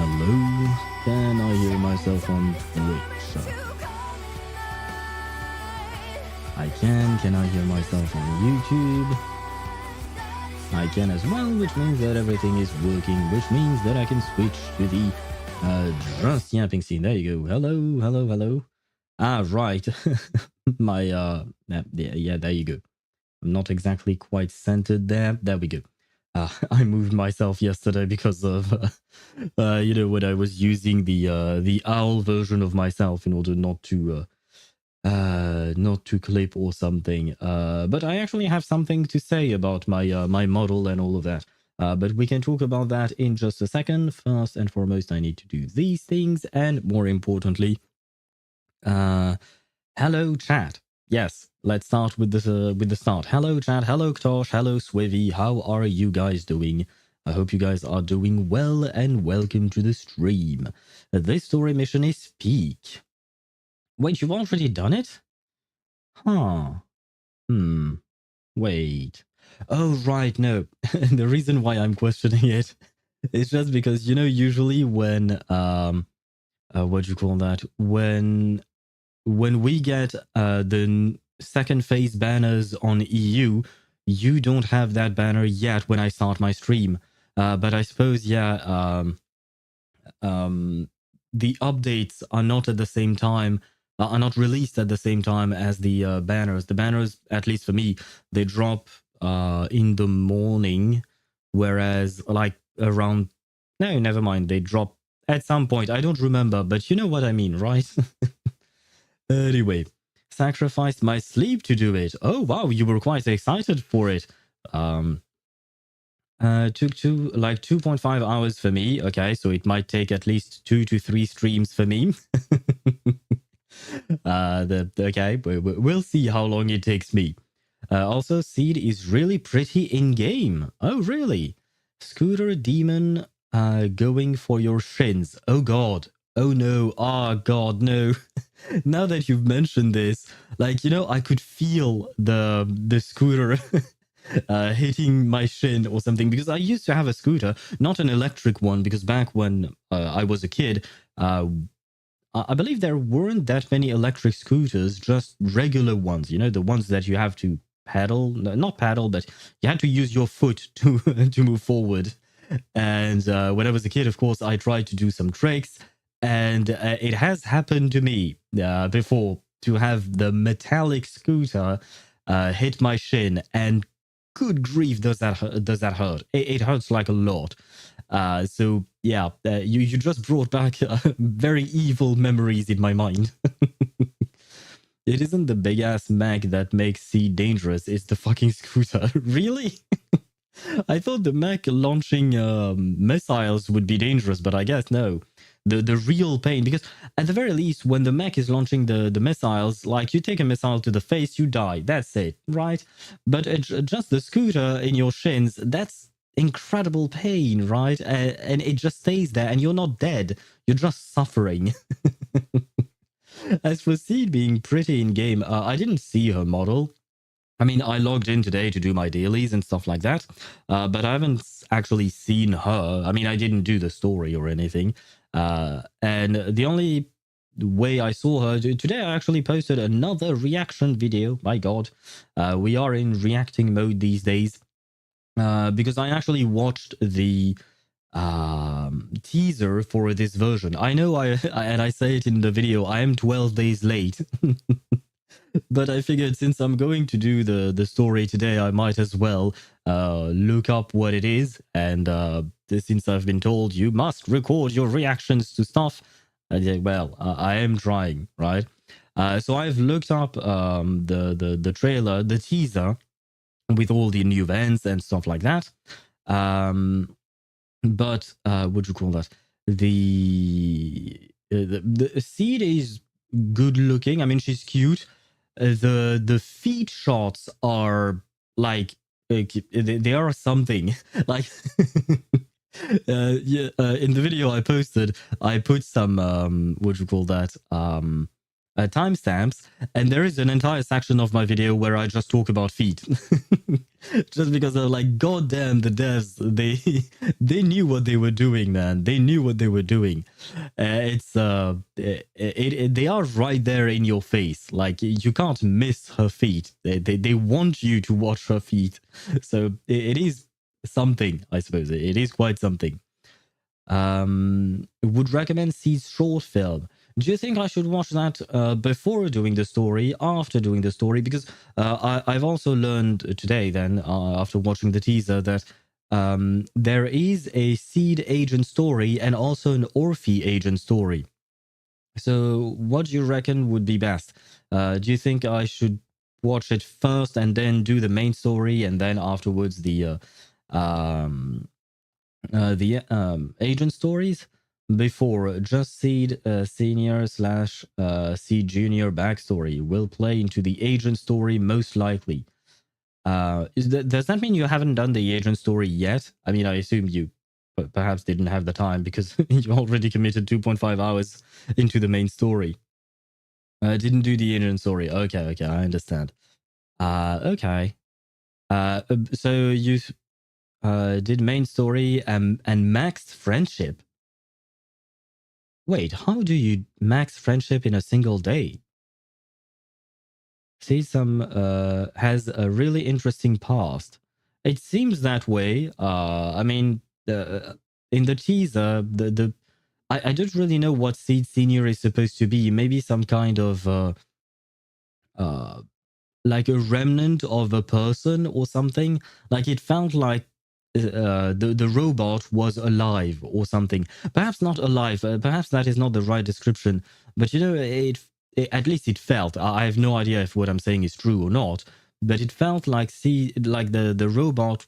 Hello. Can I hear myself on Twitch? I can. Can I hear myself on YouTube? I can as well, which means that everything is working, which means that I can switch to the just yapping scene. There you go. Hello. Ah, right. My, yeah, there you go. I'm not exactly quite centered there. There we go. I moved myself yesterday because of, you know, when I was using the owl version of myself in order not to clip or something. But I actually have something to say about my my model and all of that. But we can talk about that in just a second. First and foremost, I need to do these things, and more importantly, hello chat. Yes, let's start with the start. Hello chat. Hello Ktosh. Hello Swivy. How are you guys doing? I hope you guys are doing well, and welcome to the stream. This story mission is Peak. Wait, you've already done it? Huh. Wait. Oh, right, no. The reason why I'm questioning it It's just because, usually when what do you call that? When we get the second phase banners on EU, you don't have that banner yet when I start my stream. But I suppose, yeah, the updates are not at the same time, are not released at the same time as the banners. The banners, at least for me, they drop in the morning, whereas like around, no, never mind, they drop at some point. I don't remember, but you know what I mean, right? Anyway, sacrificed my sleep to do it. Oh wow, you were quite excited for it. Um, took 2.5 hours for me. Okay, so it might take at least 2 to 3 streams for me. Okay, we'll see how long it takes me. Also, Seed is really pretty in game. Oh, really? Scooter demon going for your shins. Oh god. Oh no. Oh god, no. Now that you've mentioned this, like, I could feel the scooter hitting my shin or something, because I used to have a scooter, not an electric one, because back when I was a kid, I believe there weren't that many electric scooters, just regular ones, the ones that you have to pedal, not pedal, but you had to use your foot to to move forward. And when I was a kid, of course, I tried to do some tricks, and it has happened to me before to have the metallic scooter hit my shin, and good grief, does that hurt? It hurts like a lot. So yeah, you just brought back very evil memories in my mind. It isn't the big ass Mac that makes C dangerous, it's the fucking scooter. Really? I thought the Mac launching missiles would be dangerous, but I guess no. The real pain, because at the very least, when the Mac is launching the missiles, like you take a missile to the face, you die. That's it, right? But just the scooter in your shins, that's incredible pain, right? And it just stays there, and you're not dead. You're just suffering. As for Seed being pretty in game, I didn't see her model. I mean, I logged in today to do my dailies and stuff like that, but I haven't actually seen her. I mean, I didn't do the story or anything. And the only way I saw her today, I actually posted another reaction video. My God, we are in reacting mode these days, because I actually watched the teaser for this version. I know and I say it in the video, I am 12 days late. But I figured since I'm going to do the story today, I might as well look up what it is. And since I've been told you must record your reactions to stuff, well, I am trying, right? So I've looked up the trailer, the teaser, with all the new events and stuff like that. But what do you call that? The Seed is good looking. I mean, she's cute. The feet shots are like they are something. Like yeah, in the video I posted, I put some what do you call that, timestamps, and there is an entire section of my video where I just talk about feet. Just because they're like, god damn, the devs, they knew what they were doing, man. They knew what they were doing. They are right there in your face. Like, you can't miss her feet. They want you to watch her feet. So it is something, I suppose. It is quite something. Would recommend Seed's short film. Do you think I should watch that before doing the story, after doing the story? Because I've also learned today, then, after watching the teaser, that there is a Seed agent story and also an Orphie agent story. So what do you reckon would be best? Do you think I should watch it first and then do the main story, and then afterwards the agent stories, before just Seed senior slash Seed junior backstory will play into the agent story most likely? Does that mean you haven't done the agent story yet? I mean, I assume you perhaps didn't have the time because you already committed 2.5 hours into the main story. Didn't do the agent story. Okay, I understand. Okay. So did main story and maxed friendship. Wait, how do you max friendship in a single day? See, some has a really interesting past. It seems that way. I mean, in the teaser, I don't really know what Seed Senior is supposed to be. Maybe some kind of uh, like a remnant of a person or something. Like it felt like the robot was alive or something. Perhaps not alive. Perhaps that is not the right description. But you know, it at least it felt. I have no idea if what I'm saying is true or not. But it felt like like the robot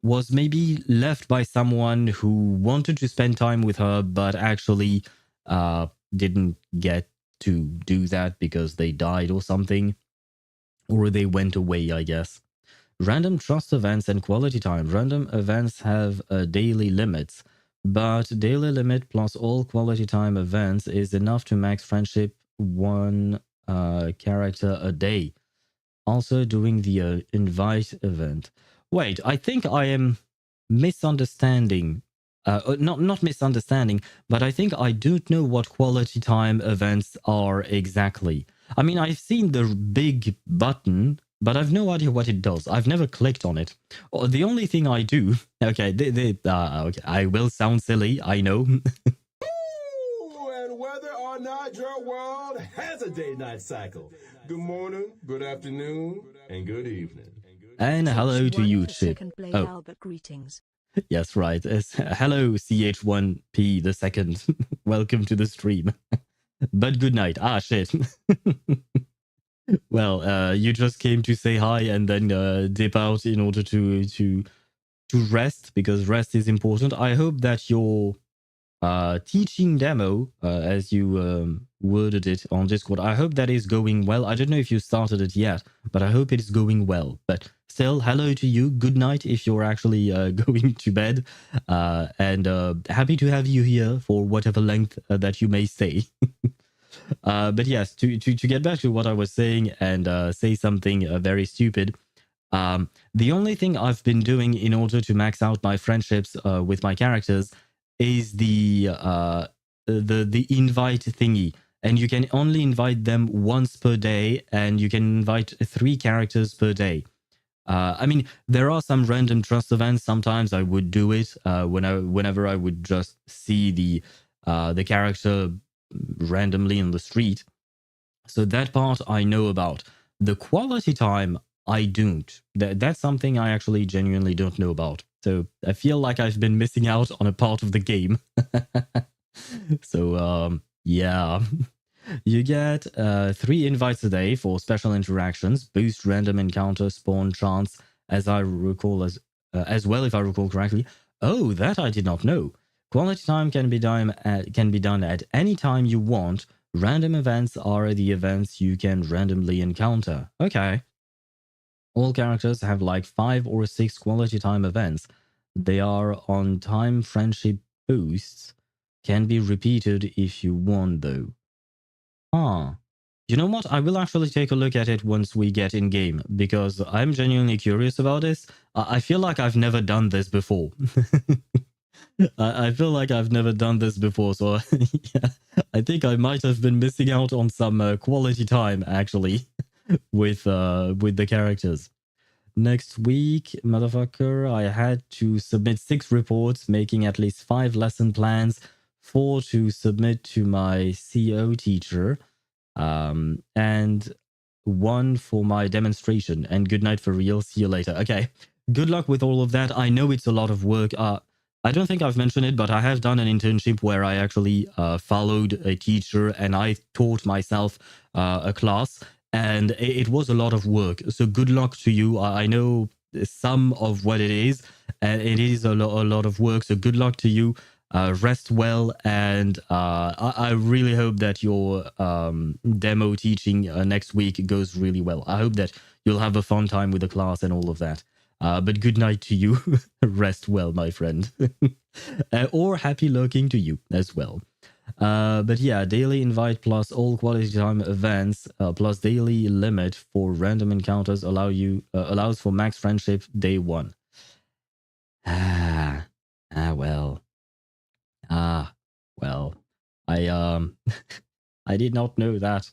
was maybe left by someone who wanted to spend time with her, but actually didn't get to do that because they died or something, or they went away, I guess. Random trust events and quality time. Random events have daily limits, but daily limit plus all quality time events is enough to max friendship one character a day. Also doing the invite event. Wait, I think I am misunderstanding. Not misunderstanding, but I think I don't know what quality time events are exactly. I mean, I've seen the big button, but I've no idea what it does. I've never clicked on it. The only thing I do, okay, okay, I will sound silly, I know. And whether or not your world has a day-night cycle. Good morning, good afternoon, and good evening. And hello to you, Chip. Oh. Albert, greetings. Yes, right. Hello, CH1P the second. Welcome to the stream. But good night. Ah, shit. Well, you just came to say hi and then dip out in order to rest, because rest is important. I hope that your teaching demo, as you worded it on Discord, I hope that is going well. I don't know if you started it yet, but I hope it is going well. But still, hello to you. Good night if you're actually going to bed. And happy to have you here for whatever length that you may stay. But yes, to get back to what I was saying and say something very stupid. The only thing I've been doing in order to max out my friendships with my characters is the invite thingy, and you can only invite them once per day, and you can invite 3 characters per day. I mean, there are some random trust events. Sometimes I would do it whenever I would just see the character randomly in the street. So that part I know about. The quality time I don't. That's something I actually genuinely don't know about. So I feel like I've been missing out on a part of the game. So yeah. You get 3 invites a day for special interactions, boost random encounter spawn chance, as I recall, as well, if I recall correctly. Oh, that I did not know. Quality time can be done at any time you want. Random events are the events you can randomly encounter. Okay. All characters have like 5 or 6 quality time events. They are on time friendship boosts. Can be repeated if you want though. Huh. You know what? I will actually take a look at it once we get in game, because I'm genuinely curious about this. I feel like I've never done this before. I feel like I've never done this before, so yeah, I think I might have been missing out on some quality time actually with the characters. Next week, motherfucker, I had to submit 6 reports, making at least 5 lesson plans, 4 to submit to my CO teacher, and 1 for my demonstration. And good night for real. See you later. Okay, good luck with all of that. I know it's a lot of work. I don't think I've mentioned it, but I have done an internship where I actually followed a teacher and I taught myself a class, and it was a lot of work. So good luck to you. I know some of what it is, and it is a lot of work. So good luck to you. Rest well, and I really hope that your demo teaching next week goes really well. I hope that you'll have a fun time with the class and all of that. But good night to you. Rest well, my friend. Or happy lurking to you as well. But yeah, daily invite plus all quality time events plus daily limit for random encounters allows for max friendship day 1. Ah, well. Ah, well. I I did not know that.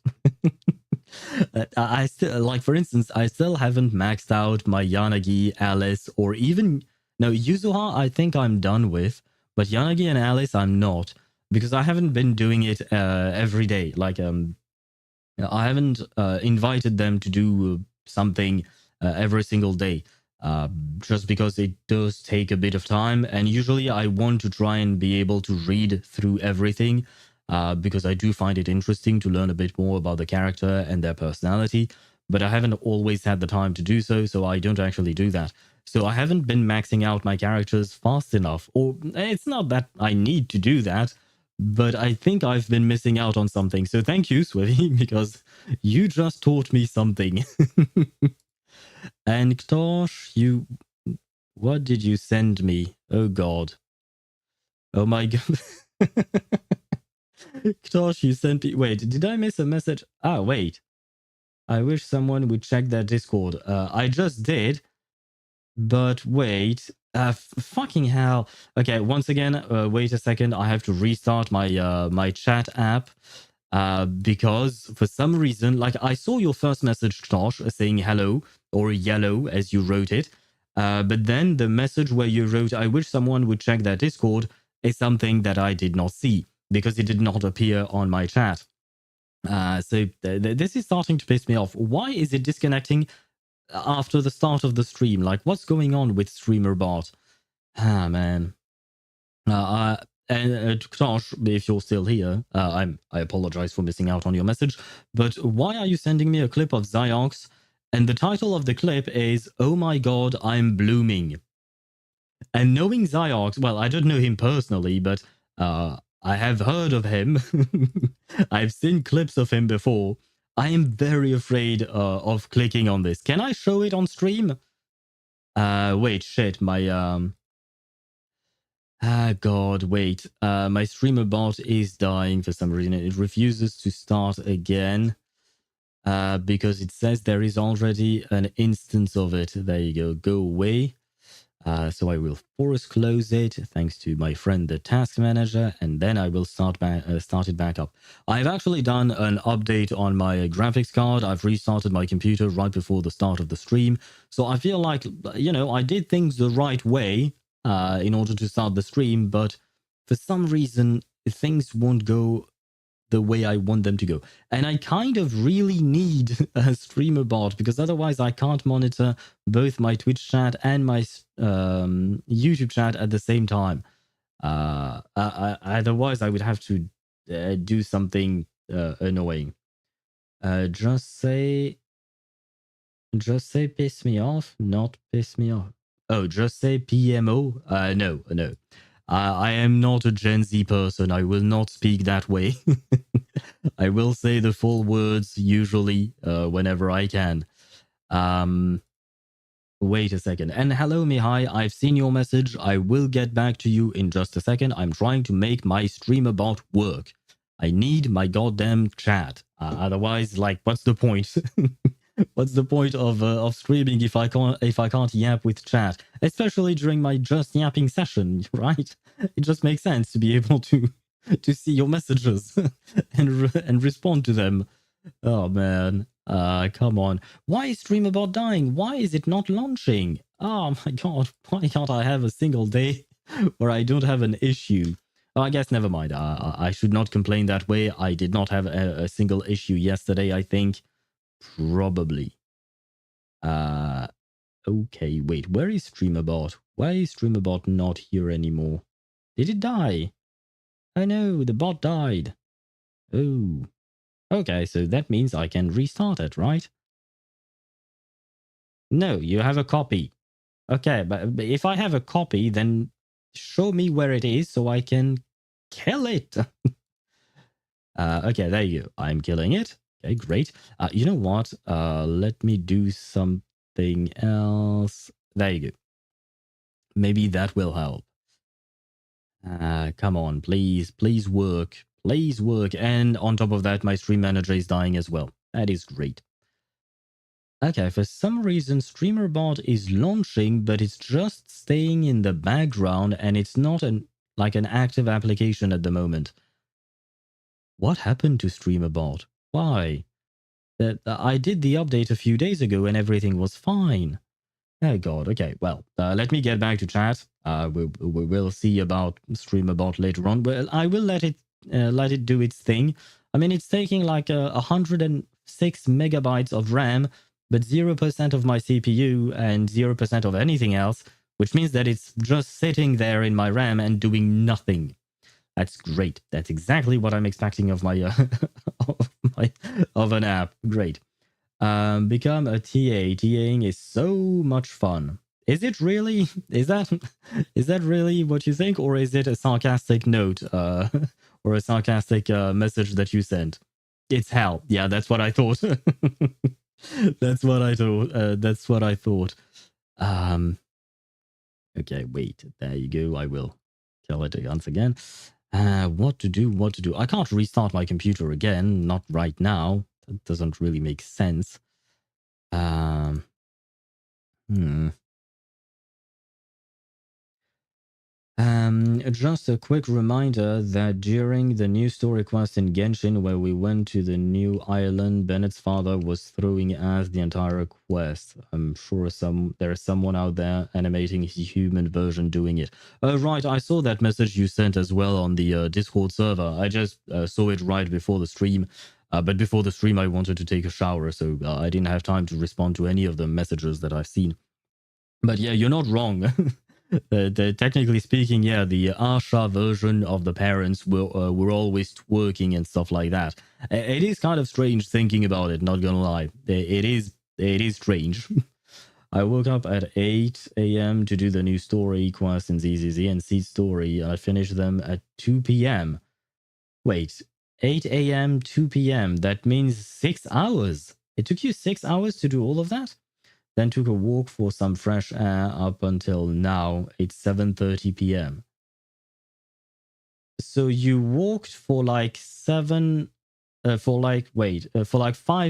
I still, like, for instance, I still haven't maxed out my Yanagi, Alice, or even no Yuzuha. I think I'm done with, but Yanagi and Alice, I'm not, because I haven't been doing it every day. Like, I haven't invited them to do something every single day, just because it does take a bit of time. And usually I want to try and be able to read through everything, because I do find it interesting to learn a bit more about the character and their personality. But I haven't always had the time to do so, so I don't actually do that. So I haven't been maxing out my characters fast enough. Or it's not that I need to do that, but I think I've been missing out on something. So thank you, Swivy, because you just taught me something. And Ktosh, what did you send me? Oh God. Oh my God. Ktosh, you sent me. Wait, did I miss a message? Ah, wait. I wish someone would check their Discord. I just did. But wait, fucking hell. Okay, once again, wait a second. I have to restart my chat app, because for some reason, like, I saw your first message, Tosh, saying hello or yellow as you wrote it. But then the message where you wrote, "I wish someone would check their Discord," is something that I did not see because it did not appear on my chat. So this is starting to piss me off. Why is it disconnecting after the start of the stream? Like, what's going on with StreamerBot? Ah, man. And Ktosh, if you're still here, I apologize for missing out on your message, but why are you sending me a clip of Ziox? And the title of the clip is, "Oh my God, I'm blooming." And knowing Ziox, well, I don't know him personally, but I have heard of him. I've seen clips of him before. I am very afraid of clicking on this. Can I show it on stream? Wait, shit, my God, wait. My streamer bot is dying for some reason. It refuses to start again because it says there is already an instance of it. There you go. Go away. So I will force close it thanks to my friend the task manager, and then I will start it back up. I've actually done an update on my graphics card. I've restarted my computer right before the start of the stream. So I feel like, I did things the right way in order to start the stream, but for some reason things won't go the way I want them to go. And I kind of really need a streamer bot, because otherwise I can't monitor both my Twitch chat and my YouTube chat at the same time. Otherwise I would have to do something annoying. Just say piss me off, not piss me off. Oh, just say PMO? No. I am not a Gen Z person. I will not speak that way. I will say the full words usually whenever I can. Wait a second. And hello, Mihai. I've seen your message. I will get back to you in just a second. I'm trying to make my streamer bot work. I need my goddamn chat. Otherwise, like, what's the point? What's the point of streaming if I can't yap with chat, especially during my just yapping session, right? It just makes sense to be able to see your messages and respond to them. Oh man, come on. Why is StreamerBot dying? Why is it not launching? Oh my God, why can't I have a single day where I don't have an issue? Oh, I guess never mind. I should not complain that way. I did not have a single issue yesterday, I think. Probably. Okay, wait, where is StreamerBot? Why is StreamerBot not here anymore? Did it die? Oh no, the bot died. Oh. Okay, so that means I can restart it, right? No, you have a copy. Okay, but if I have a copy, then show me where it is so I can kill it. Okay, there you go. I'm killing it. Okay, great. You know what? Let me do something else. There you go. Maybe that will help. Come on, please work. Please work. And on top of that, my stream manager is dying as well. That is great. Okay, for some reason, StreamerBot is launching, but it's just staying in the background, and it's not an active application at the moment. What happened to StreamerBot? Why? I did the update a few days ago, and everything was fine. Oh god. Okay. Well, let me get back to chat. We will see about StreamerBot later on. Well, I will let it do its thing. I mean, it's taking like 106 megabytes of RAM, but 0% of my CPU and 0% of anything else, which means that it's just sitting there in my RAM and doing nothing. That's great. That's exactly what I'm expecting of my of an app. Great. Become a TA. TAing is so much fun. Is it really? Is that really what you think, or is it a sarcastic note, or a sarcastic message that you sent? It's hell. Yeah, that's what I thought. That's what I thought. That's what I thought. Okay, wait. There you go. I will tell it once again. What to do? What to do? I can't restart my computer again. Not right now. That doesn't really make sense. Just a quick reminder that during the new story quest in Genshin, where we went to the new island, Bennett's father was throwing out the entire quest. I'm sure there is someone out there animating his human version doing it. Right, I saw that message you sent as well on the Discord server. I just saw it right before the stream. But before the stream, I wanted to take a shower, so I didn't have time to respond to any of the messages that I've seen. But yeah, you're not wrong. Technically speaking, yeah, the Asha version of the parents were always twerking and stuff like that. It is kind of strange thinking about it, not gonna lie. It is strange. I woke up at 8 a.m. to do the new story quest in ZZZ and Seed Story, and I finished them at 2 p.m. Wait, 8 a.m., 2 p.m. That means 6 hours. It took you 6 hours to do all of that? Then took a walk for some fresh air up until now. It's 7:30 p.m. So you walked for like 5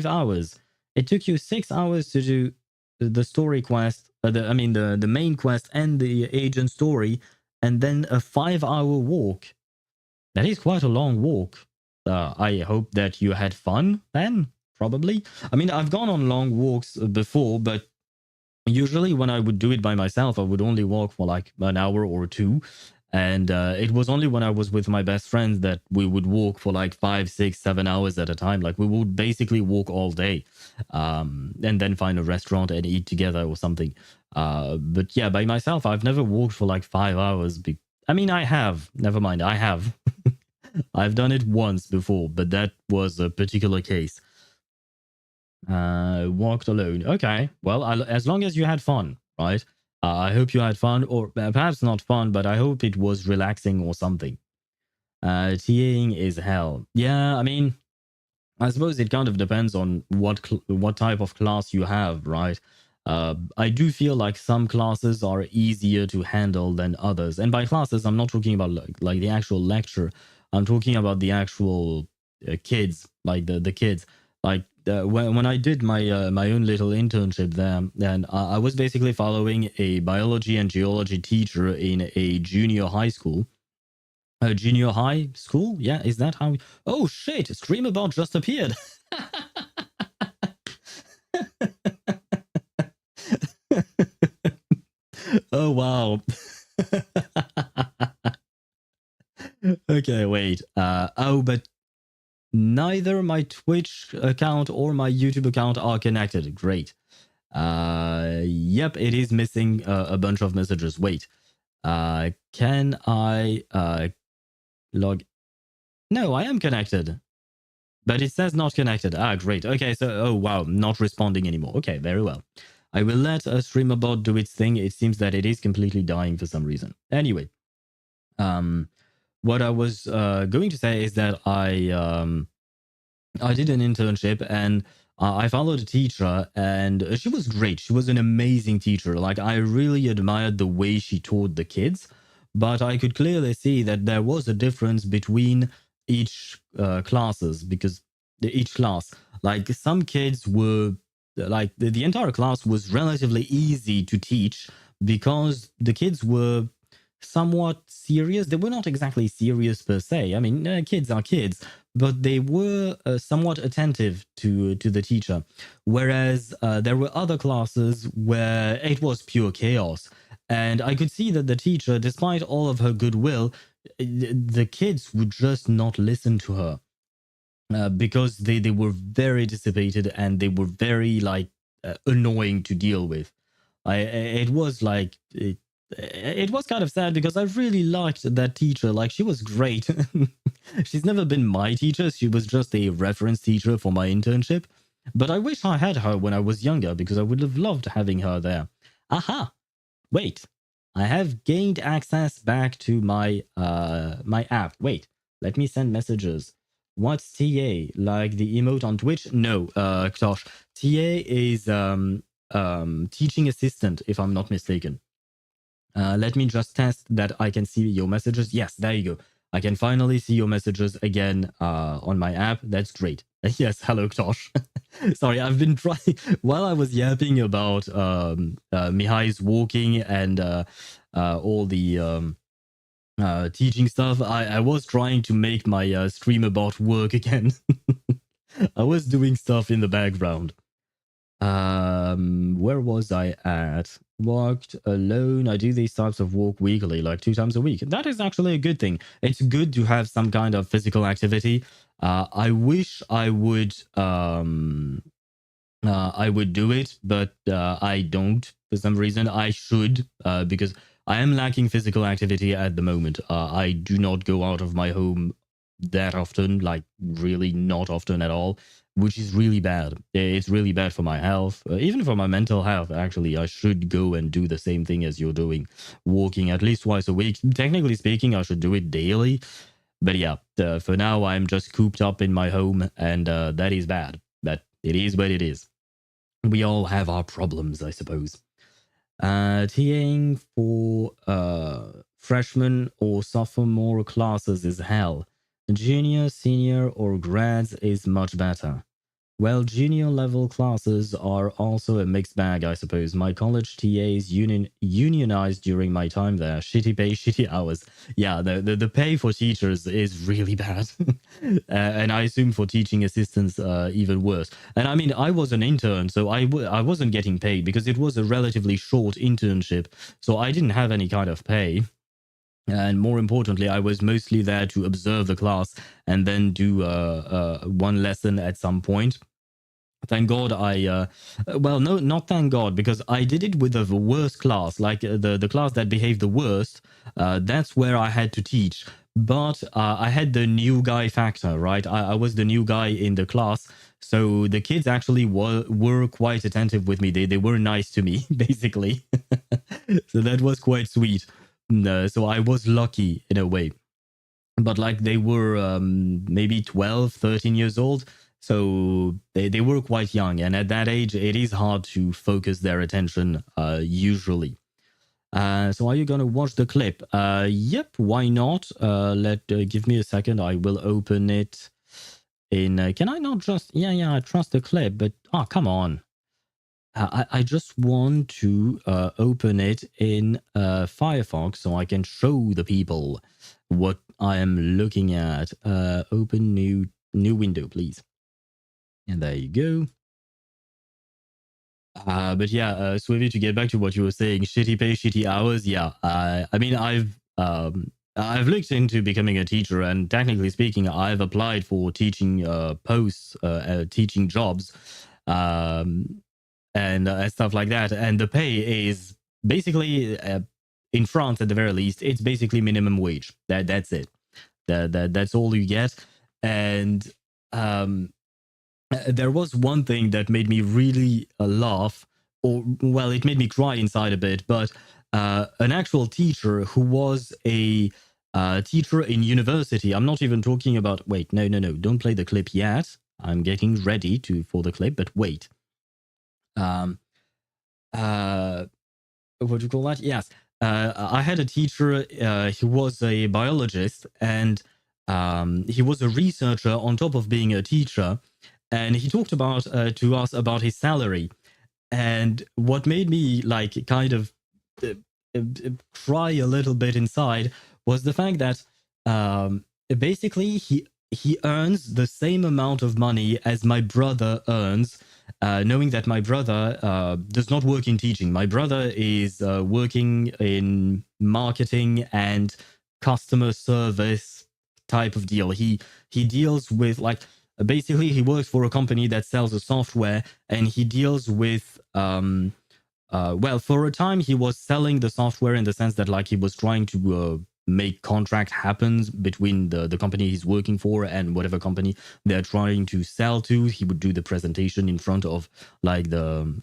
hours. It took you 6 hours to do the story quest, the main quest and the agent story, and then a 5-hour walk. That is quite a long walk. I hope that you had fun then, probably. I mean, I've gone on long walks before, but usually when I would do it by myself, I would only walk for like an hour or two. And it was only when I was with my best friends that we would walk for like 5, 6, 7 hours at a time. Like we would basically walk all day, and then find a restaurant and eat together or something. But yeah, by myself, I've never walked for like 5 hours. I mean, I have. Never mind, I have. I've done it once before, but that was a particular case. Walked alone. Okay, well, as long as you had fun, right? I hope you had fun, or perhaps not fun, but I hope it was relaxing or something. TAing is hell. Yeah, I mean, I suppose it kind of depends on what type of class you have, right? I do feel like some classes are easier to handle than others, and by classes, I'm not talking about like the actual lecture. I'm talking about the actual kids, like the kids. Like when I did my my own little internship there, and I was basically following a biology and geology teacher in a junior high school. Junior high school? Yeah, is that how? Oh shit! StreamerBot just appeared. Oh wow. Okay, wait. Oh, but neither my Twitch account or my YouTube account are connected. Great. Yep, it is missing a bunch of messages. Wait. Can I log? No, I am connected. But it says not connected. Ah, great. Okay, so, oh wow, not responding anymore. Okay, very well. I will let a StreamerBot do its thing. It seems that it is completely dying for some reason. Anyway, what I was going to say is that I did an internship and I followed a teacher and she was great. She was an amazing teacher. Like I really admired the way she taught the kids, but I could clearly see that there was a difference between each classes because each class, like some kids were like the entire class was relatively easy to teach because the kids were somewhat serious. They were not exactly serious per se. I mean, kids are kids, but they were somewhat attentive to the teacher. Whereas there were other classes where it was pure chaos. And I could see that the teacher, despite all of her goodwill, the kids would just not listen to her because they were very dissipated and they were very like annoying to deal with. It was like it was kind of sad because I really liked that teacher. Like, she was great. She's never been my teacher. She was just a reference teacher for my internship. But I wish I had her when I was younger because I would have loved having her there. Aha! Wait, I have gained access back to my my app. Wait, let me send messages. What's TA? Like the emote on Twitch? No, Ktosh. TA is teaching assistant, if I'm not mistaken. Let me just test that I can see your messages. Yes, there you go. I can finally see your messages again on my app. That's great. Yes, hello, Ktosh. Sorry, I've been trying while I was yapping about Mihai's walking and all the teaching stuff. I was trying to make my stream about work again. I was doing stuff in the background. Where was I at? Walked alone. I do these types of walk weekly, like 2 times a week. That is actually a good thing. It's good to have some kind of physical activity. I wish I would do it, but I don't for some reason. I should because I am lacking physical activity at the moment. I do not go out of my home that often, like really not often at all, which is really bad. It's really bad for my health, even for my mental health. Actually, I should go and do the same thing as you're doing, walking at least twice a week. Technically speaking, I should do it daily. But yeah, for now, I'm just cooped up in my home, and that is bad. But it is what it is. We all have our problems, I suppose. TAing for freshman or sophomore classes is hell. Junior, senior, or grads is much better. Well, junior level classes are also a mixed bag, I suppose. My college TAs unionized during my time there. Shitty pay, shitty hours. Yeah, the pay for teachers is really bad. And I assume for teaching assistants, even worse. And I mean, I was an intern, so I wasn't getting paid because it was a relatively short internship. So I didn't have any kind of pay. And more importantly, I was mostly there to observe the class and then do one lesson at some point. Thank God well, no, not thank God, because I did it with the worst class, like the class that behaved the worst. That's where I had to teach. But I had the new guy factor, right? I was the new guy in the class. So the kids actually were quite attentive with me. They were nice to me, basically. So that was quite sweet. So I was lucky in a way. But like they were maybe 12, 13 years old. So they were quite young. And at that age, it is hard to focus their attention usually. So are you going to watch the clip? Yep, why not? Give me a second. I will open it in... can I not just... Yeah, I trust the clip, but... Oh, come on. I just want to open it in Firefox so I can show the people what I am looking at. Open new window, please. And there you go. But yeah, Swivy, to get back to what you were saying, shitty pay, shitty hours. Yeah, I mean, I've looked into becoming a teacher, and technically speaking, I've applied for teaching posts, teaching jobs, and stuff like that. And the pay is basically, in France at the very least, it's basically minimum wage. That's it. That's all you get. And there was one thing that made me really laugh, or well, it made me cry inside a bit. But an actual teacher who was a teacher in university. I'm not even talking about. Wait, no, don't play the clip yet. I'm getting ready for the clip, but wait. What do you call that? Yes. I had a teacher, he was a biologist, and he was a researcher on top of being a teacher. and he talked about to us about his salary. And what made me like kind of uh, cry a little bit inside was the fact that basically he earns the same amount of money as my brother earns, knowing that my brother does not work in teaching. My brother is working in marketing and customer service type of deal. He deals with like basically he works for a company that sells a software, and he deals with well, for a time he was selling the software in the sense that like he was trying to make contract happens between the company he's working for and whatever company they're trying to sell to. He would do the presentation in front of like the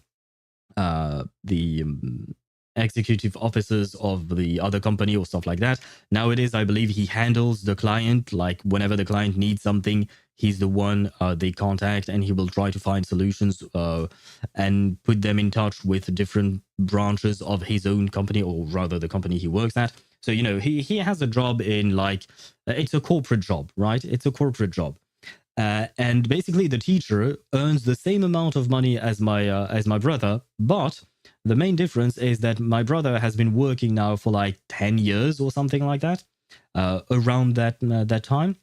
executive officers of the other company or stuff like that. Nowadays, I believe he handles the client, like whenever the client needs something, he's the one they contact, and he will try to find solutions and put them in touch with different branches of his own company, or rather the company he works at. So, you know, he has a job in like, it's a corporate job, right? It's a corporate job. And basically, the teacher earns the same amount of money as my brother, but the main difference is that my brother has been working now for like 10 years or something like that, around that time,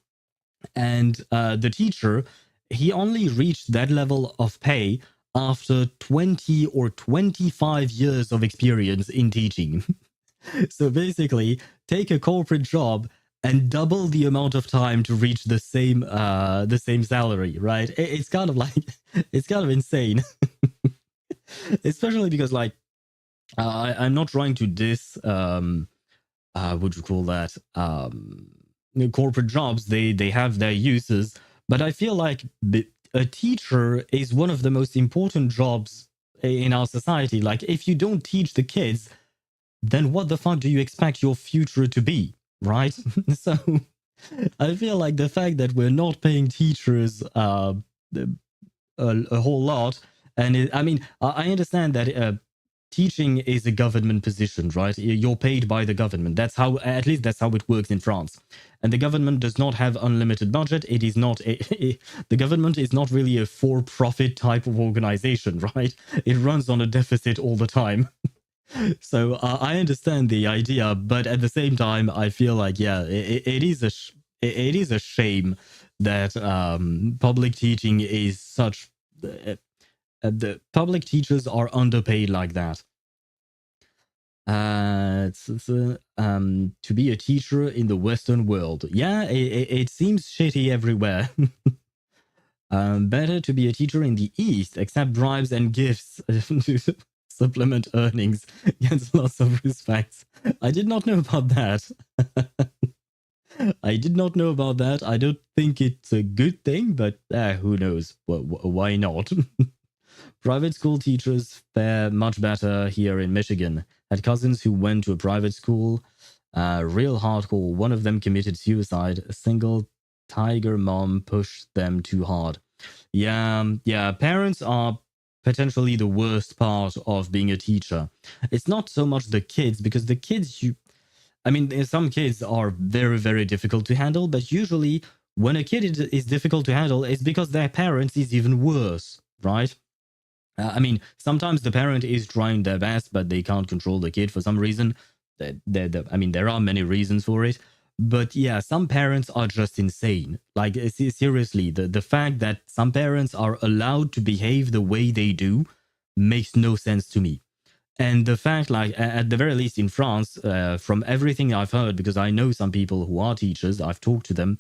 and the teacher, he only reached that level of pay after 20 or 25 years of experience in teaching. So basically, take a corporate job and double the amount of time to reach the same salary, right? It's kind of like it's kind of insane, especially because like I'm not trying to diss what you call that corporate jobs. They have their uses, but I feel like a teacher is one of the most important jobs in our society. Like if you don't teach the kids, then what the fuck do you expect your future to be, right? So I feel like the fact that we're not paying teachers a whole lot, and I mean, I understand that teaching is a government position, right? You're paid by the government. That's how, at least that's how it works in France. And the government does not have unlimited budget. It is not the government is not really a for-profit type of organization, right? It runs on a deficit all the time. So I understand the idea, but at the same time, I feel like it is it is a shame that public teaching is such. The public teachers are underpaid like that. To be a teacher in the Western world, yeah, it seems shitty everywhere. Better to be a teacher in the East, accept bribes and gifts to supplement earnings, gets lots of respect. I did not know about that. I did not know about that. I don't think it's a good thing, but who knows? Why not? Private school teachers fare much better here in Michigan. Had cousins who went to a private school, real hardcore. One of them committed suicide. A single tiger mom pushed them too hard. Yeah, parents are potentially the worst part of being a teacher. It's not so much the kids, because the kids, I mean, some kids are very, very difficult to handle, but usually when a kid is difficult to handle, it's because their parents is even worse, right? I mean, sometimes the parent is trying their best, but they can't control the kid for some reason. I mean, there are many reasons for it. But yeah, some parents are just insane. Like, seriously, the fact that some parents are allowed to behave the way they do makes no sense to me. And the fact, like, at the very least in France, from everything I've heard, because I know some people who are teachers, I've talked to them,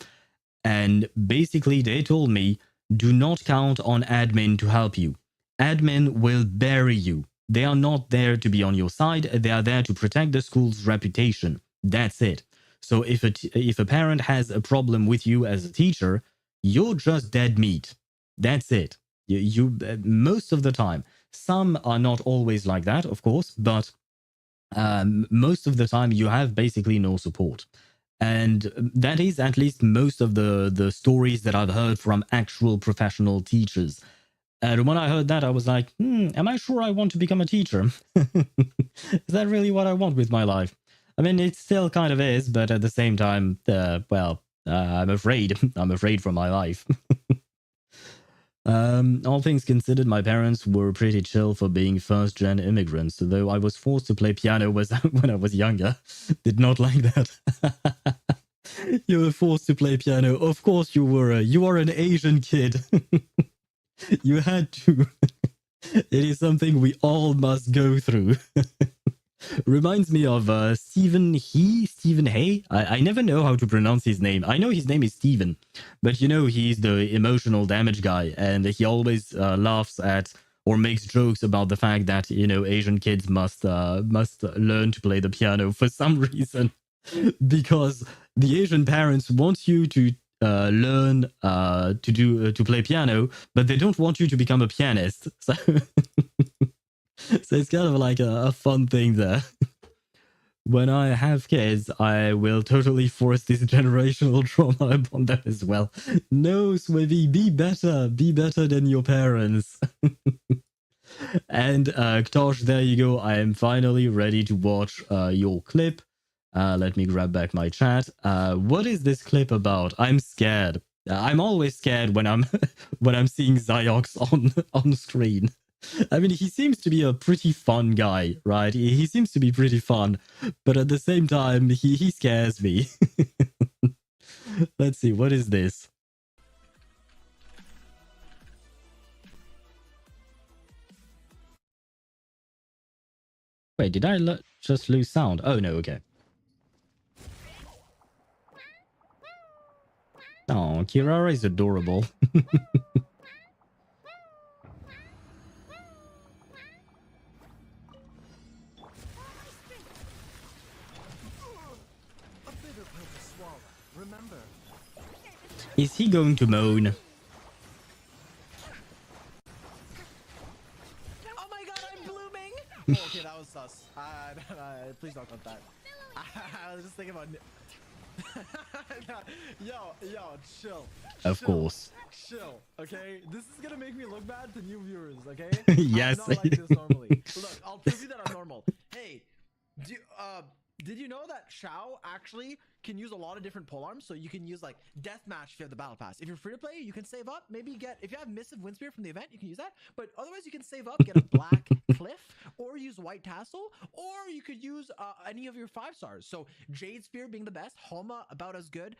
and basically they told me, do not count on admin to help you. Admin will bury you. They are not there to be on your side. They are there to protect the school's reputation. That's it. So if a parent has a problem with you as a teacher, you're just dead meat. That's it. You most of the time. Some are not always like that, of course, but most of the time you have basically no support. And that is at least most of the stories that I've heard from actual professional teachers. And when I heard that, I was like, am I sure I want to become a teacher? Is that really what I want with my life? I mean, it still kind of is, but at the same time, I'm afraid. I'm afraid for my life. All things considered, my parents were pretty chill for being first-gen immigrants, though I was forced to play piano when I was younger. Did not like that. You were forced to play piano. Of course you were. You are an Asian kid. You had to. It is something we all must go through. Reminds me of Stephen Hay. I never know how to pronounce his name. I know his name is Stephen, but you know he's the emotional damage guy, and he always laughs at or makes jokes about the fact that, you know, Asian kids must learn to play the piano for some reason, because the Asian parents want you to learn to play piano, but they don't want you to become a pianist. So so it's kind of like a fun thing there. When I have kids, I will totally force this generational trauma upon them as well. No, Swivy, be better than your parents. And Ktosh, there you go. I am finally ready to watch your clip. Let me grab back my chat. What is this clip about? I'm scared. I'm always scared when I'm when I'm seeing Ziox on screen. I mean, he seems to be a pretty fun guy, right? He seems to be pretty fun, but at the same time, he scares me. Let's see, what is this? Wait, did I just lose sound? Oh, no, okay. Oh, Kirara is adorable. Is he going to moan? Oh my god, I'm blooming! Oh, okay, that was sus. Please don't cut that. I was just thinking about... yo, chill. Of course. Chill, okay? This is gonna make me look bad to new viewers, okay? Yes. I'm not like this normally. Look, I'll prove you that I'm normal. Hey, did you know that Shao actually can use a lot of different polearms? So you can use like deathmatch if you have the battle pass. If you're free to play, you can save up. Maybe get, if you have missive wind spear from the event, you can use that. But otherwise, you can save up, get a black cliff, or use white tassel, or you could use any of your 5-stars. So Jade Spear being the best, Homa about as good,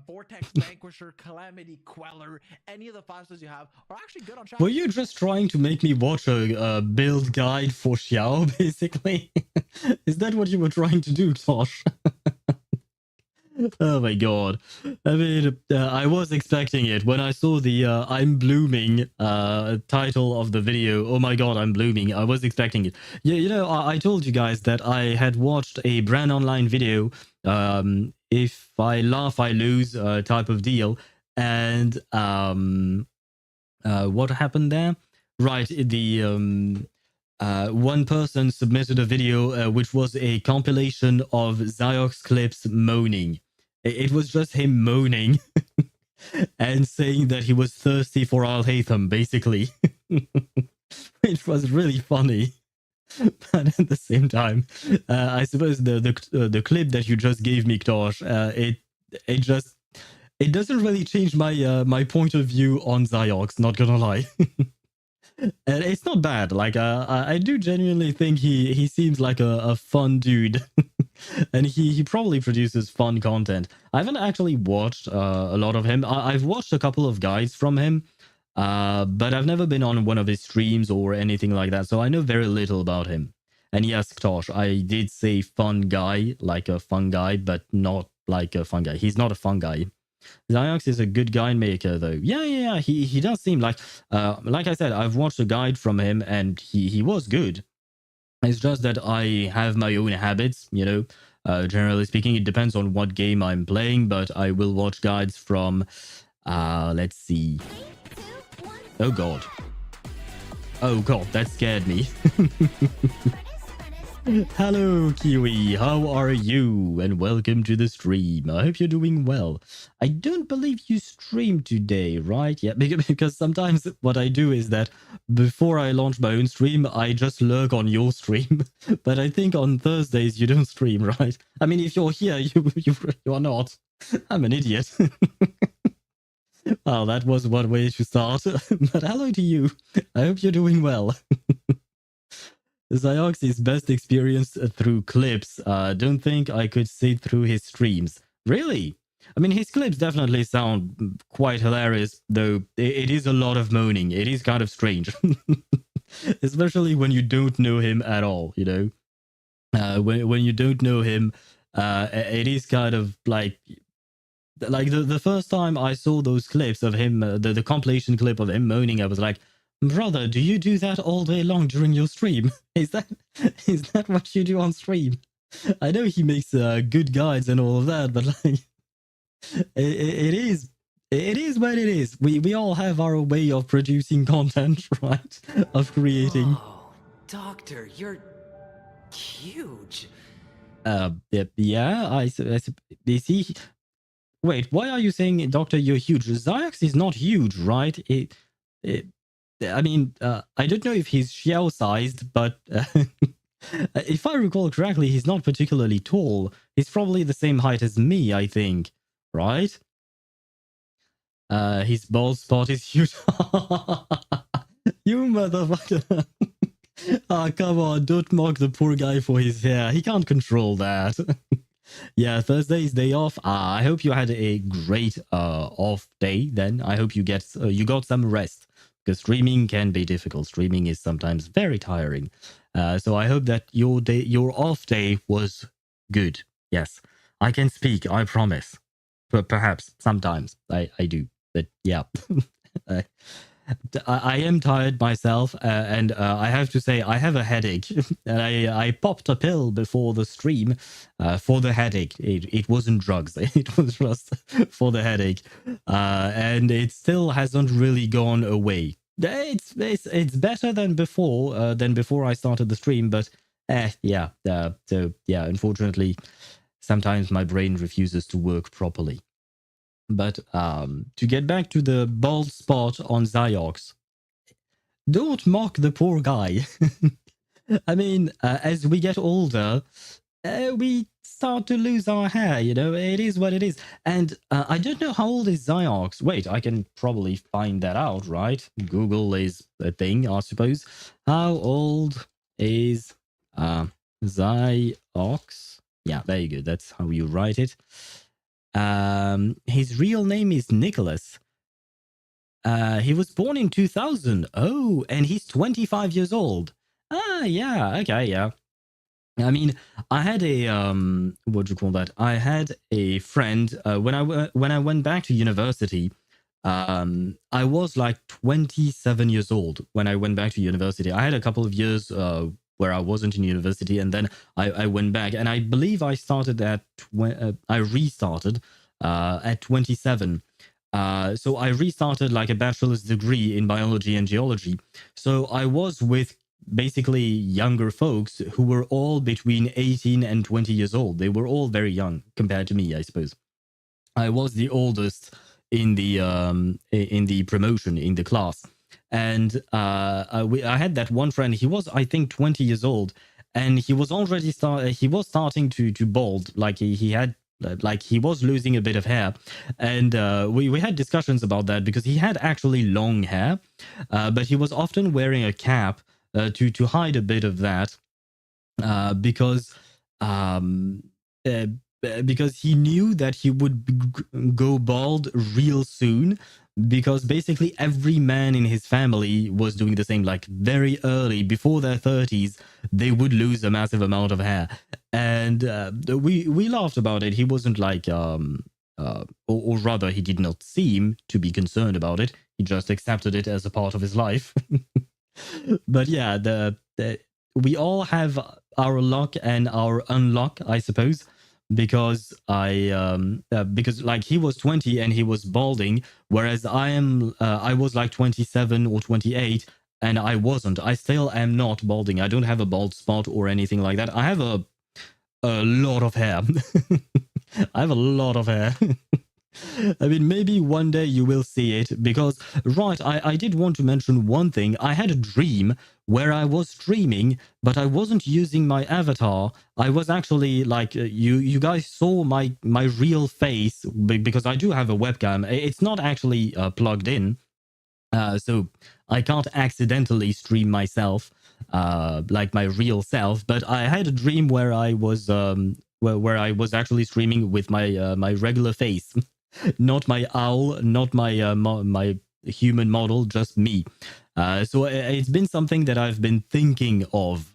Vortex Vanquisher, Calamity Queller, any of the 5-stars you have are actually good on Shao. Were you just trying to make me watch a build guide for Xiao, basically? Is that what you were trying to do, Tosh? Oh my god. I mean, I was expecting it. When I saw the I'm blooming title of the video, oh my god, I'm blooming, I was expecting it. Yeah, you know, I told you guys that I had watched a Brand Online video, if I laugh, I lose type of deal. And what happened there? Right, the... one person submitted a video which was a compilation of Ziox clips moaning. It was just him moaning and saying that he was thirsty for Al-Haytham, basically. Which was really funny. But at the same time, I suppose the clip that you just gave me, Ktosh, it doesn't really change my my point of view on Ziox, not gonna lie. And it's not bad. Like, I do genuinely think he seems like a fun dude. And he probably produces fun content. I haven't actually watched a lot of him. I've watched a couple of guides from him, but I've never been on one of his streams or anything like that, so I know very little about him. And yes, Tosh, I did say fun guy, like a fun guy, but not like a fun guy. He's not a fun guy. Ziox is a good guide maker, though. Yeah. He does seem like I said, I've watched a guide from him, and he was good. It's just that I have my own habits, you know. Generally speaking, it depends on what game I'm playing, but I will watch guides from, let's see. Oh god. Oh god, that scared me. Hello, Kiwi. How are you? And welcome to the stream. I hope you're doing well. I don't believe you streamed today, right? Yeah, because sometimes what I do is that before I launch my own stream, I just lurk on your stream. But I think on Thursdays you don't stream, right? I mean, if you're here, you are not. I'm an idiot. Well, that was one way to start. But hello to you. I hope you're doing well. Zyox is best experienced through clips. Don't think I could sit through his streams. Really? I mean, his clips definitely sound quite hilarious, though it is a lot of moaning. It is kind of strange. Especially when you don't know him at all, you know? When you don't know him, it is kind of like the first time I saw those clips of him, the compilation clip of him moaning, I was like, brother, do you do that all day long during your stream? Is that what you do on stream? I know he makes good guides and all of that, but like, it is what it is. We all have our way of producing content, right? Of creating. Oh, Doctor, you're huge. Yeah, I see. Wait, why are you saying, Doctor, you're huge? Zyox is not huge, right? I mean, I don't know if he's shell-sized, but if I recall correctly, he's not particularly tall. He's probably the same height as me, I think, right? His bald spot is huge. You motherfucker. Ah, come on, don't mock the poor guy for his hair. He can't control that. Yeah, Thursday's day off. I hope you had a great off day then. I hope you got some rest, because streaming can be difficult. Streaming is sometimes very tiring. So I hope that your off day was good. Yes, I can speak, I promise. But perhaps sometimes I do. But yeah. I am tired myself, and I have to say I have a headache. And I popped a pill before the stream for the headache. It wasn't drugs. It was just for the headache, and it still hasn't really gone away. It's better than before I started the stream, but yeah. So yeah, unfortunately, sometimes my brain refuses to work properly. But to get back to the bald spot on Zyox, don't mock the poor guy. I mean, as we get older, we start to lose our hair, you know, it is what it is. And I don't know how old is Zyox. Wait, I can probably find that out, right? Google is a thing, I suppose. How old is Zyox? Yeah, there you go. That's how you write it. His real name is Nicholas. He was born in 2000. Oh, and he's 25 years old. Ah, yeah, okay, yeah. I mean, I had a what do you call that? I had a friend when I went back to university. I was like 27 years old when I went back to university. I had a couple of years where I wasn't in university, and then I went back, and I believe I started I restarted at 27. So I restarted like a bachelor's degree in biology and geology. So I was with basically younger folks who were all between 18 and 20 years old. They were all very young compared to me, I suppose. I was the oldest in the promotion in the class. And I had that one friend. He was, I think, 20 years old, and he was already starting to bald. Like he had, like he was losing a bit of hair, and we had discussions about that because he had actually long hair, but he was often wearing a cap to hide a bit of that, because he knew that he would go bald real soon, because basically every man in his family was doing the same. Like very early, before their 30s, they would lose a massive amount of hair. And we laughed about it. He wasn't like, or rather, he did not seem to be concerned about it. He just accepted it as a part of his life. But yeah, we all have our luck and our unluck, I suppose. Because because like he was 20 and he was balding, whereas I was like 27 or 28 and I wasn't. I still am not balding. I don't have a bald spot or anything like that. I have a lot of hair. I have a lot of hair. I mean, maybe one day you will see it because, right, I did want to mention one thing. I had a dream where I was streaming, but I wasn't using my avatar. I was actually like, you guys saw my real face because I do have a webcam. It's not actually plugged in. So I can't accidentally stream myself, like my real self. But I had a dream where I was, where I was actually streaming with my regular face, not my owl, not my human model, just me. So it's been something that I've been thinking of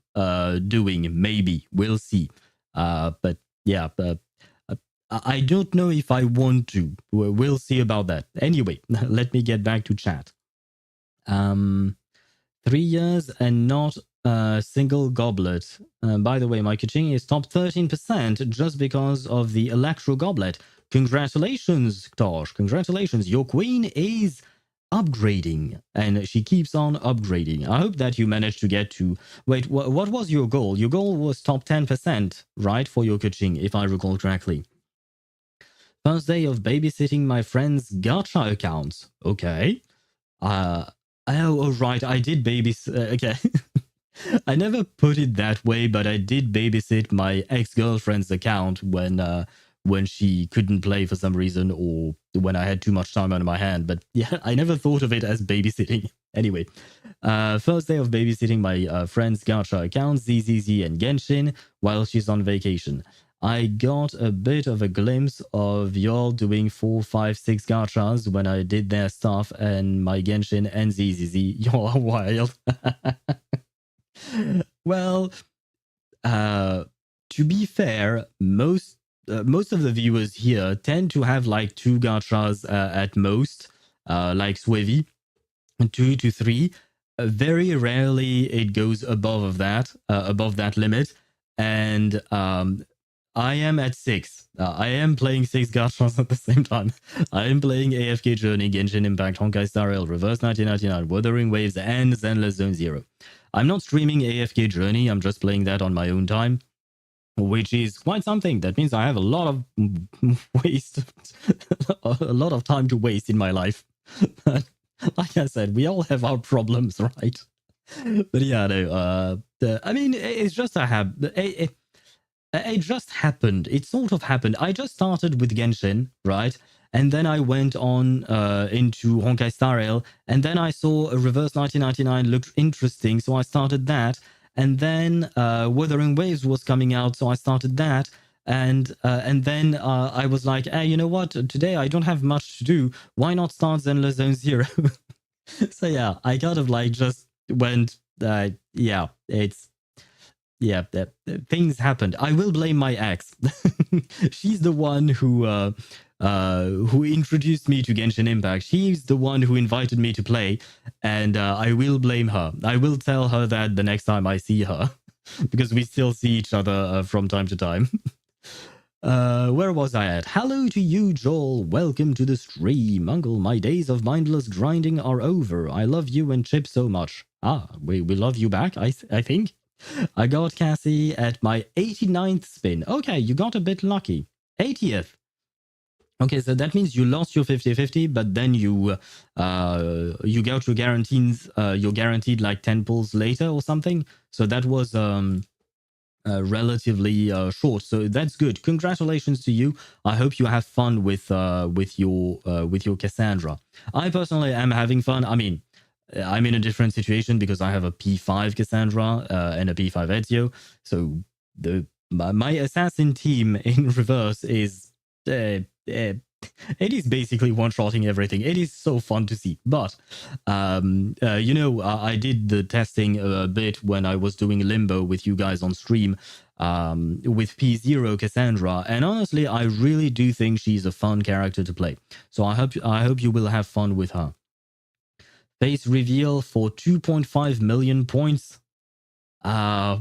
doing. Maybe we'll see. But yeah. I don't know if I want to. We'll see about that. Anyway, let me get back to chat. 3 years and not a single goblet. By the way, my Kaching is top 13% just because of the Electro Goblet. Congratulations, Tosh. Congratulations. Your queen is upgrading and she keeps on upgrading. I hope that you managed to get to... Wait, what was your goal? Your goal was top 10%, right? For your Kaching, if I recall correctly. First day of babysitting my friend's gacha accounts. Okay. Oh, right. I did babysit. Okay. I never put it that way, but I did babysit my ex-girlfriend's account when she couldn't play for some reason or when I had too much time on my hand. But yeah, I never thought of it as babysitting. Anyway, first day of babysitting my friend's gacha accounts, ZZZ and Genshin, while she's on vacation. I got a bit of a glimpse of y'all doing 4, 5, 6 gachas when I did their stuff, and my Genshin and ZZZ. Y'all are wild. Well, to be fair, most of the viewers here tend to have like 2 gachas at most, like Swevy, 2 to 3. Very rarely it goes above that limit, and I am at 6. I am playing 6 gachas at the same time. I am playing AFK Journey, Genshin Impact, Honkai Star Rail, Reverse 1999, Wuthering Waves, and Zenless Zone Zero. I'm not streaming AFK Journey, I'm just playing that on my own time, which is quite something. That means I have a lot of a lot of time to waste in my life. Like I said, we all have our problems, right? But yeah, no, I mean, it's just a habit. It just happened. It sort of happened. I just started with Genshin, right? And then I went on into Honkai Star Rail, and then I saw a Reverse 1999 looked interesting, so I started that. And then Wuthering Waves was coming out, so I started that. And then I was like, hey, you know what? Today I don't have much to do. Why not start Zenless Zone Zero? So yeah, I kind of like just went, yeah, it's... Yeah, things happened. I will blame my ex. She's the one who introduced me to Genshin Impact. She's the one who invited me to play, and I will blame her. I will tell her that the next time I see her, because we still see each other from time to time. Where was I at? Hello to you, Joel. Welcome to the stream. Uncle, my days of mindless grinding are over. I love you and Chip so much. We love you back, I think. I got Cassie at my 89th spin. Okay, you got a bit lucky. 80th. Okay, so that means you lost your 50-50, but then you got your guarantees. You're guaranteed like 10 pulls later or something. So that was relatively short. So that's good. Congratulations to you. I hope you have fun with your Cassandra. I personally am having fun. I mean, I'm in a different situation because I have a P5 Cassandra and a P5 Ezio. So my assassin team in reverse is it is basically one-shotting everything. It is so fun to see. But you know, I did the testing a bit when I was doing Limbo with you guys on stream with P0 Cassandra, and honestly, I really do think she's a fun character to play. So I hope you will have fun with her. Face reveal for 2.5 million points. I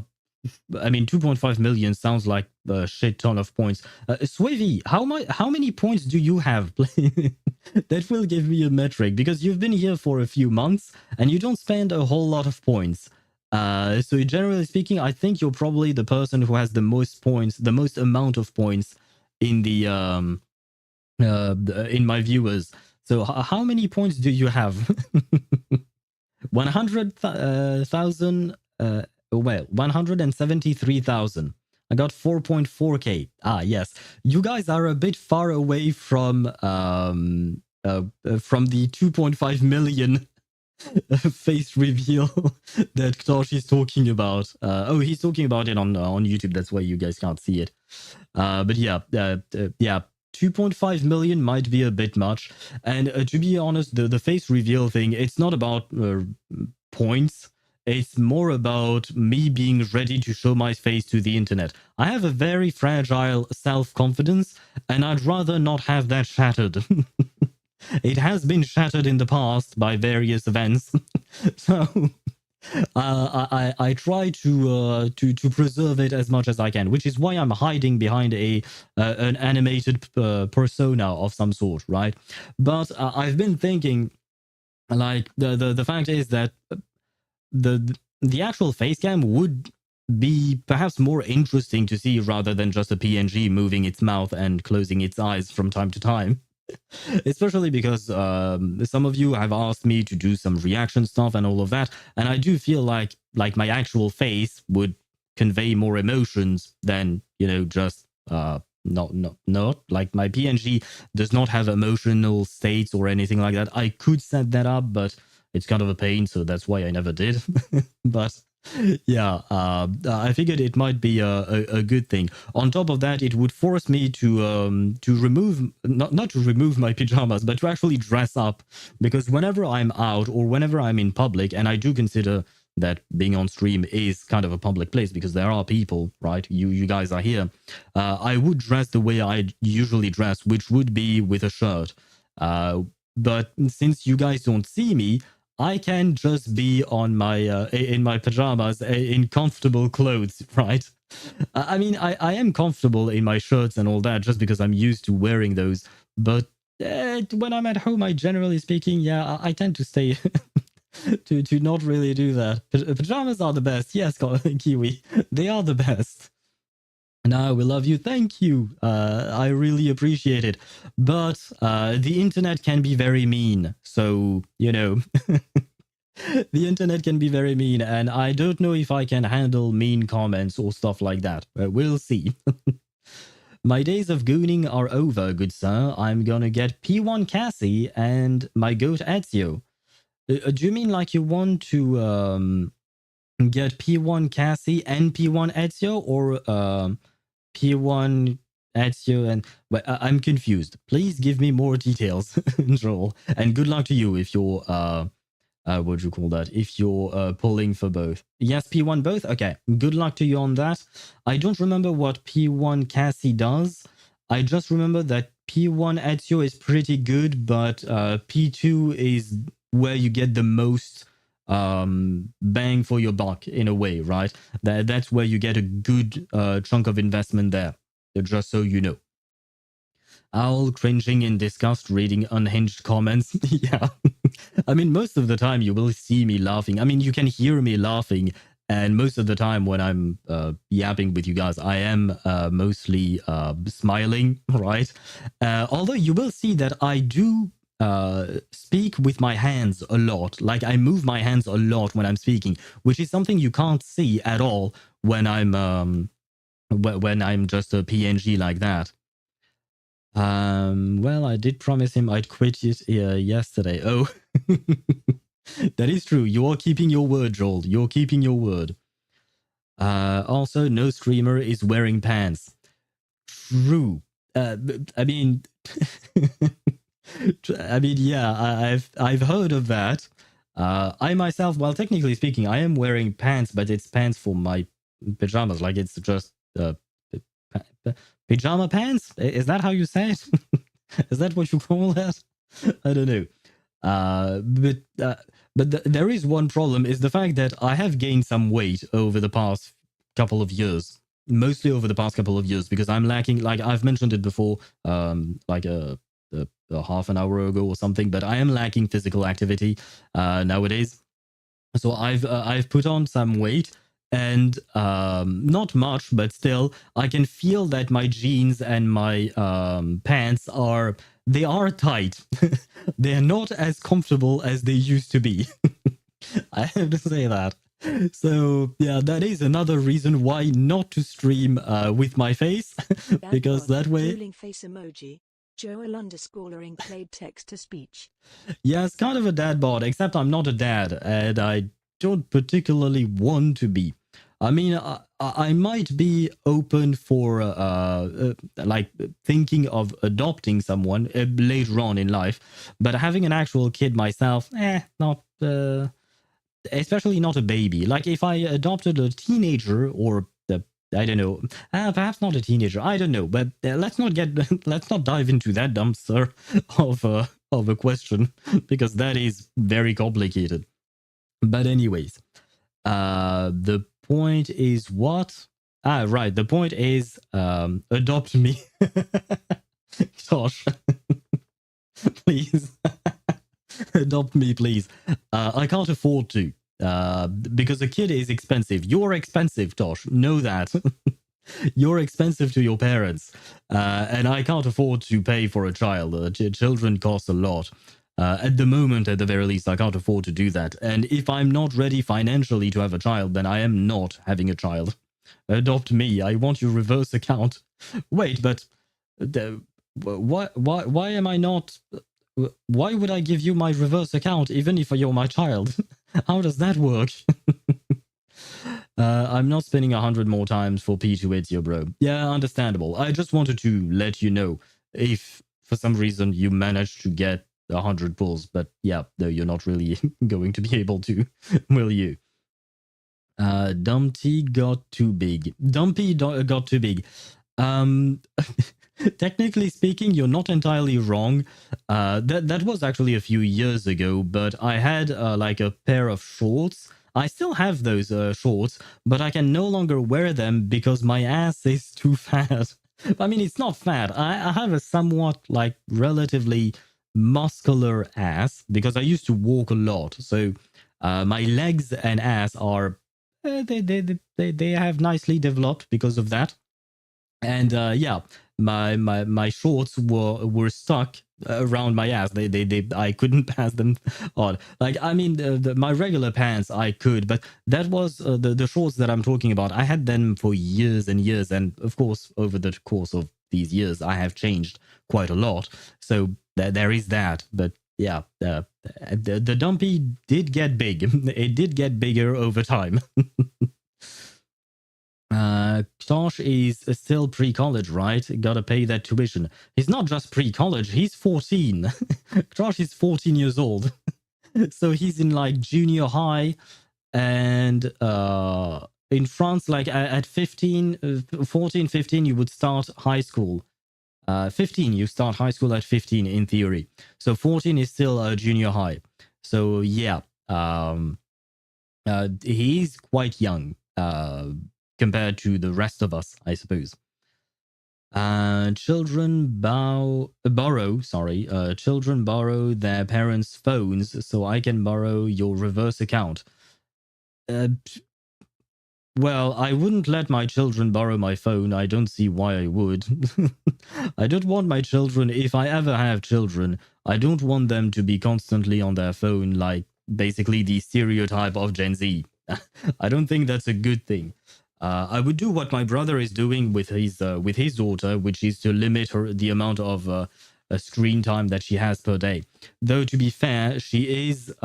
mean, 2.5 million sounds like a shit ton of points. Swavy, how many points do you have? That will give me a metric, because you've been here for a few months and you don't spend a whole lot of points. So generally speaking, I think you're probably the person who has the most points, the most amount of points in the in my viewers. So how many points do you have? 100,000. Well, 173,000. I got 4.4k. Ah, yes. You guys are a bit far away from the 2.5 million face reveal that Ktosh is talking about. Oh, he's talking about it on YouTube. That's why you guys can't see it. But yeah, 2.5 million might be a bit much. And to be honest, the face reveal thing, it's not about points. It's more about me being ready to show my face to the internet. I have a very fragile self-confidence, and I'd rather not have that shattered. It has been shattered in the past by various events. So I try to preserve it as much as I can, which is why I'm hiding behind an animated persona of some sort, right? But I've been thinking, like, the fact is that the actual face cam would be perhaps more interesting to see rather than just a PNG moving its mouth and closing its eyes from time to time. Especially because some of you have asked me to do some reaction stuff and all of that, and I do feel like my actual face would convey more emotions than, you know, just not like my PNG does not have emotional states or anything like that. I could set that up, but it's kind of a pain, so that's why I never did. But yeah, I figured it might be a good thing. On top of that, it would force me to remove, not to remove my pajamas, but to actually dress up. Because whenever I'm out or whenever I'm in public, and I do consider that being on stream is kind of a public place because there are people, right? You guys are here. I would dress the way I usually dress, which would be with a shirt. But since you guys don't see me, I can just be on my in my pajamas in comfortable clothes, right? I mean, I am comfortable in my shirts and all that just because I'm used to wearing those. But when I'm at home, I generally speaking, yeah, I tend to stay to not really do that. Pajamas are the best, yes, Kiwi. They are the best. No, we love you. Thank you. I really appreciate it. But the internet can be very mean. So, you know, the internet can be very mean. And I don't know if I can handle mean comments or stuff like that. We'll see. My days of gooning are over, good sir. I'm gonna get P1 Cassie and my goat Ezio. Do you mean like you want to get P1 Cassie and P1 Ezio, or P1 Ezio and... But I'm confused. Please give me more details, Joel. And good luck to you if you're what do you call that? If you're pulling for both. Yes, P1 both? Okay. Good luck to you on that. I don't remember what P1 Cassie does. I just remember that P1 Ezio is pretty good, but P2 is where you get the most bang for your buck in a way, right? That's where you get a good chunk of investment there, just so you know. Owl cringing in disgust reading unhinged comments. Yeah. I mean, most of the time you will see me laughing. I mean, you can hear me laughing, and most of the time when I'm yapping with you guys, I am mostly smiling, right? Although you will see that I do speak with my hands a lot. Like, I move my hands a lot when I'm speaking, which is something you can't see at all when I'm just a PNG like that. Well, I did promise him I'd quit it yesterday. Oh, that is true. You're keeping your word, Joel. You're keeping your word. Also, no streamer is wearing pants. True. I mean, yeah, I've heard of that. I myself, well, technically speaking, I am wearing pants, but it's pants for my pajamas. Like, it's just pajama pants? Is that how you say it? Is that what you call that? I don't know. But there is one problem, is the fact that I have gained some weight over the past couple of years. Mostly over the past couple of years, because I'm lacking, like I've mentioned it before, like a half an hour ago or something, but I am lacking physical activity nowadays. So I've put on some weight, and not much, but still, I can feel that my jeans and my pants are tight. They're not as comfortable as they used to be. I have to say that. So yeah, that is another reason why not to stream with my face, because that way. Drooling face emoji. Joel underscoring played text to speech. Yeah, it's kind of a dad bod, except I'm not a dad, and I don't particularly want to be. I mean, I might be open for like thinking of adopting someone later on in life, but having an actual kid myself, not. Especially not a baby. Like if I adopted a teenager or I don't know, perhaps not a teenager. I don't know, but let's not dive into that dumpster of a question because that is very complicated. But anyways, the point is what? Right. The point is adopt me, Tosh. Please. Adopt me, please. I can't afford to because a kid is expensive. You're expensive, Tosh. Know that. You're expensive to your parents, and I can't afford to pay for a child. Children cost a lot. At the moment, at the very least, I can't afford to do that. And if I'm not ready financially to have a child, then I am not having a child. Adopt me. I want your reverse account. Wait, but why am I not? Why would I give you my reverse account even if you're my child? How does that work? I'm not spending 100 more times for P280, bro. Yeah, understandable. I just wanted to let you know if for some reason you managed to get 100 pulls, but yeah, no, you're not really going to be able to, will you? Dumpty got too big. Dumpy got too big. Technically speaking, you're not entirely wrong. That was actually a few years ago, but I had like a pair of shorts. I still have those shorts, but I can no longer wear them because my ass is too fat. I mean, it's not fat. I have a somewhat like relatively muscular ass because I used to walk a lot. So my legs and ass are they have nicely developed because of that. And yeah, my shorts were stuck around my ass. I couldn't pass them on. Like I mean, my regular pants I could, but that was the shorts that I'm talking about. I had them for years and years, and of course, over the course of these years, I have changed quite a lot. So there is that. But yeah, the dumpy did get big. It did get bigger over time. Tosh is still pre-college, right? Gotta pay that tuition. He's not just pre-college, he's 14. Tosh is 14 years old. So he's in like junior high, and in France, like at 15, 14, 15, you would start high school. 15, you start high school at 15 in theory. So 14 is still junior high. So yeah, he's quite young. Compared to the rest of us, I suppose. Children borrow their parents' phones, so I can borrow your reverse account. Well, I wouldn't let my children borrow my phone. I don't see why I would. I don't want my children, if I ever have children, I don't want them to be constantly on their phone, like basically the stereotype of Gen Z. I don't think that's a good thing. I would do what my brother is doing with his daughter, which is to limit the amount of screen time that she has per day. Though to be fair, she is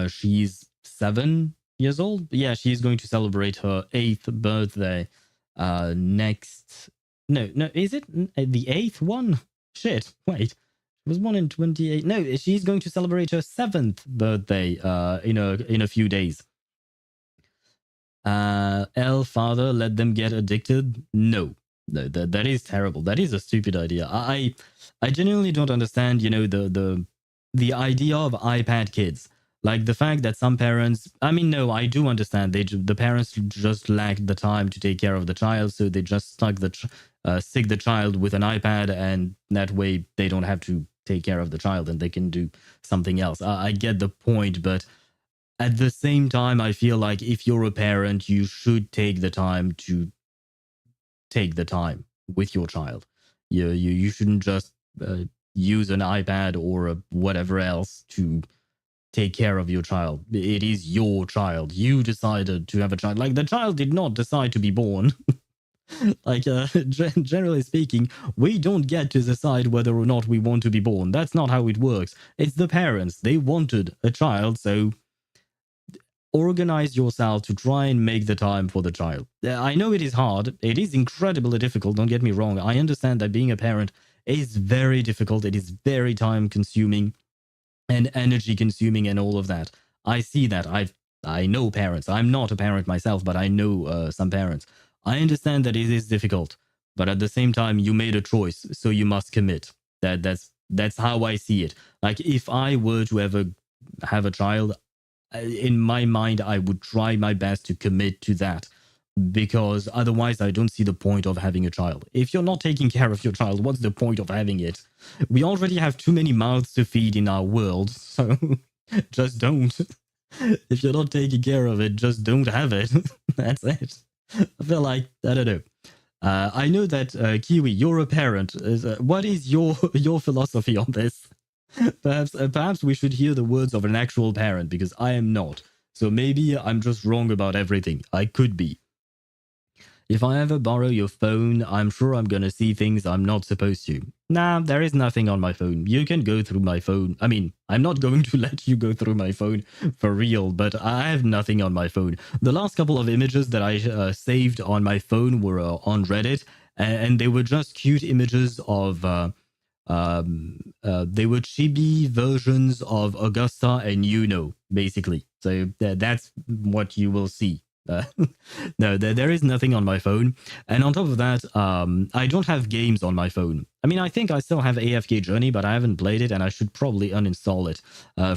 she's 7 years old. Yeah, she's going to celebrate her 8th birthday next. No, is it the 8th one? Shit, wait. It was born in 28. No, she's going to celebrate her 7th birthday in a few days. Father, let them get addicted? No, that is terrible. That is a stupid idea. I genuinely don't understand, the idea of iPad kids. Like the fact that some parents, I mean, no, I do understand. The parents just lacked the time to take care of the child, so they just stick the child with an iPad, and that way they don't have to take care of the child and they can do something else. I get the point, but At the same time, I feel like if you're a parent, you should take the time to take the time with your child. You shouldn't just use an iPad or whatever else to take care of your child. It is your child. You decided to have a child. Like, the child did not decide to be born. Like, generally speaking, we don't get to decide whether or not we want to be born. That's not how it works. It's the parents. They wanted a child, so organize yourself to try and make the time for the child. I know it is hard. It is incredibly difficult. Don't get me wrong. I understand that being a parent is very difficult. It is very time consuming and energy consuming and all of that. I see that. I know parents. I'm not a parent myself, but I know some parents. I understand that it is difficult, but at the same time, you made a choice, so you must commit. That's how I see it. Like, if I were to ever have a child, in my mind, I would try my best to commit to that, because otherwise I don't see the point of having a child. If you're not taking care of your child, what's the point of having it? We already have too many mouths to feed in our world, so just don't. If you're not taking care of it, just don't have it. That's it. I feel like, I don't know. I know that, Kiwi, you're a parent. What is your philosophy on this? Perhaps we should hear the words of an actual parent, because I am not. So maybe I'm just wrong about everything. I could be. If I ever borrow your phone, I'm sure I'm gonna see things I'm not supposed to. Nah, there is nothing on my phone. You can go through my phone. I mean, I'm not going to let you go through my phone for real, but I have nothing on my phone. The last couple of images that I saved on my phone were on Reddit, and they were just cute images of... they were chibi versions of Augusta and Yuno, basically. So that's what you will see. No, there is nothing on my phone. And on top of that, I don't have games on my phone. I mean, I think I still have AFK Journey, but I haven't played it, and I should probably uninstall it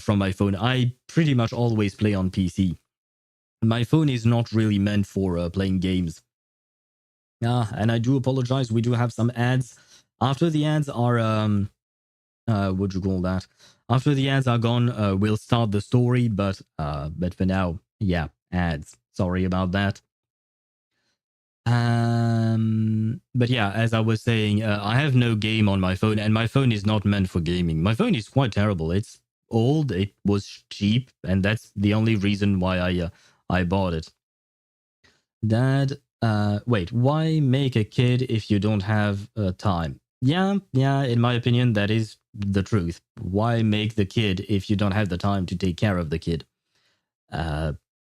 from my phone. I pretty much always play on PC. My phone is not really meant for playing games. And I do apologize. We do have some ads. After the ads are, what do you call that? After the ads are gone, we'll start the story. But for now, yeah, ads. Sorry about that. But yeah, as I was saying, I have no game on my phone, and my phone is not meant for gaming. My phone is quite terrible. It's old. It was cheap, and that's the only reason why I bought it. Dad, wait, why make a kid if you don't have time? Yeah, in my opinion, that is the truth. Why make the kid if you don't have the time to take care of the kid?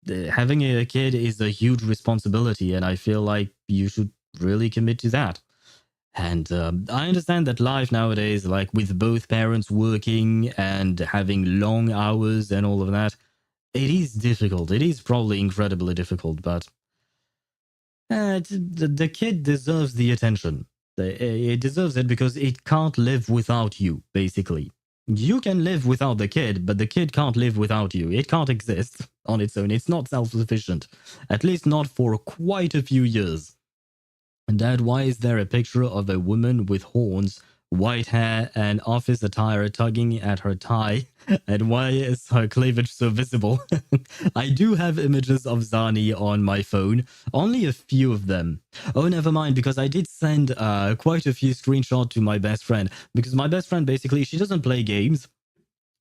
Having a kid is a huge responsibility, and I feel like you should really commit to that. And I understand that life nowadays, like with both parents working and having long hours and all of that, it is difficult. It is probably incredibly difficult, but the kid deserves the attention. It deserves it because it can't live without you, basically. You can live without the kid, but the kid can't live without you. It can't exist on its own. It's not self-sufficient. At least not for quite a few years. And Dad, why is there a picture of a woman with horns, white hair, and office attire tugging at her tie? And why is her cleavage so visible? I do have images of Zani on my phone. Only a few of them. Oh, never mind, because I did send quite a few screenshots to my best friend. Because my best friend, basically, she doesn't play games.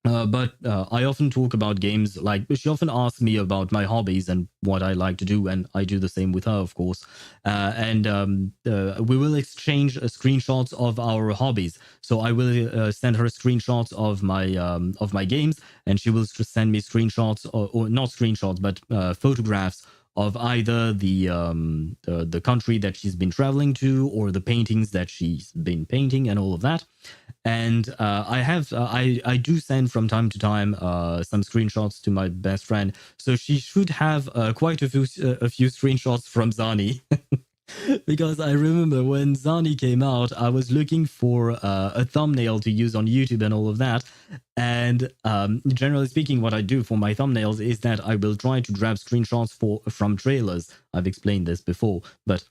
But I often talk about games. Like, she often asks me about my hobbies and what I like to do, and I do the same with her, of course. And we will exchange screenshots of our hobbies. So I will send her screenshots of my games, and she will send me screenshots, or not screenshots, but photographs of either the country that she's been traveling to, or the paintings that she's been painting, and all of that. And I do send from time to time some screenshots to my best friend, so she should have quite a few screenshots from Zani. Because I remember when Zani came out, I was looking for a thumbnail to use on YouTube and all of that. And generally speaking, what I do for my thumbnails is that I will try to grab screenshots from trailers. I've explained this before, but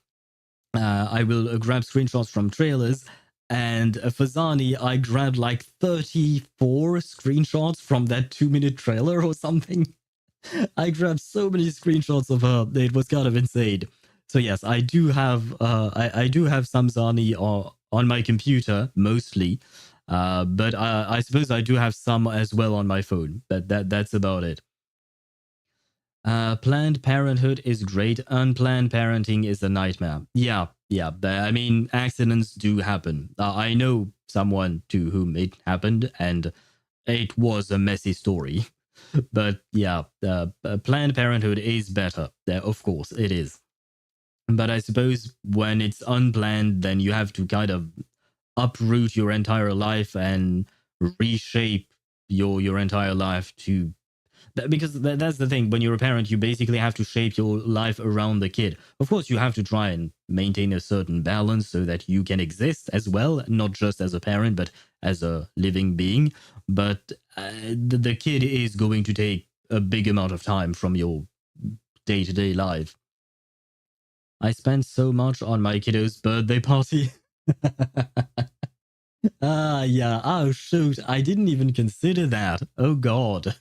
I will grab screenshots from trailers. And for Zani, I grabbed like 34 screenshots from that 2-minute trailer or something. I grabbed so many screenshots of her. It was kind of insane. So yes, I do have I do have some Zani on my computer mostly, but I suppose I do have some as well on my phone. That's about it. Planned parenthood is great. Unplanned parenting is a nightmare. Yeah. I mean, accidents do happen. I know someone to whom it happened, and it was a messy story. But yeah, Planned Parenthood is better. Of course, it is. But I suppose when it's unplanned, then you have to kind of uproot your entire life and reshape your entire life to... Because that's the thing. When you're a parent, you basically have to shape your life around the kid. Of course, you have to try and maintain a certain balance so that you can exist as well, not just as a parent, but as a living being. But the kid is going to take a big amount of time from your day-to-day life. I spent so much on my kiddo's birthday party. Yeah. Oh, shoot. I didn't even consider that. Oh, God.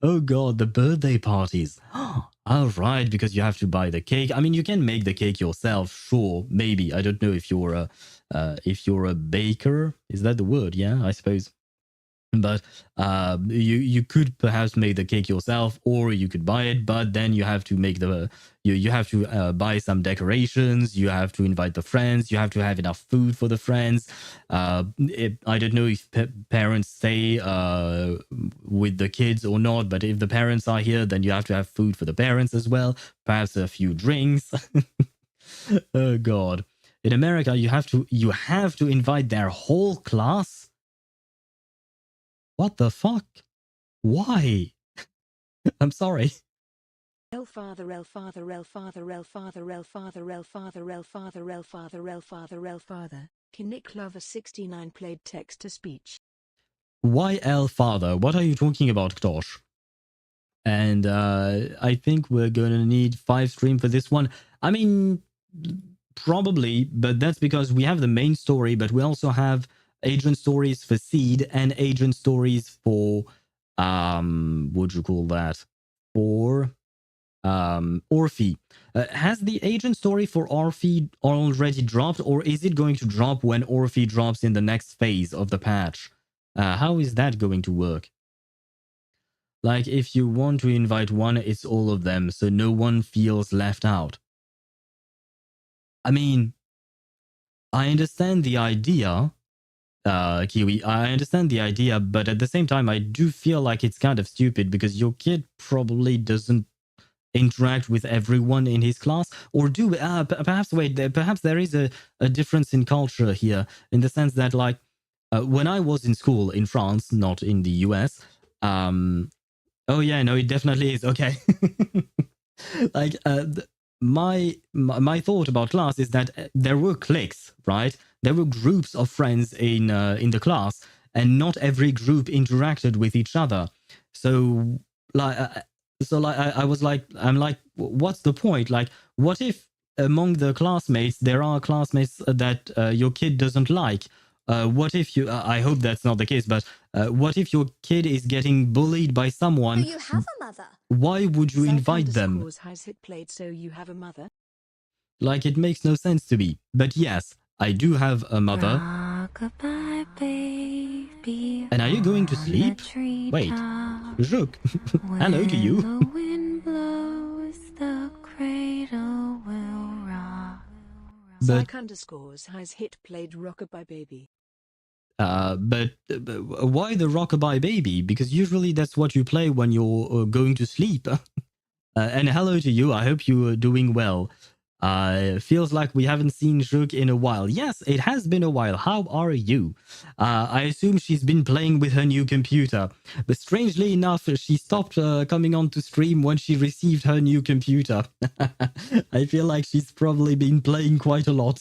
Oh, God, the birthday parties. All right, because you have to buy the cake. I mean, you can make the cake yourself, sure, maybe. I don't know if you're a baker. Is that the word? Yeah, I suppose. But you could perhaps make the cake yourself, or you could buy it. But then you have to make you have to buy some decorations. You have to invite the friends. You have to have enough food for the friends. I don't know if parents stay with the kids or not. But if the parents are here, then you have to have food for the parents as well. Perhaps a few drinks. Oh God! In America, you have to invite their whole class. What the fuck? Why? I'm sorry. El father, el father, el father, el father, el father, el father, el father, el father, el father, el father. Kinnick Lover 69 played text to speech. Why El Father? What are you talking about, Ktosh? And I think we're gonna need 5 stream for this one. I mean, probably, but that's because we have the main story, but we also have agent stories for Seed and agent stories for what you call that? For Orphie. Has the agent story for Orphie already dropped, or is it going to drop when Orphie drops in the next phase of the patch? How is that going to work? Like, if you want to invite one, it's all of them, so no one feels left out. I mean, I understand the idea, Kiwi. I understand the idea, but at the same time, I do feel like it's kind of stupid because your kid probably doesn't interact with everyone in his class, or do perhaps there is a difference in culture here, in the sense that, like, when I was in school in France, not in the US, oh yeah, no, it definitely is. Okay. Like, my thought about class is that there were cliques, right? There were groups of friends in the class, and not every group interacted with each other. So, like, I was like, I'm like, what's the point? Like, what if among the classmates there are classmates that your kid doesn't like? What if you? I hope that's not the case, but what if your kid is getting bullied by someone? So you have a mother. Why would you invite them? Has it played so you have a mother? Like, it makes no sense to me. But yes, I do have a mother. Rock-a-bye, baby, And are you going to sleep? Wait, Rook, hello to you. the wind blows, the cradle will rock. But Psych_ has hit played Rockabye Baby. but why the Rockabye Baby? Because usually that's what you play when you're going to sleep. And hello to you. I hope you are doing well. Feels like we haven't seen Rook in a while. Yes, it has been a while. How are you? I assume she's been playing with her new computer. But strangely enough, she stopped coming on to stream when she received her new computer. I feel like she's probably been playing quite a lot.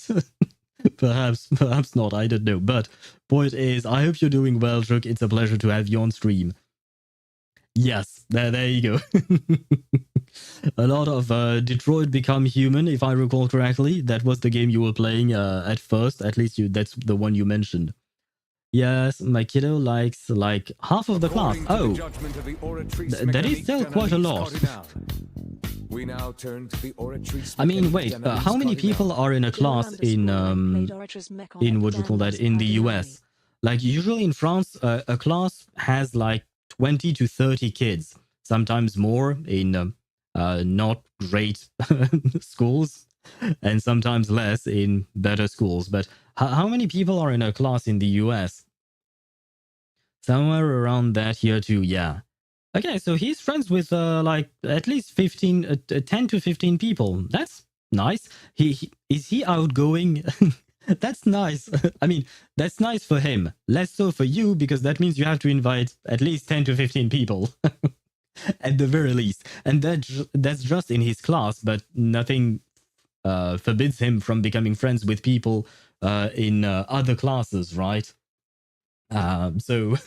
Perhaps not, I don't know. But point is, I hope you're doing well, Rook. It's a pleasure to have you on stream. Yes, there you go. A lot of Detroit Become Human, if I recall correctly. That was the game you were playing at first. At least that's the one you mentioned. Yes, my kiddo likes like half of the class. Oh, that is still quite a lot. We now turn to the I mean, wait, how many people are in a class in what do you call that, in the US? Like usually in France, a class has like 20 to 30 kids, sometimes more in not great schools, and sometimes less in better schools. But how many people are in a class in the US? Somewhere around that here too, yeah. Okay, so he's friends with like at least 10 to 15 people. That's nice. Is he outgoing? That's nice. I mean, that's nice for him. Less so for you, because that means you have to invite at least 10 to 15 people at the very least. And that's just in his class, but nothing forbids him from becoming friends with people in other classes, right? So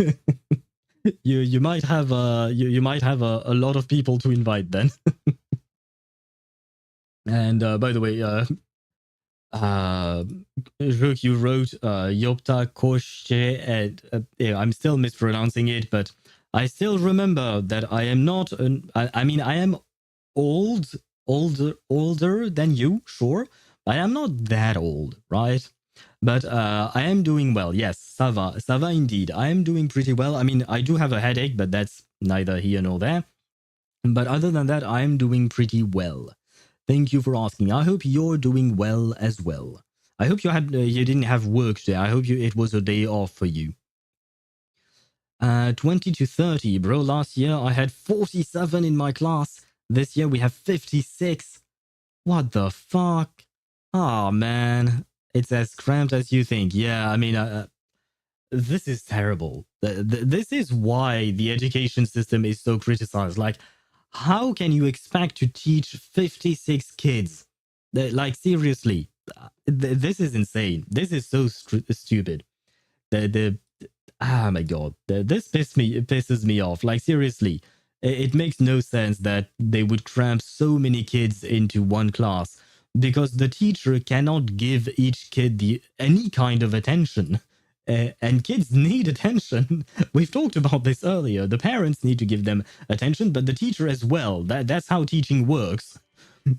you might have you might have a lot of people to invite then. And by the way, Rook, you wrote Yopta Koshe, and yeah, I'm still mispronouncing it, but I still remember that I am not I mean, I am older than you, sure. I am not that old, right? But I am doing well. Yes, ça va indeed. I am doing pretty well. I mean, I do have a headache, but that's neither here nor there. But other than that, I'm doing pretty well. Thank you for asking. I hope you're doing well as well. I hope you didn't have work today. I hope it was a day off for you. 20 to 30, bro. Last year I had 47 in my class. This year we have 56. What the fuck? Oh man, it's as cramped as you think. Yeah, I mean, this is terrible. This is why the education system is so criticized. Like, how can you expect to teach 56 kids? Like, seriously, this is insane. This is so stupid. Oh my god, this pisses me off. Like, seriously, it makes no sense that they would cram so many kids into one class, because the teacher cannot give each kid any kind of attention. And kids need attention. We've talked about this earlier. The parents need to give them attention, but the teacher as well. That's how teaching works.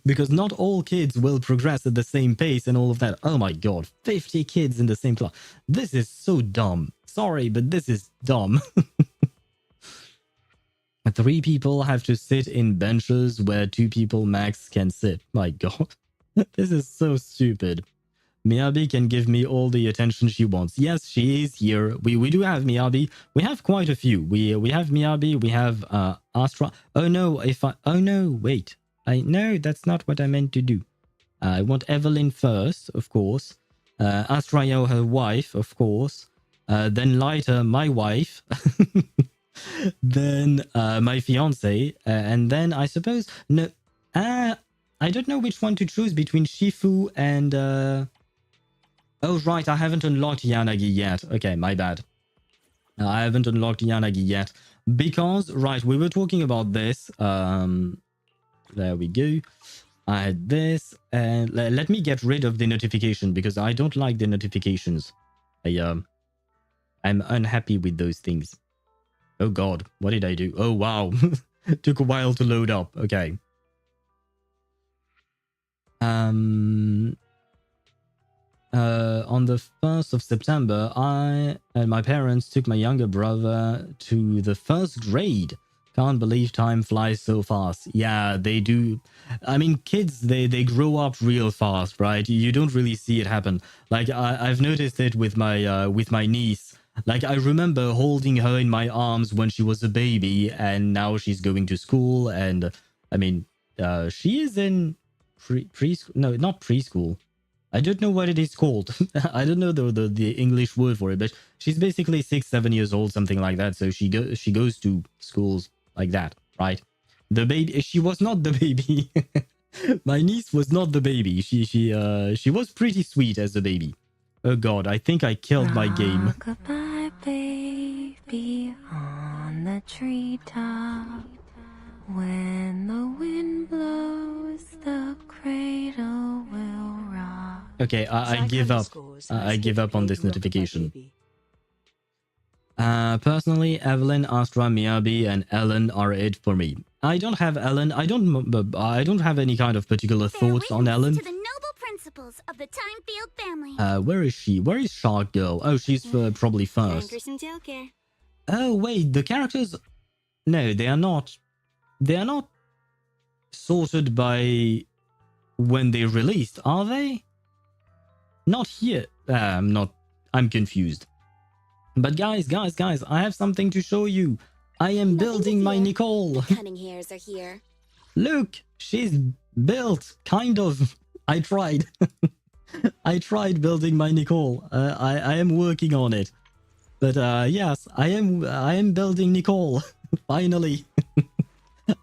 Because not all kids will progress at the same pace and all of that. Oh my god, 50 kids in the same class. This is so dumb. Sorry, but this is dumb. 3 people have to sit in benches where 2 people max can sit. My god. This is so stupid. Miyabi can give me all the attention she wants. Yes, she is here. We do have Miyabi. We have quite a few. We have Miyabi. We have Astra. Oh no! Oh no! Wait. No, that's not what I meant to do. I want Evelyn first, of course. Astrayo, her wife, of course. Then Lighter, my wife. Then my fiance, and then I suppose no. I don't know which one to choose between Shifu and. Oh, right, I haven't unlocked Yanagi yet. Okay, my bad. I haven't unlocked Yanagi yet. Because, right, we were talking about this. There we go. I had this. And let me get rid of the notification, because I don't like the notifications. I'm unhappy with those things. Oh, God. What did I do? Oh, wow. Took a while to load up. Okay. On the 1st of September, I and my parents took my younger brother to the 1st grade. Can't believe time flies so fast. Yeah, they do. I mean, kids, they grow up real fast, right? You don't really see it happen. Like, I've noticed it with my niece. Like, I remember holding her in my arms when she was a baby, and now she's going to school. And I mean, she is in preschool. No, not preschool. I don't know what it is called. I don't know the English word for it, but she's basically 6-7 years old, something like that. So she goes to schools like that, right? The baby, she was not the baby. My niece was not the baby. She was pretty sweet as a baby. Oh god, I think I killed my game. Goodbye, baby, on the treetop. When the wind blows, the cradle will rock. Okay, I give up. I give up on this notification. Personally, Evelyn, Astra, Miyabi, and Ellen are it for me. I don't have Ellen. I don't have any kind of particular thoughts on Ellen. To the noble principles of the Time Field family. Where is she? Where is Shark Girl? Oh, she's probably first. Oh wait, the characters. No, they are not. They are not sorted by when they released, are they? Not here. I'm confused. But guys, I have something to show you. I am building my Nicole. Cunning hairs are here. Look, she's built, kind of. I tried. I tried building my Nicole. I am working on it. But yes, I am building Nicole. Finally.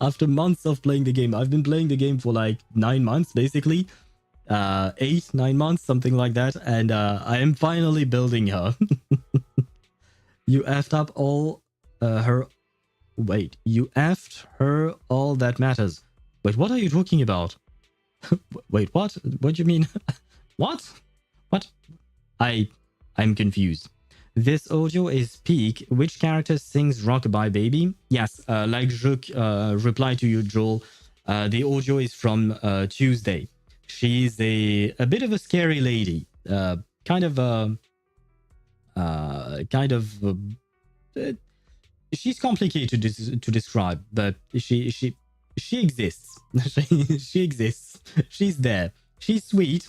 After months of playing the game. I've been playing the game for like 9 months, basically. 8-9 months, something like that. And I am finally building her. You effed up all her... Wait, you effed her all that matters. Wait, what are you talking about? Wait, what? What do you mean? What? What? I'm confused. This audio is peak. Which character sings Rockabye Baby? Yes, like Juk replied to you, Joel. The audio is from Tuesday. She's a bit of a scary lady. She's complicated to describe, but she exists. She exists. She's there. She's sweet,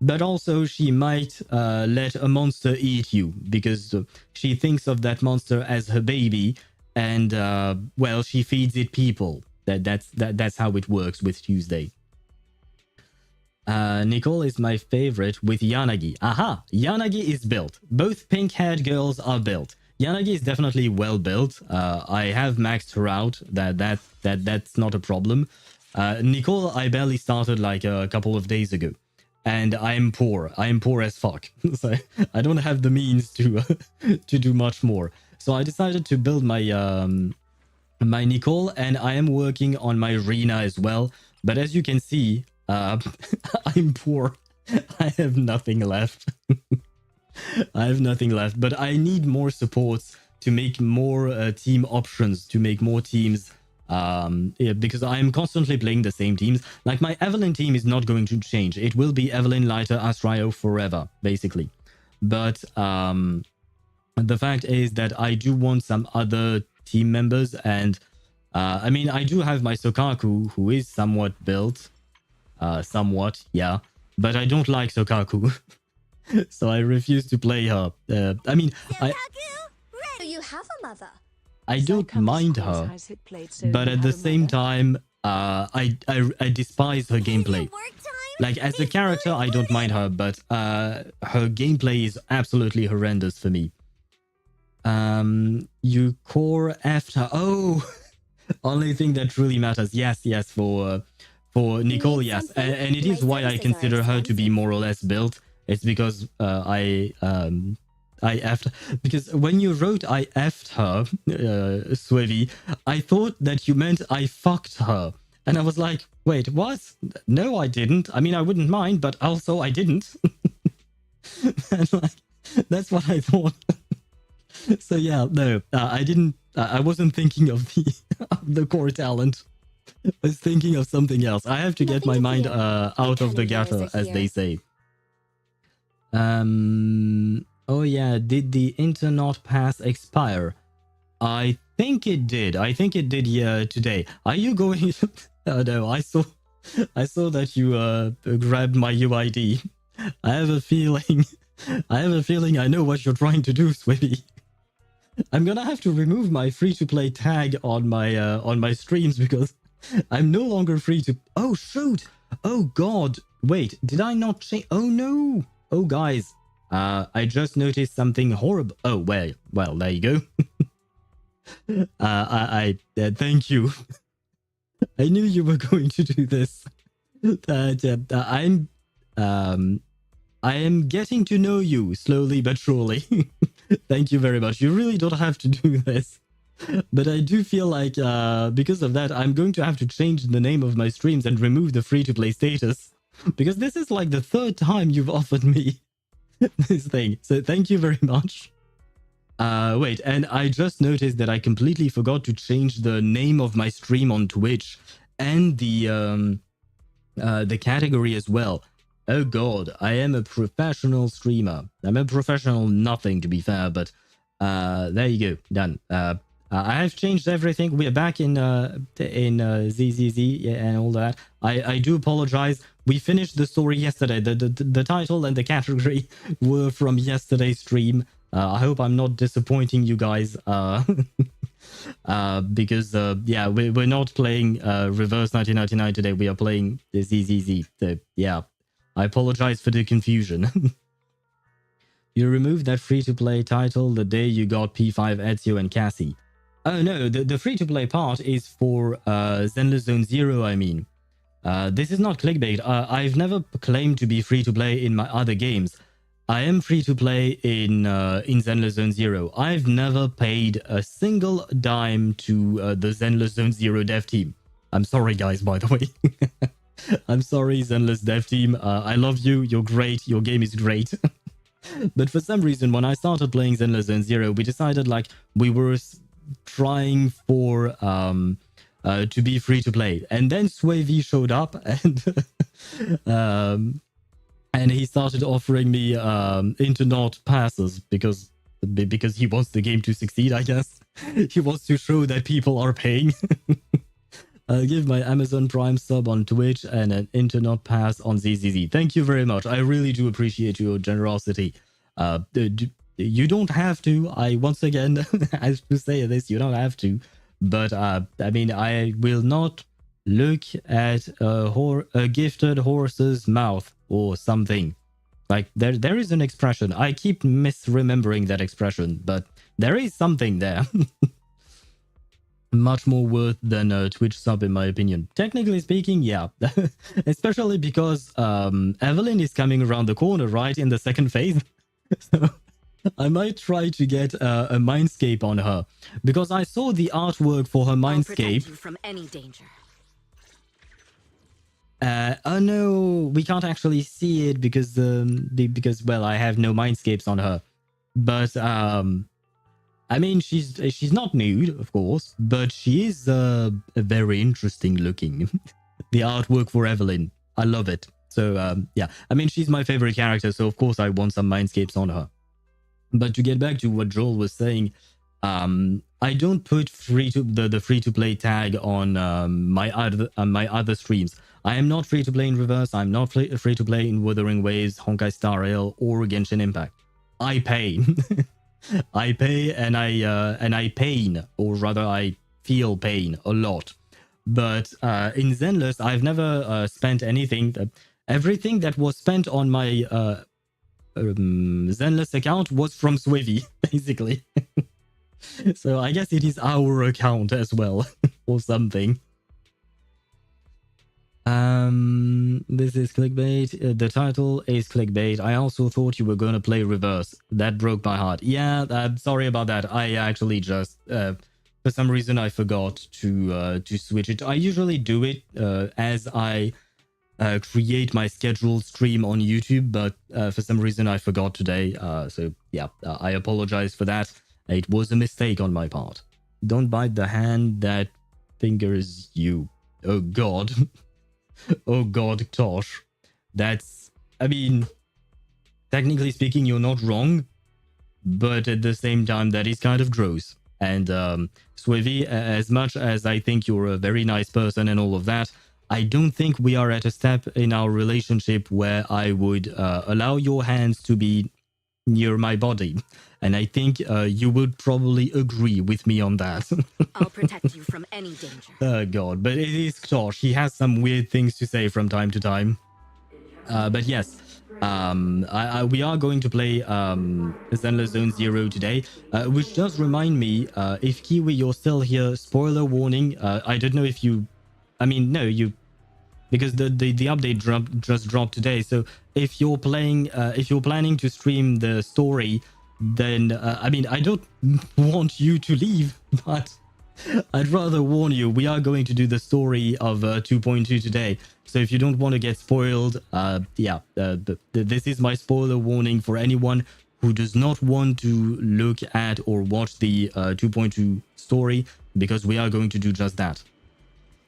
but also she might let a monster eat you because she thinks of that monster as her baby, and well, she feeds it people. That's how it works with Tuesday. Nicole is my favorite with Yanagi. Aha! Yanagi is built. Both pink-haired girls are built. Yanagi is definitely well built. I have maxed her out. That's not a problem. Nicole, I barely started like a couple of days ago, and I'm poor. I'm poor as fuck. So I don't have the means to to do much more. So I decided to build my my Nicole, and I am working on my Rena as well. But as you can see, I'm poor. I have nothing left. I have nothing left, but I need more supports to make more team options, to make more teams, yeah, because I'm constantly playing the same teams. Like, my Evelyn team is not going to change. It will be Evelyn, Lighter, Astrayo forever, basically. But the fact is that I do want some other team members, and I mean, I do have my Sokaku, who is somewhat built. Somewhat, yeah. But I don't like Sokaku. So I refuse to play her. I mean, You have a mother. I don't mind her, but at the same time, I despise her gameplay. Like, as a character, I don't mind her, but her gameplay is absolutely horrendous for me. You core after. Oh, only thing that really matters. Yes, for Nicole, yes, and it is why I consider her to be more or less built. It's because I effed, because when you wrote I effed her, Swivy, I thought that you meant I fucked her. And I was like, wait, what? No, I didn't. I mean, I wouldn't mind, but also I didn't. And like, that's what I thought. So yeah, no, I didn't. I wasn't thinking of the core talent. I was thinking of something else. I have to get my mind out of the gutter, as they say. Oh yeah, did the internet pass expire? I think it did. I think it did, yeah, today. Are you going? Oh no, I saw that you grabbed my UID. I have a feeling I know what you're trying to do, Swibby. I'm gonna have to remove my free-to-play tag on my streams because I'm no longer free to... Oh shoot! Oh god! Wait, did I not change? Oh no! Oh guys, I just noticed something horrible. Oh well, there you go. Thank you. I knew you were going to do this. I am getting to know you slowly but surely. Thank you very much. You really don't have to do this. But I do feel like because of that, I'm going to have to change the name of my streams and remove the free-to-play status. Because this is like the 3rd time you've offered me this thing. So thank you very much. Wait, and I just noticed that I completely forgot to change the name of my stream on Twitch and the category as well. Oh god, I am a professional streamer. I'm a professional nothing, to be fair, but there you go, done. I have changed everything. We're back in ZZZ, yeah, and all that. I do apologize. We finished the story yesterday. The title and the category were from yesterday's stream. I hope I'm not disappointing you guys. Because yeah, we're not playing Reverse 1999 today. We are playing the ZZZ. So yeah, I apologize for the confusion. You removed that free-to-play title the day you got P5, Ezio, and Cassie. Oh no, the free-to-play part is for Zenless Zone Zero, I mean. This is not clickbait. I've never claimed to be free-to-play in my other games. I am free-to-play in Zenless Zone Zero. I've never paid a single dime to the Zenless Zone Zero dev team. I'm sorry, guys, by the way. I'm sorry, Zenless dev team. I love you. You're great. Your game is great. But for some reason, when I started playing Zenless Zone Zero, we decided like we were trying for to be free to play, and then Swavy showed up and he started offering me internet passes because he wants the game to succeed, I guess. He wants to show that people are paying. I'll give my Amazon Prime sub on Twitch and an internet pass on ZZZ. Thank you very much. I really do appreciate your generosity. You don't have to. I once again have to say this. You don't have to. But I mean, I will not look at a gifted horse's mouth or something. Like there is an expression. I keep misremembering that expression, but there is something there. Much more worth than a Twitch sub, in my opinion. Technically speaking, yeah. Especially because Evelyn is coming around the corner, right, in the second phase. So I might try to get a Mindscape on her. Because I saw the artwork for her I'll protect Mindscape. you from any danger. Oh no, we can't actually see it because well, I have no Mindscapes on her. But I mean, she's not nude, of course, but she is very interesting looking. The artwork for Evelyn, I love it. So yeah, I mean, she's my favorite character, so of course I want some Mindscapes on her. But to get back to what Joel was saying, I don't put the free to play tag on my other streams. I am not free to play in Reverse. I'm not free to play in Wuthering Waves, Honkai Star Rail, or Genshin Impact. I pay. I pay and I pain, or rather I feel pain a lot. But in Zenless, I've never spent anything. Everything that was spent on my Zenless account was from Swivy, basically. So I guess it is our account as well, or something. This is clickbait. The title is clickbait. I also thought you were gonna play Reverse. That broke my heart. Yeah, I'm sorry about that. I actually just for some reason I forgot to switch it. I usually do it as I create my scheduled stream on YouTube, but for some reason I forgot today. So yeah, I apologize for that. It was a mistake on my part. Don't bite the hand that fingers you. Oh god. Oh god, Tosh. That's, I mean, technically speaking, you're not wrong, but at the same time, that is kind of gross. And Swivy, as much as I think you're a very nice person and all of that, I don't think we are at a step in our relationship where I would allow your hands to be near my body. And I think you would probably agree with me on that. I'll protect you from any danger. Oh god, but it is Tosh. He has some weird things to say from time to time. But yes, we are going to play Zenless Zone Zero today, which does remind me, if Kiwi, you're still here, spoiler warning. I don't know if you... I mean, no, you... Because the update just dropped today. So if you're planning to stream the story, then I mean, I don't want you to leave, but I'd rather warn you, we are going to do the story of 2.2 today. So if you don't want to get spoiled, yeah, this is my spoiler warning for anyone who does not want to look at or watch the 2.2 story, because we are going to do just that.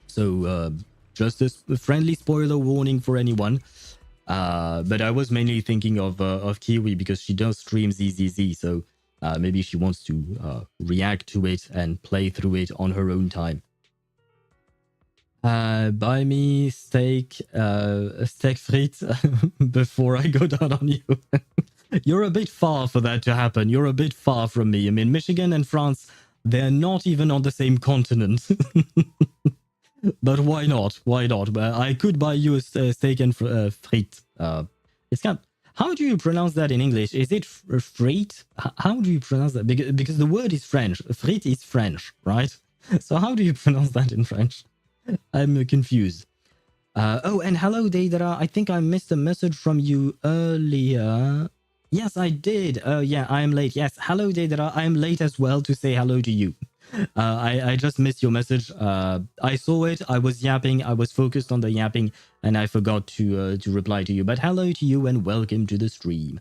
So just a friendly spoiler warning for anyone. But I was mainly thinking of Kiwi because she does stream ZZZ, so maybe she wants to react to it and play through it on her own time. Buy me steak frites before I go down on you. You're a bit far for that to happen. You're a bit far from me. I mean, Michigan and France, they're not even on the same continent. But why not? Why not? I could buy you a steak and frites. It's kind of, how do you pronounce that in English? Is it frite? How do you pronounce that? Because the word is French. Frite is French, right? So how do you pronounce that in French? I'm confused. Oh, and hello, Deidara. I think I missed a message from you earlier. Yes, I did. Oh, yeah, I am late. Yes, hello, Deidara. I am late as well to say hello to you. I just missed your message. I saw it. I was yapping. I was focused on the yapping, and I forgot to reply to you. But hello to you and welcome to the stream.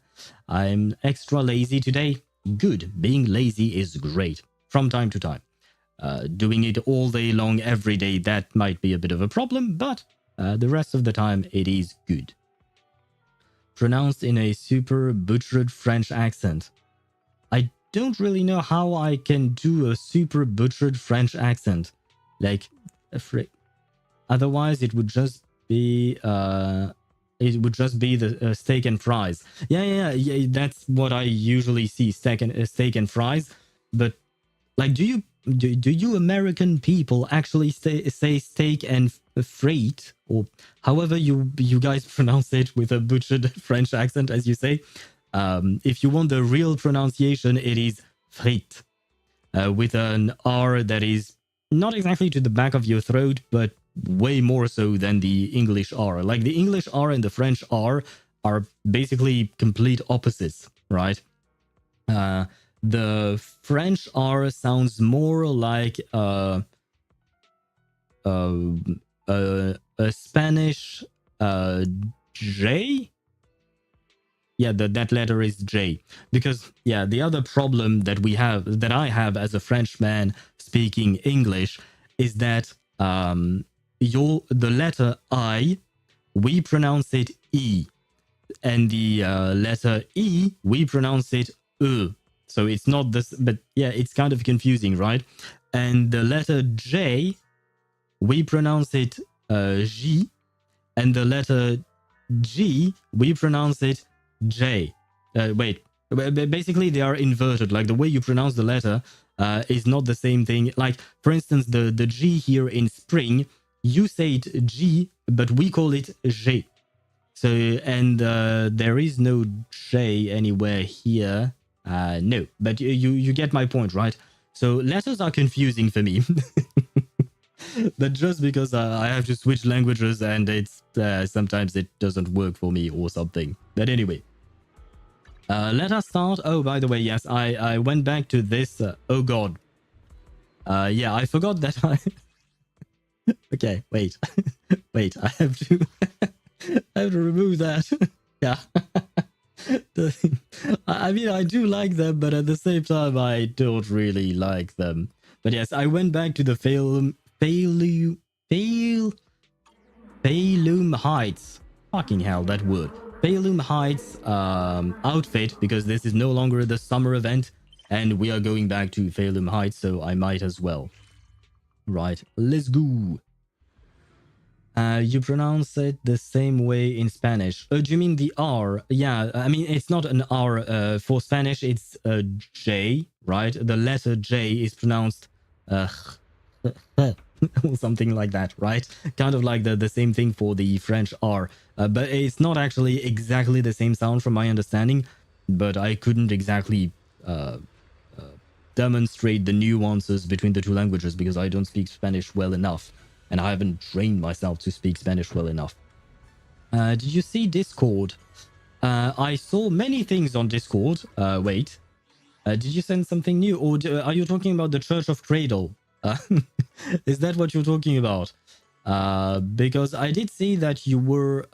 I'm extra lazy today. Good. Being lazy is great from time to time. Doing it all day long, every day, that might be a bit of a problem, but the rest of the time, it is good. Pronounced in a super butchered French accent. I don't really know how I can do a super butchered French accent. Like, otherwise it would just be the steak and fries. Yeah, that's what I usually see, steak and fries. But like, do you American people actually say steak and freight, or however you guys pronounce it with a butchered French accent, as you say? If you want the real pronunciation, it is frites, with an R that is not exactly to the back of your throat, but way more so than the English R. Like the English R and the French R are basically complete opposites, right? The French R sounds more like a Spanish J. Yeah, that letter is J. Because, yeah, the other problem that I have as a Frenchman speaking English is that the letter I, we pronounce it E. And the letter E, we pronounce it E. So it's not this, but yeah, it's kind of confusing, right? And the letter J, we pronounce it J. And the letter G, we pronounce it J. Basically they are inverted. Like the way you pronounce the letter is not the same thing. Like, for instance, the G here in spring, you say it G, but we call it J. So, and there is no J anywhere here. No, but you get my point, right? So letters are confusing for me. But just because I have to switch languages and it's sometimes it doesn't work for me or something. But anyway, let us start. Oh, by the way, yes, I went back to this. Oh God. Yeah, I forgot that I... Okay, wait. Wait, I have to... I have to remove that. Yeah. I mean, I do like them, but at the same time, I don't really like them. But yes, I went back to the Phaelum Heights. Fucking hell, that word. Phaelum Heights outfit, because this is no longer the summer event, and we are going back to Phaelum Heights, so I might as well. Right, let's go. You pronounce it the same way in Spanish. Do you mean the R? Yeah, I mean, it's not an R. For Spanish, it's a J, right? The letter J is pronounced or something like that, right? Kind of like the same thing for the French R. But it's not actually exactly the same sound from my understanding. But I couldn't exactly demonstrate the nuances between the two languages because I don't speak Spanish well enough. And I haven't trained myself to speak Spanish well enough. Did you see Discord? I saw many things on Discord. Wait. Did you send something new? Or are you talking about the Church of Cradle? Is that what you're talking about? Because I did see that you were...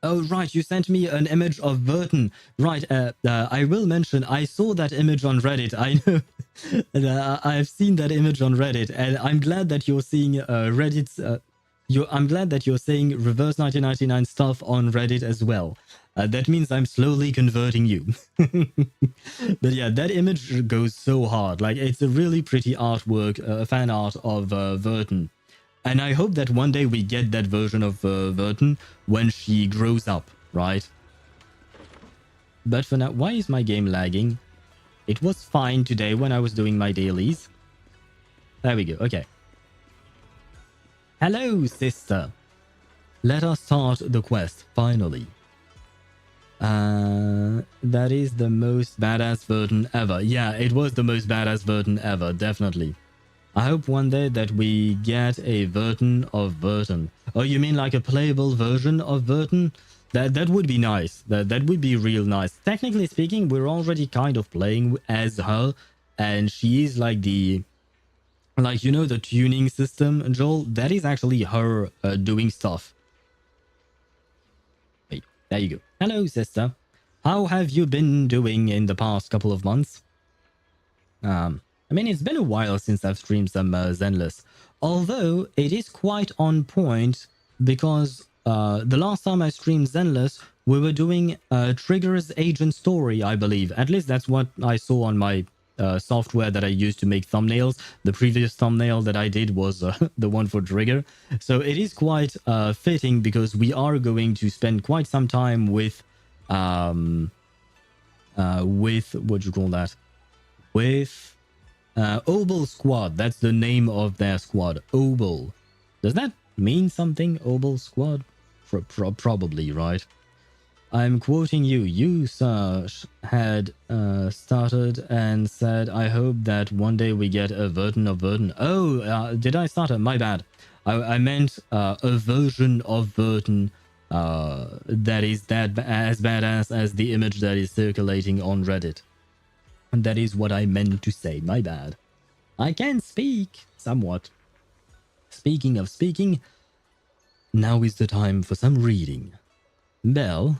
Oh, right, you sent me an image of Verton. Right, I will mention, I saw that image on Reddit. I know. I've seen that image on Reddit, and I'm glad that you're seeing Reddit's... I'm glad that you're saying reverse 1999 stuff on Reddit as well. That means I'm slowly converting you. But yeah, that image goes so hard. Like, it's a really pretty artwork, fan art of Verton. And I hope that one day we get that version of Verton when she grows up, right? But for now, why is my game lagging? It was fine today when I was doing my dailies. There we go, okay. Hello, sister. Let us start the quest, finally. That is the most badass Verton ever. Yeah, it was the most badass Verton ever, definitely. I hope one day that we get a Verton of Verton. Oh, you mean like a playable version of Verton? That would be nice. That would be real nice. Technically speaking, we're already kind of playing as her, and she is like the... Like, you know, the tuning system, Joel? That is actually her doing stuff. Wait, there you go. Hello, sister. How have you been doing in the past couple of months? I mean, it's been a while since I've streamed some Zenless. Although, it is quite on point because the last time I streamed Zenless, we were doing Trigger's Agent Story, I believe. At least that's what I saw on my software that I used to make thumbnails. The previous thumbnail that I did was the one for Trigger. So it is quite fitting because we are going to spend quite some time with what you call that? With Obol Squad. That's the name of their squad. Obol. Does that mean something? Obol Squad? Probably, right? I'm quoting you. You, sir, had started and said, I hope that one day we get a Verton of Verton. Oh, did I start it? My bad. I meant a version of Verton that is as badass as the image that is circulating on Reddit. And that is what I meant to say. My bad. I can speak somewhat. Speaking of speaking, now is the time for some reading. Belle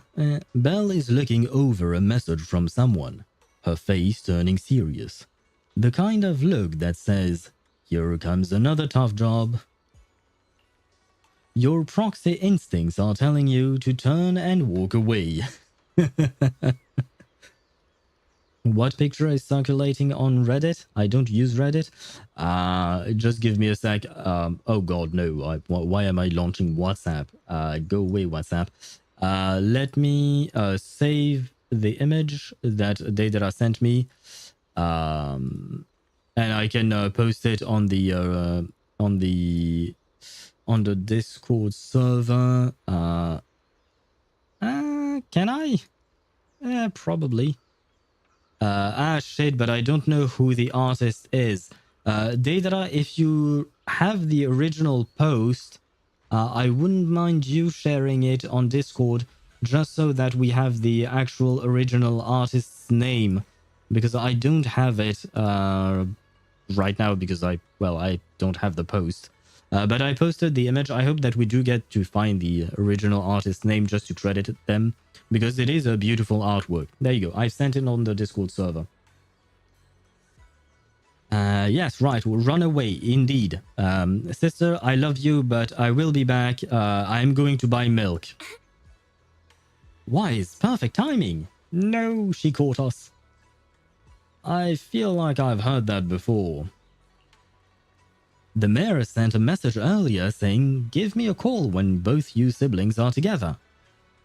is looking over a message from someone, her face turning serious. The kind of look that says, here comes another tough job. Your proxy instincts are telling you to turn and walk away. What picture is circulating on Reddit? I don't use Reddit. Just give me a sec. Oh god, no. Why am I launching WhatsApp? Go away, WhatsApp. Let me save the image that Deidara sent me. And I can post it on the Discord server. Can I? Probably. Shit, but I don't know who the artist is. Deidara, if you have the original post, I wouldn't mind you sharing it on Discord, just so that we have the actual original artist's name, because I don't have it right now because I don't have the post. But I posted the image. I hope that we do get to find the original artist's name just to credit them, because it is a beautiful artwork. There you go. I sent it on the Discord server. Yes, right. We'll run away, indeed. Sister, I love you, but I will be back. I'm going to buy milk. Wise, perfect timing. No, she caught us. I feel like I've heard that before. The mayor sent a message earlier saying, give me a call when both you siblings are together.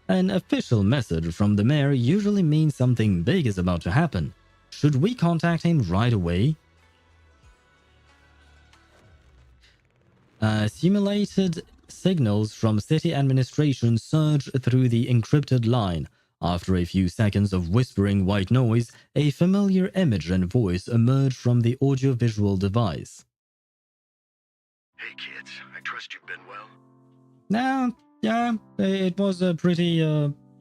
An official message from the mayor usually means something big is about to happen. Should we contact him right away? Simulated signals from city administration surge through the encrypted line. After a few seconds of whispering white noise, a familiar image and voice emerge from the audiovisual device. Hey kids, I trust you've been well. Yeah, it was a pretty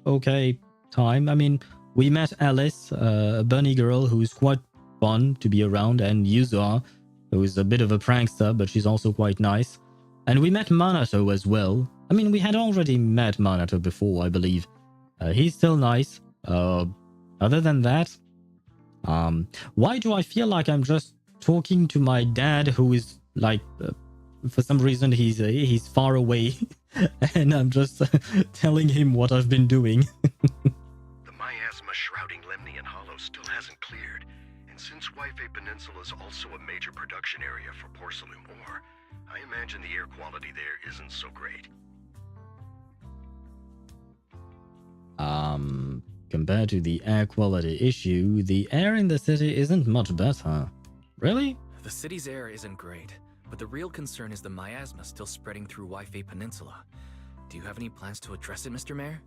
okay time. I mean, we met Alice, a bunny girl who's quite fun to be around, and Yuzua, who is a bit of a prankster, but she's also quite nice. And we met Manato as well, I mean, we had already met Manato before, I believe. He's still nice. Other than that, why do I feel like I'm just talking to my dad, who is like, for some reason he's far away, and I'm just telling him what I've been doing. The miasma shrouding Lemnian Hollow still hasn't cleared, and since Wi-Fi Peninsula is also a major production area for porcelain ore, I imagine the air quality there isn't so great. Compared to the air quality issue, the air in the city isn't much better. Really? The city's air isn't great, but the real concern is the miasma still spreading through Wi-Fi Peninsula. Do you have any plans to address it, Mr. Mayor?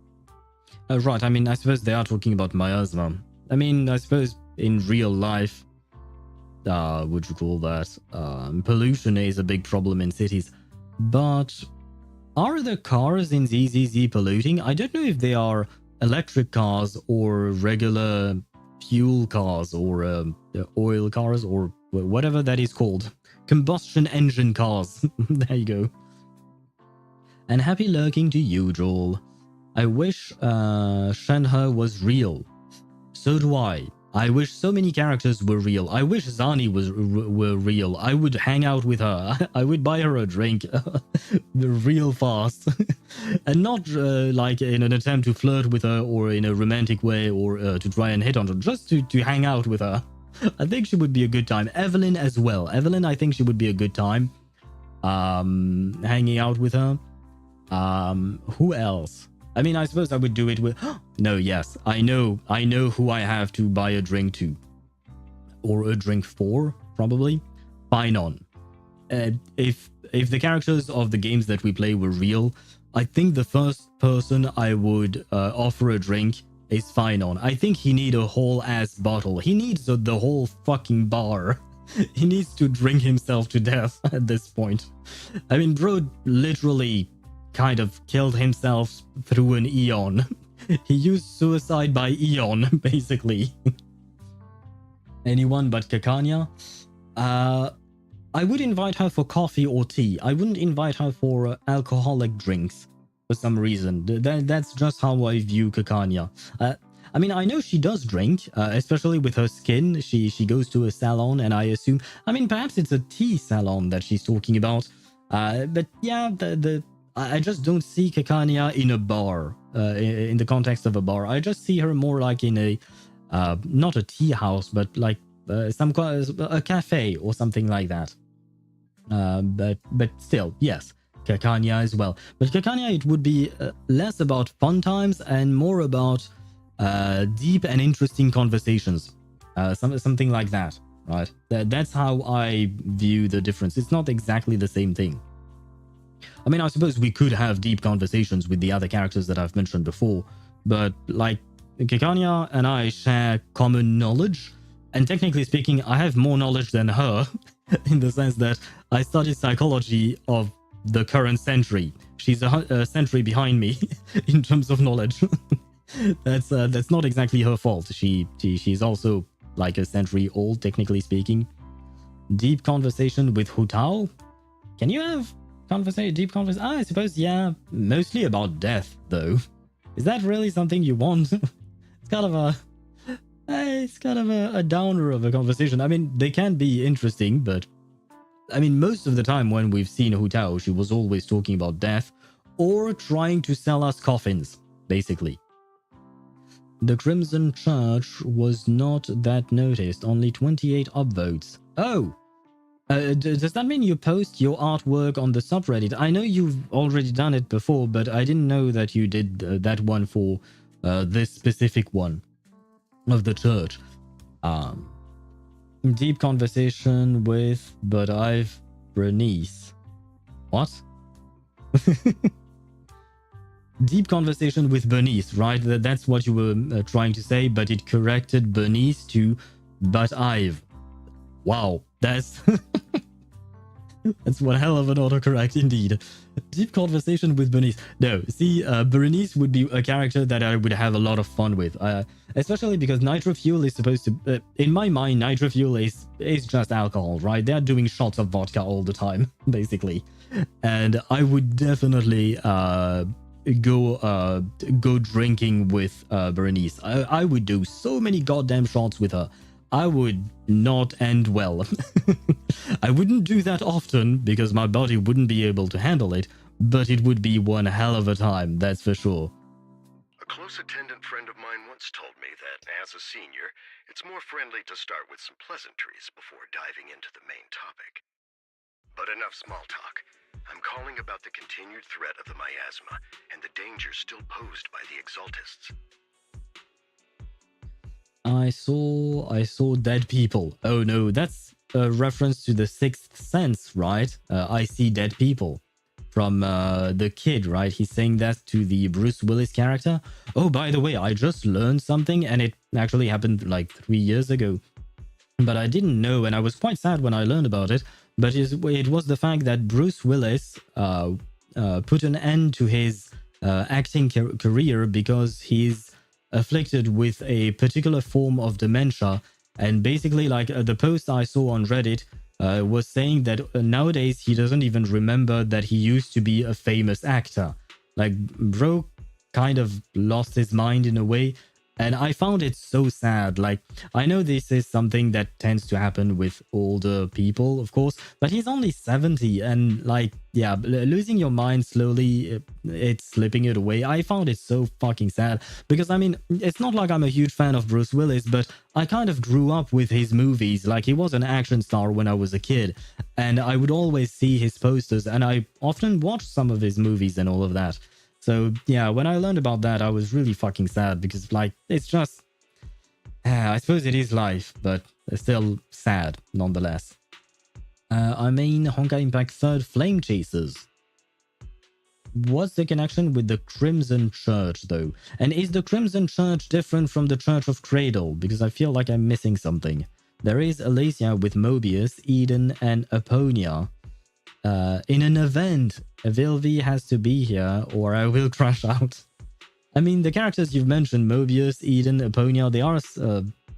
Right, I mean, I suppose they are talking about miasma. I mean, I suppose in real life, would you call that, pollution is a big problem in cities. But are the cars in ZZZ polluting? I don't know if they are electric cars or regular fuel cars or oil cars or whatever that is called. Combustion engine cars. There you go. And happy lurking to you, Joel. I wish Shenhe was real. So do I. I wish so many characters were real. I wish Zani were real. I would hang out with her. I would buy her a drink real fast. And not like in an attempt to flirt with her or in a romantic way or to try and hit on her. Just to hang out with her. I think she would be a good time. Evelyn as well. Evelyn, I think she would be a good time. Hanging out with her. Who else? I mean, I suppose I would do it with... No, yes. I know who I have to buy a drink to. Or a drink for, probably. Phaethon. If the characters of the games that we play were real, I think the first person I would offer a drink is Phaethon. I think he needs a whole ass bottle. He needs the whole fucking bar. He needs to drink himself to death at this point. I mean, bro literally kind of killed himself through an eon. He used suicide by eon, basically. Anyone but Kakanya? I would invite her for coffee or tea. I wouldn't invite her for alcoholic drinks for some reason. That's just how I view Kakanya. I mean, I know she does drink, especially with her skin. She goes to a salon, and I assume... I mean, perhaps it's a tea salon that she's talking about. But yeah, I just don't see Kakanya in a bar, in the context of a bar. I just see her more like in a, not a tea house, but like a cafe or something like that. But still, yes, Kakanya as well. But Kakanya, it would be less about fun times and more about deep and interesting conversations. Something like that, right? That's how I view the difference. It's not exactly the same thing. I mean, I suppose we could have deep conversations with the other characters that I've mentioned before, but like Kakanya and I share common knowledge, and technically speaking, I have more knowledge than her, in the sense that I studied psychology of the current century. She's a century behind me in terms of knowledge. That's not exactly her fault. She's also like a century old, technically speaking. Deep conversation with Hu Tao? Can you have deep conversation? I suppose, yeah. Mostly about death, though. Is that really something you want? It's kind of a downer of a conversation. I mean, they can be interesting, but I mean, most of the time when we've seen Hu Tao, she was always talking about death or trying to sell us coffins, basically. The Crimson Church was not that noticed, only 28 upvotes. Oh! Does that mean you post your artwork on the subreddit? I know you've already done it before, but I didn't know that you did that one for this specific one of the church. Deep conversation with, but I've Bernice. What? Deep conversation with Bernice, right? That's what you were trying to say, but it corrected Bernice to, but I've. Wow, that's That's one hell of an autocorrect indeed. Deep conversation with Bernice. No, see, Bernice would be a character that I would have a lot of fun with. Especially because Nitro Fuel is supposed to... in my mind, Nitro Fuel is just alcohol, right? They're doing shots of vodka all the time, basically. And I would definitely go drinking with Bernice. I would do so many goddamn shots with her. I would not end well. I wouldn't do that often because my body wouldn't be able to handle it, but it would be one hell of a time, that's for sure. A close attendant friend of mine once told me that, as a senior, it's more friendly to start with some pleasantries before diving into the main topic. But enough small talk. I'm calling about the continued threat of the miasma and the danger still posed by the Exaltists. I saw dead people. Oh no, that's a reference to the Sixth Sense, right? I see dead people from the kid, right? He's saying that to the Bruce Willis character. Oh, by the way, I just learned something, and it actually happened like 3 years ago. But I didn't know, and I was quite sad when I learned about it. But it was the fact that Bruce Willis put an end to his acting career because he's afflicted with a particular form of dementia. And basically, like the post I saw on Reddit was saying that nowadays he doesn't even remember that he used to be a famous actor. Like, bro kind of lost his mind in a way. And I found it so sad. Like, I know this is something that tends to happen with older people, of course, but he's only 70 and like, yeah, losing your mind slowly, it's slipping it away. I found it so fucking sad because, I mean, it's not like I'm a huge fan of Bruce Willis, but I kind of grew up with his movies. Like, he was an action star when I was a kid and I would always see his posters and I often watched some of his movies and all of that. So, yeah, when I learned about that, I was really fucking sad because, like, it's just... I suppose it is life, but it's still sad, nonetheless. I mean, Honkai Impact 3rd Flame Chasers. What's the connection with the Crimson Church, though? And is the Crimson Church different from the Church of Cradle? Because I feel like I'm missing something. There is Alesia with Mobius, Eden, and Aponia. In an event, Vilvi has to be here or I will crash out. I mean, the characters you've mentioned, Mobius, Eden, Aponia, they are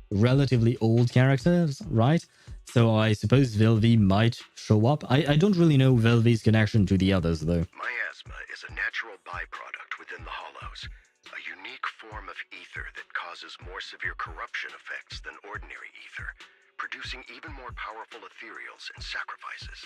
relatively old characters, right? So I suppose Vilvi might show up. I don't really know Vilvi's connection to the others, though. Miasma is a natural byproduct within the Hollows, a unique form of ether that causes more severe corruption effects than ordinary ether, producing even more powerful Ethereals and sacrifices.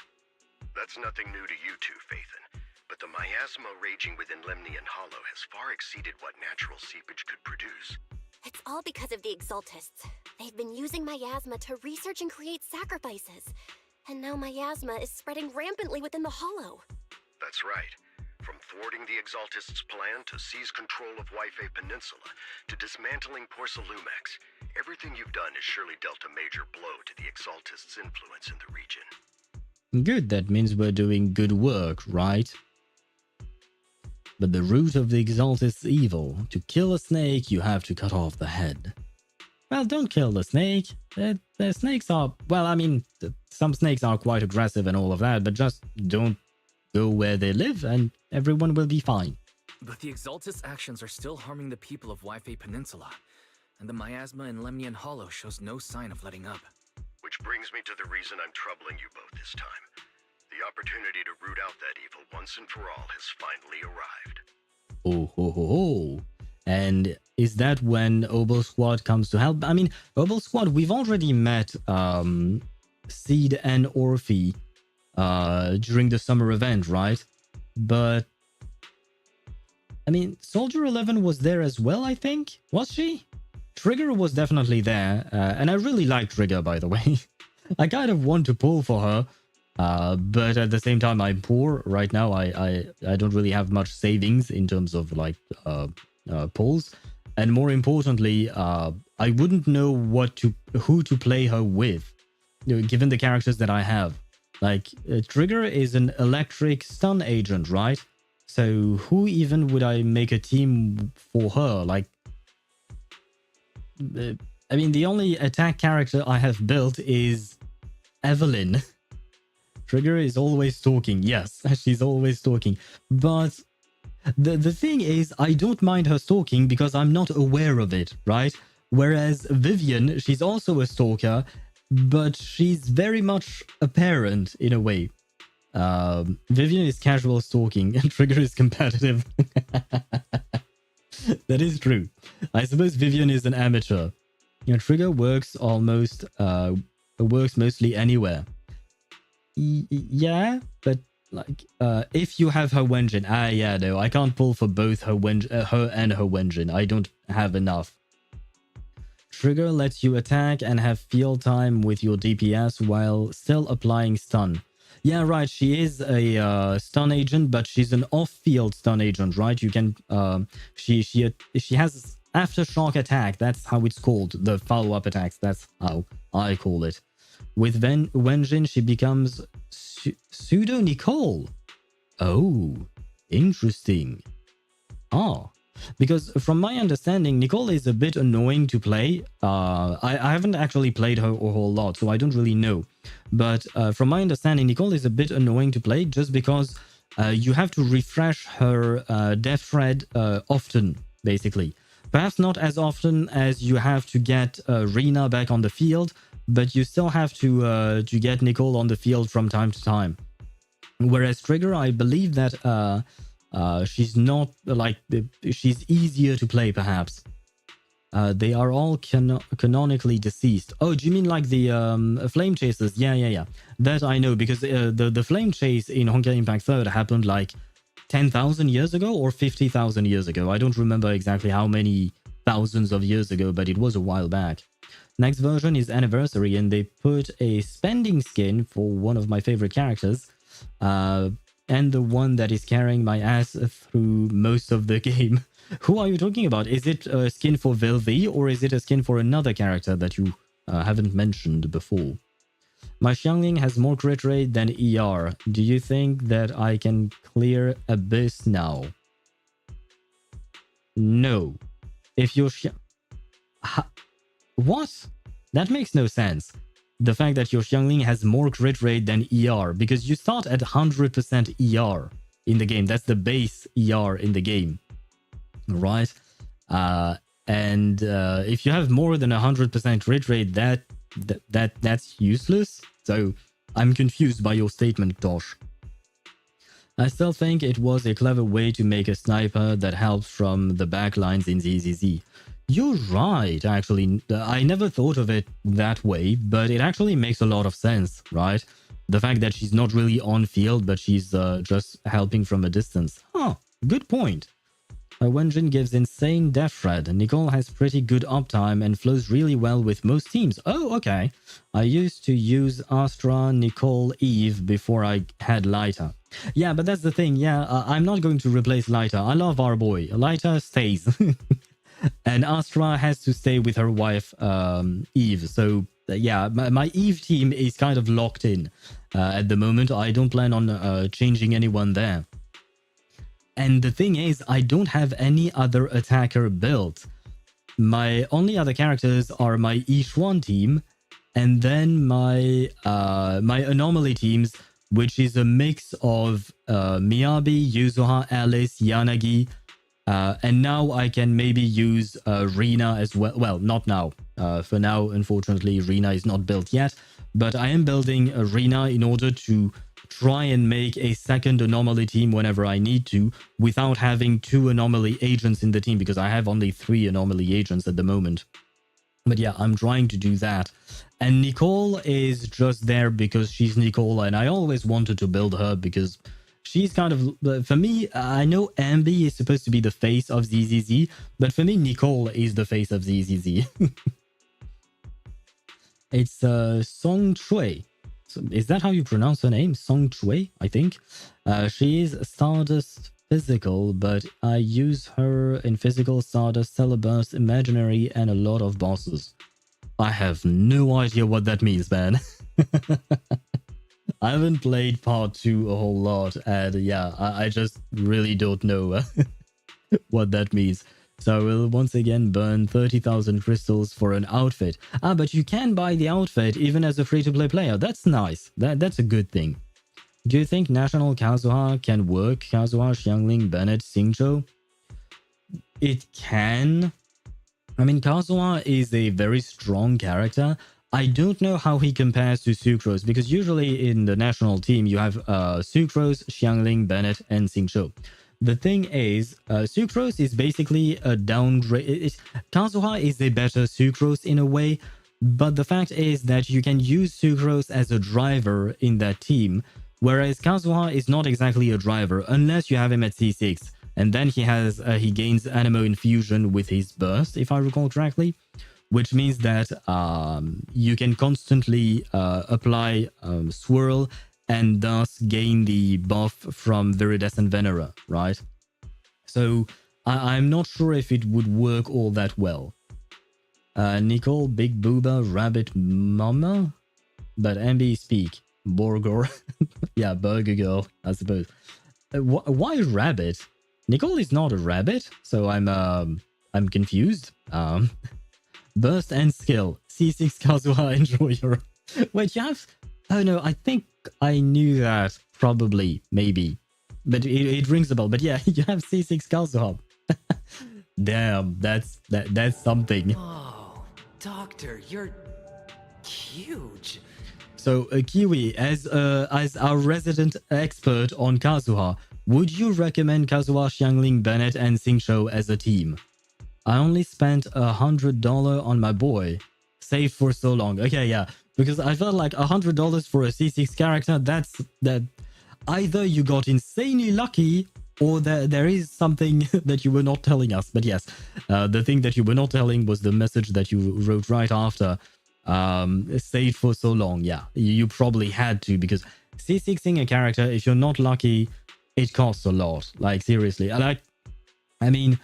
That's nothing new to you two, Phaethon, but the miasma raging within Lemnian Hollow has far exceeded what natural seepage could produce. It's all because of the Exaltists. They've been using miasma to research and create sacrifices. And now miasma is spreading rampantly within the Hollow. That's right. From thwarting the Exaltists' plan to seize control of Yfei Peninsula to dismantling Porcelumax, everything you've done has surely dealt a major blow to the Exaltists' influence in the region. Good, that means we're doing good work, right? But the root of the Exaltist's evil. To kill a snake, you have to cut off the head. Well, don't kill the snake. The snakes are... Well, I mean, some snakes are quite aggressive and all of that, but just don't go where they live and everyone will be fine. But the Exaltist's actions are still harming the people of Yfei Peninsula, and the miasma in Lemnian Hollow shows no sign of letting up. Which brings me to the reason I'm troubling you both this time. The opportunity to root out that evil once and for all has finally arrived. Oh, ho, ho, ho. And is that when Obol Squad comes to help? I mean, Obol Squad, we've already met Seed and Orphie during the summer event, right? But, I mean, Soldier 11 was there as well, I think? Was she? Trigger was definitely there, and I really like Trigger, by the way. I kind of want to pull for her, but at the same time, I'm poor right now. I don't really have much savings in terms of like pulls, and more importantly, I wouldn't know who to play her with, given the characters that I have. Like Trigger is an electric stun agent, right? So who even would I make a team for her? Like, I mean, the only attack character I have built is Evelyn. Trigger is always talking. Yes, she's always talking. But the thing is, I don't mind her stalking because I'm not aware of it, right? Whereas Vivian, she's also a stalker, but she's very much apparent in a way. Vivian is casual stalking and Trigger is competitive. That is true. I suppose Vivian is an amateur. Trigger works mostly anywhere. Yeah, but like if you have her Wenjin, yeah, no, I can't pull for both her and her Wenjin. I don't have enough. Trigger lets you attack and have field time with your DPS while still applying stun. Yeah, right. She is a stun agent, but she's an off-field stun agent, right? You can she has aftershock attack. That's how it's called. The follow-up attacks. That's how I call it. With Wenjin, she becomes pseudo Nicole. Oh, interesting. Ah, because from my understanding, Nicole is a bit annoying to play. I haven't actually played her a whole lot, so I don't really know. But from my understanding, Nicole is a bit annoying to play just because you have to refresh her death thread often, basically. Perhaps not as often as you have to get Rena back on the field, but you still have to get Nicole on the field from time to time. Whereas Trigger, I believe that she's not like she's easier to play, perhaps. They are all canonically deceased. Oh, do you mean like the flame chasers? Yeah. That I know because the flame chase in Honkai Impact 3rd happened like 10,000 years ago or 50,000 years ago. I don't remember exactly how many thousands of years ago, but it was a while back. Next version is Anniversary, and they put a spending skin for one of my favorite characters, and the one that is carrying my ass through most of the game. Who are you talking about? Is it a skin for Vilvi, or is it a skin for another character that you haven't mentioned before? My Xiangling has more crit rate than ER. Do you think that I can clear Abyss now? No. If your What? That makes no sense. The fact that your Xiangling has more crit rate than ER, because you start at 100% ER in the game. That's the base ER in the game, right? And if you have more than 100% crit rate, that's useless. So I'm confused by your statement, Tosh. I still think it was a clever way to make a sniper that helps from the backlines in ZZZ. You're right, actually. I never thought of it that way, but it actually makes a lot of sense, right? The fact that she's not really on field, but she's just helping from a distance. Huh, good point. Wenjin gives insane death thread. Nicole has pretty good uptime and flows really well with most teams. Oh, okay. I used to use Astra, Nicole, Eve before I had Lyta. Yeah, but that's the thing. Yeah, I'm not going to replace Lyta. I love our boy. Lyta stays. And Astra has to stay with her wife, Eve. So, yeah, my Eve team is kind of locked in at the moment. I don't plan on changing anyone there. And the thing is, I don't have any other attacker built. My only other characters are my Yixuan team, and then my anomaly teams, which is a mix of Miyabi, Yuzuha, Alice, Yanagi, and now I can maybe use Rena as well. Well, not now. For now, unfortunately, Rena is not built yet, but I am building Rena in order to try and make a second anomaly team whenever I need to, without having 2 anomaly agents in the team, because I have only 3 anomaly agents at the moment. But yeah, I'm trying to do that. And Nicole is just there because she's Nicole, and I always wanted to build her because she's kind of, for me, I know Ambi is supposed to be the face of ZZZ, but for me, Nicole is the face of ZZZ. It's Song Shui. So is that how you pronounce her name? Song Shui, I think. She is Stardust physical, but I use her in physical, Stardust, Teleburst, Imaginary, and a lot of bosses. I have no idea what that means, man. I haven't played part 2 a whole lot, and yeah, I just really don't know what that means. So I will once again burn 30,000 crystals for an outfit. Ah, but you can buy the outfit even as a free-to-play player. That's nice. That's a good thing. Do you think National Kazuha can work Kazuha, Xiangling, Bennett, Xingzhou? It can. I mean, Kazuha is a very strong character. I don't know how he compares to Sucrose, because usually in the national team you have Sucrose, Xiangling, Bennett, and Xingzhou. The thing is, Sucrose is basically a downgrade. Kazuha is a better Sucrose in a way, but the fact is that you can use Sucrose as a driver in that team, whereas Kazuha is not exactly a driver unless you have him at C6, and then he gains Animo Infusion with his burst, if I recall correctly, which means that you can constantly apply Swirl and thus gain the buff from Viridescent Venera, right? So I'm not sure if it would work all that well. Nicole, Big Booba, Rabbit Mama, but MB speak. Borgor. Yeah, Burger Girl, I suppose. Why Rabbit? Nicole is not a rabbit, so I'm confused. Burst and skill. C6 Kazuha, enjoy your... Wait, you have... Oh no, I think I knew that. Probably, maybe. But it rings a bell. But yeah, you have C6 Kazuha. Damn, that's something. Oh, Doctor, you're huge. So, Kiwi, as our resident expert on Kazuha, would you recommend Kazuha, Xiangling, Bennett, and Xingzhou as a team? I only spent $100 on my boy. Saved for so long. Okay, yeah. Because I felt like $100 for a C6 character, that either you got insanely lucky or there is something that you were not telling us. But yes, the thing that you were not telling was the message that you wrote right after. Saved for so long. Yeah, you probably had to, because C6ing a character, if you're not lucky, it costs a lot. Like, seriously. I mean,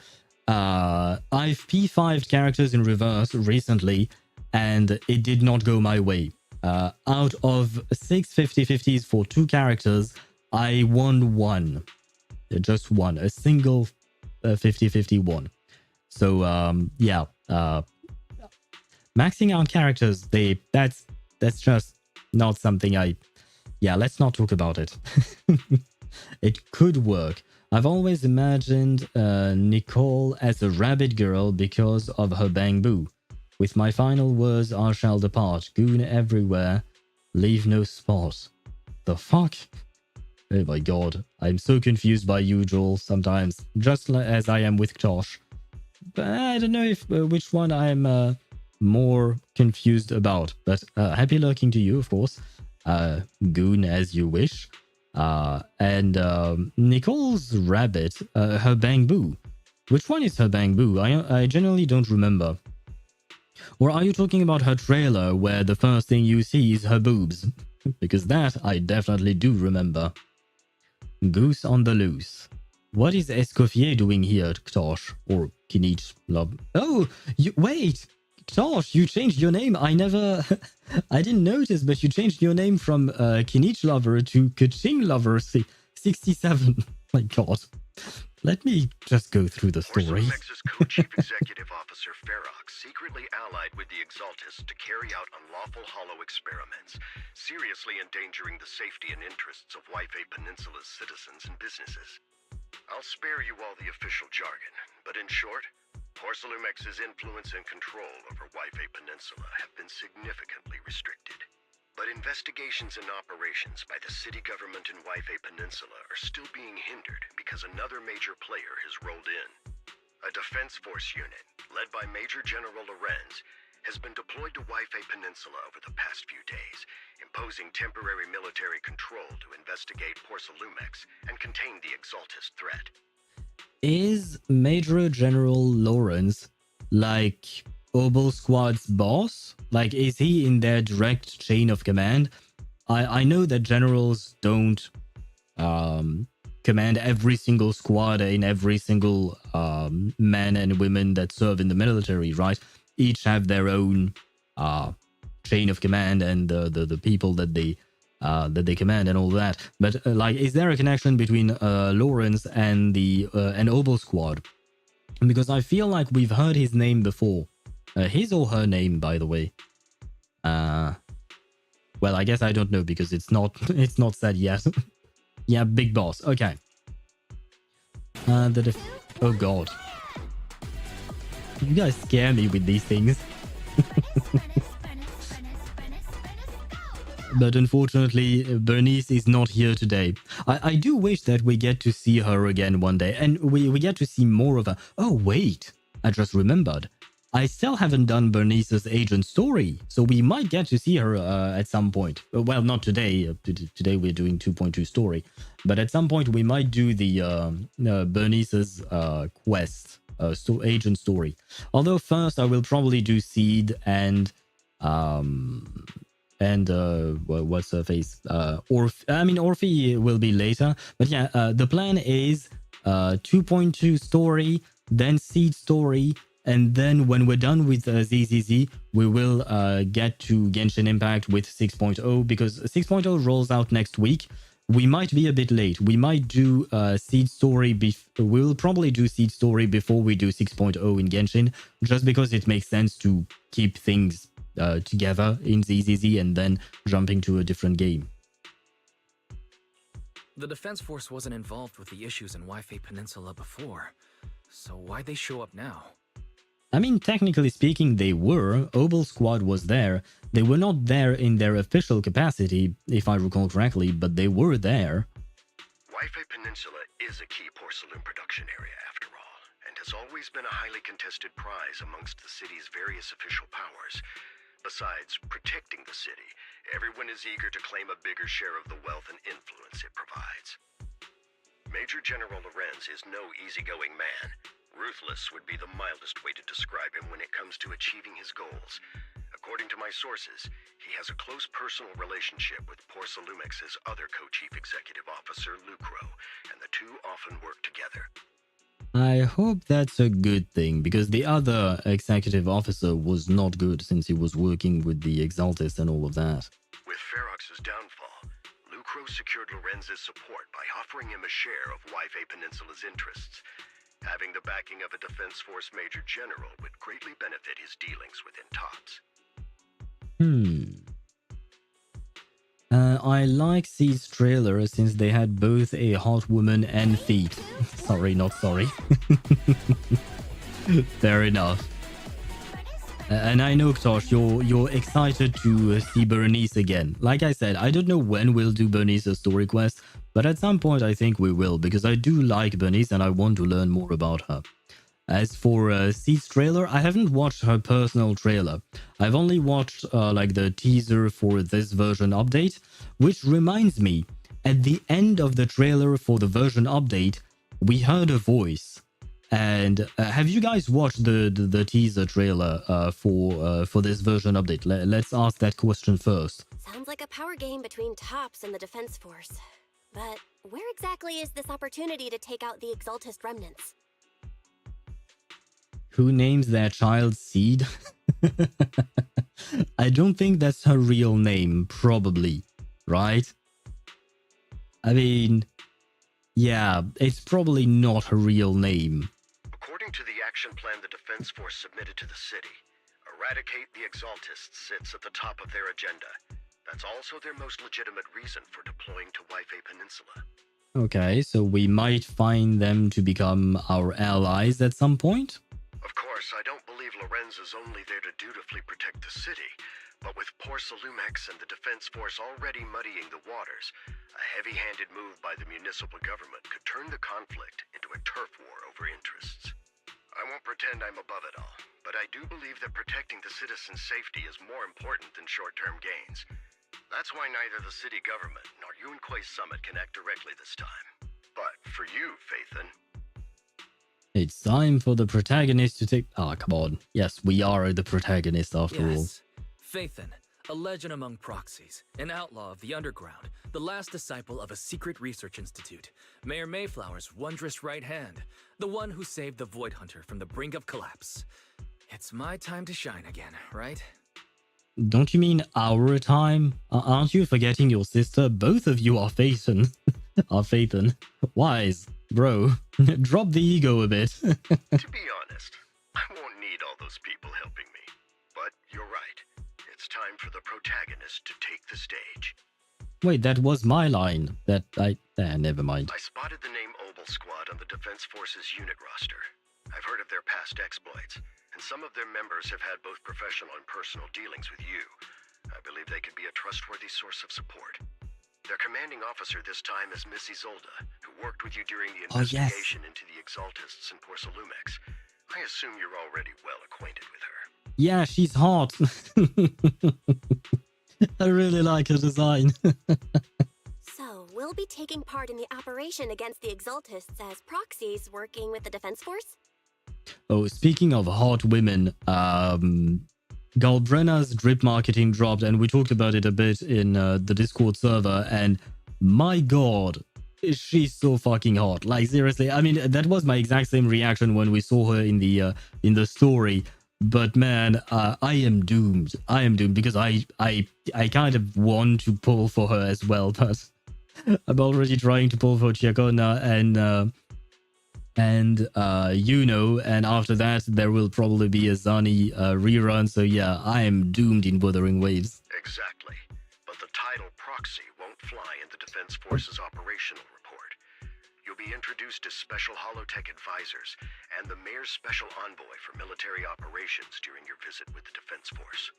I've P5'd characters in reverse recently, and it did not go my way. Out of 6 50-50s for 2 characters, I won one. Just one. A single 50-50 one. So, yeah. Maxing out characters, that's just not something yeah, let's not talk about it. It could work. I've always imagined Nicole as a rabbit girl because of her bang boo. With my final words, I shall depart. Goon everywhere. Leave no spot. The fuck? Oh my god. I'm so confused by you, Joel, sometimes. Just as I am with Tosh. But I don't know if which one I'm more confused about. But happy lurking to you, of course. Goon as you wish. And Nicole's rabbit, her bang boo. Which one is her bang boo? I generally don't remember. Or are you talking about her trailer where the first thing you see is her boobs? Because that I definitely do remember. Goose on the loose. What is Escoffier doing here, Ktosh? Or Kinich Love? Oh, wait! Ktosh, you changed your name. I didn't notice, but you changed your name from Kinich Lover to Kaching Lover 67. My god. Let me just go through the story. Porcelumex's co-chief executive officer Ferox secretly allied with the Exaltists to carry out unlawful hollow experiments, seriously endangering the safety and interests of Waifei Peninsula's citizens and businesses. I'll spare you all the official jargon, but in short, Porcelumex's influence and control over Waifei Peninsula have been significantly restricted. But investigations and operations by the city government in Waifei Peninsula are still being hindered because another major player has rolled in. A defense force unit, led by Major General Lorenz, has been deployed to Waifei Peninsula over the past few days, imposing temporary military control to investigate Porcelumex and contain the Exaltist threat. Is Major General Lawrence like Obol Squad's boss? Like, is he in their direct chain of command? I know that generals don't command every single squad in every single men and women that serve in the military, right? Each have their own chain of command and the people that they command and all that. But like, is there a connection between Lawrence and the Obol Squad? Because I feel like we've heard his name before. His or her name, by the way. Well, I guess I don't know because it's not said yet. Yeah, big boss. Okay. Oh god. You guys scare me with these things. But unfortunately, Bernice is not here today. I do wish that we get to see her again one day. And we get to see more of her. Oh, wait. I just remembered. I still haven't done Bernice's agent story. So we might get to see her at some point. Well, not today. Today we're doing 2.2 story. But at some point we might do the Bernice's quest. Agent story. Although first I will probably do Seed and what's her face? Orphie will be later. But yeah, the plan is 2.2 story, then Seed story, and then when we're done with ZZZ, we will get to Genshin Impact with 6.0 because 6.0 rolls out next week. We might be a bit late. We might do Seed story. We'll probably do Seed story before we do 6.0 in Genshin, just because it makes sense to keep things together in ZZZ and then jumping to a different game. The Defense Force wasn't involved with the issues in Wi-Fi Peninsula before, so why'd they show up now? I mean, technically speaking, they were. Obol Squad was there. They were not there in their official capacity, if I recall correctly, but they were there. Wi-Fi Peninsula is a key porcelain production area after all, and has always been a highly contested prize amongst the city's various official powers. Besides protecting the city, everyone is eager to claim a bigger share of the wealth and influence it provides. Major General Lorenz is no easygoing man. Ruthless would be the mildest way to describe him when it comes to achieving his goals. According to my sources, he has a close personal relationship with Porcelumex's other co-chief executive officer, Lucro, and the two often work together. I hope that's a good thing, because the other executive officer was not good since he was working with the Exaltists and all of that. With Ferox's downfall, Lucro secured Lorenz's support by offering him a share of Wi-Fi Peninsula's interests. Having the backing of a Defense Force Major General would greatly benefit his dealings within TOPS. I like Seed's trailer since they had both a hot woman and feet. Sorry, not sorry. Fair enough. And I know, Ktosh, you're excited to see Bernice again. Like I said, I don't know when we'll do Bernice's story quest, but at some point I think we will, because I do like Bernice and I want to learn more about her. As for Seed's trailer, I haven't watched her personal trailer. I've only watched like the teaser for this version update, which reminds me, at the end of the trailer for the version update, we heard a voice. And have you guys watched the teaser trailer for this version update? Let's ask that question first. Sounds like a power game between TOPS and the Defense Force. But where exactly is this opportunity to take out the Exaltist remnants? Who names their child Seed? I don't think that's her real name, probably, right? I mean, yeah, it's probably not her real name. According to the action plan the Defense Force submitted to the city, eradicate the Exaltists sits at the top of their agenda. That's also their most legitimate reason for deploying to Wi-Fi Peninsula. Okay, so we might find them to become our allies at some point? Of course, I don't believe Lorenz is only there to dutifully protect the city, but with Porcelumex and the Defense Force already muddying the waters, a heavy-handed move by the municipal government could turn the conflict into a turf war over interests. I won't pretend I'm above it all, but I do believe that protecting the citizens' safety is more important than short-term gains. That's why neither the city government nor Yunque's summit can act directly this time. But for you, Phaethon, it's time for the protagonist to take... Ah, come on. Yes, we are the protagonist after all. Phaethon, a legend among proxies, an outlaw of the underground, the last disciple of a secret research institute, Mayor Mayflower's wondrous right hand, the one who saved the Void Hunter from the brink of collapse. It's my time to shine again, right? Don't you mean our time? Aren't you forgetting your sister? Both of you are Phaethon. Phaethon. Wise. Bro, drop the ego a bit. to be honest, I won't need all those people helping me. But you're right. It's it's time for the protagonist to take the stage. Wait, that was my line. Never mind. I spotted the name Obol Squad on the Defense Forces unit roster. I've heard of their past exploits, and some of their members have had both professional and personal dealings with you. I believe they could be a trustworthy source of support. Their commanding officer this time is Miss Isolde, who worked with you during the investigation into the Exaltists in Porcelumex. I assume you're already well acquainted with her. Yeah, she's hot. I really like her design. So, we'll be taking part in the operation against the Exaltists as proxies working with the Defense Force? Oh, speaking of hot women, Galbrenna's drip marketing dropped, and we talked about it a bit in the Discord server, and my god, she's so fucking hot. Like, seriously, I mean, that was my exact same reaction when we saw her in the story. But man, I am doomed. I am doomed because I kind of want to pull for her as well, but I'm already trying to pull for Chiacona and and after that there will probably be a Zani rerun. So yeah, I am doomed in Wuthering Waves. Exactly. But the title Proxy won't fly in the Defense Forces operational report. You'll be introduced as Special Holotech Advisors and the Mayor's Special Envoy for Military Operations during your visit with the Defense Force.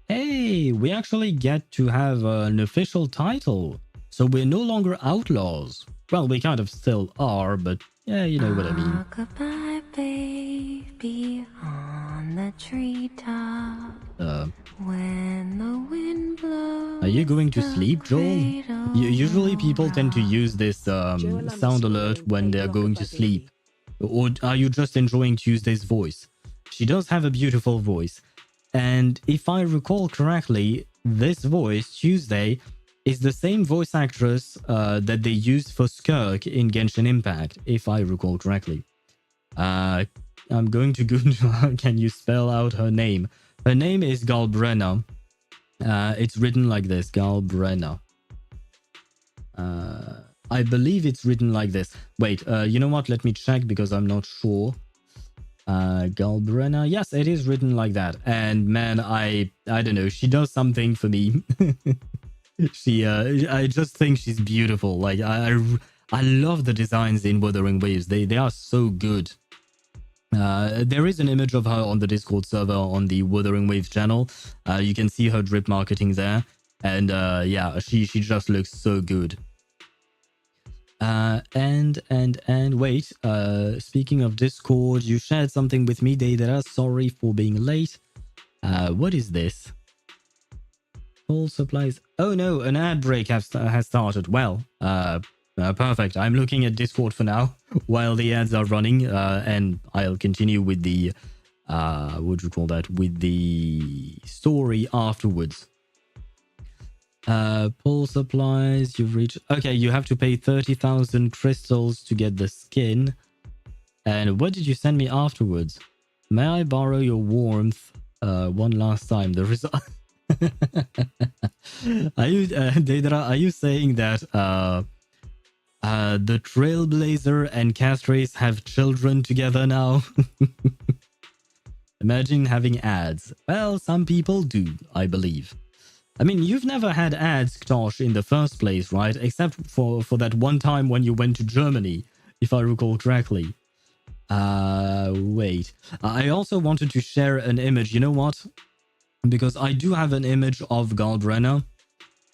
Hey, we actually get to have an official title. So we're no longer outlaws. Well, we kind of still are, but yeah, you know what I mean. Goodbye, baby, on the treetop. When the wind blows. Are you going to sleep, Joel? Usually people tend to use this sound alert when they're going to sleep. Or are you just enjoying Tuesday's voice? She does have a beautiful voice. And if I recall correctly, this voice, Tuesday, is the same voice actress that they used for Skirk in Genshin Impact, if I recall correctly. I'm going to Google her. Can you spell out her name? Her name is Galbrenna. It's written like this, Galbrenna. I believe it's written like this. Wait, you know what? Let me check because I'm not sure. Galbrenna. Yes, it is written like that. And man, I don't know. She does something for me. I just think she's beautiful. Like I love the designs in Wuthering Waves. They are so good. There is an image of her on the Discord server on the Wuthering Waves channel. You can see her drip marketing there, and yeah, she just looks so good. And wait. Speaking of Discord, you shared something with me, Deidara. Sorry for being late. What is this? All supplies. Oh no, an ad break has started. Well, perfect. I'm looking at Discord for now while the ads are running, and I'll continue with the what do you call that? With the story afterwards. Pull supplies. You've reached. Okay, you have to pay 30,000 crystals to get the skin. And what did you send me afterwards? May I borrow your warmth one last time? The result. Are you, Deidara, are you saying that the Trailblazer and Castrace have children together now? Imagine having ads. Well, some people do, I believe. I mean, you've never had ads, Ktosh, in the first place, right? Except for that one time when you went to Germany, if I recall correctly. Wait. I also wanted to share an image. You know what? Because I do have an image of Galbrenna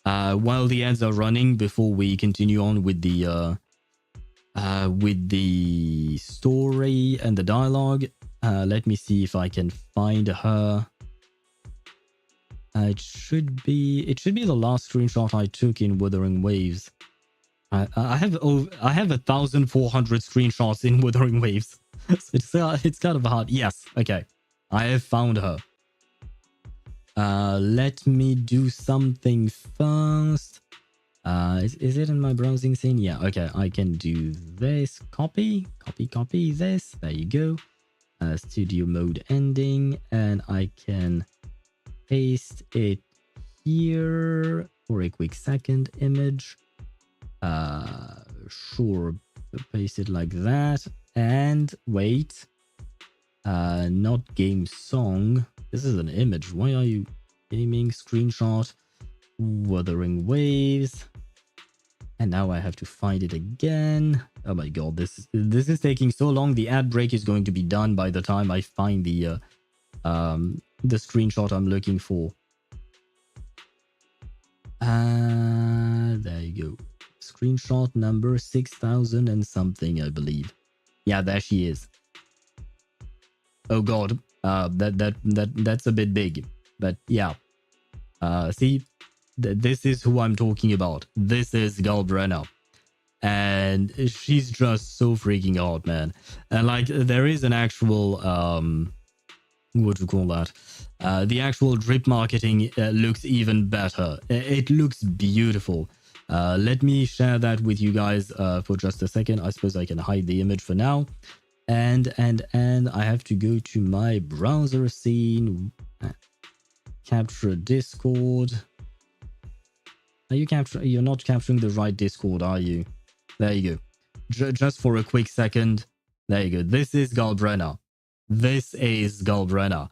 while the ads are running before we continue on with the story and the dialogue. Let me see if I can find her. It should be the last screenshot I took in Wuthering Waves. I have 1,400 screenshots in Wuthering Waves. It's kind of hard. Yes, okay. I have found her. Let me do something first. Is it in my browsing scene? Yeah, okay. I can do this. Copy this. There you go. Studio mode ending. And I can paste it here for a quick second image. Sure. Paste it like that. And wait. Not game song. This is an image. Why are you... Gaming screenshot. Wuthering Waves. And now I have to find it again. Oh my god, this is taking so long. The ad break is going to be done by the time I find the screenshot I'm looking for. There you go. Screenshot number 6000 and something, I believe. Yeah, there she is. Oh god, that's a bit big, but yeah. See, this is who I'm talking about. This is Galbrenna, and she's just so freaking hot, man. And like, there is an actual what to call that? The actual drip marketing looks even better. It looks beautiful. Let me share that with you guys for just a second. I suppose I can hide the image for now. And I have to go to my browser scene. Capture Discord. You're not capturing the right Discord, are you? There you go. Just for a quick second. There you go. This is Galbrenna. This is Galbrenna.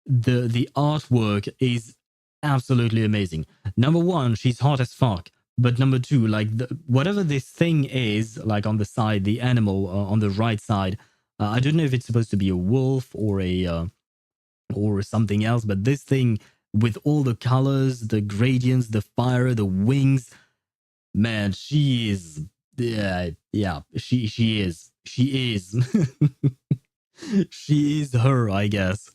The artwork is absolutely amazing. Number one, she's hot as fuck. But number two, like, whatever this thing is, like on the side, the animal on the right side, I don't know if it's supposed to be a wolf or a or something else, but this thing with all the colors, the gradients, the fire, the wings, man, she is, yeah, she is she is her, I guess,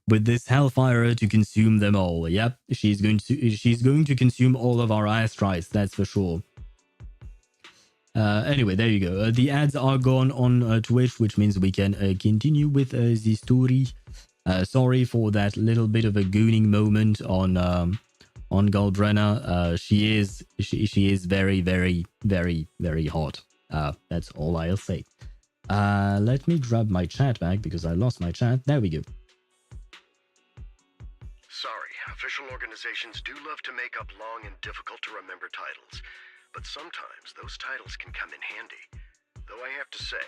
with this hellfire to consume them all. Yep, she's going to consume all of our airstrikes, that's for sure. Anyway, there you go. The ads are gone on Twitch, which means we can continue with the story. Sorry for that little bit of a gooning moment on Galbrenna. She is very, very, very, very hot. That's all I'll say. Let me grab my chat back because I lost my chat. There we go. Sorry, official organizations do love to make up long and difficult to remember titles, but sometimes those titles can come in handy. Though I have to say,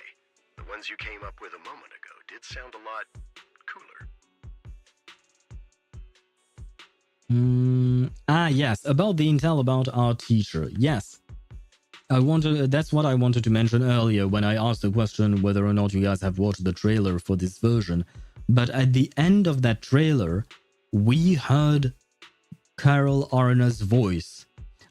the ones you came up with a moment ago did sound a lot cooler. Yes, about the intel about our teacher. Yes. That's what I wanted to mention earlier when I asked the question whether or not you guys have watched the trailer for this version. But at the end of that trailer, we heard Carol Arna's voice.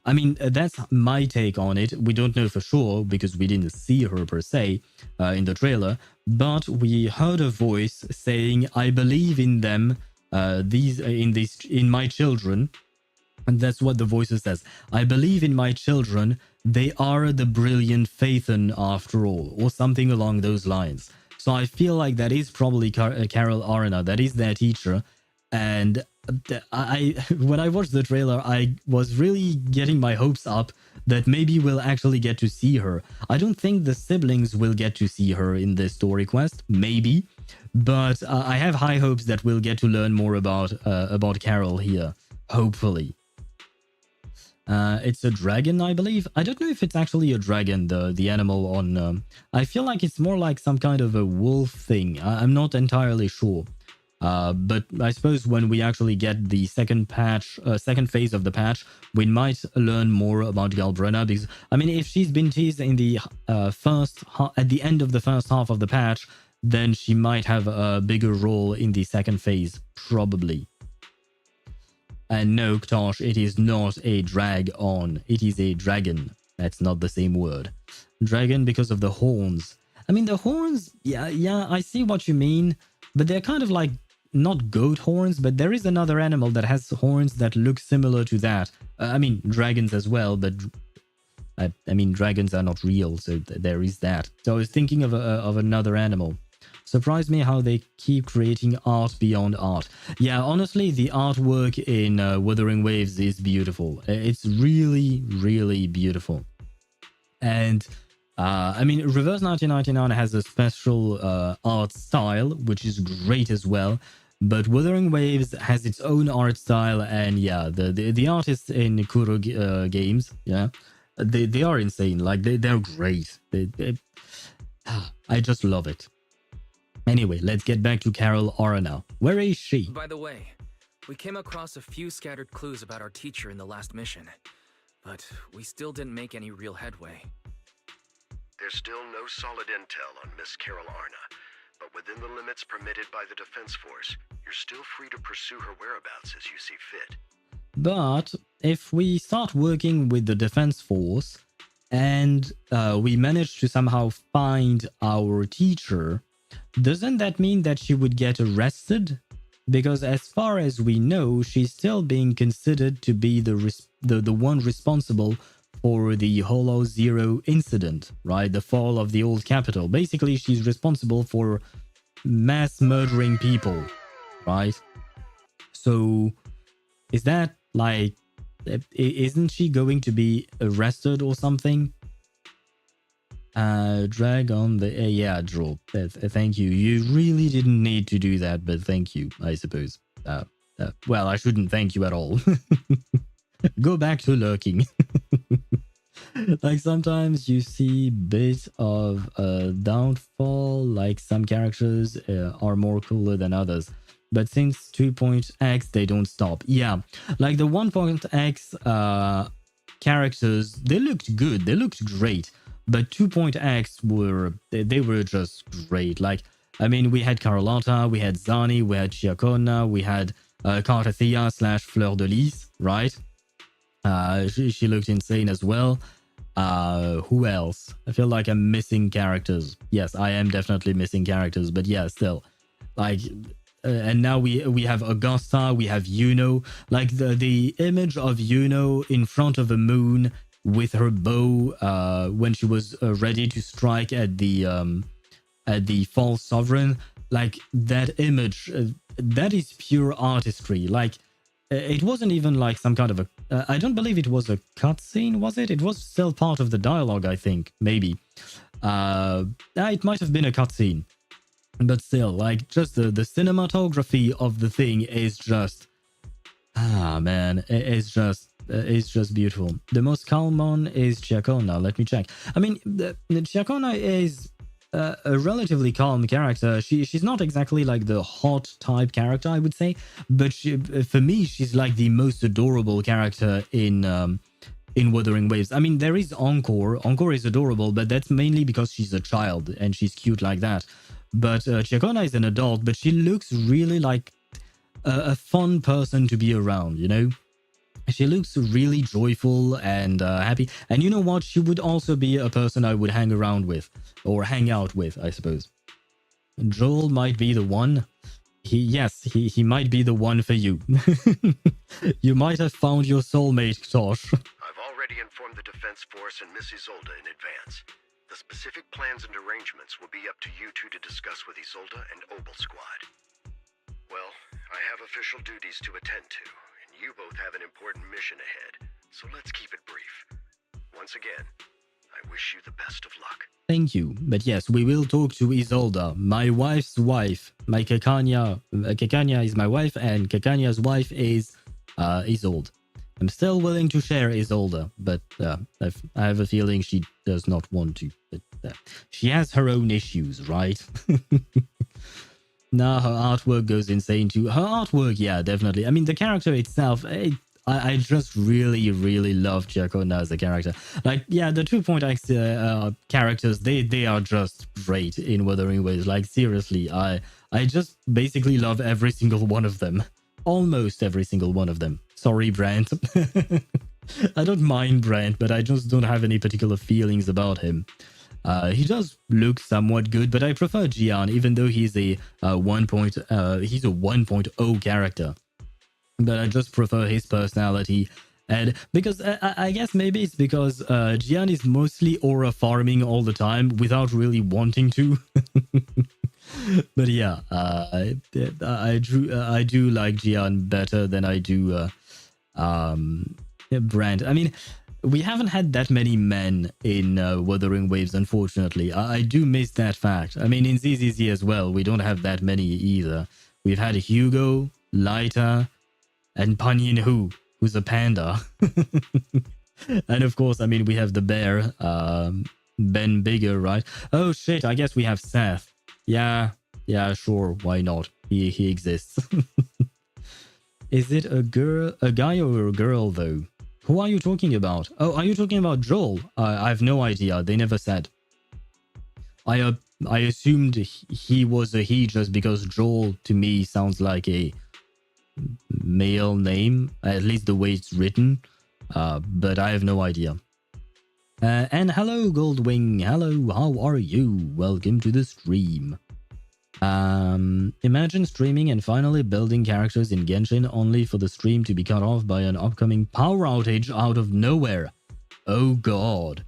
I mean, that's my take on it. We don't know for sure because we didn't see her per se in the trailer, but we heard a voice saying, "I believe in them, in my children." And that's what the voice says. "I believe in my children. They are the brilliant Phaethon after all," or something along those lines. So I feel like that is probably Carol Arna. That is their teacher. And when I watched the trailer, I was really getting my hopes up that maybe we'll actually get to see her. I don't think the siblings will get to see her in this story quest, maybe, but I have high hopes that we'll get to learn more about Carol here, hopefully. It's a dragon, I believe. I don't know if it's actually a dragon, the animal on... I feel like it's more like some kind of a wolf thing. I'm not entirely sure. But I suppose when we actually get the second phase of the patch, we might learn more about Galbrenna, because, I mean, if she's been teased in the at the end of the first half of the patch, then she might have a bigger role in the second phase, probably. And no, Ktosh, it is not a drag-on. It is a dragon. That's not the same word. Dragon because of the horns. I mean, the horns, yeah, I see what you mean, but they're kind of like, not goat horns, but there is another animal that has horns that look similar to that. I mean, dragons as well, but I mean, dragons are not real, so there is that. So I was thinking of another animal. Surprised me how they keep creating art beyond art. Yeah, honestly, the artwork in Wuthering Waves is beautiful. It's really, really beautiful. And I mean, Reverse 1999 has a special art style, which is great as well. But Wuthering Waves has its own art style, and yeah, the artists in Kuro games, yeah, they are insane. Like they're great. I just love it. Anyway, let's get back to Carol Arna. Where is she? By the way, We came across a few scattered clues about our teacher in the last mission, but we still didn't make any real headway. There's still no solid intel on Miss Carol Arna, but within the limits permitted by the Defense Force, you're still free to pursue her whereabouts as you see fit. But if we start working with the Defense Force and we manage to somehow find our teacher, doesn't that mean that she would get arrested? Because as far as we know, she's still being considered to be the one responsible for the Holo Zero incident, right? The fall of the old capital. Basically, she's responsible for mass murdering people, right? So, is that like, isn't she going to be arrested or something? Drag on the, yeah, draw. Thank you. You really didn't need to do that, but thank you, I suppose. Well, I shouldn't thank you at all. Go back to lurking. Like sometimes you see bit of downfall, like some characters are more cooler than others. But since 2.x, they don't stop. Yeah, like the 1.x characters, they looked good, they looked great. But 2.x they were just great. Like, I mean, we had Carlotta, we had Zani, we had Chiacona, we had Cartathea / Fleur de Lis, right? She looked insane as well. Who else? I feel like I'm missing characters. Yes, I am definitely missing characters, but yeah, still. Like, and now we have Augusta, we have Yuno. Like the image of Yuno in front of a moon with her bow when she was ready to strike at the false sovereign. Like that image, that is pure artistry. Like, it wasn't even like some kind of a... I don't believe it was a cutscene, was it? It was still part of the dialogue, I think. Maybe. It might have been a cutscene. But still, like, just the cinematography of the thing is just... Ah, man. It's just beautiful. The most calm one is Chiacona. Let me check. I mean, Chiacona is... a relatively calm character. She's not exactly like the hot type character, I would say, but for me, she's like the most adorable character in Wuthering Waves. I mean, there is Encore. Encore is adorable, but that's mainly because she's a child and she's cute like that. But Chiacona is an adult, but she looks really like a fun person to be around, you know? She looks really joyful and happy. And you know what? She would also be a person I would hang around with. Or hang out with, I suppose. Joel might be the one. He might be the one for you. You might have found your soulmate, Tosh. I've already informed the Defense Force and Miss Isolde in advance. The specific plans and arrangements will be up to you two to discuss with Isolde and Obol Squad. Well, I have official duties to attend to. You both have an important mission ahead, so let's keep it brief. Once again, I wish you the best of luck. Thank you. But yes, we will talk to Isolde, my wife's wife. My Kekania is my wife, and Kekanya's wife is Isolde. I'm still willing to share Isolde, but I have a feeling she does not want to. But she has her own issues, right? Nah, her artwork goes insane too. Her artwork, yeah, definitely. I mean, the character itself, I just really, really love Chiacona as a character. Like, yeah, the 2.x characters, they are just great in Wuthering Waves. Like, seriously, I just basically love every single one of them. Almost every single one of them. Sorry, Brant. I don't mind Brant, but I just don't have any particular feelings about him. He does look somewhat good, but I prefer Gian, even though he's a 1.0 character. But I just prefer his personality, and because I guess maybe it's because Gian is mostly aura farming all the time without really wanting to. But yeah, I do like Gian better than I do Brand. I mean, we haven't had that many men in Wuthering Waves, unfortunately. I do miss that fact. I mean, in ZZZ as well, we don't have that many either. We've had Hugo, Laita, and Panyin Hu, who's a panda. And of course, I mean, we have the bear, Ben Bigger, right? Oh shit, I guess we have Seth. Yeah, sure, why not? He exists. Is it a girl, a guy or a girl though? Who are you talking about? Oh, are you talking about Joel? I have no idea. They never said. I assumed he was a he just because Joel to me sounds like a male name, at least the way it's written. But I have no idea. And hello, Goldwing. Hello, how are you? Welcome to the stream. Imagine streaming and finally building characters in Genshin only for the stream to be cut off by an upcoming power outage out of nowhere. Oh god.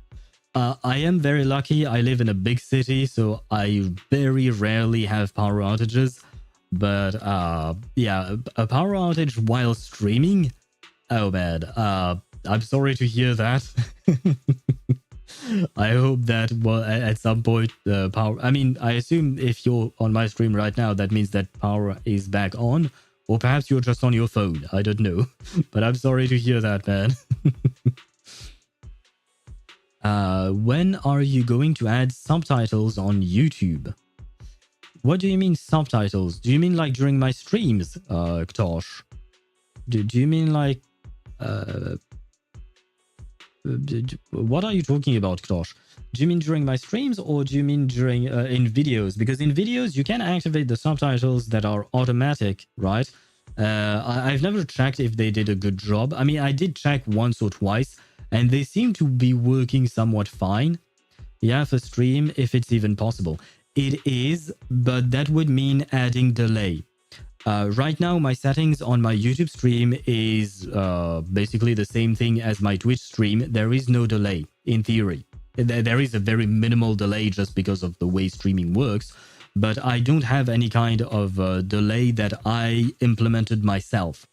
I am very lucky. I live in a big city, so I very rarely have power outages. But yeah, a power outage while streaming? Oh man, I'm sorry to hear that. I hope that at some point power... I mean, I assume if you're on my stream right now, that means that power is back on. Or perhaps you're just on your phone. I don't know. But I'm sorry to hear that, man. When are you going to add subtitles on YouTube? What do you mean subtitles? Do you mean like during my streams, Ktosh? Do you mean like... what are you talking about, Ktosh? Do you mean during my streams or do you mean during in videos? Because in videos you can activate the subtitles that are automatic, right? I've never checked if they did a good job. I mean, I did check once or twice and they seem to be working somewhat fine. Yeah, for stream, if it's even possible. It is, but that would mean adding delay. Right now, my settings on my YouTube stream is basically the same thing as my Twitch stream. There is no delay, in theory. There is a very minimal delay just because of the way streaming works, but I don't have any kind of delay that I implemented myself,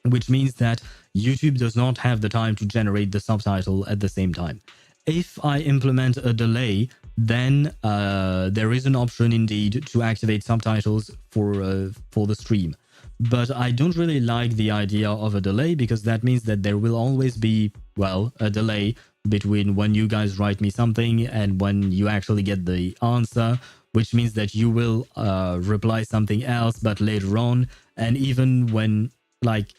which means that YouTube does not have the time to generate the subtitle at the same time. If I implement a delay, then there is an option indeed to activate subtitles for the stream. But I don't really like the idea of a delay because that means that there will always be, well, a delay between when you guys write me something and when you actually get the answer, which means that you will reply something else but later on. And even when, like,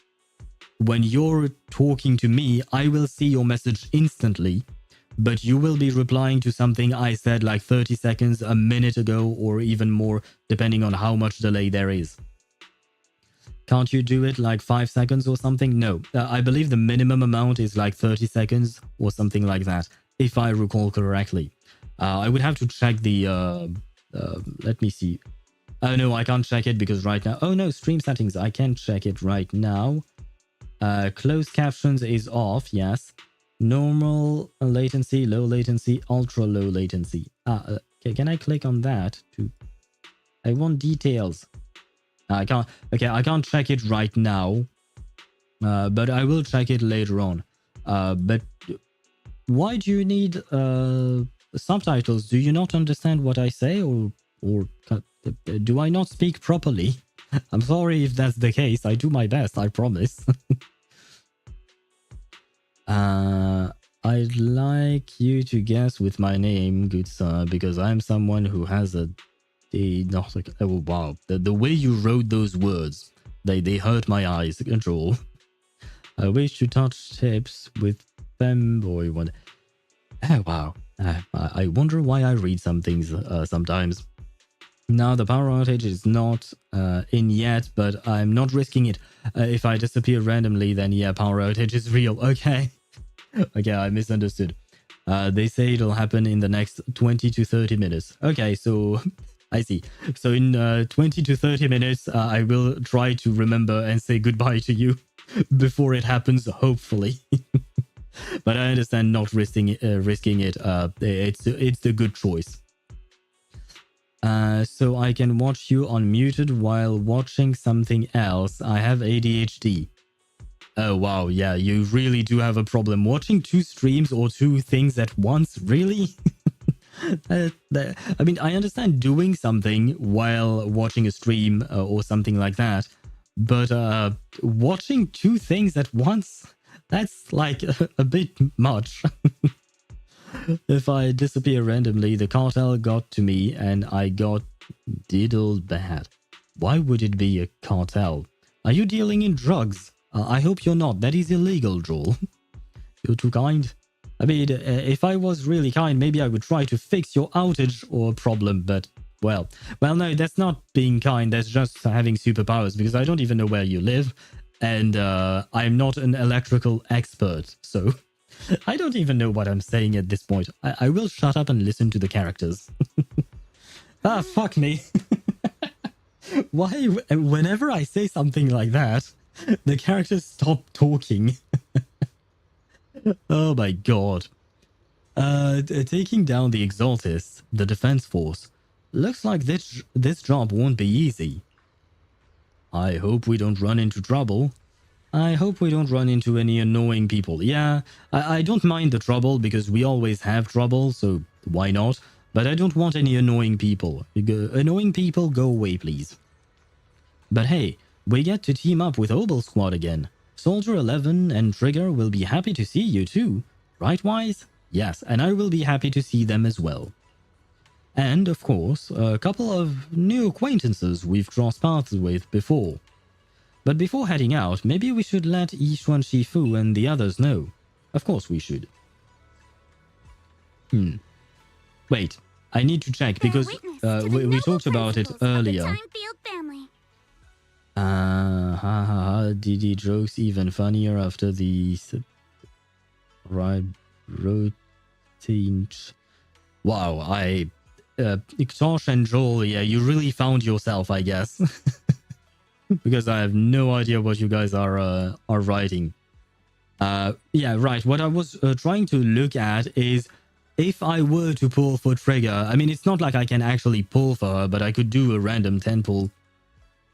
when you're talking to me, I will see your message instantly. But you will be replying to something I said like 30 seconds, a minute ago, or even more, depending on how much delay there is. Can't you do it like 5 seconds or something? No, I believe the minimum amount is like 30 seconds or something like that, if I recall correctly. I would have to check the... let me see. Oh no, I can't check it because right now... Oh no, stream settings, I can check it right now. Closed captions is off, yes. Normal latency, low latency, ultra low latency. Okay, can I click on that? I want details. I can't. Okay, I can't check it right now, but I will check it later on. But why do you need subtitles? Do you not understand what I say, or do I not speak properly? I'm sorry if that's the case. I do my best. I promise. I'd like you to guess with my name, good sir, because I'm someone who has oh wow, the way you wrote those words, they hurt my eyes. Control. I wish to touch tips with femboy one. Oh wow. I wonder why I read some things sometimes. Now the power outage is not in yet, but I'm not risking it. If I disappear randomly, then yeah, power outage is real. Okay. Okay, I misunderstood. They say it'll happen in the next 20 to 30 minutes. Okay, so I see. So in 20 to 30 minutes, I will try to remember and say goodbye to you before it happens, hopefully. But I understand not risking it. It's a good choice. So I can watch you unmuted while watching something else. I have ADHD. Oh wow, yeah, you really do have a problem watching 2 streams or 2 things at once, really? I mean, I understand doing something while watching a stream or something like that, but watching 2 things at once, that's like a bit much. If I disappear randomly, the cartel got to me and I got diddled bad. Why would it be a cartel? Are you dealing in drugs? I hope you're not. That is illegal, Joel. You're too kind. I mean, if I was really kind, maybe I would try to fix your outage or problem, but, well, no, that's not being kind. That's just having superpowers, because I don't even know where you live, and I'm not an electrical expert, so I don't even know what I'm saying at this point. I will shut up and listen to the characters. Ah, fuck me. Why, whenever I say something like that, the characters stop talking? Oh my god. Taking down the Exaltists, the defense force, looks like this job won't be easy. I hope we don't run into trouble. I hope we don't run into any annoying people. Yeah, I don't mind the trouble because we always have trouble, so why not? But I don't want any annoying people. Annoying people, go away, please. But hey, we get to team up with Obol Squad again. Soldier 11 and Trigger will be happy to see you too. Right, Wise? Yes, and I will be happy to see them as well. And, of course, a couple of new acquaintances we've crossed paths with before. But before heading out, maybe we should let Yishuan Shifu and the others know. Of course we should. Wait, I need to check because we talked about it earlier. DD jokes even funnier after the routine. Wow, Tosh and Joel, yeah, you really found yourself, I guess. Because I have no idea what you guys are writing. Yeah, right. What I was trying to look at is if I were to pull for Trigger. I mean, it's not like I can actually pull for her, but I could do a random 10 pull.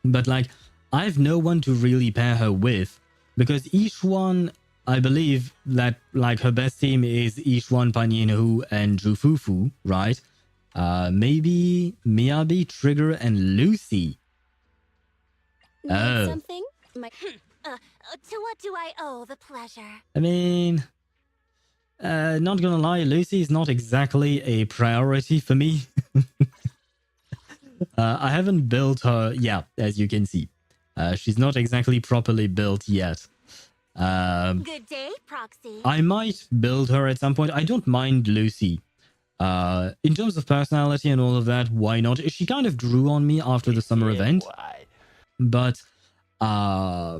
But like, I've no one to really pair her with because each one, I believe that like her best team is Ishwan, Panyenhu, and Jufufu, right? Maybe Miyabi, Trigger, and Lucy. Oh. Something? To what do I owe the pleasure? I mean, not gonna lie, Lucy is not exactly a priority for me. I haven't built her, yeah, as you can see. She's not exactly properly built yet. Good day, Proxy. I might build her at some point. I don't mind Lucy. In terms of personality and all of that, why not? She kind of grew on me after the summer event. But her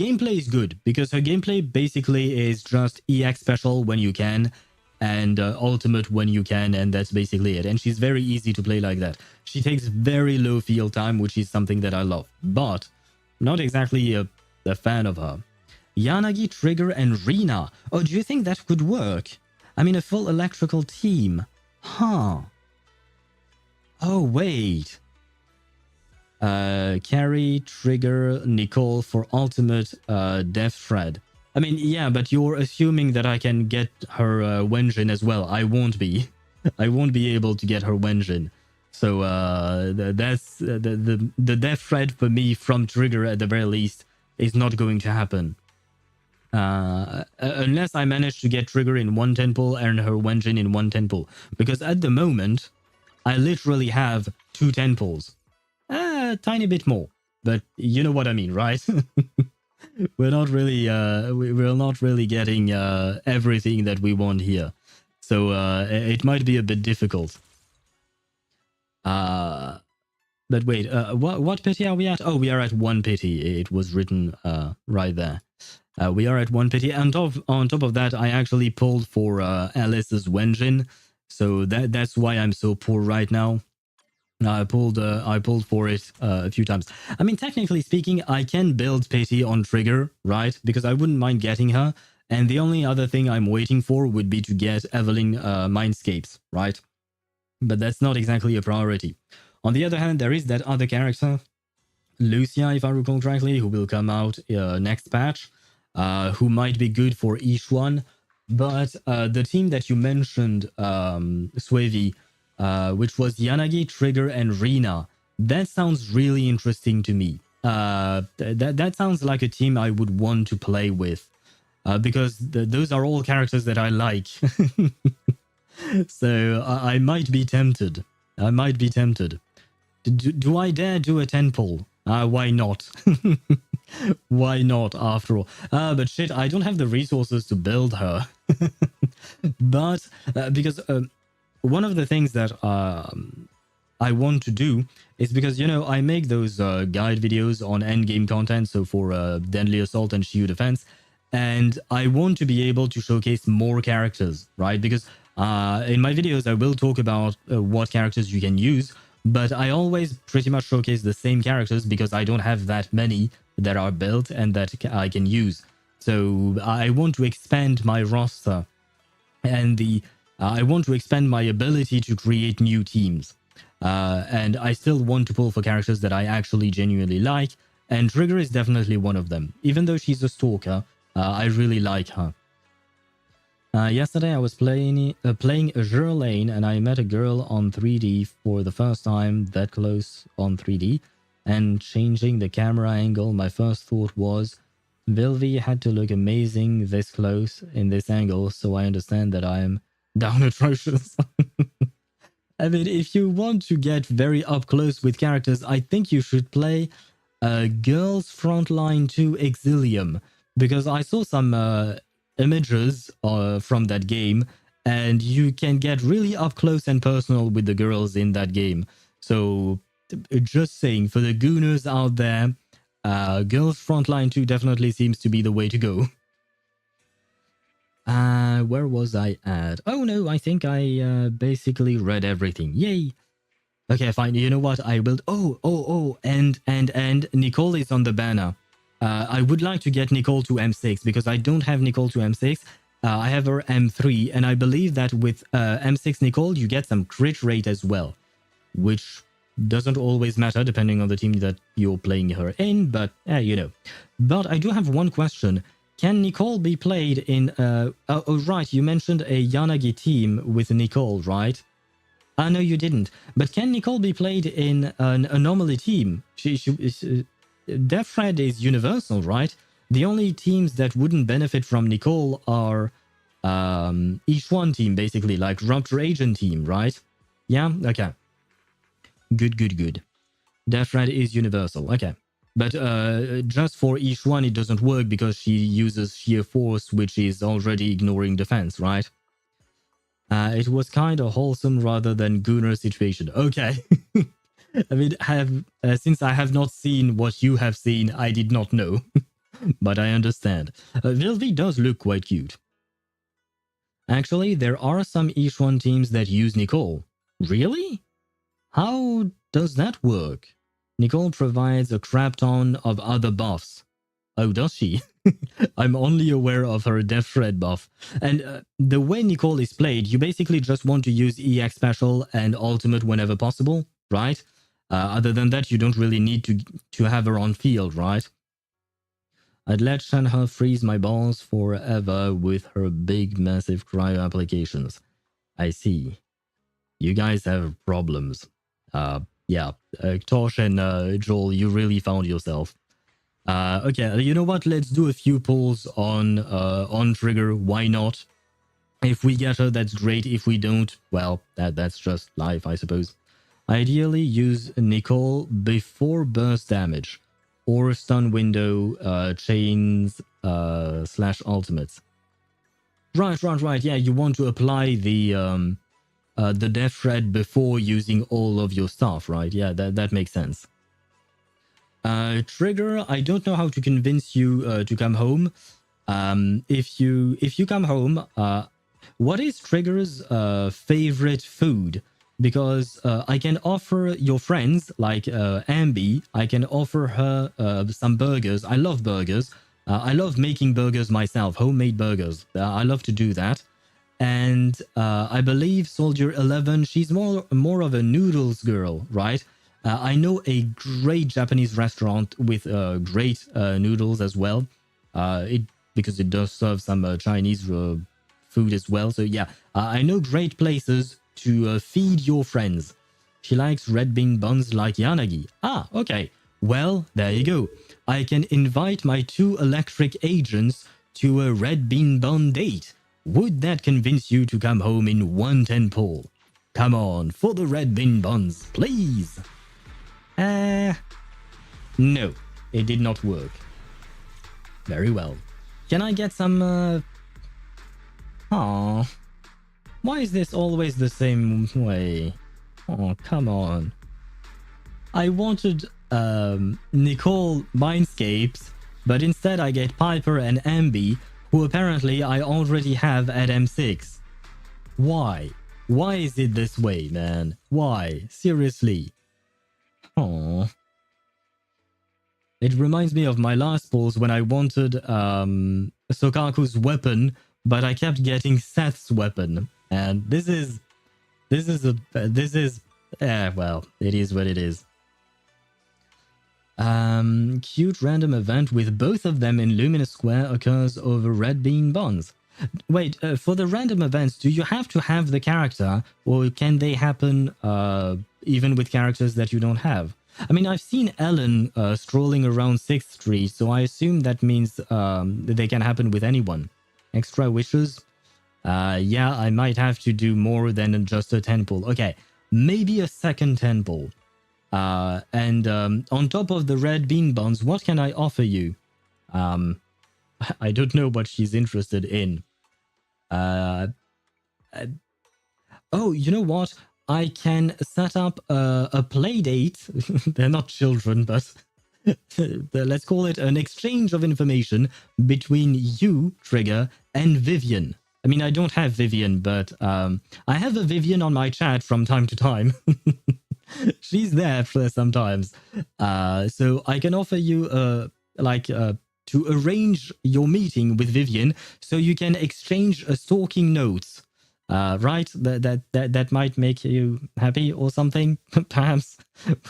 gameplay is good because her gameplay basically is just EX special when you can and ultimate when you can, and that's basically it. And she's very easy to play like that. She takes very low field time, which is something that I love, but not exactly a fan of her. Yanagi, Trigger, and Rina. Oh, do you think that could work? I mean, a full electrical team. Huh. Oh, wait. Carrie, Trigger, Nicole for ultimate death thread. I mean, yeah, but you're assuming that I can get her Wenjin as well. I won't be. I won't be able to get her Wenjin. So that's the death thread for me from Trigger at the very least is not going to happen. Unless I manage to get Trigger in one 10 pull and her Wenjin in one 10 pull. Because at the moment, I literally have 2 10 pulls. A tiny bit more. But you know what I mean, right? We're not really we're not really getting everything that we want here. So it might be a bit difficult. But wait, what pity are we at? Oh, we are at 1 pity. It was written right there. We are at 1 pity. And on top of that, I actually pulled for Alice's Wenjin. So that's why I'm so poor right now. I pulled for it a few times. I mean, technically speaking, I can build pity on Trigger, right? Because I wouldn't mind getting her. And the only other thing I'm waiting for would be to get Evelyn Mindscapes, right? But that's not exactly a priority. On the other hand, there is that other character, Lucia, if I recall correctly, who will come out next patch, who might be good for each one. But the team that you mentioned, Swavi, which was Yanagi, Trigger, and Rina, that sounds really interesting to me. That sounds like a team I would want to play with, because those are all characters that I like. So I might be tempted. I might be tempted. Do I dare do a 10 pull? Why not? Why not, after all? But shit, I don't have the resources to build her. But because one of the things that I want to do is because, you know, I make those guide videos on endgame content, so for Deadly Assault and Shield Defense, and I want to be able to showcase more characters, right? Because in my videos, I will talk about what characters you can use, but I always pretty much showcase the same characters because I don't have that many that are built and that I can use. So I want to expand my roster, and I want to expand my ability to create new teams. And I still want to pull for characters that I actually genuinely like, and Trigger is definitely one of them. Even though she's a stalker, I really like her. Yesterday I was playing Azure Lane, and I met a girl on 3D for the first time that close on 3D, and changing the camera angle, my first thought was, Vilvi had to look amazing this close in this angle, so I understand that I am down atrocious. I mean, if you want to get very up close with characters, I think you should play Girls Frontline 2 Exilium, because I saw some images from that game, and you can get really up close and personal with the girls in that game. So just saying, for the gooners out there, Girls Frontline 2 definitely seems to be the way to go. Where was I at? Oh no, I think I basically read everything. Yay! Okay, fine. You know what? I will... and Nicole is on the banner. I would like to get Nicole to M6 because I don't have Nicole to M6. I have her M3, and I believe that with M6 Nicole, you get some crit rate as well, which doesn't always matter depending on the team that you're playing her in, but you know. But I do have one question. Can Nicole be played in... oh, right, you mentioned a Yanagi team with Nicole, right? No, you didn't. But can Nicole be played in an Anomaly team? Death is universal, right? The only teams that wouldn't benefit from Nicole are each one team, basically, like Rupture Agent team, right? Yeah? Okay. Good. Death is universal, okay. But just for each one, it doesn't work because she uses sheer force, which is already ignoring defense, right? It was kind of wholesome rather than Gooner situation. Okay. I mean, since I have not seen what you have seen, I did not know. But I understand. Vilvi does look quite cute. Actually, there are some Ichwan teams that use Nicole. Really? How does that work? Nicole provides a crap ton of other buffs. Oh, does she? I'm only aware of her Death Thread buff. And the way Nicole is played, you basically just want to use EX Special and Ultimate whenever possible, right? Other than that, you don't really need to have her on field, right? I'd let Shanha freeze my balls forever with her big, massive cryo applications. I see. You guys have problems. Yeah, Tosh and Joel, you really found yourself. Okay, you know what? Let's do a few polls on Trigger. Why not? If we get her, that's great. If we don't, well, that's just life, I suppose. Ideally, use Nicole before burst damage or stun window, chains, / ultimates. Right. Yeah, you want to apply the Death Thread before using all of your stuff, right? Yeah, that makes sense. Trigger, I don't know how to convince you to come home. If you come home, what is Trigger's favorite food? Because I can offer your friends, like Ambi, I can offer her some burgers. I love burgers. I love making burgers myself, homemade burgers. I love to do that. And I believe Soldier 11, she's more of a noodles girl, right? I know a great Japanese restaurant with great noodles as well. Because it does serve some Chinese food as well. So yeah, I know great places to feed your friends. She likes red bean buns like Yanagi. Ah, okay. Well, there you go. I can invite my 2 electric agents to a red bean bun date. Would that convince you to come home in 110 poll? Come on, for the red bean buns, please. No, it did not work. Very well. Can I get some... Aw. Why is this always the same way? Oh, come on. I wanted Nicole Mindscapes, but instead I get Piper and Ambi, who apparently I already have at M6. Why? Why is it this way, man? Why? Seriously. Oh. It reminds me of my last pulls when I wanted Sokaku's weapon, but I kept getting Seth's weapon. And well, it is what it is. Cute random event with both of them in Luminous Square occurs over red bean bonds. Wait, for the random events, do you have to have the character, or can they happen even with characters that you don't have? I mean, I've seen Ellen strolling around 6th Street, so I assume that means they can happen with anyone. Extra wishes? Yeah, I might have to do more than just a 10 pull. Okay, maybe a second 10 pull. And on top of the red bean bonds, what can I offer you? I don't know what she's interested in. Oh, you know what? I can set up a play date. They're not children, but let's call it an exchange of information between you, Trigger, and Vivian. I mean, I don't have Vivian, but I have a Vivian on my chat from time to time. She's there for sometimes. So I can offer you to arrange your meeting with Vivian so you can exchange stalking notes. Right? That might make you happy or something, perhaps.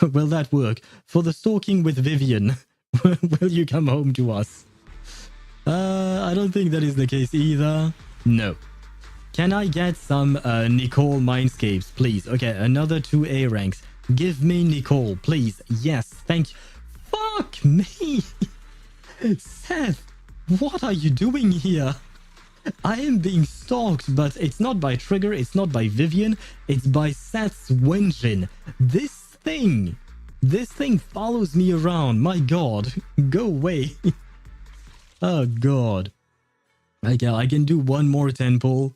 Will that work? For the stalking with Vivian, will you come home to us? I don't think that is the case either. No. Can I get some Nicole Mindscapes, please? Okay, another 2 A ranks. Give me Nicole, please. Yes, thank you. Fuck me! Seth, what are you doing here? I am being stalked, but it's not by Trigger, it's not by Vivian, it's by Seth's Wenjin. This thing follows me around. My god, go away. Oh god. Okay, I can do one more 10 pull.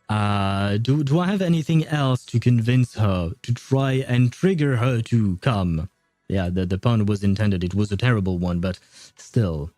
Do I have anything else to convince her to try and trigger her to come? Yeah, the pun was intended. It was a terrible one, but still.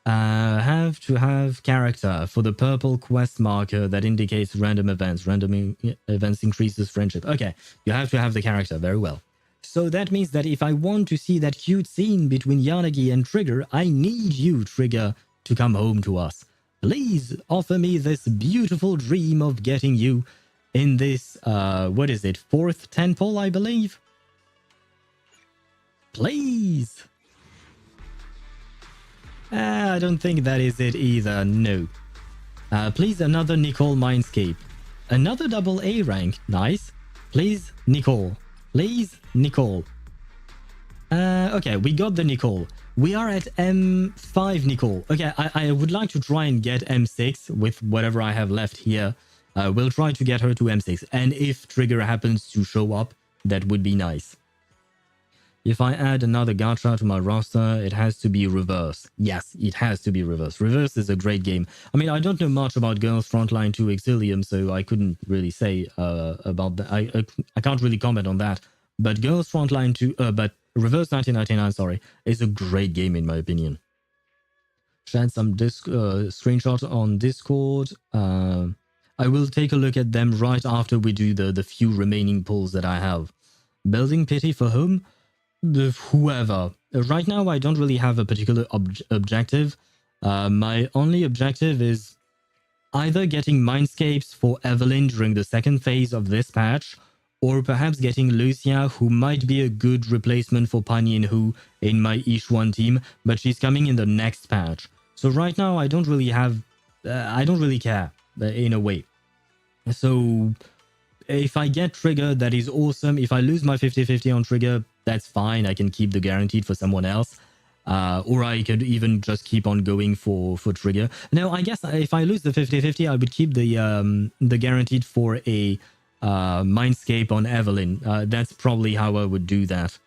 Have to have character for the purple quest marker that indicates random events. Random events increases friendship. Okay, you have to have the character. Very well. So that means that if I want to see that cute scene between Yanagi and Trigger, I need you, Trigger, to come home to us. Please offer me this beautiful dream of getting you in this, what is it, 4th 10 pull, I believe? Please. I don't think that is it either, no. Please, another Nicole Mindscape. Another double A rank, nice. Please, Nicole. Please, Nicole. Okay, we got the Nicole. We are at M5, Nicole. Okay, I would like to try and get M6 with whatever I have left here. We'll try to get her to M6. And if Trigger happens to show up, that would be nice. If I add another gacha to my roster, it has to be Reverse. Yes, it has to be Reverse. Reverse is a great game. I mean, I don't know much about Girls Frontline 2 Exilium, so I couldn't really say about that. I can't really comment on that. But Girls Frontline 2, but Reverse 1999, sorry, is a great game in my opinion. Shared some screenshots on Discord. I will take a look at them right after we do the few remaining pulls that I have. Building pity for whom? Whoever. Right now, I don't really have a particular objective. My only objective is either getting Mindscapes for Evelyn during the second phase of this patch, or perhaps getting Lucia, who might be a good replacement for Panyin Hu in my Ish1 team, but she's coming in the next patch. So right now, I don't really have... I don't really care, in a way. So if I get Trigger, that is awesome. If I lose my 50-50 on Trigger, that's fine. I can keep the guaranteed for someone else. Or I could even just keep on going for Trigger. No, I guess if I lose the 50-50, I would keep the guaranteed for a Mindscape on Evelyn. That's probably how I would do that.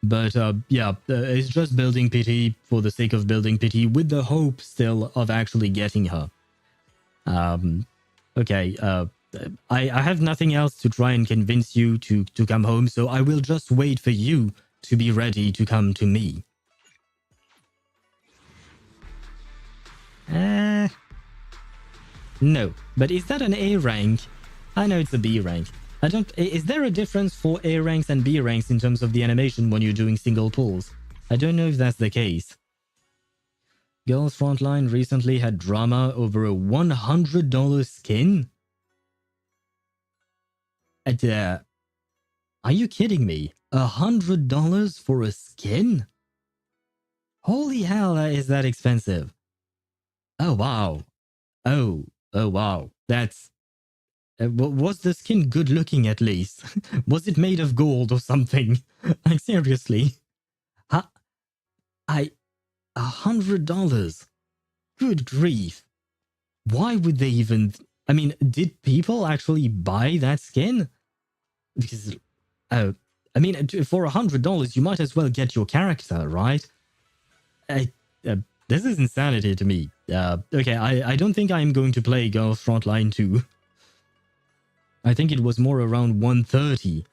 But yeah, it's just building pity for the sake of building pity with the hope still of actually getting her. Okay, I have nothing else to try and convince you to come home, so I will just wait for you to be ready to come to me. No, but is that an A rank? I know it's a B rank. I don't... Is there a difference for A ranks and B ranks in terms of the animation when you're doing single pulls? I don't know if that's the case. Girls Frontline recently had drama over a $100 skin? Are you kidding me? $100 for a skin? Holy hell, is that expensive? Oh, wow. Oh wow. That's... was the skin good looking at least? Was it made of gold or something? Like, seriously? $100? Good grief. Why would they even... I mean, did people actually buy that skin? Because... I mean, for $100, you might as well get your character, right? This is insanity to me. Okay, I don't think I'm going to play Girls Frontline 2. I think it was more around 130.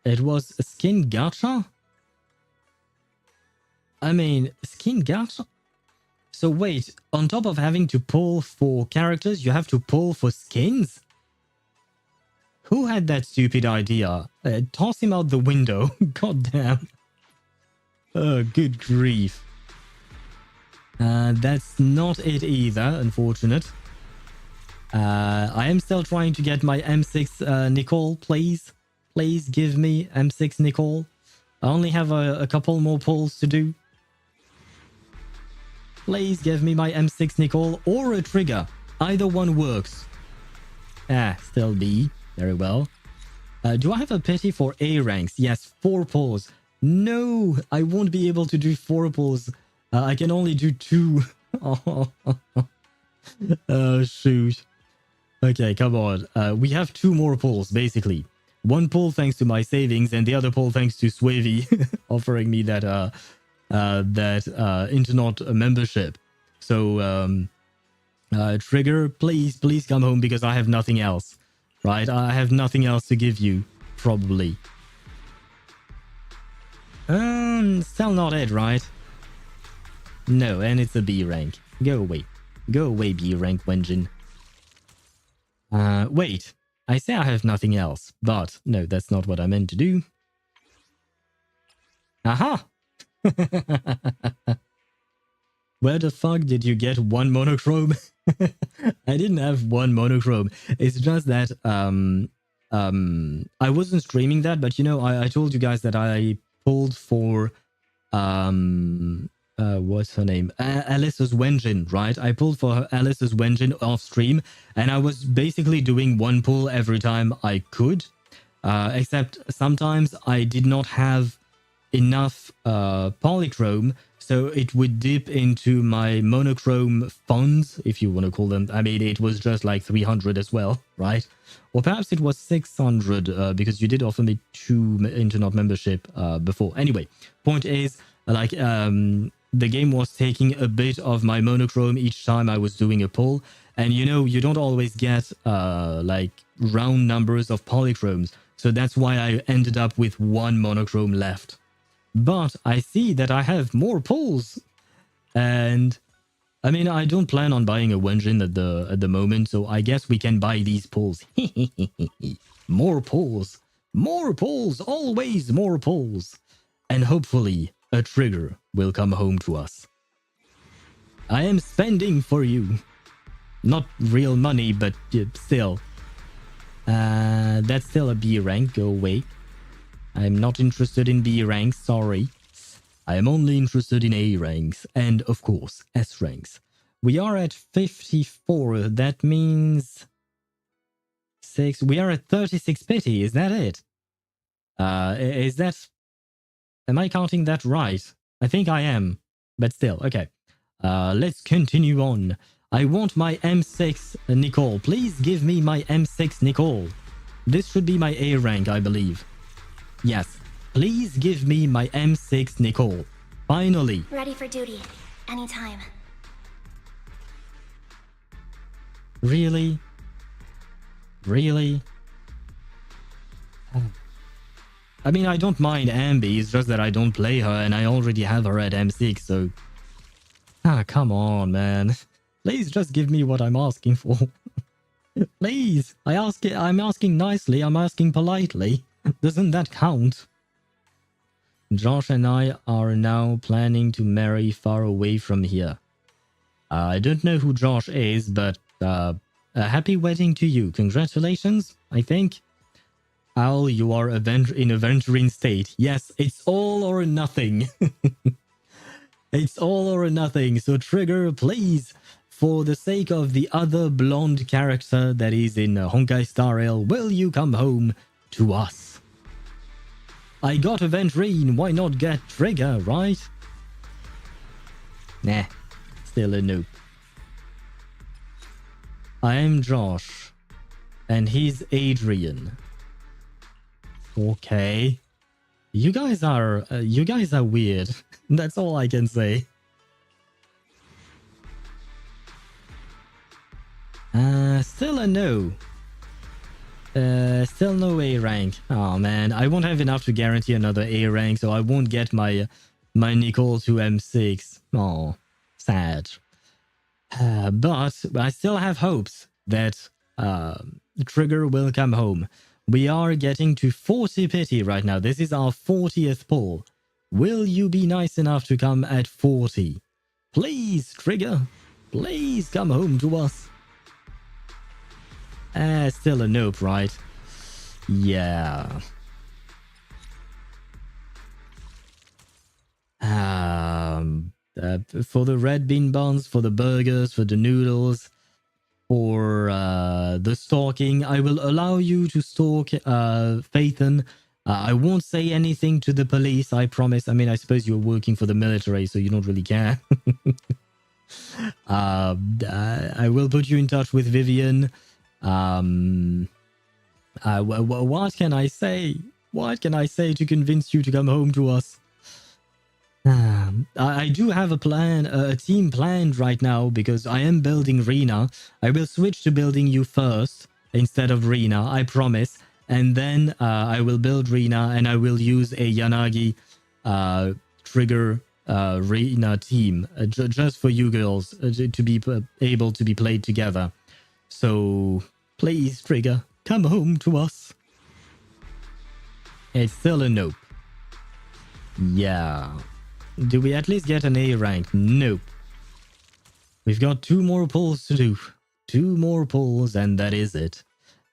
It was a skin gacha? I mean, skin gacha? So wait, on top of having to pull for characters, you have to pull for skins? Who had that stupid idea? Toss him out the window. God damn. Oh, good grief. That's not it either, unfortunate. I am still trying to get my M6 Nicole, please. Please give me M6 Nicole. I only have a couple more pulls to do. Please give me my M6 Nicole or a trigger. Either one works. Still B. Very well. Do I have a pity for A ranks? Yes, 4 pulls. No, I won't be able to do 4 pulls. I can only do 2. Oh, shoot. Okay, come on. We have 2 more pulls, basically. 1 pull thanks to my savings, and the other pull thanks to Swavy offering me that internet membership. So, Trigger, please come home because I have nothing else. Right? I have nothing else to give you, probably. Still not it, right? No, and it's a B rank. Go away. Go away, B rank Wenjin. Wait. I say I have nothing else, but no, that's not what I meant to do. Aha! Where the fuck did you get 1 monochrome? I didn't have 1 monochrome. It's just that I wasn't streaming that, but you know, I told you guys that I pulled for what's her name? Alice's Wenjin, right? I pulled for Alice's Wenjin off stream, and I was basically doing 1 pull every time I could. Except sometimes I did not have enough polychrome, so it would dip into my monochrome funds, if you want to call them. I mean, it was just like 300 as well, right? Or perhaps it was 600 because you did offer me 2 internet membership before. Anyway, point is, like, the game was taking a bit of my monochrome each time I was doing a pull. And you know, you don't always get like round numbers of polychromes. So that's why I ended up with 1 monochrome left. But I see that I have more pulls. And I mean, I don't plan on buying a Wenjin at the moment, so I guess we can buy these pulls. More pulls. More pulls. Always more pulls. And hopefully a trigger will come home to us. I am spending for you. Not real money, but still. That's still a B rank. Go away. I'm not interested in B ranks, sorry. I am only interested in A ranks and, of course, S ranks. We are at 54. That means 6. We are at 36 pity. Is that it? Is that... Am I counting that right? I think I am. But still, okay. Let's continue on. I want my M6 Nicole. Please give me my M6 Nicole. This should be my A rank, I believe. Yes. Please give me my M6 Nicole. Finally. Ready for duty. Anytime. Really? Really? I mean, I don't mind Ambi, it's just that I don't play her and I already have her at M6, so... come on, man. Please just give me what I'm asking for. Please! I'm asking nicely, I'm asking politely. Doesn't that count? Josh and I are now planning to marry far away from here. I don't know who Josh is, but a happy wedding to you. Congratulations, I think. Al, you are in a venturing state. Yes, it's all or nothing. It's all or nothing. So Trigger, please, for the sake of the other blonde character that is in Honkai Star Rail, will you come home to us? I got a Ventrine, why not get Trigger, right? Nah, still a nope. I am Josh, and he's Adrian. Okay. You guys are weird. That's all I can say. Still a no. Still no A rank. Oh man, I won't have enough to guarantee another A rank, so I won't get my Nicole to M6. Oh, sad. But I still have hopes that Trigger will come home. We are getting to 40 pity right now. This is our 40th pull. Will you be nice enough to come at 40? Please, Trigger. Please come home to us. Still a nope, right? Yeah. For the red bean buns, for the burgers, for the noodles, for the stalking, I will allow you to stalk Phaethon. I won't say anything to the police, I promise. I mean, I suppose you're working for the military, so you don't really care. I will put you in touch with Vivian. What can I say? What can I say to convince you to come home to us? I do have a plan, a team planned right now because I am building Rena. I will switch to building you first instead of Rena, I promise. And then I will build Rena and I will use a Yanagi Trigger Rena team just for you girls to be able to be played together. So please, Trigger, come home to us. It's still a nope. Yeah. Do we at least get an A rank? Nope. We've got 2 more pulls to do. 2 more pulls and that is it.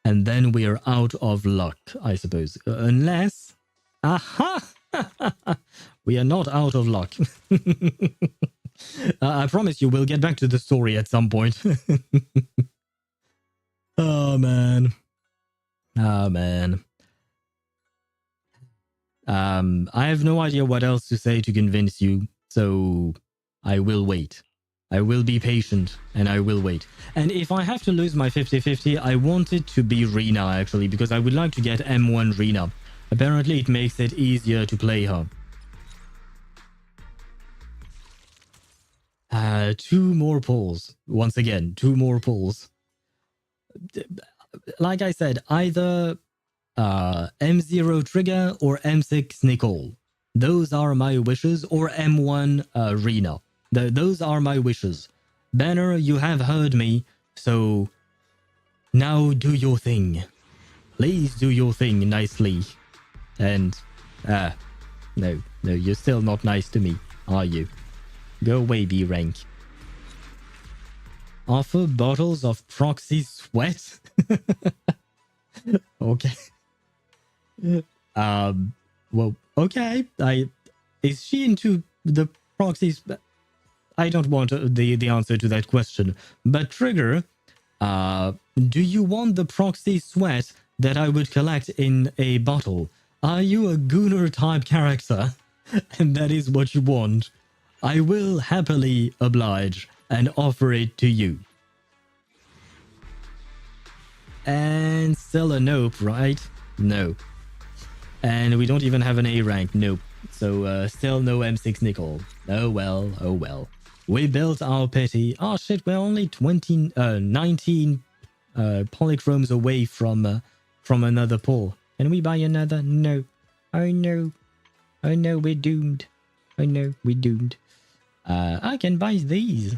And then we are out of luck, I suppose. Unless... Aha! We are not out of luck. I promise you we'll get back to the story at some point. Oh, man. Oh, man. I have no idea what else to say to convince you, so I will wait. I will be patient, and I will wait. And if I have to lose my 50-50, I want it to be Rena, actually, because I would like to get M1 Rena. Apparently, it makes it easier to play her. 2 more pulls. Once again, 2 more pulls. Like I said, either... M0 Trigger or M6 Nicole. Those are my wishes. Or M1 Rena. Those are my wishes. Banner, you have heard me. So now do your thing. Please do your thing nicely. And no, you're still not nice to me, are you? Go away, B rank. Offer bottles of Proxy sweat? Okay. Well, okay. Is she into the proxies? I don't want the answer to that question. But Trigger, do you want the proxy sweat that I would collect in a bottle? Are you a Gunner type character? And that is what you want? I will happily oblige and offer it to you. And still a nope, right? No. And we don't even have an A rank. Nope. So still no M6 nickel. Oh well, oh well. We built our petty. Oh shit, we're only 19 polychromes away from another pull. Can we buy another? No. Oh no. Oh no, we're doomed. Oh no, we're doomed. I can buy these.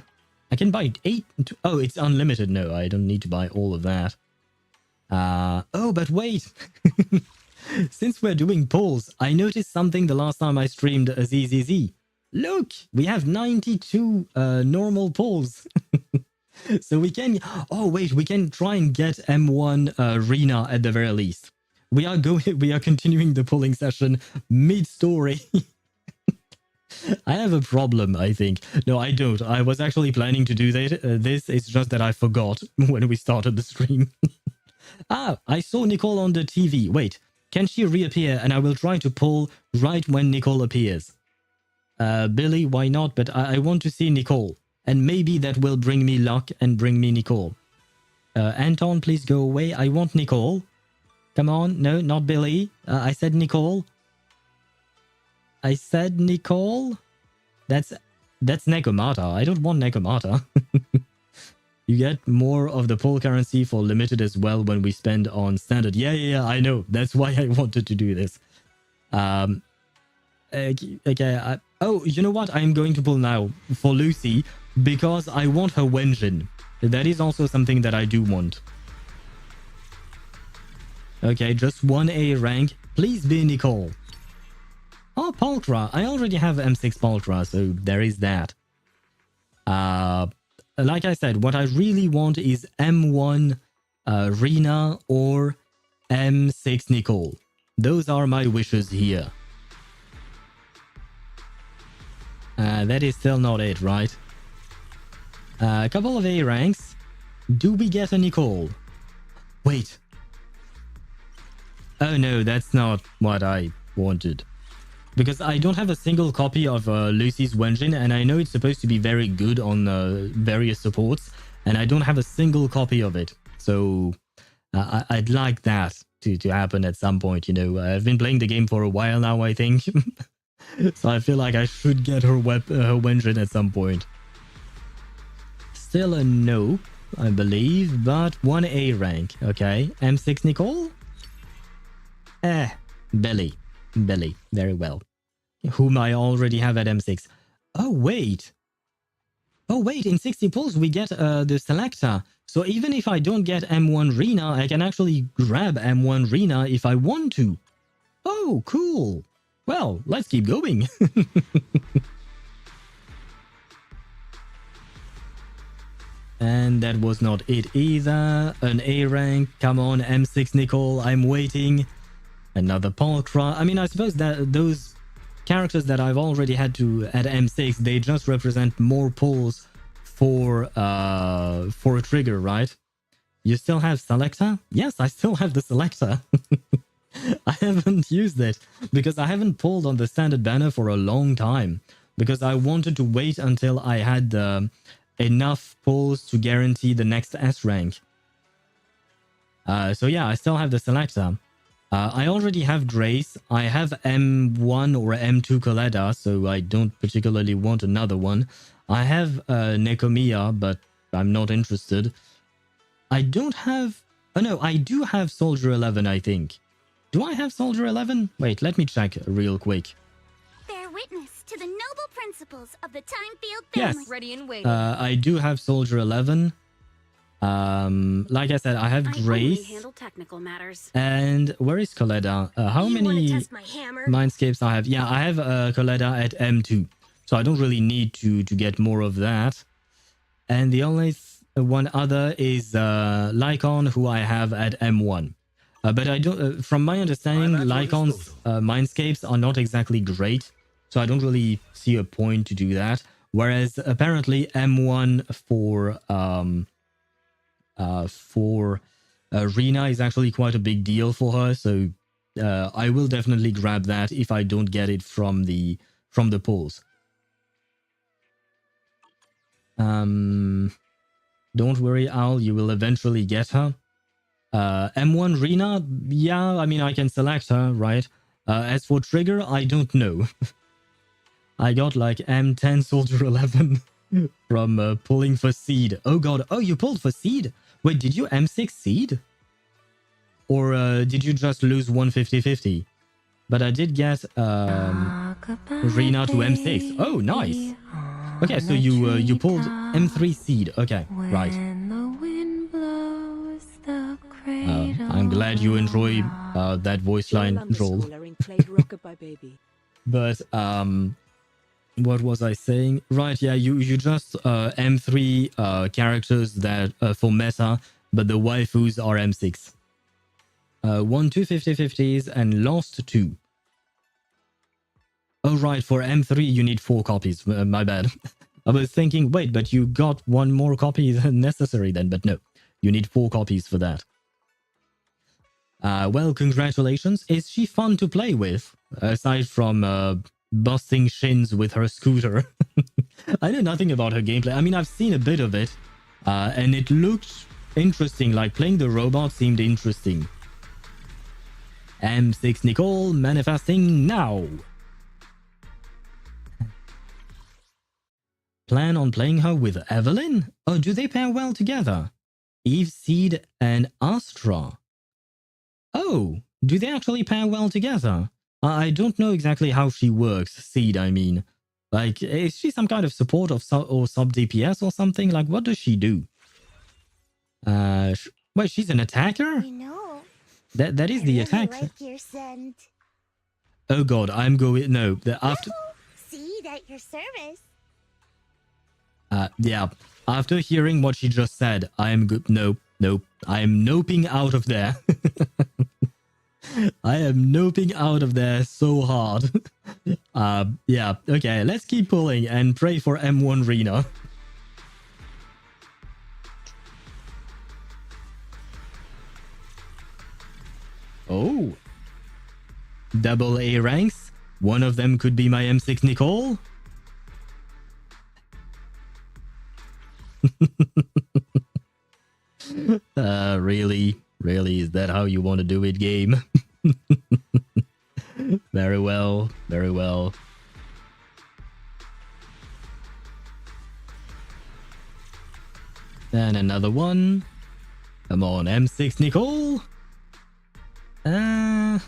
I can buy 8. Oh, it's unlimited. No, I don't need to buy all of that. Oh, but wait. Since we're doing polls, I noticed something the last time I streamed a ZZZ. Look, we have 92 normal polls. So we can... Oh, wait, we can try and get M1 Rena at the very least. We are continuing the polling session mid-story. I have a problem, I think. No, I don't. I was actually planning to do this. It's just that I forgot when we started the stream. Ah, I saw Nicole on the TV. Wait, can she reappear? And I will try to pull right when Nicole appears. Billy, why not? But I want to see Nicole. And maybe that will bring me luck and bring me Nicole. Anton, please go away. I want Nicole. Come on. No, not Billy. I said Nicole. I said Nicole? That's Nekomata. I don't want Nekomata. You get more of the pull currency for limited as well when we spend on standard. Yeah, I know. That's why I wanted to do this. Okay. Oh, you know what? I'm going to pull now for Lucy because I want her Wenjin. That is also something that I do want. Okay, just 1 A rank. Please be Nicole. Oh, Pulcra. I already have M6 Pulcra, so there is that. Like I said, what I really want is M1 Rena or M6 Nicole. Those are my wishes here. That is still not it, right? A couple of A ranks. Do we get a Nicole? Wait. Oh no, that's not what I wanted. Because I don't have a single copy of Lucy's Wenjin, and I know it's supposed to be very good on various supports, and I don't have a single copy of it. So I'd like that to happen at some point, you know. I've been playing the game for a while now, I think. So I feel like I should get her Wenjin at some point. Still a no, I believe, but 1 A rank. Okay, M6 Nicole? Belly. Very well. Whom I already have at M6. Oh, wait. In 60 pulls we get the selector. So even if I don't get M1 Rena, I can actually grab M1 Rena if I want to. Oh, cool. Well, let's keep going. And that was not it either. An A rank. Come on, M6 Nicole. I'm waiting. Another Pulcra. I mean, I suppose that those characters that I've already had to at M6, they just represent more pulls for a trigger, right? You still have selector? Yes, I still have the selector. I haven't used it because I haven't pulled on the standard banner for a long time because I wanted to wait until I had enough pulls to guarantee the next S rank. So yeah, I still have the selector. I already have Grace. I have M1 or M2 Coletta, so I don't particularly want another one. I have Nekomiya, but I'm not interested. I don't have... Oh no, I do have Soldier 11, I think. Do I have Soldier 11? Wait, let me check real quick. Bear witness to the noble principles of the Time-Field Yes. family. Ready and waiting. I do have Soldier 11. Like I said, I have Grace. I only handle technical matters. And where is Coletta? How You wanna many test my hammer? Mindscapes I have? Yeah, I have Coletta at M2. So I don't really need to get more of that. And the only one other is Lycon, who I have at M1. But I don't. From my understanding, Lycon's Mindscapes are not exactly great. So I don't really see a point to do that. Whereas apparently M1 for Rena is actually quite a big deal for her, so I will definitely grab that if I don't get it from the polls. Don't worry, Al, you will eventually get her. M1 Rena, yeah, I mean I can select her, right? As for trigger, I don't know. I got like M10 Soldier 11 from pulling for seed. Oh god, oh you pulled for seed? Wait, did you M6 seed? Or did you just lose 150-50? But I did get Rena to M6. Oh, nice. Okay, so you pulled M3 seed. Okay, right. I'm glad you enjoy that voice line, Joel. But what was I saying? Right, yeah, you just M3 characters that for meta, but the waifus are M6. Won 2 50-50s and lost 2. Oh, right, for M3 you need 4 copies. My bad. I was thinking, wait, but you got 1 more copy than necessary then, but no. You need 4 copies for that. Well, congratulations. Is she fun to play with? Aside from busting shins with her scooter. I know nothing about her gameplay. I mean, I've seen a bit of it. And it looked interesting. Like, playing the robot seemed interesting. M6 Nicole manifesting now. Plan on playing her with Evelyn? Oh, do they pair well together? Eve, Seed, and Astra. Oh, do they actually pair well together? I don't know exactly how she works, Seed, I mean. Like, is she some kind of support of or sub DPS or something? Like, what does she do? Wait, she's an attacker? You know, that is the attack. like your scent. Oh god, I'm going... No, after... Seed at your service. Yeah. After hearing what she just said, I am good. Nope. I am noping out of there. I am noping out of there so hard. Yeah. Okay, let's keep pulling and pray for M1 Rena. Oh. Double A ranks. One of them could be my M6 Nicole. Really? Really? Is that how you want to do it, game? Very well. Very well. And another one. Come on, M6 Nicole. I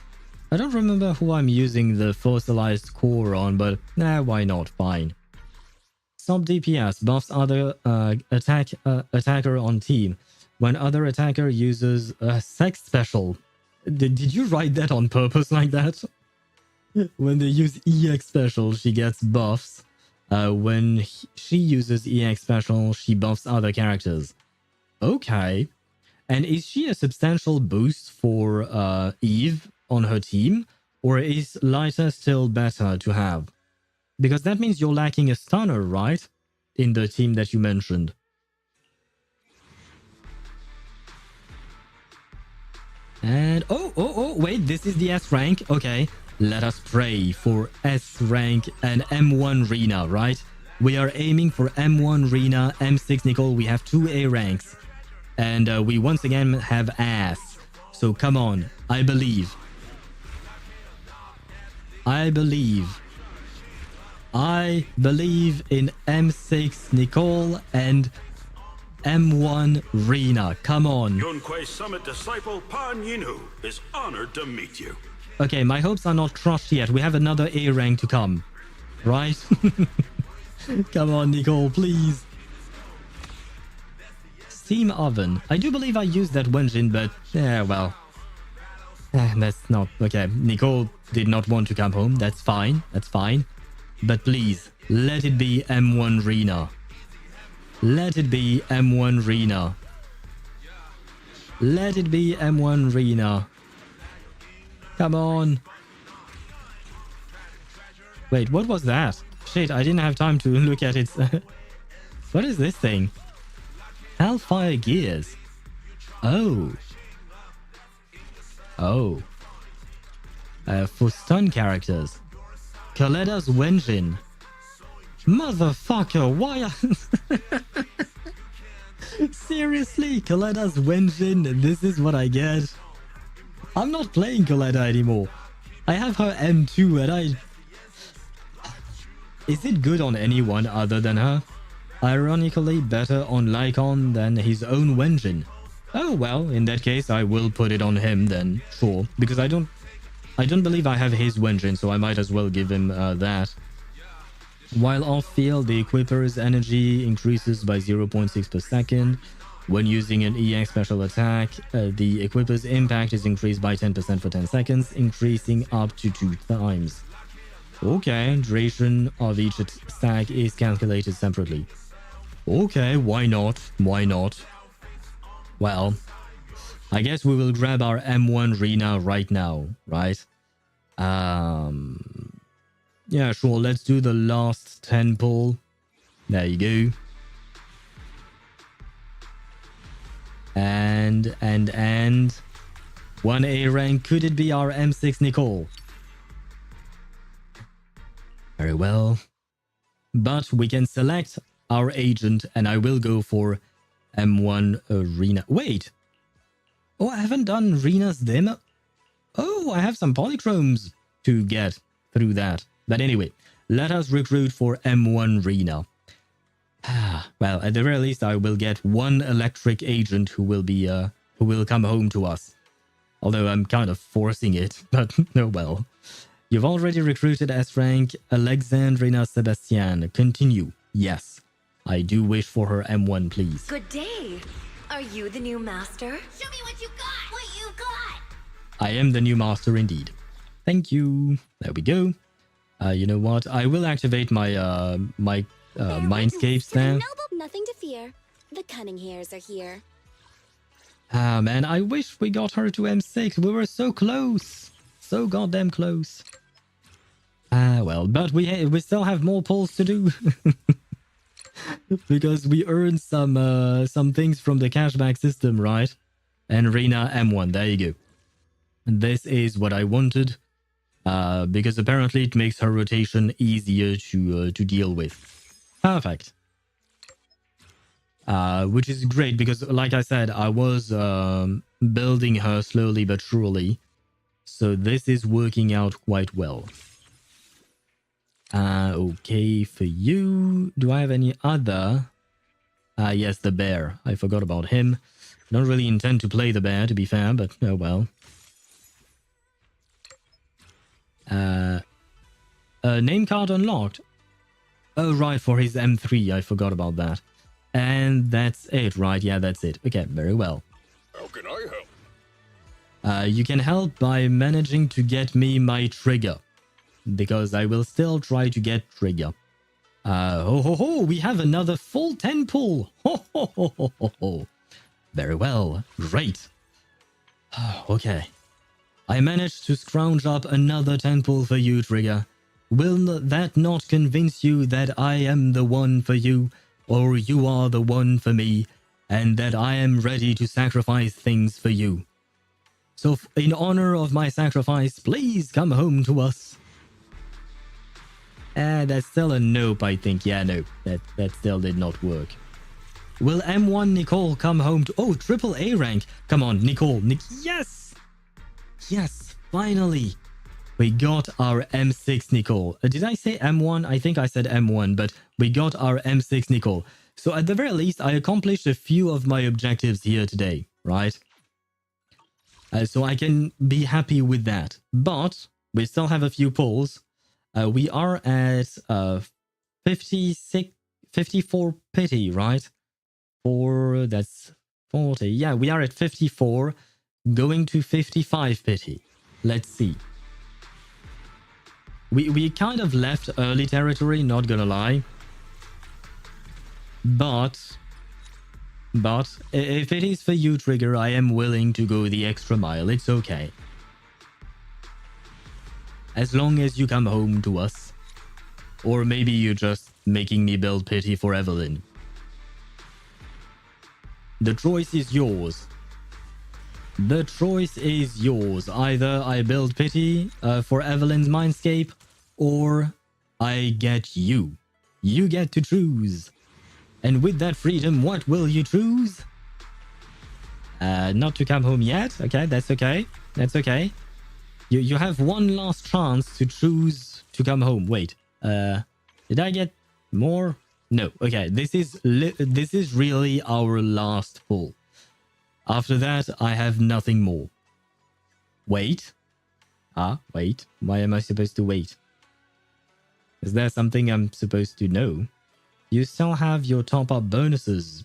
don't remember who I'm using the fossilized core on, but why not? Fine. Sub DPS buffs other attacker on team. When other attacker uses a sex special. Did you write that on purpose like that? When they use EX special, she gets buffs. When she uses EX special, she buffs other characters. Okay. And is she a substantial boost for Eve on her team? Or is lighter still better to have? Because that means you're lacking a stunner, right? In the team that you mentioned. And oh, wait, this is the S rank. Okay, let us pray for S rank and M1 Rena, right? We are aiming for M1 Rena, M6 Nicole. We have 2 A ranks. And we once again have ass. So come on, I believe. I believe in M6 Nicole and M1 Rena. Come on. Yunque's Summit disciple Pan Yinhu is honored to meet you. Okay, my hopes are not crushed yet. We have another A rank to come. Right? Come on, Nicole, please. Steam oven. I do believe I used that Wenjin, but well. That's not... Okay, Nicole did not want to come home. That's fine. That's fine. But please, let it be M1 Rena. Let it be M1 Rena. Let it be M1 Rena. Come on. Wait, what was that? Shit, I didn't have time to look at it. What is this thing? Hellfire Gears. Oh. Oh. For stun characters. Kaleda's Wenjin. Motherfucker, why seriously, Kaleda's Wenjin, this is what I get. I'm not playing Kaleda anymore. I have her M2 and I... Is it good on anyone other than her? Ironically, better on Lycon than his own Wenjin. Oh well, in that case, I will put it on him then, sure. Because I don't believe I have his Wenjin, so I might as well give him that. While off field, the equipper's energy increases by 0.6 per second. When using an EX special attack, the equipper's impact is increased by 10% for 10 seconds, increasing up to 2 times. Okay, duration of each stack is calculated separately. Okay, why not? Why not? Well, I guess we will grab our M1 Rina right now, right? Yeah, sure, let's do the last 10 pull. There you go. And 1 A rank, could it be our M6 Nicole? Very well. But we can select our agent and I will go for M1 Rina. Wait. Oh, I haven't done Rina's demo. Oh, I have some polychromes to get through that. But anyway, let us recruit for M1 Rina. Well, at the very least, I will get one electric agent who will come home to us. Although I'm kind of forcing it, but oh well. You've already recruited S-rank Alexandrina Sebastian. Continue. Yes. I do wish for her M1, please. Good day. Are you the new master? Show me what you got! What you got! I am the new master indeed. Thank you. There we go. You know what? I will activate my mindscapes now. Nothing to fear. The cunning hairs are here. Ah, man, I wish we got her to M6. We were so close. So goddamn close. Ah, well, but we still have more polls to do. Because we earned some things from the cashback system, right? And Rina M1, there you go. This is what I wanted. Because apparently it makes her rotation easier to deal with. Perfect. Which is great because, like I said, I was building her slowly but surely. So this is working out quite well. Okay, for you. Do I have any other? Yes, the bear. I forgot about him. Don't really intend to play the bear, to be fair, but oh well. Name card unlocked. Oh, right, for his M3. I forgot about that. And that's it, right? Yeah, that's it. Okay, very well. How can I help? You can help by managing to get me my trigger. Because I will still try to get trigger. Ho ho ho, we have another full 10 pull. Ho ho ho ho ho ho. Very well, great. Okay. I managed to scrounge up another 10 pull for you, Trigger. Will that not convince you that I am the one for you, or you are the one for me, and that I am ready to sacrifice things for you? So in honor of my sacrifice, please come home to us. That's still a nope, I think. Yeah, no, that still did not work. Will M1 Nicole come home to... Oh, triple A rank. Come on, Nicole. Yes! Yes, finally. We got our M6 Nicole. Did I say M1? I think I said M1, but we got our M6 Nicole. So at the very least, I accomplished a few of my objectives here today, right? So I can be happy with that. But we still have a few polls. We are at 54 pity, right? That's 40. Yeah, we are at 54, going to 55 pity. Let's see. We kind of left early territory, not gonna lie. But if it is for you, Trigger, I am willing to go the extra mile. It's okay. As long as you come home to us. Or maybe you're just making me build pity for Evelyn. The choice is yours. The choice is yours. Either I build pity for Evelyn's mindscape, or I get you. You get to choose. And with that freedom, what will you choose? Not to come home yet. Okay, that's okay. That's okay. You have one last chance to choose to come home. Wait, did I get more? No. Okay, this is really our last pull. After that, I have nothing more. Wait. Wait. Why am I supposed to wait? Is there something I'm supposed to know? You still have your top-up bonuses.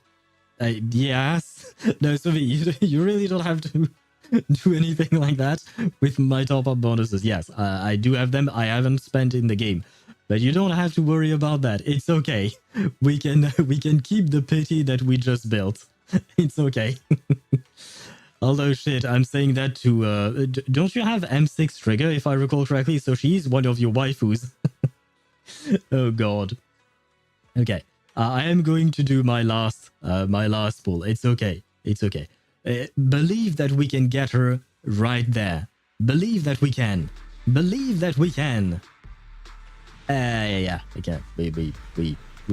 Yes. No, Sophie, you really don't have to do anything like that with my top-up bonuses. Yes, I do have them. I haven't spent in the game. But you don't have to worry about that. It's okay. We can keep the pity that we just built. It's okay. Although, shit, I'm saying that to... don't you have M6 trigger, if I recall correctly? So she's one of your waifus. Oh, God. Okay. I am going to do my last pull. It's okay. It's okay. Believe that we can get her right there. Believe that we can. Believe that we can. Yeah. Okay. We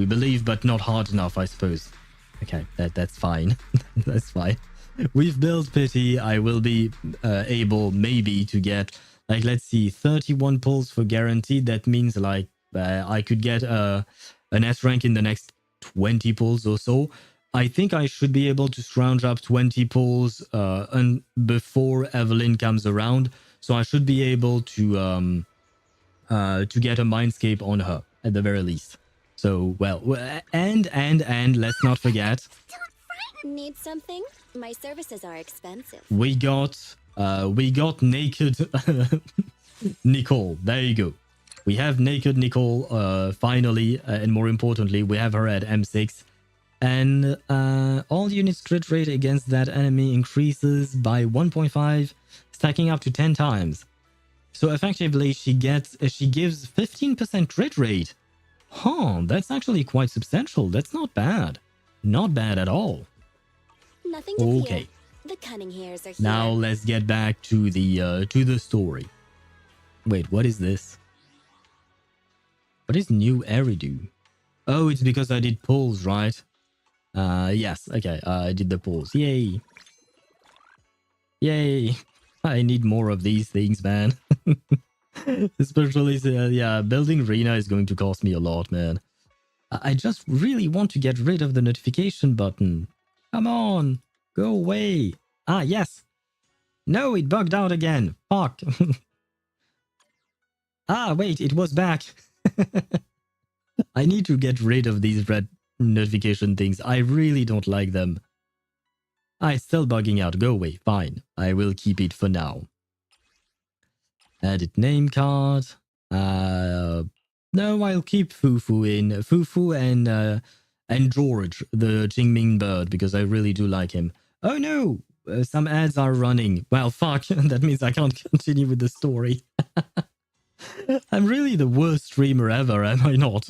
believe, but not hard enough, I suppose. Okay. That's fine. That's fine. We've built pity. I will be able maybe to get, like, let's see, 31 pulls for guaranteed. That means like I could get an S rank in the next 20 pulls or so. I think I should be able to scrounge up 20 pulls before Evelyn comes around. So I should be able to get a Mindscape on her at the very least. So, well, and let's not forget. Need something? My services are expensive. We got naked Nicole. There you go. We have naked Nicole finally, and more importantly, we have her at M6. And all units crit rate against that enemy increases by 1.5, stacking up to 10 times. So effectively, she gives 15% crit rate. Huh, that's actually quite substantial. That's not bad. Not bad at all. Nothing to fear. The cunning hairs are here. Now let's get back to the story. Wait, what is this? What is new Eridu? Oh, it's because I did pulls, right? Yes, okay, I did the pulls. Yay. Yay. I need more of these things, man. Especially, yeah, building Rena is going to cost me a lot, man. I just really want to get rid of the notification button. Come on, go away. Ah, yes. No, it bugged out again. Fuck. Ah, wait, it was back. I need to get rid of these red notification things. I really don't like them. Ah, it's still bugging out. Go away. Fine. I will keep it for now. Edit name card. No, I'll keep Fufu in. Fufu and George, the Jingming bird, because I really do like him. Oh no! Some ads are running. Well, fuck. That means I can't continue with the story. I'm really the worst streamer ever, am I not?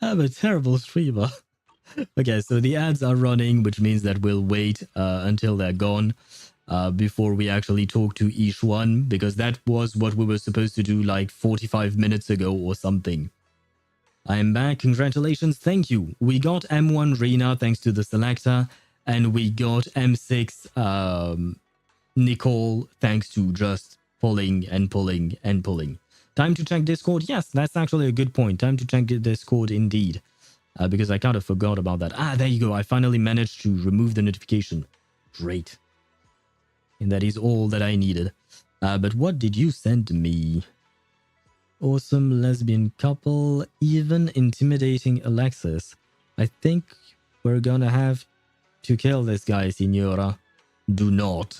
I'm a terrible streamer. Okay, so the ads are running, which means that we'll wait until they're gone before we actually talk to each one, because that was what we were supposed to do like 45 minutes ago or something. I'm back. Congratulations. Thank you. We got M1 Rena thanks to the selector, and we got M6 Nicole thanks to just pulling and pulling and pulling. Time to check Discord. Yes, that's actually a good point. Time to check Discord indeed. Because I kind of forgot about that. Ah, there you go. I finally managed to remove the notification. Great. And that is all that I needed. But what did you send me? Awesome lesbian couple. Even intimidating Alexis. I think we're gonna have to kill this guy, Signora. Do not.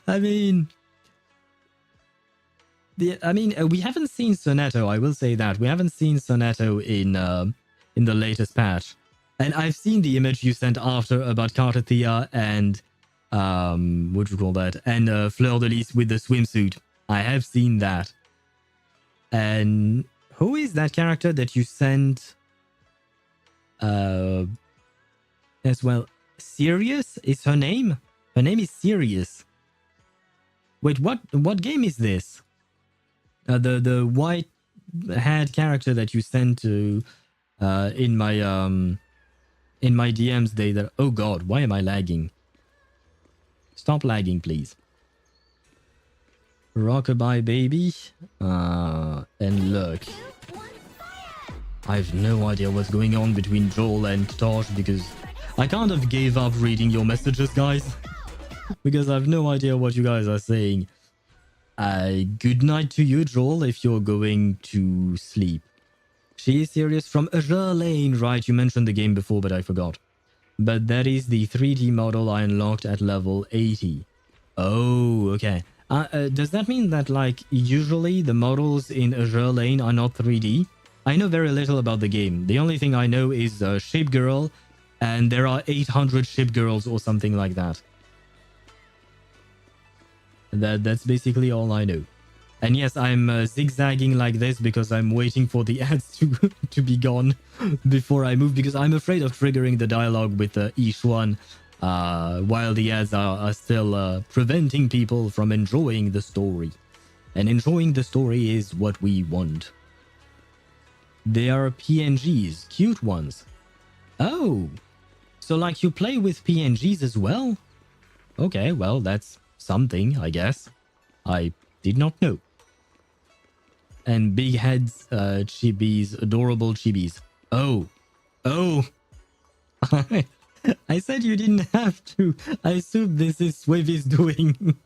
I mean... we haven't seen Sonetto, I will say that. We haven't seen Sonetto in the latest patch. And I've seen the image you sent after about Cartathea and, what do you call that? And Fleur de Lis with the swimsuit. I have seen that. And who is that character that you sent as well? Sirius is her name? Her name is Sirius. Wait, what game is this? The white haired character that you sent to in my DMs day that... Oh god, why am I lagging? Stop lagging, please. Rockabye baby. And look. I have no idea what's going on between Joel and Tosh because I kind of gave up reading your messages, guys. Because I have no idea what you guys are saying. Good night to you, Joel, if you're going to sleep. She is serious from Azure Lane, right? You mentioned the game before, but I forgot. But that is the 3D model I unlocked at level 80. Oh, okay. Does that mean that, like, usually the models in Azure Lane are not 3D? I know very little about the game. The only thing I know is Shape Girl, and there are 800 Shape Girls or something like that. That's basically all I know. And yes, I'm zigzagging like this because I'm waiting for the ads to be gone before I move, because I'm afraid of triggering the dialogue with Ishwan while the ads are still preventing people from enjoying the story. And enjoying the story is what we want. They are PNGs, cute ones. Oh, so like you play with PNGs as well? Okay, well, that's something, I guess. I did not know. And big heads, chibis, adorable chibis. Oh, I said you didn't have to. I assume this is Swavy's doing.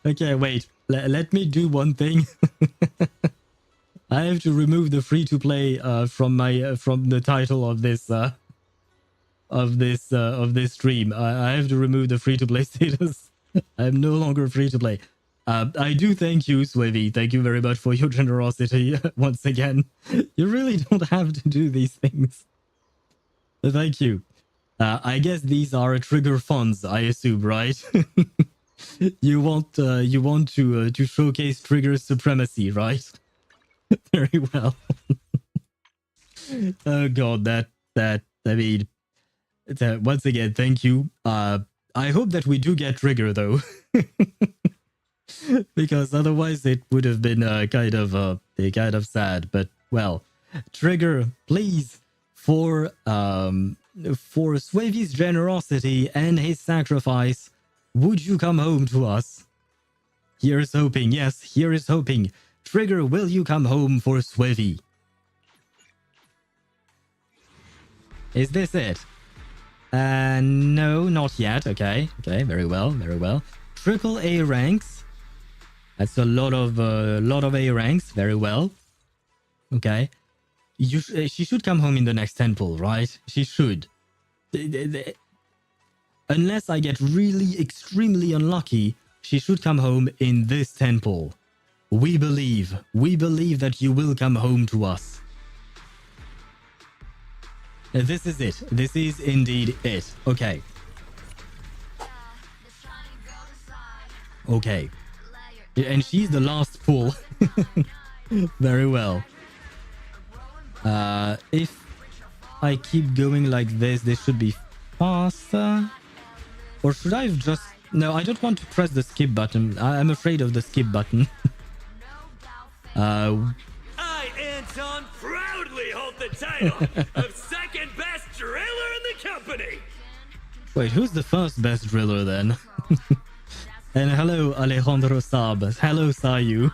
Okay, wait. Let me do one thing. I have to remove the free-to-play from the title of this stream. I have to remove the free-to-play status. I'm no longer free-to-play. I do thank you, Swavy. Thank you very much for your generosity once again. You really don't have to do these things. Thank you. I guess these are trigger funds, I assume, right? You want to showcase trigger supremacy, right? Very well. Oh god, I mean, once again, thank you. I hope that we do get trigger though. Because otherwise it would have been kind of sad. But well, trigger, please, for Swavy's generosity and his sacrifice, would you come home to us? Here's hoping. Yes, here is hoping. Trigger, will you come home for Swavy? Is this it? No, not yet. Okay, very well, very well. Triple A ranks. That's a lot of A ranks. Very well. Okay. She should come home in the next temple, right? She should. Unless I get really extremely unlucky, she should come home in this temple. We believe that you will come home to us. This is it. This is indeed it. Okay. Okay. And she's the last pull. Very well. If I keep going like this should be faster. Or should I have just... No, I don't want to press the skip button. I'm afraid of the skip button. I, Anton, proudly hold the title of second best driller in the company. Wait, who's the first best driller then? And hello, Alejandro Saab. Hello, Sayu.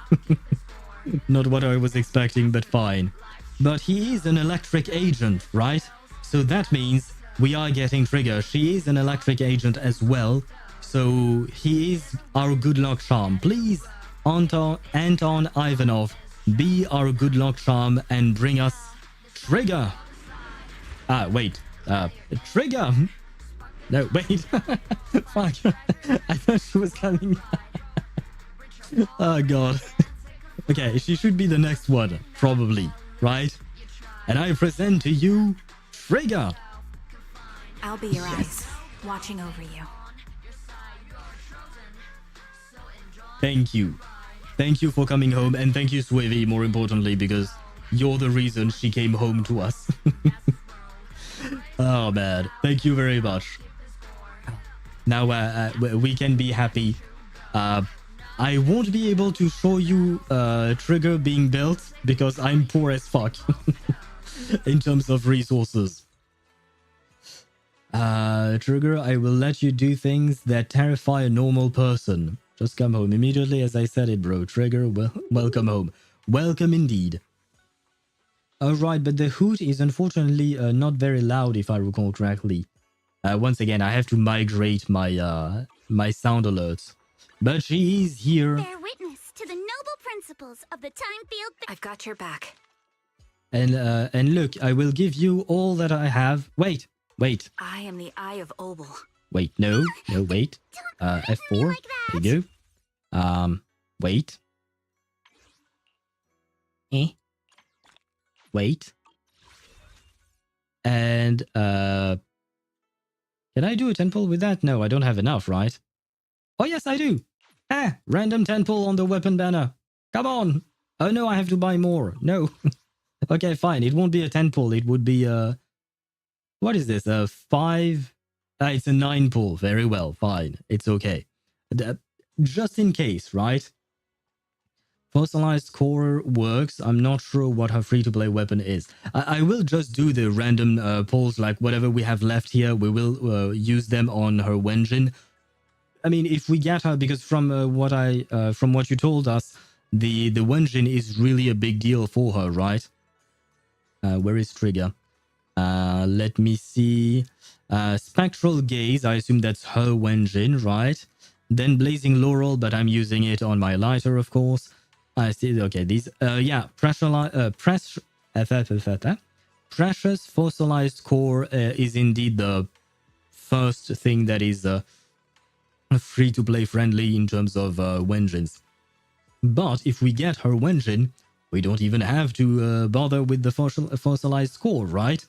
Not what I was expecting, but fine. But he is an electric agent, right? So that means we are getting trigger. She is an electric agent as well. So he is our good luck charm. Please, Anton Ivanov, be our good luck charm and bring us trigger. Wait. Trigger. No, wait. Fuck. I thought she was coming. Oh, God. Okay, she should be the next one, probably, right? And I present to you Trigger. I'll be your eyes, watching over you. Thank you. Thank you for coming home, and thank you, Swavy, more importantly, because you're the reason she came home to us. Oh, man. Thank you very much. Now, we can be happy. I won't be able to show you Trigger being built because I'm poor as fuck in terms of resources. Trigger, I will let you do things that terrify a normal person. Just come home immediately as I said it, bro. Trigger, welcome home. Welcome indeed. Alright, but the hoot is unfortunately not very loud if I recall correctly. Once again, I have to migrate my my sound alerts. But she is here. Bear witness to the noble principles of the time field. I've got your back. And look, I will give you all that I have. Wait. I am the Eye of Obol. Wait, no, wait. F4. Like there you go. Wait. Wait. And, can I do a 10 pull with that? No, I don't have enough, right? Oh, yes, I do. Random 10 pull on the weapon banner. Come on. Oh, no, I have to buy more. No. Okay, fine. It won't be a 10 pull. It would be, what is this? 5... it's a 9 pull. Very well. Fine. It's okay. Just in case, right? Fossilized core works. I'm not sure what her free-to-play weapon is. I will just do the random pulls, like whatever we have left here. We will use them on her Wenjin. I mean, if we get her, because from what you told us, the Wenjin is really a big deal for her, right? Where is Trigger? Let me see. Spectral Gaze, I assume that's her Wenjin, right? Then Blazing Laurel, but I'm using it on my lighter, of course. I see, okay, these, yeah, precious fossilized core is indeed the first thing that is free-to-play friendly in terms of Wenjins. But if we get her Wenjin, we don't even have to bother with the fossilized core, right?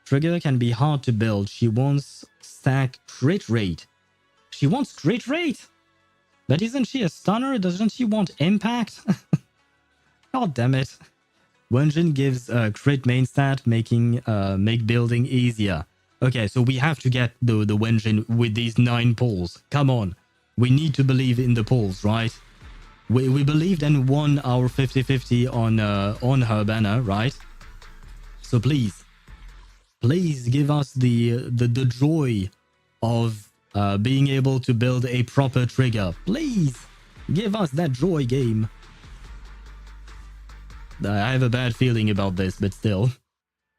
Trigger can be hard to build. She wants stack crit rate. She wants crit rate? But isn't she a stunner? Doesn't she want impact? God damn it. Wenjin gives crit main stat, make building easier. Okay, so we have to get the Wenjin with these 9 pulls. Come on. We need to believe in the pulls, right? We believed and won our 50-50 on her banner, right? So please give us the joy of being able to build a proper trigger. Please give us that joy, game. I have a bad feeling about this, but still,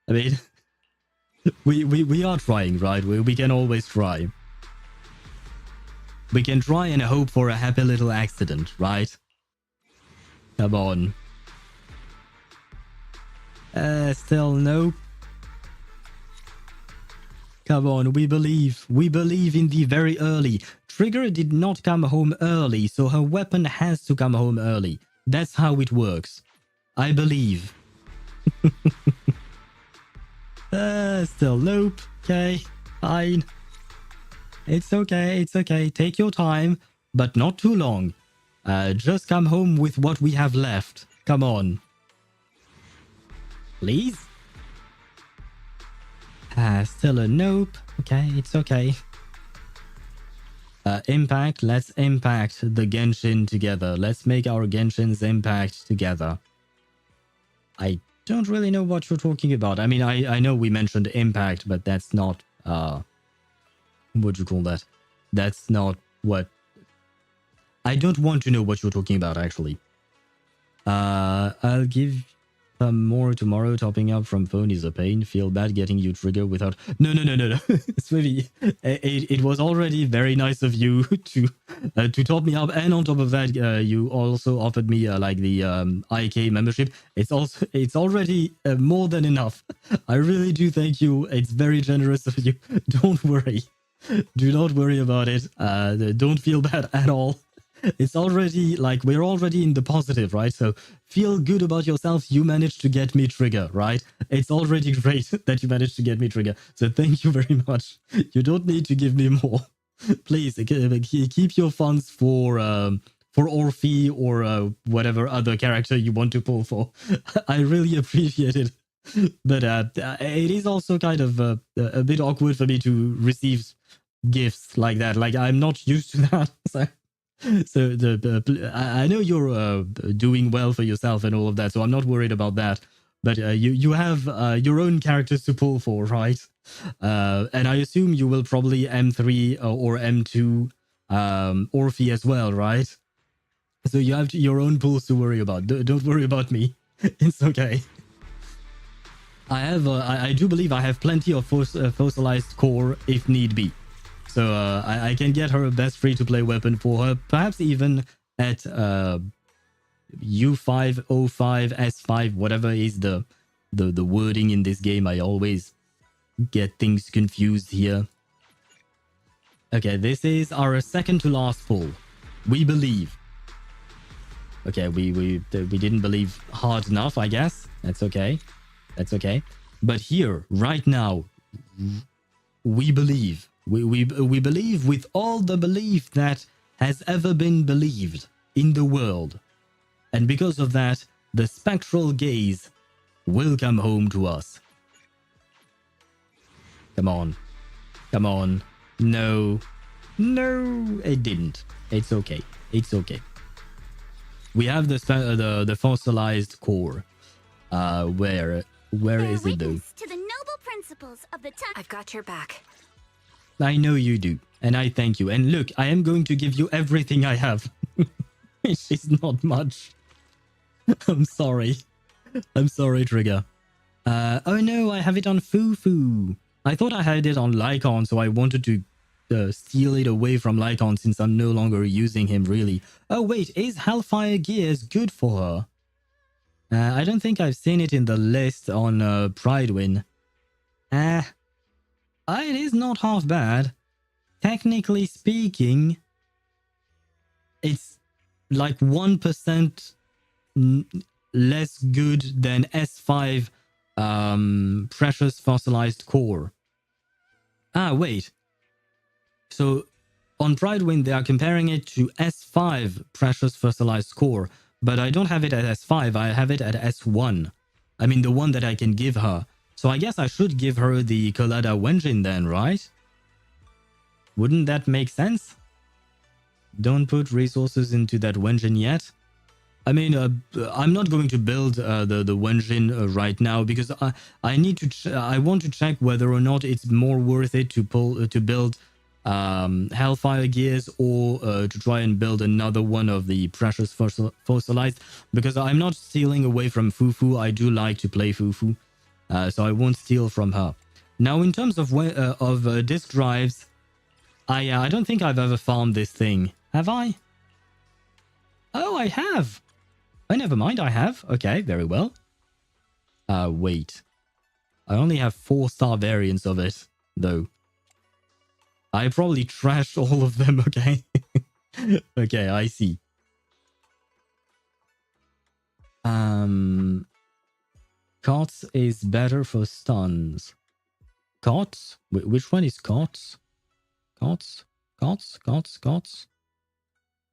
I mean, we are trying, right? We can always try. We can try and hope for a happy little accident, right? Come on. Still nope. Come on, we believe. We believe in the very early. Trigger did not come home early, so her weapon has to come home early. That's how it works. I believe. Still nope. Okay, fine. It's okay, it's okay. Take your time, but not too long. Just come home with what we have left. Come on. Please? Still a nope. Okay, it's okay. Impact. Let's impact the Genshin together. Let's make our Genshins impact together. I don't really know what you're talking about. I mean, I know we mentioned impact, but that's not... what'd you call that? That's not what... I don't want to know what you're talking about, actually. I'll give some more tomorrow. Topping up from phone is a pain. Feel bad getting you trigger without... No. Swiffy, it was already very nice of you to top me up. And on top of that, you also offered me like the IK membership. It's already more than enough. I really do thank you. It's very generous of you. Don't worry. Do not worry about it. Don't feel bad at all. It's already, like, we're already in the positive, right? So feel good about yourself. You managed to get me trigger, right? It's already great that you managed to get me trigger. So thank you very much. You don't need to give me more. Please, keep your funds for Orphie or whatever other character you want to pull for. I really appreciate it. But it is also kind of a bit awkward for me to receive gifts like that. Like, I'm not used to that. So I know you're doing well for yourself and all of that, so I'm not worried about that. But you have your own characters to pull for, right? And I assume you will probably M3 or M2 Orphie as well, right? So you have your own pools to worry about. Don't worry about me. It's okay. I do believe I have plenty of fossilized core if need be. So I can get her a best free-to-play weapon for her, perhaps even at U5, O5, S5, whatever is the wording in this game. I always get things confused here. Okay, this is our second to last pull. We believe. Okay, we didn't believe hard enough, I guess. That's okay. That's okay. But here, right now, we believe. We believe with all the belief that has ever been believed in the world. And because of that, the spectral gaze will come home to us. Come on. Come on. No. No, it didn't. It's okay. It's okay. We have the fossilized core. Where is it though? To the noble principles of the time. I've got your back. I know you do, and I thank you. And look, I am going to give you everything I have. Which is not much. I'm sorry. I'm sorry, Trigger. Oh no, I have it on Fufu. I thought I had it on Lycon, so I wanted to steal it away from Lycon since I'm no longer using him, really. Oh wait, is Hellfire Gears good for her? I don't think I've seen it in the list on Pridewin. It is not half bad. Technically speaking, it's like 1% less good than S5 Precious Fossilized Core. Wait. So on Pridewin, they are comparing it to S5 Precious Fossilized Core, but I don't have it at S5, I have it at S1. I mean, the one that I can give her. So I guess I should give her the Collada Wenjin then, right? Wouldn't that make sense? Don't put resources into that Wenjin yet. I mean, I'm not going to build the Wenjin right now because I need to. I want to check whether or not it's more worth it to build Hellfire Gears or to try and build another one of the Precious Fossilized, because I'm not stealing away from Fufu. I do like to play Fufu, so I won't steal from her. Now, in terms of disk drives, I don't think I've ever farmed this thing. Have I? Oh, I have. Oh, never mind. I have. Okay, very well. Wait. I only have 4-star variants of it, though. I probably trashed all of them, okay? Okay, I see. COTS is better for stuns. COTS? Which one is COTS? COTS? COTS? COTS? COTS?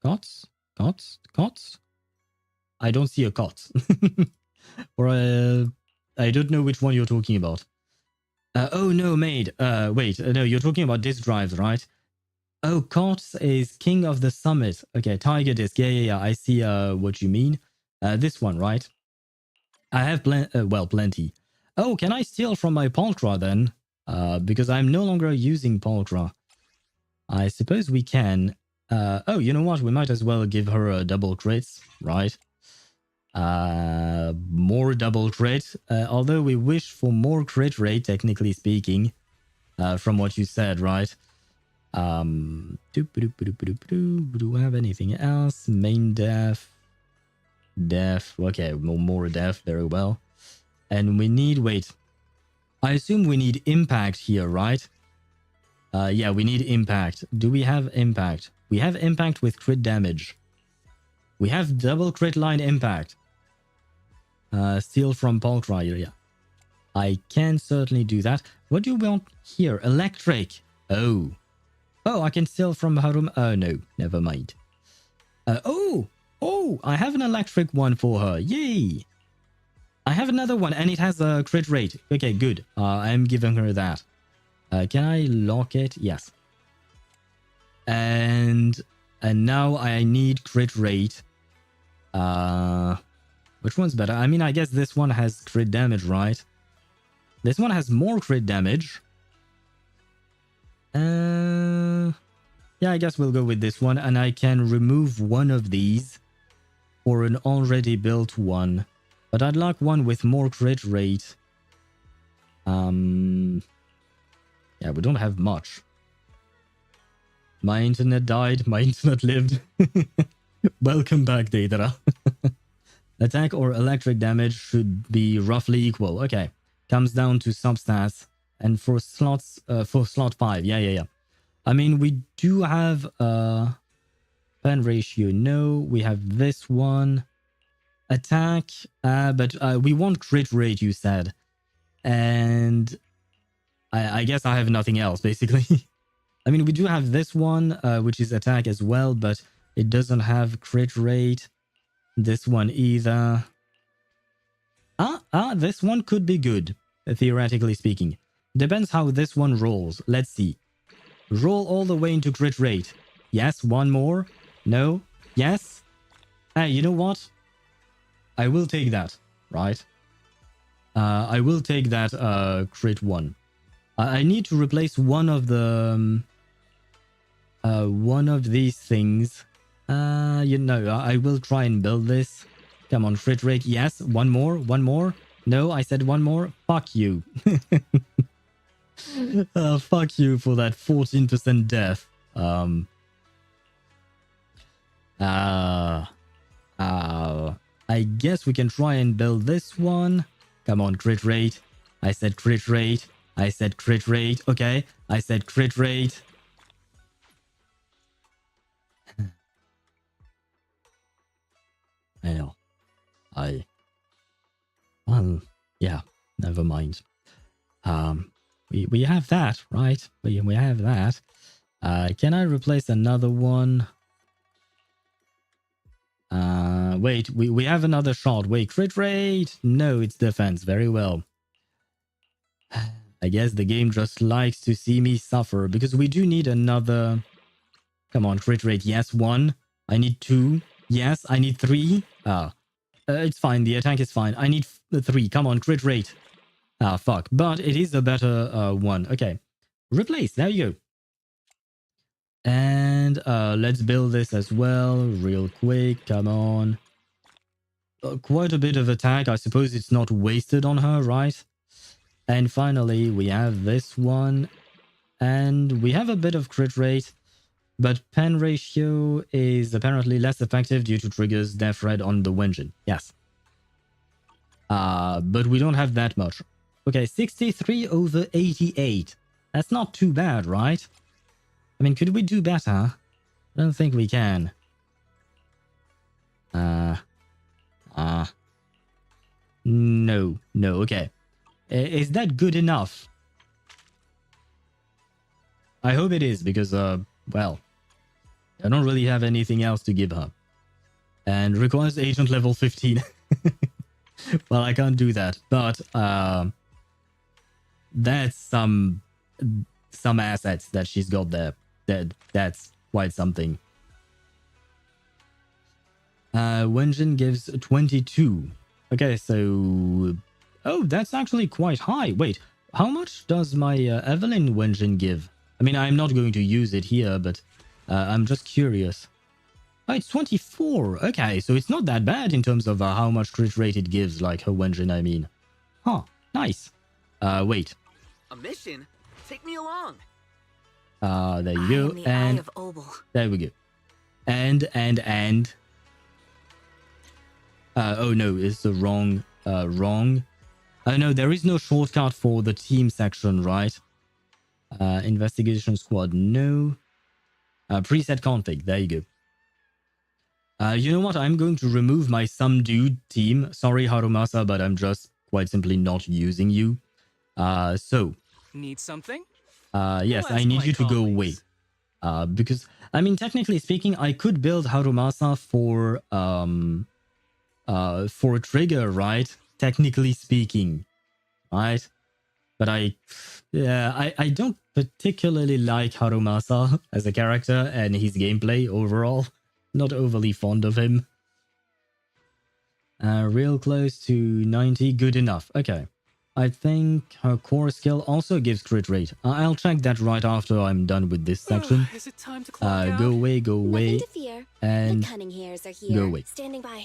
COTS? COTS? COTS? I don't see a COTS. Or I don't know which one you're talking about. Oh no, maid. Wait, no, you're talking about disk drives, right? Oh, COTS is King of the Summit. Okay, Tiger Disk. Yeah. I see what you mean. This one, right? I have plenty. Oh, can I steal from my Pulcra then? Because I'm no longer using Pulcra. I suppose we can. Oh, you know what? We might as well give her a double crits, right? More double crit, although we wish for more crit rate, technically speaking, from what you said, right? Do I have anything else? Main def, okay, more def, very well. And we need, wait, I assume we need impact here, right? Yeah, we need impact. Do we have impact? We have impact with crit damage. We have double crit line impact. Steal from Pulcra, yeah. I can certainly do that. What do you want here? Electric. Oh, I can steal from Harum. Oh, no, never mind. Oh, I have an electric one for her. Yay. I have another one and it has a crit rate. Okay, good. I'm giving her that. Can I lock it? Yes. And now I need crit rate. Which one's better? I mean, I guess this one has crit damage, right? This one has more crit damage. Yeah, I guess we'll go with this one, and I can remove one of these for an already built one. But I'd like one with more crit rate. Yeah, we don't have much. My internet died, my internet lived. Welcome back, Deidara. Attack or electric damage should be roughly equal. Okay, comes down to substats. And for slots, for slot 5, yeah. I mean, we do have pen ratio, no. We have this one. Attack, but we want crit rate, you said. And I guess I have nothing else, basically. I mean, we do have this one, which is attack as well, but it doesn't have crit rate. This one either. This one could be good, theoretically speaking. Depends how this one rolls. Let's see. Roll all the way into crit rate. Yes, one more. No. Yes. Hey, you know what? I will take that, right? I will take that crit one. I need to replace one of the one of these things. You know, I will try and build this. Come on, crit rate. Yes, one more. No, I said one more. Fuck you. Fuck you for that 14% death. I guess we can try and build this one. Come on, crit rate. I said crit rate. I said crit rate. Okay, I said crit rate. I know. Well, yeah, never mind. We have that, right? We have that. Can I replace another one? Wait, we have another shot. Wait, crit rate? No, it's defense. Very well. I guess the game just likes to see me suffer because we do need another. Come on, crit rate. Yes, 1. I need 2. Yes, I need 3. It's fine. The attack is fine. I need 3. Come on, crit rate. Fuck. But it is a better one. Okay. Replace. There you go. And let's build this as well real quick. Come on. Quite a bit of attack. I suppose it's not wasted on her, right? And finally, we have this one. And we have a bit of crit rate. But pen ratio is apparently less effective due to triggers death red on the Wenjin. Yes. But we don't have that much. Okay, 63 over 88. That's not too bad, right? I mean, could we do better? I don't think we can. No, okay. Is that good enough? I hope it is, because, well, I don't really have anything else to give her. And requires agent level 15. Well, I can't do that, but, that's some assets that she's got there. That's quite something. Wenjin gives 22. Okay, so... Oh, that's actually quite high. Wait, how much does my Evelyn Wenjin give? I mean, I'm not going to use it here, but I'm just curious. Oh, it's 24. Okay, so it's not that bad in terms of how much crit rate it gives, like her Wenjin, I mean. Huh, nice. Wait. A mission? Take me along. There you go. The and Eye of Obol. There we go. And. Oh no, it's the wrong. Oh no, there is no shortcut for the team section, right? Investigation squad, no. Preset config, there you go. You know what? I'm going to remove my some dude team. Sorry, Harumasa, but I'm just quite simply not using you. So. Need something? Yes, I need you to go away. Because, I mean, technically speaking, I could build Harumasa for a trigger, right? Technically speaking, right? But I don't particularly like Harumasa as a character and his gameplay overall. Not overly fond of him. Real close to 90, good enough. Okay. I think her core skill also gives crit rate. I'll check that right after I'm done with this section. Is it time to clock out? Go away, go away. Nothing to fear. And the cunning hairs are here. go away. Standing by.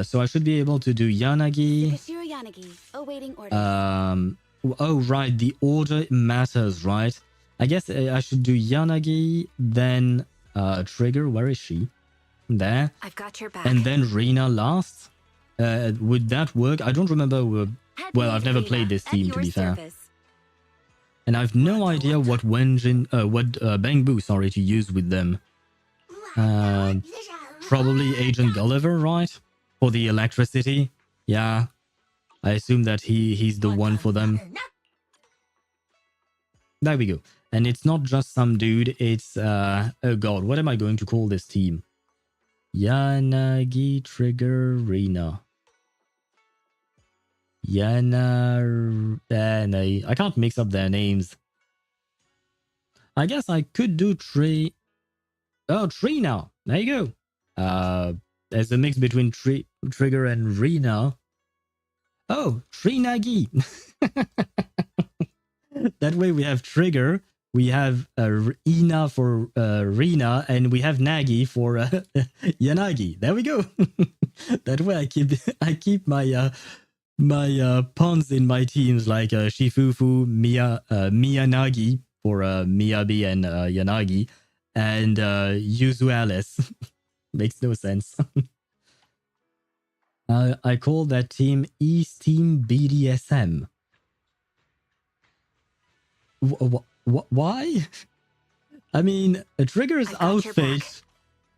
So I should be able to do Yanagi. Sakashiro Yanagi, awaiting orders. Oh, right. The order matters, right? I guess I should do Yanagi, then Trigger. Where is she? There. I've got your back. And then Rina last. Would that work? I don't remember. Well, I've never played this team, to be fair. And I've no idea what Bangbu, sorry, to use with them. Probably Agent Gulliver, right? For the electricity. Yeah. I assume that he's the one for them. There we go. And it's not just some dude, it's oh god, what am I going to call this team? Yanagi, Trigger, Rina. I can't mix up their names. I guess I could do Trina. There you go. There's a mix between Trigger and Rina. Oh, Trinagi. That way we have Trigger, we have Ina for Rina, and we have Nagi for Yanagi. There we go. That way I keep my my puns in my teams, like Shifufu, Miyanagi for Miyabi and Yanagi, and Yuzu Alice. Makes no sense. I call that team East Team BDSM. Why? I mean, Trigger's outfit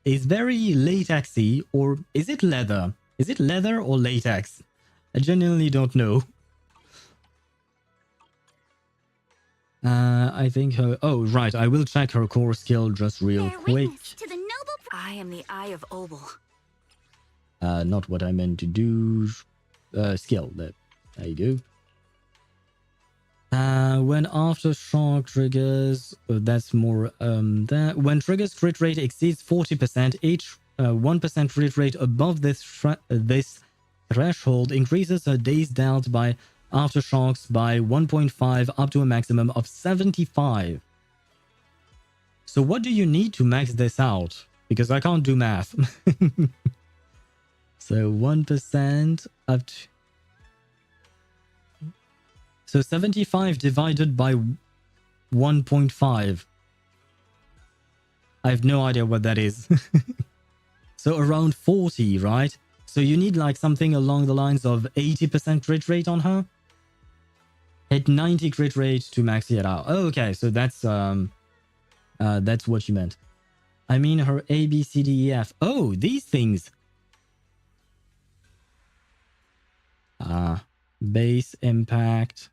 is very latexy, or is it leather? Is it leather or latex? I genuinely don't know. I think her... Oh, right. I will check her core skill just real quick. I am the Eye of Obol. Not what I meant to do. Skill. There you go. When aftershock triggers, that's more that when triggers crit rate exceeds 40%, each 1% crit rate above this threshold increases her days dealt by aftershocks by 1.5 up to a maximum of 75. So what do you need to max this out? Because I can't do math. So 1% up to... So 75 divided by 1.5. I have no idea what that is. So around 40, right? So you need like something along the lines of 80% crit rate on her? Hit 90 crit rate to max it out. Oh, okay, so that's what you meant. I mean her A, B, C, D, E, F. Oh, these things. Base impact.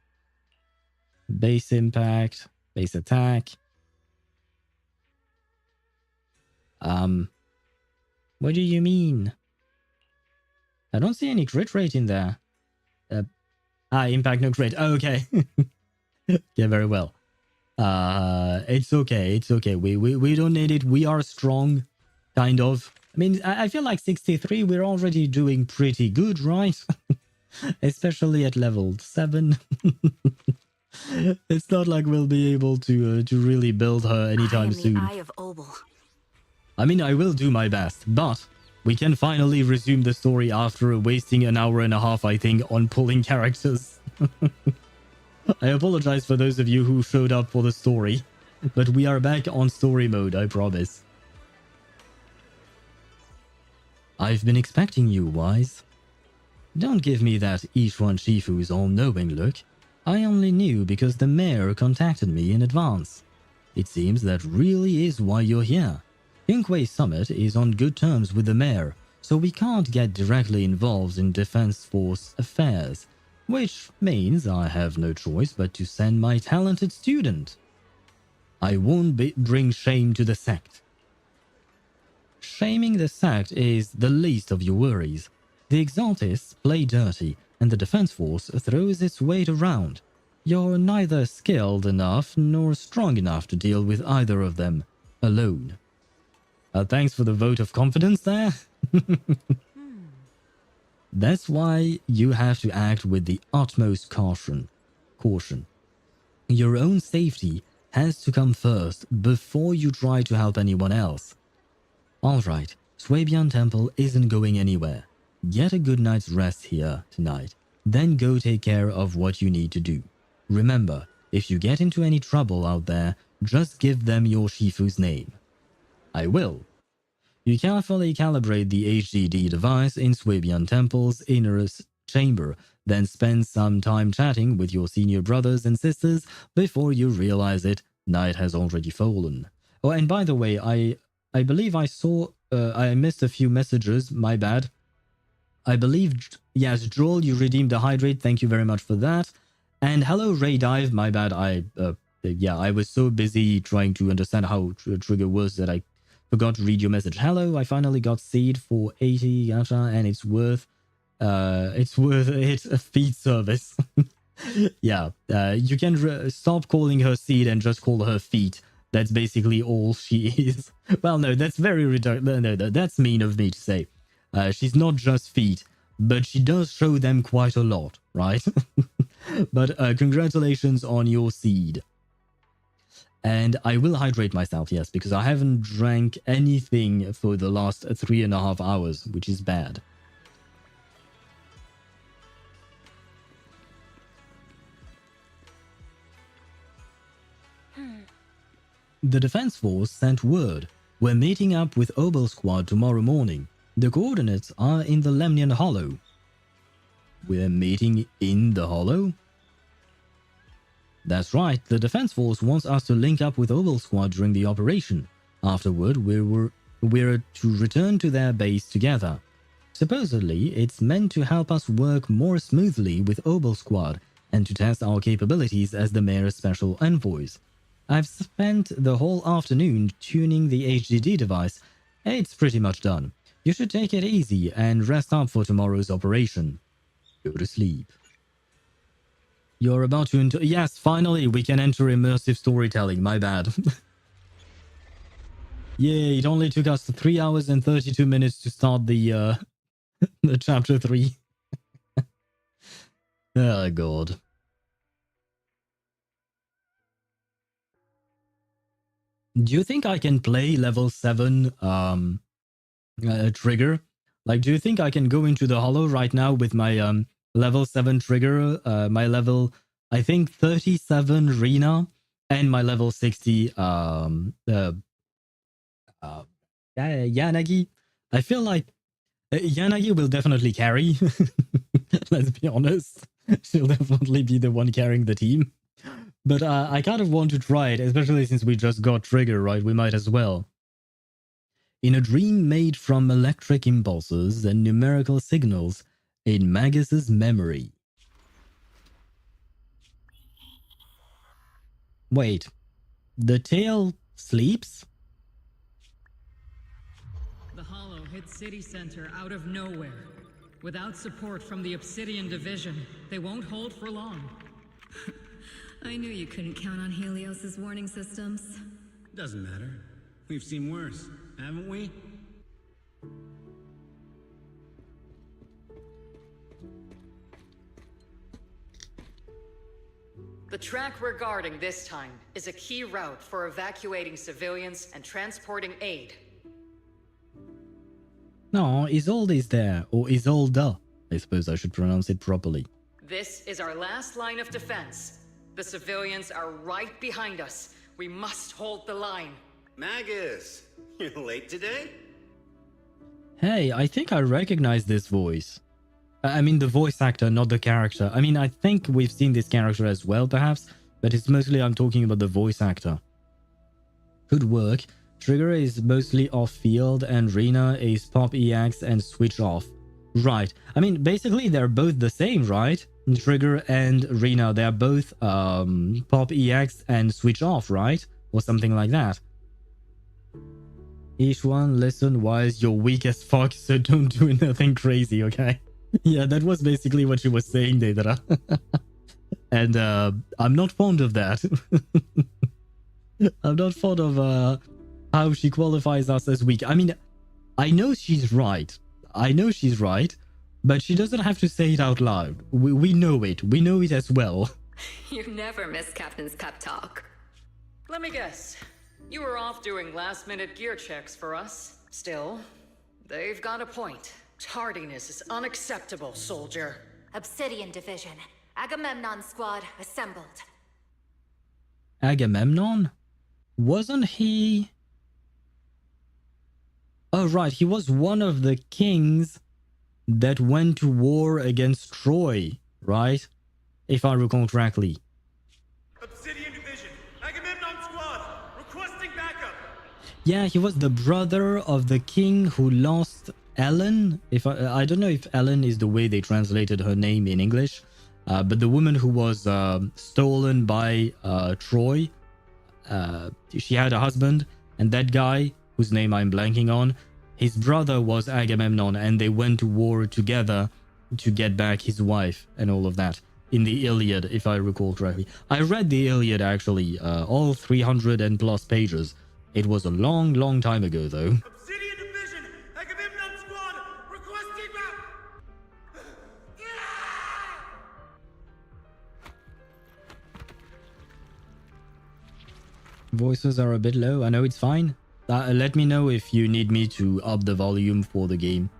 Base impact, base attack. What do you mean? I don't see any crit rate in there. Impact no crit. Oh, okay. Yeah, very well. It's okay. It's okay. We don't need it. We are strong, kind of. I mean, I feel like 63. We're already doing pretty good, right? Especially at level 7. It's not like we'll be able to really build her anytime soon. I am the Eye of Obol. I mean, I will do my best, but we can finally resume the story after wasting an hour and a half, I think, on pulling characters. I apologize for those of you who showed up for the story, but we are back on story mode, I promise. I've been expecting you, Wise. Don't give me that Ishwan Shifu's all-knowing look. I only knew because the mayor contacted me in advance. It seems that really is why you're here. Inkway Summit is on good terms with the mayor, so we can't get directly involved in Defense Force affairs, which means I have no choice but to send my talented student. I won't bring shame to the sect. Shaming the sect is the least of your worries. The Exaltists play dirty, and the Defense Force throws its weight around. You're neither skilled enough nor strong enough to deal with either of them alone. Thanks for the vote of confidence there. That's why you have to act with the utmost caution. Your own safety has to come first before you try to help anyone else. Alright, Swabian Temple isn't going anywhere. Get a good night's rest here tonight, then go take care of what you need to do. Remember, if you get into any trouble out there, just give them your Shifu's name. I will. You carefully calibrate the HDD device in Swabian Temple's innerest chamber, then spend some time chatting with your senior brothers and sisters before you realize it, night has already fallen. Oh, and by the way, I believe I saw, I missed a few messages, my bad. I believe, yes, Joel, you redeemed the hydrate, thank you very much for that. And hello, Ray Dive, my bad, I was so busy trying to understand how Trigger was that I forgot to read your message. Hello, I finally got seed for 80 gacha, and it's worth it a feed service. Yeah, you can stop calling her seed and just call her feet. That's basically all she is. Well, no, that's very no, that's mean of me to say. She's not just feet, but she does show them quite a lot, right? But congratulations on your seed. And I will hydrate myself, yes, because I haven't drank anything for the last 3.5 hours, which is bad. The Defense Force sent word. We're meeting up with Obol Squad tomorrow morning. The coordinates are in the Lemnian Hollow. We're meeting in the Hollow? That's right, the Defense Force wants us to link up with Obol Squad during the operation. Afterward, we're to return to their base together. Supposedly, it's meant to help us work more smoothly with Obol Squad and to test our capabilities as the Mayor's special envoys. I've spent the whole afternoon tuning the HDD device. It's pretty much done. You should take it easy and rest up for tomorrow's operation. Go to sleep. You're about to enter... Yes, finally, we can enter immersive storytelling. My bad. Yay, it only took us 3 hours and 32 minutes to start the chapter 3. Oh, God. Do you think I can play level 7 trigger? Like, do you think I can go into the Hollow right now with my level 7 trigger, my level, I think 37 Rina, and my level 60 Yanagi? I feel like Yanagi will definitely carry. Let's be honest. She'll definitely be the one carrying the team. But I kind of want to try it, especially since we just got Trigger, right? We might as well. In a dream made from electric impulses and numerical signals in Magus's memory. Wait, the tail sleeps? The Hollow hit City Center out of nowhere. Without support from the Obsidian Division, they won't hold for long. I knew you couldn't count on Helios's warning systems. Doesn't matter. We've seen worse, haven't we? The track we're guarding this time is a key route for evacuating civilians and transporting aid. No, Isolde is there, or Isolde. I suppose I should pronounce it properly. This is our last line of defense. The civilians are right behind us. We must hold the line. Magus, you're late today? Hey, I think I recognize this voice. I mean the voice actor, not the character. I mean, I think we've seen this character as well, perhaps, but it's mostly I'm talking about the voice actor. Good work. Trigger is mostly off-field and Rina is pop EX and switch off. Right. I mean, basically they're both the same, right? Trigger and Rina, they're both pop EX and switch off, right? Or something like that. Each one, listen, Wise, you're weak as fuck, so don't do anything crazy, okay? Yeah, that was basically what she was saying, Deidara. And I'm not fond of that. I'm not fond of how she qualifies us as weak. I mean, I know she's right. I know she's right. but she doesn't have to say it out loud. We know it. We know it as well. You never miss Captain's pep talk. Let me guess. You were off doing last-minute gear checks for us. Still, they've got a point. Tardiness is unacceptable, soldier. Obsidian Division. Agamemnon Squad assembled. Agamemnon? Wasn't he... Oh, right. He was one of the kings that went to war against Troy, right? If I recall correctly. Obsidian Division, Agamemnon Squad, requesting backup. Yeah, he was the brother of the king who lost Ellen. If I don't know if Ellen is the way they translated her name in English, but the woman who was stolen by Troy. She had a husband, and that guy, whose name I'm blanking on, his brother was Agamemnon, and they went to war together to get back his wife and all of that. In the Iliad, if I recall correctly. I read the Iliad, actually, all 300 and plus pages. It was a long, long time ago, though. Obsidian Division, Agamemnon Squad, requesting backup. Voices are a bit low. I know it's fine. Let me know if you need me to up the volume for the game.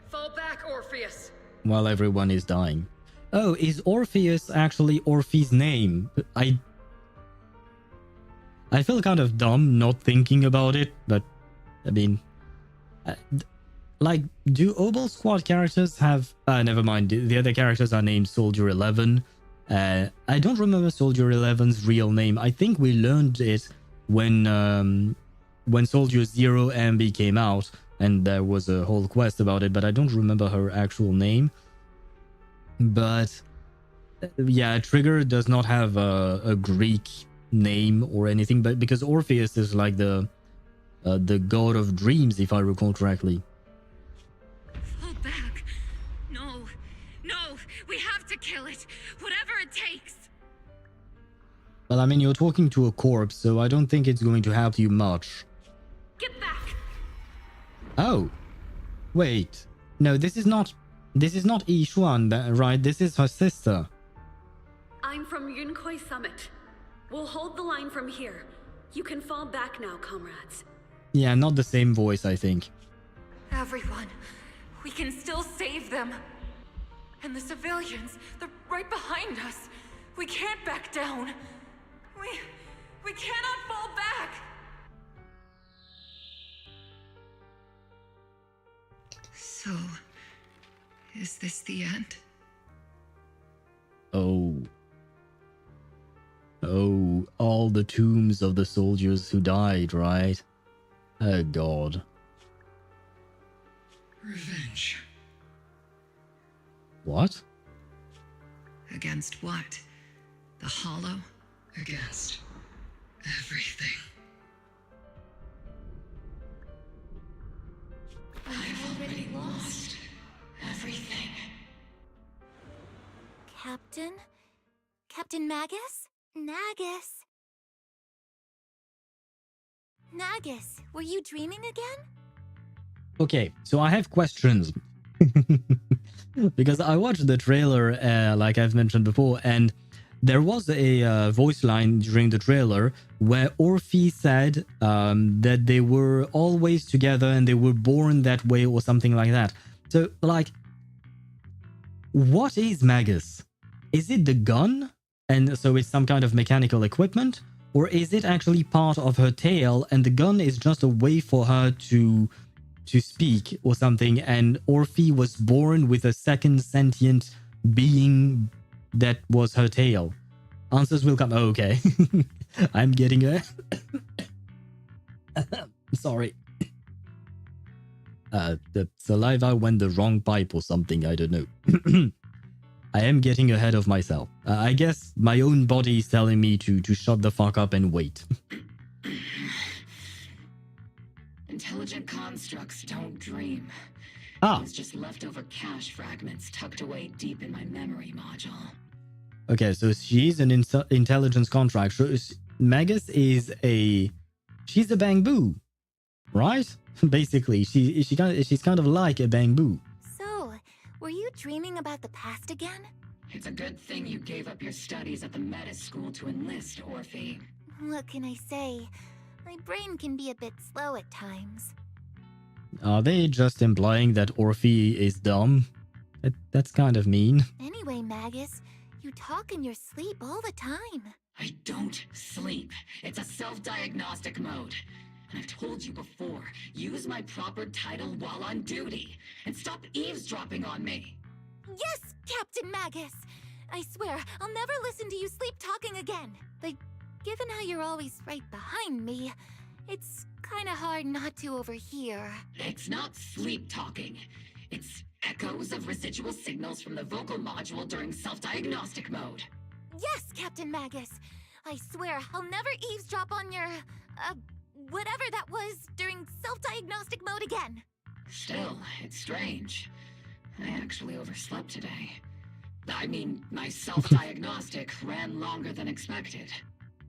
Fall back, Orpheus. While everyone is dying. Oh, is Orpheus actually Orphie's name? I feel kind of dumb not thinking about it, but I mean, like, do Obol Squad characters have... never mind, the other characters are named Soldier 11. I don't remember Soldier 11's real name. I think we learned it when Soldier Zero Ambi came out, and there was a whole quest about it, but I don't remember her actual name. But yeah, Trigger does not have a Greek name or anything, but because Orpheus is like the god of dreams, if I recall correctly. Fall back. No. We have to kill it. Whatever it takes. Well, I mean, you're talking to a corpse, so I don't think it's going to help you much. Get back. Oh. Wait. No, this is not Yishuan, right? This is her sister. I'm from Yunkoi Summit. We'll hold the line from here. You can fall back now, comrades. Yeah, not the same voice, I think. Everyone, we can still save them. And the civilians, they're right behind us. We can't back down. We cannot fall back. So, is this the end? Oh, all the tombs of the soldiers who died, right? Oh god. Revenge. What? Against what? The Hollow? Against everything. I've already lost everything. Captain? Captain Magus? Nagus, were you dreaming again? Okay, so I have questions. Because I watched the trailer, like I've mentioned before, and there was a voice line during the trailer where Orphie said that they were always together and they were born that way or something like that. So, like, what is Magus? Is it the gun? And so it's some kind of mechanical equipment? Or is it actually part of her tail and the gun is just a way for her to speak or something, and Orphie was born with a second sentient being that was her tail? Answers will come. Oh, okay. I'm getting a... Sorry. The saliva went the wrong pipe or something, I don't know. I am getting ahead of myself. I guess my own body is telling me to shut the fuck up and wait. Intelligent constructs don't dream. Ah. It's just leftover cache fragments tucked away deep in my memory module. Okay, so she's an intelligence contract. So Magus is she's a bang boo, right? Basically, she's kind of like a bamboo. So, were you dreaming about the past again? It's a good thing you gave up your studies at the meta school to enlist, Orphie. What can I say? My brain can be a bit slow at times. Are they just implying that Orphie is dumb? That's kind of mean. Anyway, Magus, you talk in your sleep all the time. I don't sleep. It's a self-diagnostic mode. And I've told you before, use my proper title while on duty, and stop eavesdropping on me. Yes, Captain Magus! I swear, I'll never listen to you sleep talking again. But given how you're always right behind me, it's kinda hard not to overhear. It's not sleep talking. It's echoes of residual signals from the vocal module during self-diagnostic mode. Yes, Captain Magus. I swear, I'll never eavesdrop on your, whatever that was during self-diagnostic mode again. Still, it's strange. I actually overslept today. I mean, my self-diagnostic ran longer than expected.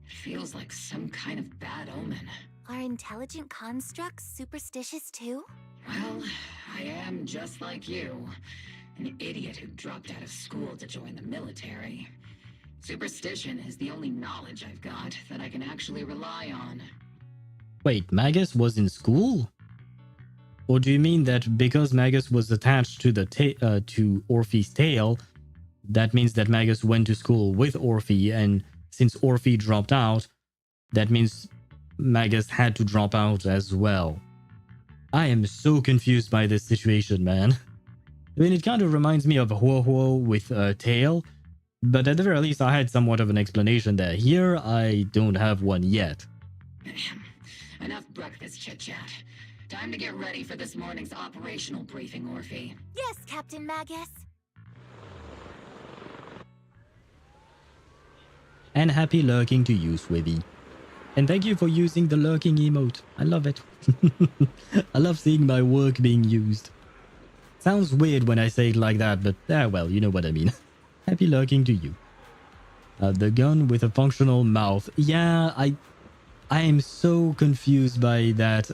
It feels like some kind of bad omen. Are intelligent constructs superstitious too? Well, I am just like you. An idiot who dropped out of school to join the military. Superstition is the only knowledge I've got that I can actually rely on. Wait, Magus was in school? Or do you mean that because Magus was attached to the to Orphie's tail, that means that Magus went to school with Orphie, and since Orphie dropped out, that means Magus had to drop out as well? I am so confused by this situation, man. I mean, it kind of reminds me of HoYoVerse with a tail, but at the very least I had somewhat of an explanation there. Here, I don't have one yet. Enough breakfast chit-chat. Time to get ready for this morning's operational briefing, Orphie. Yes, Captain Magus. And happy lurking to you, Swivy. And thank you for using the lurking emote. I love it. I love seeing my work being used. Sounds weird when I say it like that, but well, you know what I mean. Happy lurking to you. The gun with a functional mouth. Yeah, I am so confused by that.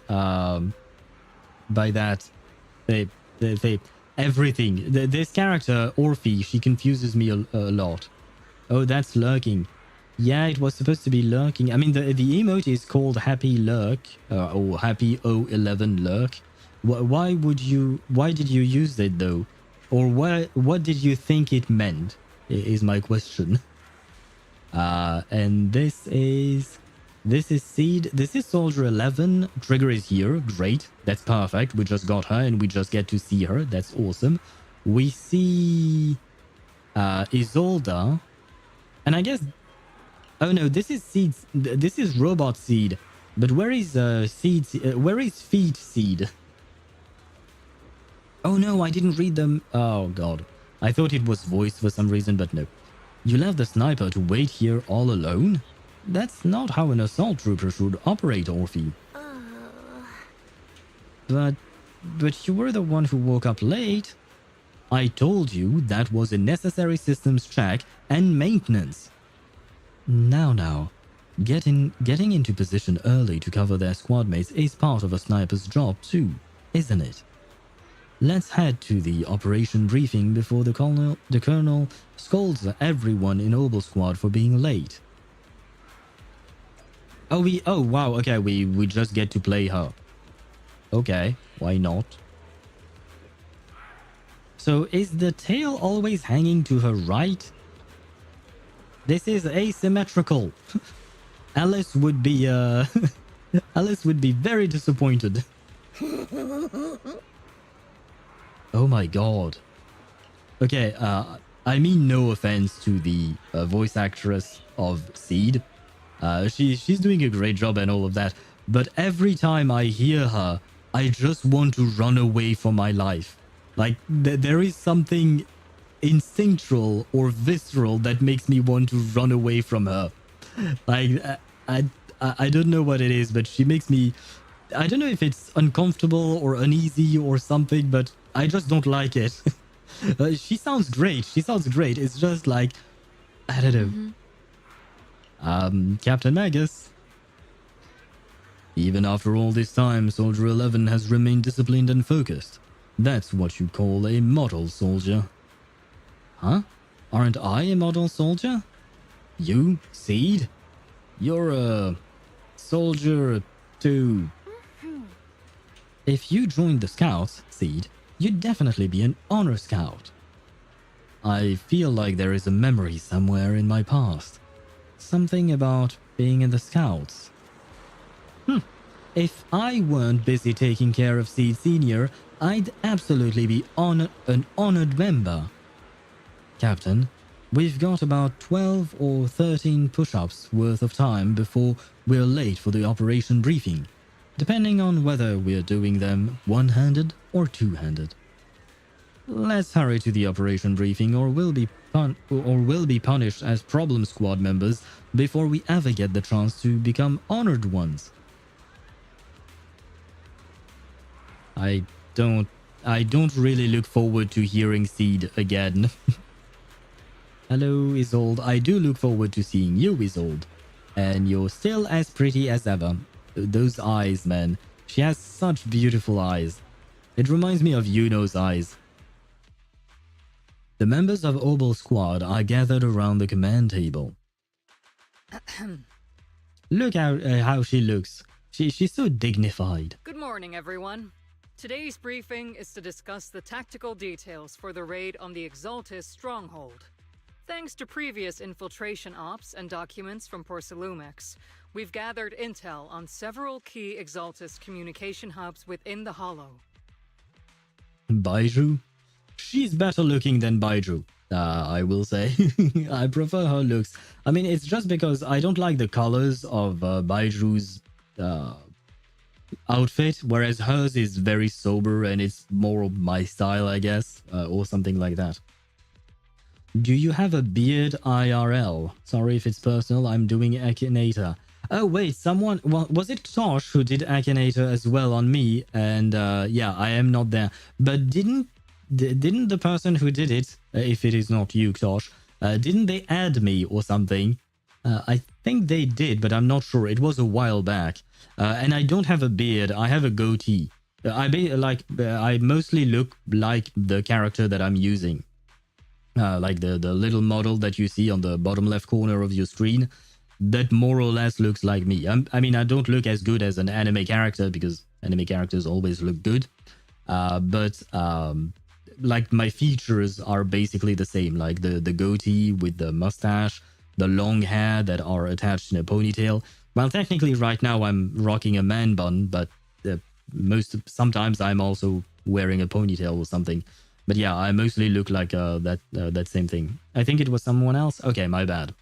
Everything. This character, Orphie, she confuses me a lot. Oh, that's lurking. Yeah, it was supposed to be lurking. I mean, the emote is called Happy Lurk, or Happy 011 Lurk. Why did you use it though? Or what did you think it meant? Is my question. And this is Seed. This is Soldier 11. Trigger is here. Great. That's perfect. We just got her and we just get to see her. That's awesome. We see Isolda. And I guess... Oh no, this is Seed. This is Robot Seed. But where is Seed? Where is Feet Seed? Oh no, I didn't read them. Oh god. I thought it was voiced for some reason, but no. You left the sniper to wait here all alone? That's not how an assault trooper should operate, Orphie. But you were the one who woke up late. I told you that was a necessary systems check and maintenance. Now. Getting into position early to cover their squad mates is part of a sniper's job too, isn't it? Let's head to the operation briefing before the colonel scolds everyone in Obol Squad for being late. Oh wow, okay, we just get to play her. Okay, why not? So is the tail always hanging to her right? This is asymmetrical. Alice would be Alice would be very disappointed. Oh my god. Okay, I mean no offense to the voice actress of Seed. She's doing a great job and all of that, but every time I hear her, I just want to run away from my life. Like, there is something instinctual or visceral that makes me want to run away from her. Like, I don't know what it is, but she makes me... I don't know if it's uncomfortable or uneasy or something, but I just don't like it. She sounds great. It's just like... I don't know. Captain Magus. Even after all this time, Soldier 11 has remained disciplined and focused. That's what you call a model soldier. Huh? Aren't I a model soldier? You, Seed? You're a soldier too. If you joined the Scouts, Seed, you'd definitely be an honor scout. I feel like there is a memory somewhere in my past. Something about being in the Scouts. If I weren't busy taking care of Seed Senior, I'd absolutely be an honored member. Captain, we've got about 12 or 13 push-ups worth of time before we're late for the operation briefing, depending on whether we're doing them one-handed or two-handed. Let's hurry to the operation briefing or we'll be punished as problem squad members before we ever get the chance to become honored ones. I don't really look forward to hearing Seed again. Hello, Isolde. I do look forward to seeing you, Isolde. And you're still as pretty as ever. Those eyes, man. She has such beautiful eyes. It reminds me of Yuno's eyes. The members of Obol Squad are gathered around the command table. Look how she looks. She's so dignified. Good morning, everyone. Today's briefing is to discuss the tactical details for the raid on the Exaltis stronghold. Thanks to previous infiltration ops and documents from Porcelumex, we've gathered intel on several key Exaltis communication hubs within the Hollow. Baiju? She's better looking than Baiju, I will say. I prefer her looks. I mean, it's just because I don't like the colors of Baiju's outfit, whereas hers is very sober and it's more my style, I guess, or something like that. Do you have a beard IRL? Sorry if it's personal, I'm doing Akinator. Oh wait, someone, well, was it Tosh who did Akinator as well on me? And yeah, I am not there. But didn't the person who did it, if it is not you, Tosh, didn't they add me or something? I think they did, but I'm not sure. It was a while back. And I don't have a beard. I have a goatee. I mostly look like the character that I'm using. Like the little model that you see on the bottom left corner of your screen. That more or less looks like me. I mean, I don't look as good as an anime character because anime characters always look good. But like my features are basically the same. Like the goatee with the mustache, the long hair that are attached in a ponytail. Well, technically right now I'm rocking a man bun, but sometimes I'm also wearing a ponytail or something. But yeah, I mostly look like that same thing. I think it was someone else. Okay, my bad.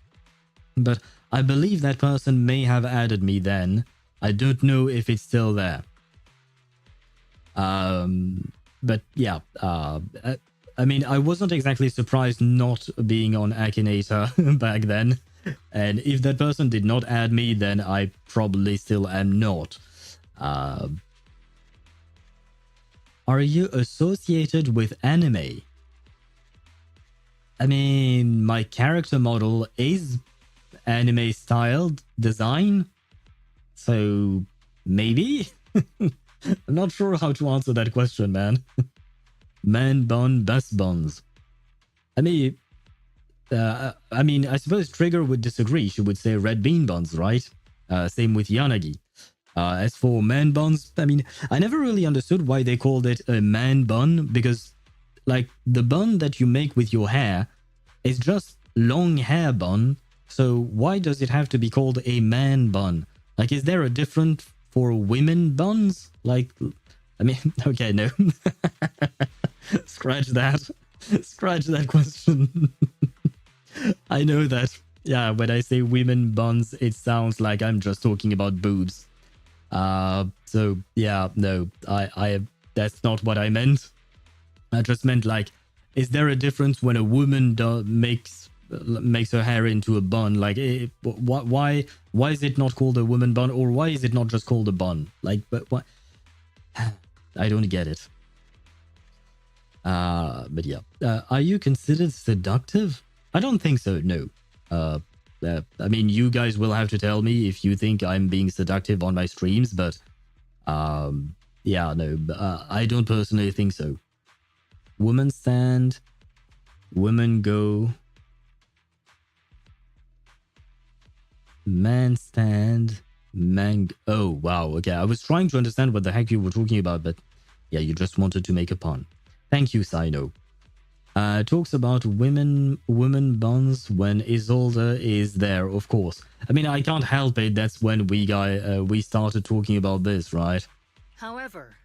But I believe that person may have added me then. I don't know if it's still there. But yeah, I mean, I wasn't exactly surprised not being on Akinator back then. And if that person did not add me, then I probably still am not. Are you associated with anime? I mean, my character model is anime styled design. So maybe? I'm not sure how to answer that question, man. Man bun, best buns. I mean, I suppose Trigger would disagree. She would say red bean buns, right? Same with Yanagi. As for man buns, I mean, I never really understood why they called it a man bun, because, like, the bun that you make with your hair is just long hair bun, so why does it have to be called a man bun? Like, is there a different for women buns? Like, I mean, okay, no. Scratch that. Scratch that question. I know that, yeah, when I say women buns, it sounds like I'm just talking about boobs. So, yeah, no, I that's not what I meant. I just meant, like, is there a difference when a woman makes her hair into a bun? Like, why is it not called a woman bun, or why is it not just called a bun? Like, but what? I don't get it. But yeah, are you considered seductive? I don't think so. No. I mean, you guys will have to tell me if you think I'm being seductive on my streams, but yeah, no, I don't personally think so. Women stand, women go, man stand, man. Oh wow, okay. I was trying to understand what the heck you were talking about, but yeah, you just wanted to make a pun. Thank you, Sino. Talks about women bonds when Isolde is there, of course. I mean, I can't help it. That's when we started talking about this, right? However,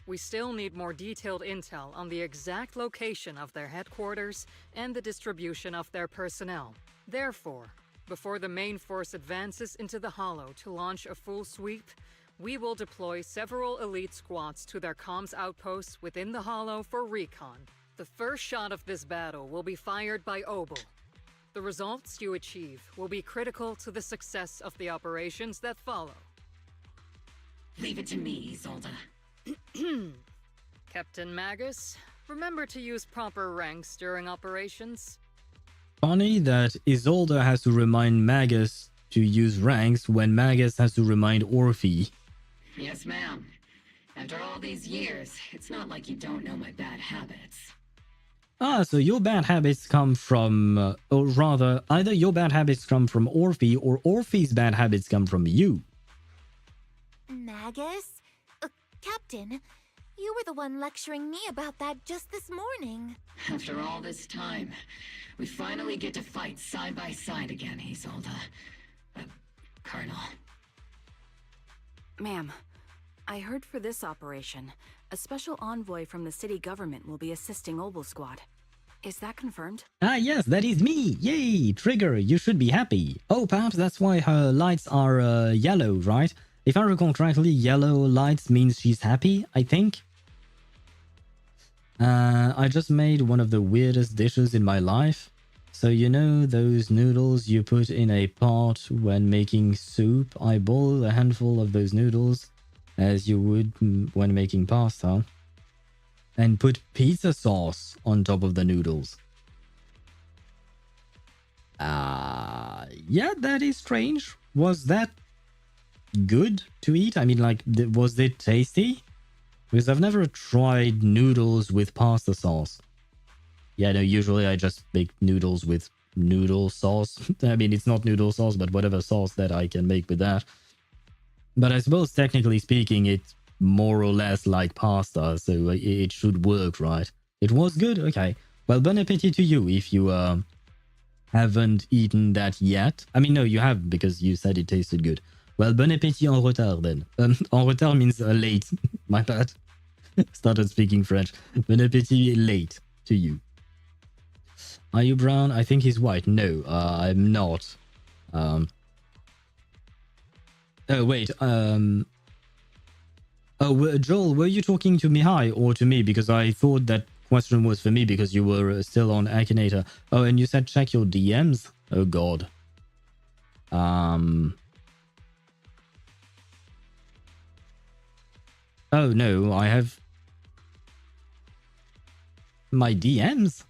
we still need more detailed intel on the exact location of their headquarters and the distribution of their personnel. Therefore, before the main force advances into the Hollow to launch a full sweep, we will deploy several elite squads to their comms outposts within the Hollow for recon. The first shot of this battle will be fired by Obol. The results you achieve will be critical to the success of the operations that follow. Leave it to me, Isolde. Captain Magus, remember to use proper ranks during operations. Funny that Isolde has to remind Magus to use ranks when Magus has to remind Orphie. Yes, ma'am. After all these years, it's not like you don't know my bad habits. Ah, so your bad habits come from, or rather, either your bad habits come from Orphie or Orphie's bad habits come from you. Magus? Captain, you were the one lecturing me about that just this morning. After all this time, we finally get to fight side by side again, Isolde. Colonel. Ma'am, I heard for this operation, a special envoy from the city government will be assisting Obol Squad. Is that confirmed? Ah, yes, that is me! Yay! Trigger, you should be happy. Oh, perhaps that's why her lights are yellow, right? If I recall correctly, yellow lights means she's happy, I think. I just made one of the weirdest dishes in my life. So you know those noodles you put in a pot when making soup? I boiled a handful of those noodles, as you would when making pasta, and put pizza sauce on top of the noodles. Yeah, that is strange. Was that good to eat? I mean, like, was it tasty? Because I've never tried noodles with pasta sauce. Yeah, no, usually I just make noodles with noodle sauce. I mean, it's not noodle sauce, but whatever sauce that I can make with that. But I suppose, technically speaking, it's more or less like pasta, so it should work, right? It was good? Okay. Well, bon appetit to you if you haven't eaten that yet. I mean, no, you have, because you said it tasted good. Well, bon appétit en retard then. En retard means late. My bad. Started speaking French. Bon appétit late to you. Are you brown? I think he's white. No, I'm not. Oh, wait. Oh, Joel, were you talking to Mihai or to me? Because I thought that question was for me because you were still on Akinator. Oh, and you said check your DMs? Oh, God. Oh, no, I have my DMs.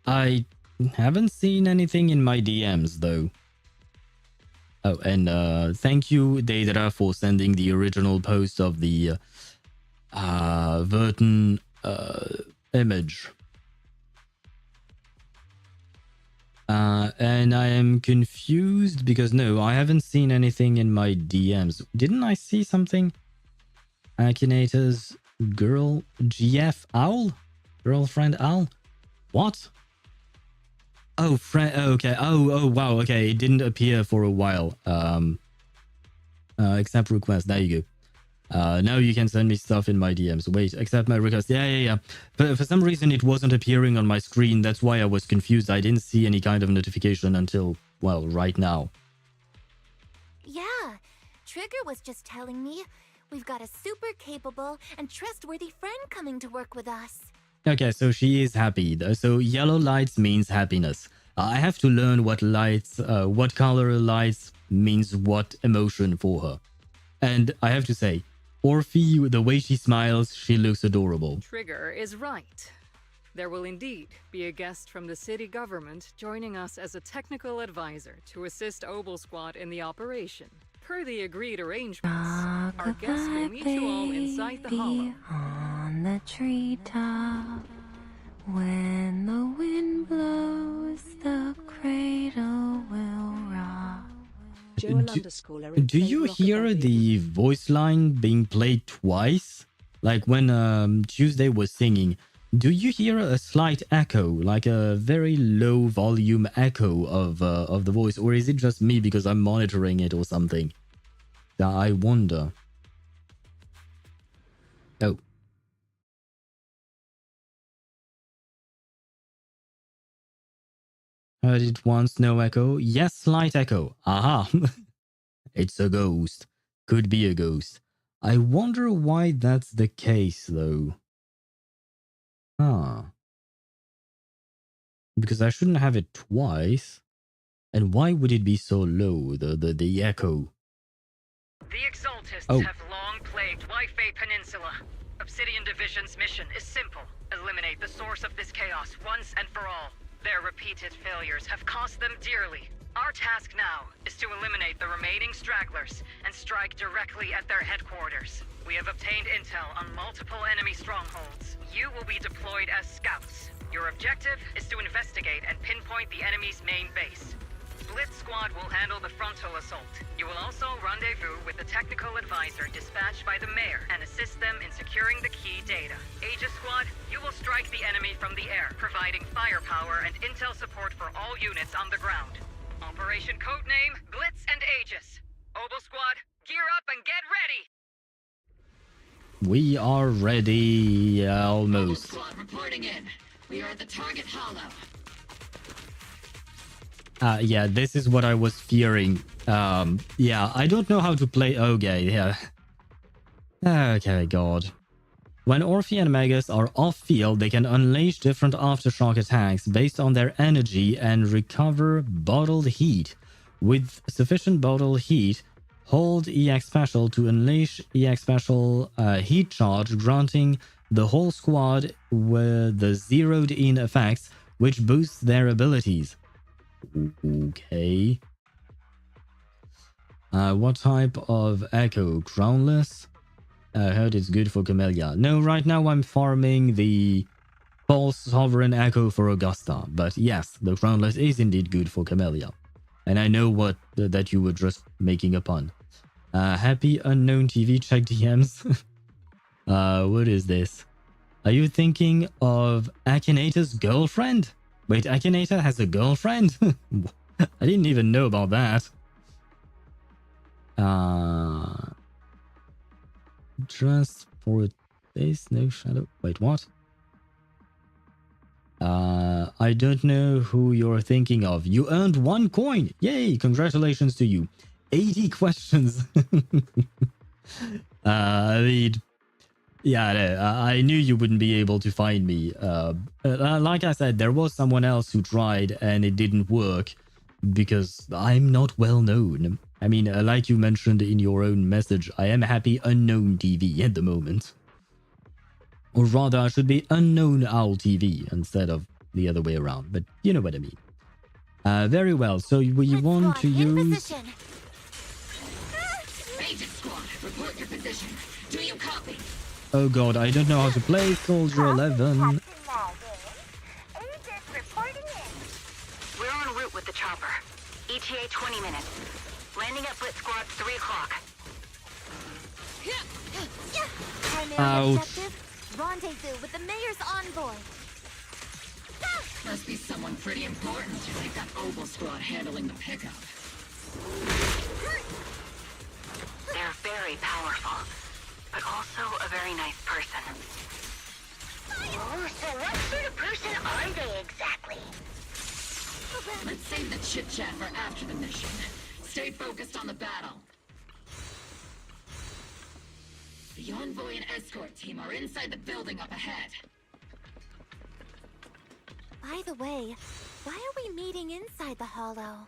I haven't seen anything in my DMs, though. Oh, and thank you, Daedra, for sending the original post of the Verton image. And I am confused because no, I haven't seen anything in my DMs. Didn't I see something? Akinator's girl, GF Owl? Girlfriend Owl? What? Oh, friend. Okay. Oh, wow. Okay. It didn't appear for a while. Accept request. There you go. Now you can send me stuff in my DMs. Wait, accept my request. Yeah. But for some reason, it wasn't appearing on my screen. That's why I was confused. I didn't see any kind of notification until, well, right now. Yeah, Trigger was just telling me we've got a super capable and trustworthy friend coming to work with us. Okay, so she is happy. So yellow lights means happiness. I have to learn what lights, what color lights means what emotion for her. And I have to say, Orphie, the way she smiles, she looks adorable. Trigger is right. there will indeed be a guest from the city government joining us as a technical advisor to assist Obol Squad in the operation. Per the agreed arrangements, our guest will meet you all inside the hollow. On the treetop, when the wind blows, the cradle will rock. Do you hear the voice line being played twice? Like when Tuesday was singing, do you hear a slight echo, like a very low volume echo of the voice, or is it just me because I'm monitoring it or something? I wonder. Oh. Heard it once, no echo. Yes, slight echo. Aha. It's a ghost. Could be a ghost. I wonder why that's the case, though. Huh. Because I shouldn't have it twice. And why would it be so low, the echo? The Exaltists Oh. have long plagued Wi-Fi Peninsula. Obsidian Division's mission is simple. Eliminate the source of this chaos once and for all. Their repeated failures have cost them dearly. Our task now is to eliminate the remaining stragglers and strike directly at their headquarters. We have obtained intel on multiple enemy strongholds. You will be deployed as scouts. Your objective is to investigate and pinpoint the enemy's main base. Blitz Squad will handle the frontal assault. You will also rendezvous with the technical advisor dispatched by the mayor and assist them in securing the key data. Aegis Squad, you will strike the enemy from the air, providing firepower and intel support for all units on the ground. Operation codename Blitz and Aegis. Obol Squad, gear up and get ready! We are ready, almost. Obol Squad reporting in. We are at the target hollow. Yeah, this is what I was fearing. Yeah, I don't know how to play. Okay, yeah. Okay, God. When Orphie and Magus are off-field, they can unleash different aftershock attacks based on their energy and recover bottled heat. With sufficient bottled heat, hold EX Special to unleash EX Special heat charge, granting the whole squad with the zeroed-in effects, which boosts their abilities. Okay. What type of echo? Crownless? I heard it's good for Camellia. No, right now I'm farming the false sovereign echo for Augusta. But yes, the crownless is indeed good for Camellia. And I know what that you were just making a pun. Happy unknown TV, check DMs. What is this? Are you thinking of Akinata's girlfriend? Wait, Akinata has a girlfriend? I didn't even know about that. Just for this, no shadow. Wait, what? I don't know who you're thinking of. You earned 1 coin. Yay, congratulations to you. 80 questions. I mean... Yeah, no, I knew you wouldn't be able to find me. Like I said, there was someone else who tried and it didn't work because I'm not well known. I mean, like you mentioned in your own message, I am happy unknown TV at the moment. Or rather, I should be unknown owl TV instead of the other way around, but you know what I mean. Very well, so we want to use... Agent Squad, report your position. Do you copy? Oh god, I don't know how to play Soldier 11. We're en route with the chopper. ETA 20 minutes. Landing at Blitz Squad 3 o'clock. Primary objective, rendezvous with the mayor's envoy. Must be someone pretty important to take that Obol Squad handling the pickup. They're very powerful, but also a very nice person. Oh, so what sort of person are they exactly? Let's save the chit-chat for after the mission. Stay focused on the battle. The envoy and escort team are inside the building up ahead. By the way, why are we meeting inside the hollow?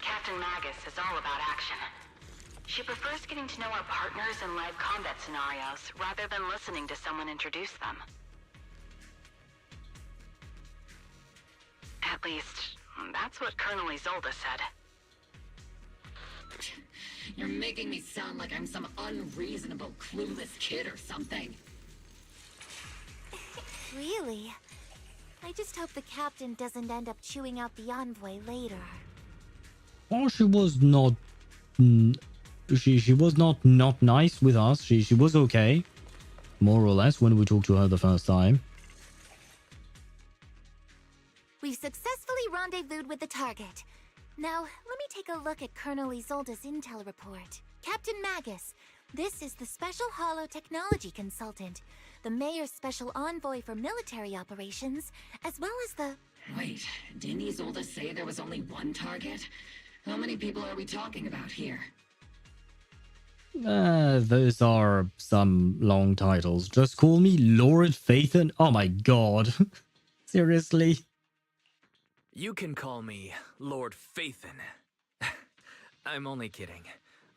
Captain Magus is all about action. She prefers getting to know our partners in live combat scenarios rather than listening to someone introduce them. At least, that's what Colonel Isolde said. You're making me sound like I'm some unreasonable, clueless kid or something. Really? I just hope the captain doesn't end up chewing out the envoy later. Oh, she was not... She was not nice with us. She was okay. More or less when we talked to her the first time. We've successfully rendezvoused with the target. Now, let me take a look at Colonel Isolde's intel report. Captain Magus, this is the Special Holo Technology Consultant, the Mayor's Special Envoy for Military Operations, as well as the... Wait, didn't Isolde say there was only one target? How many people are we talking about here? Those are some long titles. Just call me Lord Phaethon. Oh my god. Seriously? You can call me Lord Phaethon. I'm only kidding.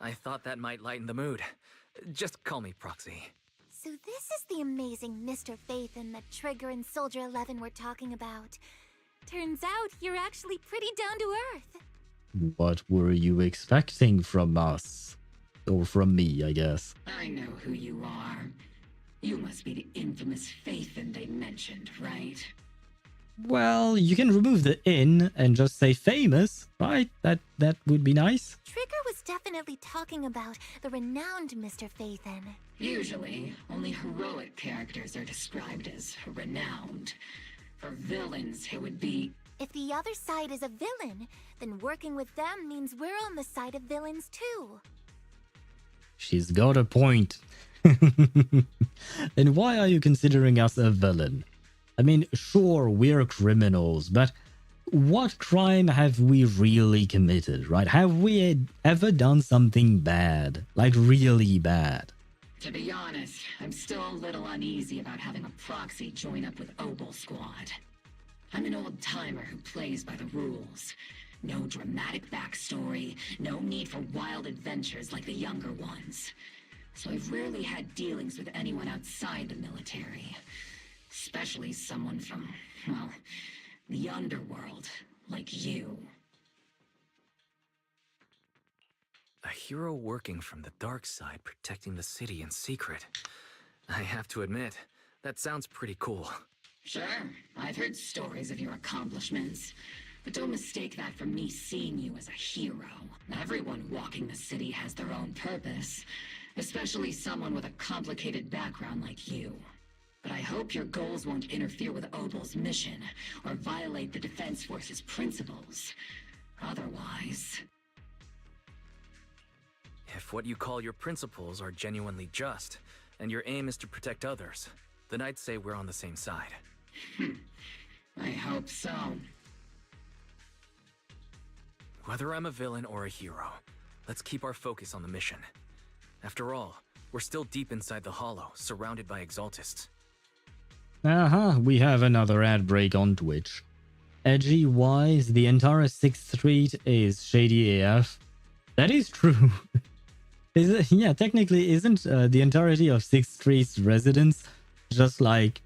I thought that might lighten the mood. Just call me Proxy. So this is the amazing Mr. Phaethon that Trigger and Soldier 11 were talking about. Turns out you're actually pretty down to earth. What were you expecting from us? Or from me, I guess. I know who you are. You must be the infamous Phaethon they mentioned, right? Well, you can remove the "in" and just say famous, right? That would be nice. Trigger was definitely talking about the renowned Mr. Phaethon. Usually, only heroic characters are described as renowned. For villains, it would be... If the other side is a villain, then working with them means we're on the side of villains too. She's got a point. And why are you considering us a villain? I mean, sure, we're criminals, but what crime have we really committed, right? Have we ever done something bad? Like, really bad? To be honest, I'm still a little uneasy about having a proxy join up with Obol Squad. I'm an old-timer who plays by the rules. No dramatic backstory, no need for wild adventures like the younger ones. So I've rarely had dealings with anyone outside the military. Especially someone from, well, the underworld, like you. A hero working from the dark side, protecting the city in secret. I have to admit, that sounds pretty cool. Sure, I've heard stories of your accomplishments. But don't mistake that for me seeing you as a hero. Everyone walking the city has their own purpose. Especially someone with a complicated background like you. But I hope your goals won't interfere with Obol's mission, or violate the Defense Force's principles. Otherwise... If what you call your principles are genuinely just, and your aim is to protect others, then I'd say we're on the same side. I hope so. Whether I'm a villain or a hero, let's keep our focus on the mission. After all, we're still deep inside the Hollow, surrounded by exaltists. We have another ad break on Twitch. Edgy Wise, the entire 6th Street is shady AF. That is true. Yeah, technically, isn't the entirety of 6th Street's residents just like...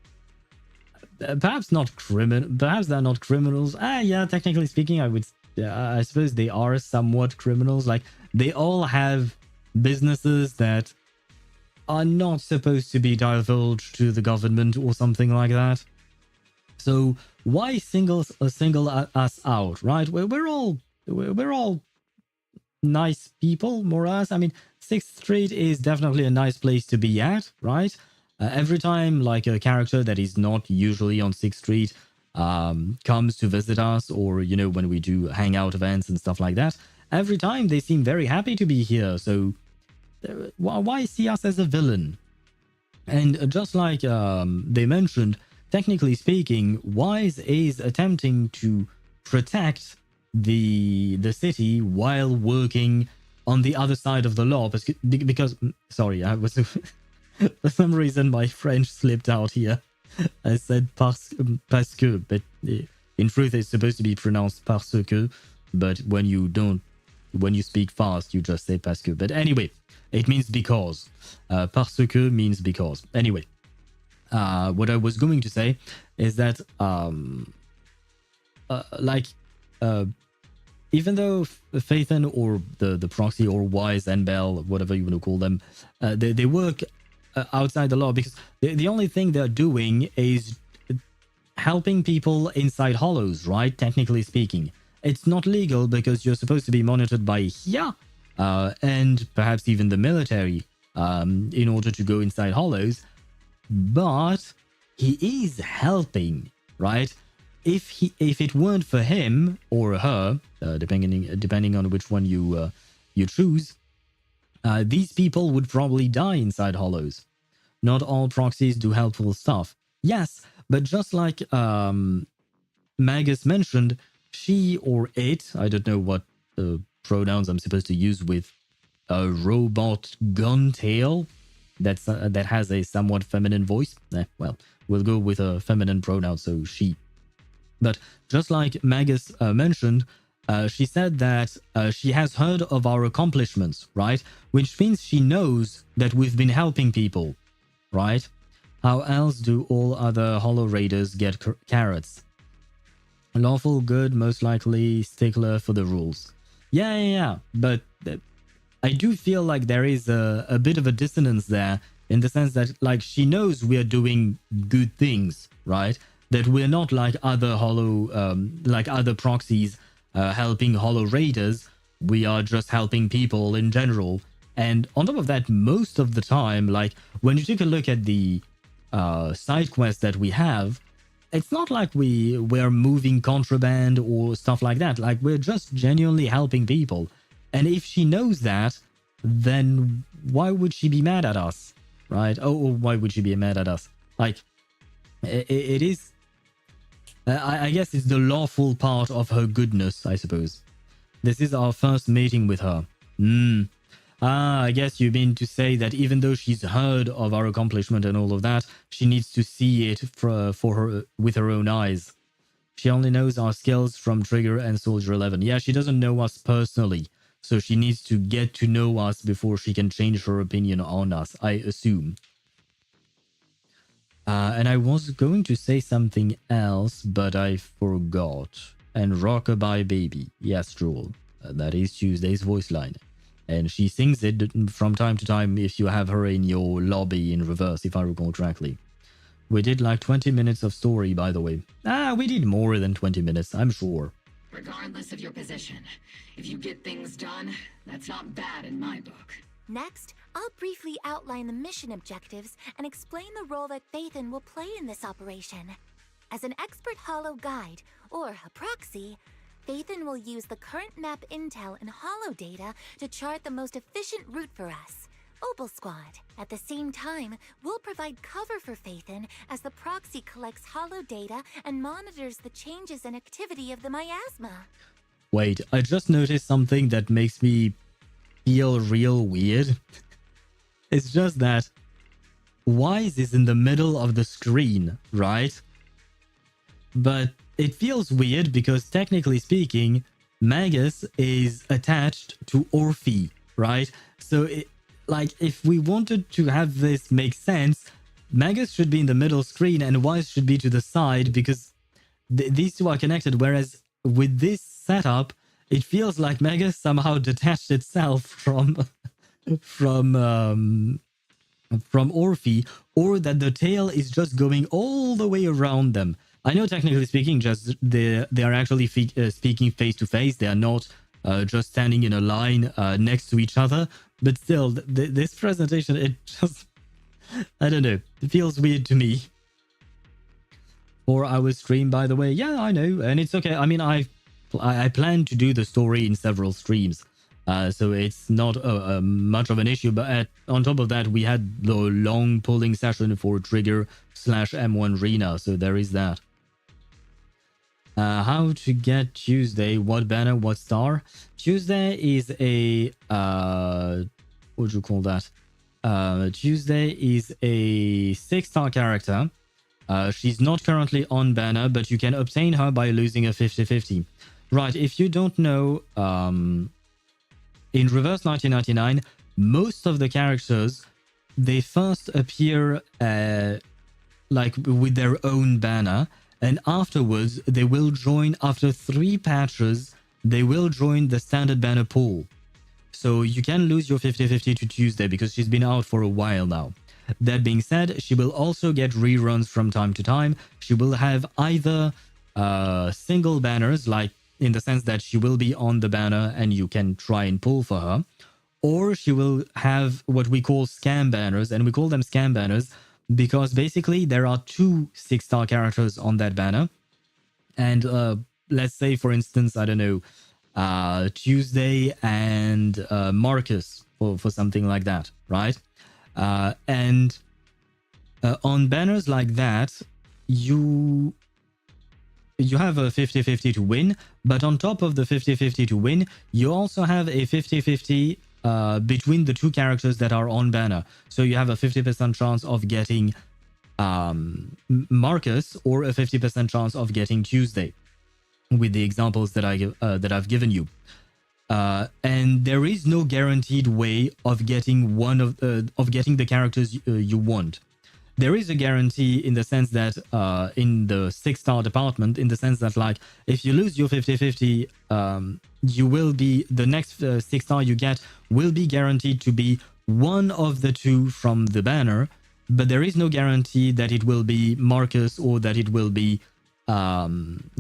perhaps not criminal. Perhaps they're not criminals. Yeah, technically speaking, I suppose they are somewhat criminals. Like, they all have businesses that are not supposed to be divulged to the government or something like that. So why single us out, right? We're all nice people, more or less. I mean, 6th Street is definitely a nice place to be at, right? Every time like a character that is not usually on 6th Street comes to visit us, or you know, when we do hangout events and stuff like that, every time they seem very happy to be here. So why see us as a villain? And just like they mentioned, technically speaking, Wise is attempting to protect the city while working on the other side of the law, because sorry, I was for some reason my French slipped out here. I said parce que, but in truth it's supposed to be pronounced parce que, but when you speak fast you just say parce que. But anyway, it means because. Parce que means because. Anyway, what I was going to say is that even though Phaethon or the Proxy or Wise and Belle, whatever you want to call them, they work outside the law, because the only thing they're doing is helping people inside hollows, right? Technically speaking. It's not legal because you're supposed to be monitored by HIA and perhaps even the military in order to go inside hollows. But he is helping, right? If it weren't for him or her, depending on which one you choose, these people would probably die inside hollows. Not all proxies do helpful stuff. Yes, but just like Magus mentioned, she or it, I don't know what pronouns I'm supposed to use with a robot gun tail that has a somewhat feminine voice. Well, we'll go with a feminine pronoun, so she. But just like Magus mentioned, she said that she has heard of our accomplishments, right? Which means she knows that we've been helping people, right? How else do all other Hollow Raiders get carrots? Lawful good, most likely stickler for the rules. Yeah. But I do feel like there is a bit of a dissonance there, in the sense that, like, she knows we are doing good things, right? That we're not like other other proxies helping Hollow Raiders. We are just helping people in general. And on top of that, most of the time, like, when you take a look at the side quests that we have, it's not like we're moving contraband or stuff like that. Like, we're just genuinely helping people. And if she knows that, then why would she be mad at us, right? Oh, why would she be mad at us? Like, it is... I guess it's the lawful part of her goodness, I suppose. This is our first meeting with her. I guess you mean to say that even though she's heard of our accomplishment and all of that, she needs to see it for her with her own eyes. She only knows our skills from Trigger and Soldier 11. Yeah, she doesn't know us personally, so she needs to get to know us before she can change her opinion on us, I assume. And I was going to say something else, but I forgot. And Rockabye Baby. Yes, Joel. That is Tuesday's voice line. And she sings it from time to time if you have her in your lobby in reverse, if I recall correctly. We did like 20 minutes of story, by the way. We did more than 20 minutes, I'm sure. Regardless of your position, if you get things done, that's not bad in my book. Next, I'll briefly outline the mission objectives and explain the role that Phaethon will play in this operation. As an expert Hollow guide, or a proxy, Phaethon will use the current map intel and Hollow data to chart the most efficient route for us, Obol Squad. At the same time, we'll provide cover for Phaethon as the proxy collects Hollow data and monitors the changes and activity of the miasma. Wait, I just noticed something that makes me feel real weird. It's just that Wise is in the middle of the screen, right? But it feels weird because technically speaking, Magus is attached to Orphie, right? So, if we wanted to have this make sense, Magus should be in the middle screen and Wise should be to the side, because these two are connected. Whereas with this setup, it feels like Magus somehow detached itself from Orphie, or that the tail is just going all the way around them. I know technically speaking, just they are actually speaking face to face. They are not just standing in a line next to each other. But still, this presentation, it just, I don't know, it feels weird to me. 4 hour stream, by the way. Yeah, I know, and it's okay. I mean, I plan to do the story in several streams, so it's not much of an issue. But on top of that, we had the long pulling session for Trigger/M1 Rena, so there is that. How to get Tuesday? What banner? What star? Tuesday is a what do you call that? Tuesday is a 6-star character. She's not currently on banner, but you can obtain her by losing a 50-50. Right, if you don't know, in Reverse 1999, most of the characters, they first appear like with their own banner, and afterwards they will join, after 3 patches, they will join the standard banner pool. So you can lose your 50-50 to Tuesday because she's been out for a while now. That being said, she will also get reruns from time to time. She will have either single banners, like in the sense that she will be on the banner and you can try and pull for her, or she will have what we call scam banners, and we call them scam banners because basically there are 2 6-star characters on that banner. And let's say, for instance, I don't know, Tuesday and Marcus for something like that, right? And on banners like that, you have a 50-50 to win, but on top of the 50-50 to win, you also have a 50-50 between the 2 characters that are on banner. So you have a 50% chance of getting Marcus, or a 50% chance of getting Tuesday, with the examples that I've given you. And there is no guaranteed way of getting getting the characters you want. There is a guarantee in the sense that in the 6-star department, in the sense that, like, if you lose your 50-50, you will be, the next 6-star you get will be guaranteed to be one of the 2 from the banner, but there is no guarantee that it will be Marcus or that it will be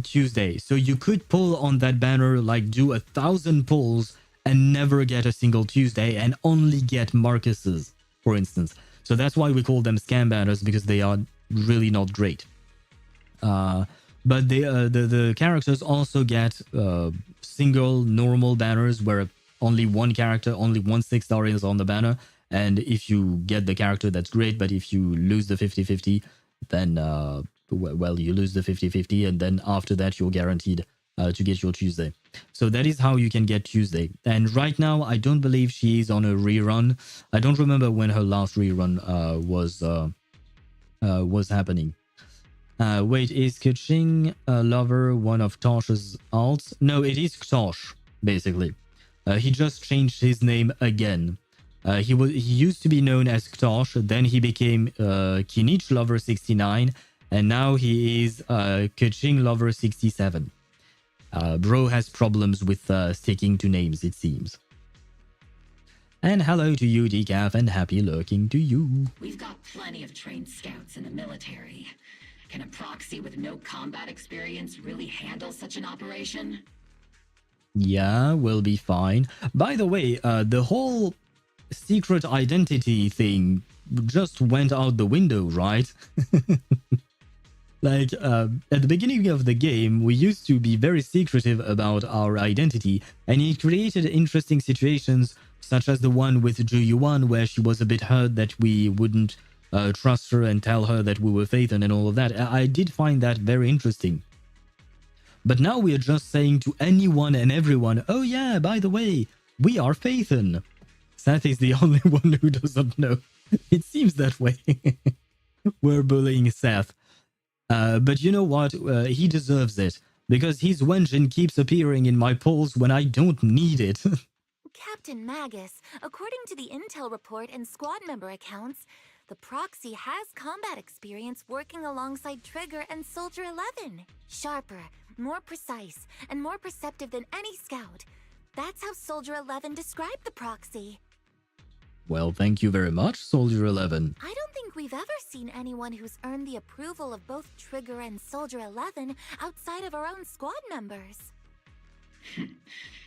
Tuesday. So you could pull on that banner, like do 1,000 pulls and never get a single Tuesday and only get Marcus's, for instance. So that's why we call them scam banners, because they are really not great. But the characters also get single normal banners where only one character, only one 6-star is on the banner. And if you get the character, that's great. But if you lose the 50-50, then, well, you lose the 50-50. And then after that, you're guaranteed to get your Tuesday. So that is how you can get Tuesday. And right now, I don't believe she is on a rerun. I don't remember when her last rerun was happening. Wait, is Kaching Lover one of Tosh's alts? No, it is Tosh, basically. He just changed his name again. He used to be known as Ktosh, then he became Kinich Lover 69, and now he is Kaching Lover 67. Bro has problems with sticking to names, it seems. And hello to you, Decaf, and happy lurking to you. We've got plenty of trained scouts in the military. Can a proxy with no combat experience really handle such an operation? Yeah, we'll be fine. By the way, the whole secret identity thing just went out the window, right? Like, at the beginning of the game, we used to be very secretive about our identity, and it created interesting situations, such as the one with Ju-Yuan, where she was a bit hurt that we wouldn't trust her and tell her that we were Phaethon and all of that. I did find that very interesting. But now we are just saying to anyone and everyone, oh yeah, by the way, we are Phaethon. Seth is the only one who doesn't know. It seems that way. We're bullying Seth. But you know what? He deserves it, because his wengeance keeps appearing in my polls when I don't need it. Captain Magus, according to the intel report and squad member accounts, the Proxy has combat experience working alongside Trigger and Soldier 11. Sharper, more precise, and more perceptive than any scout. That's how Soldier 11 described the Proxy. Well, thank you very much, Soldier 11. I don't think we've ever seen anyone who's earned the approval of both Trigger and Soldier 11 outside of our own squad members.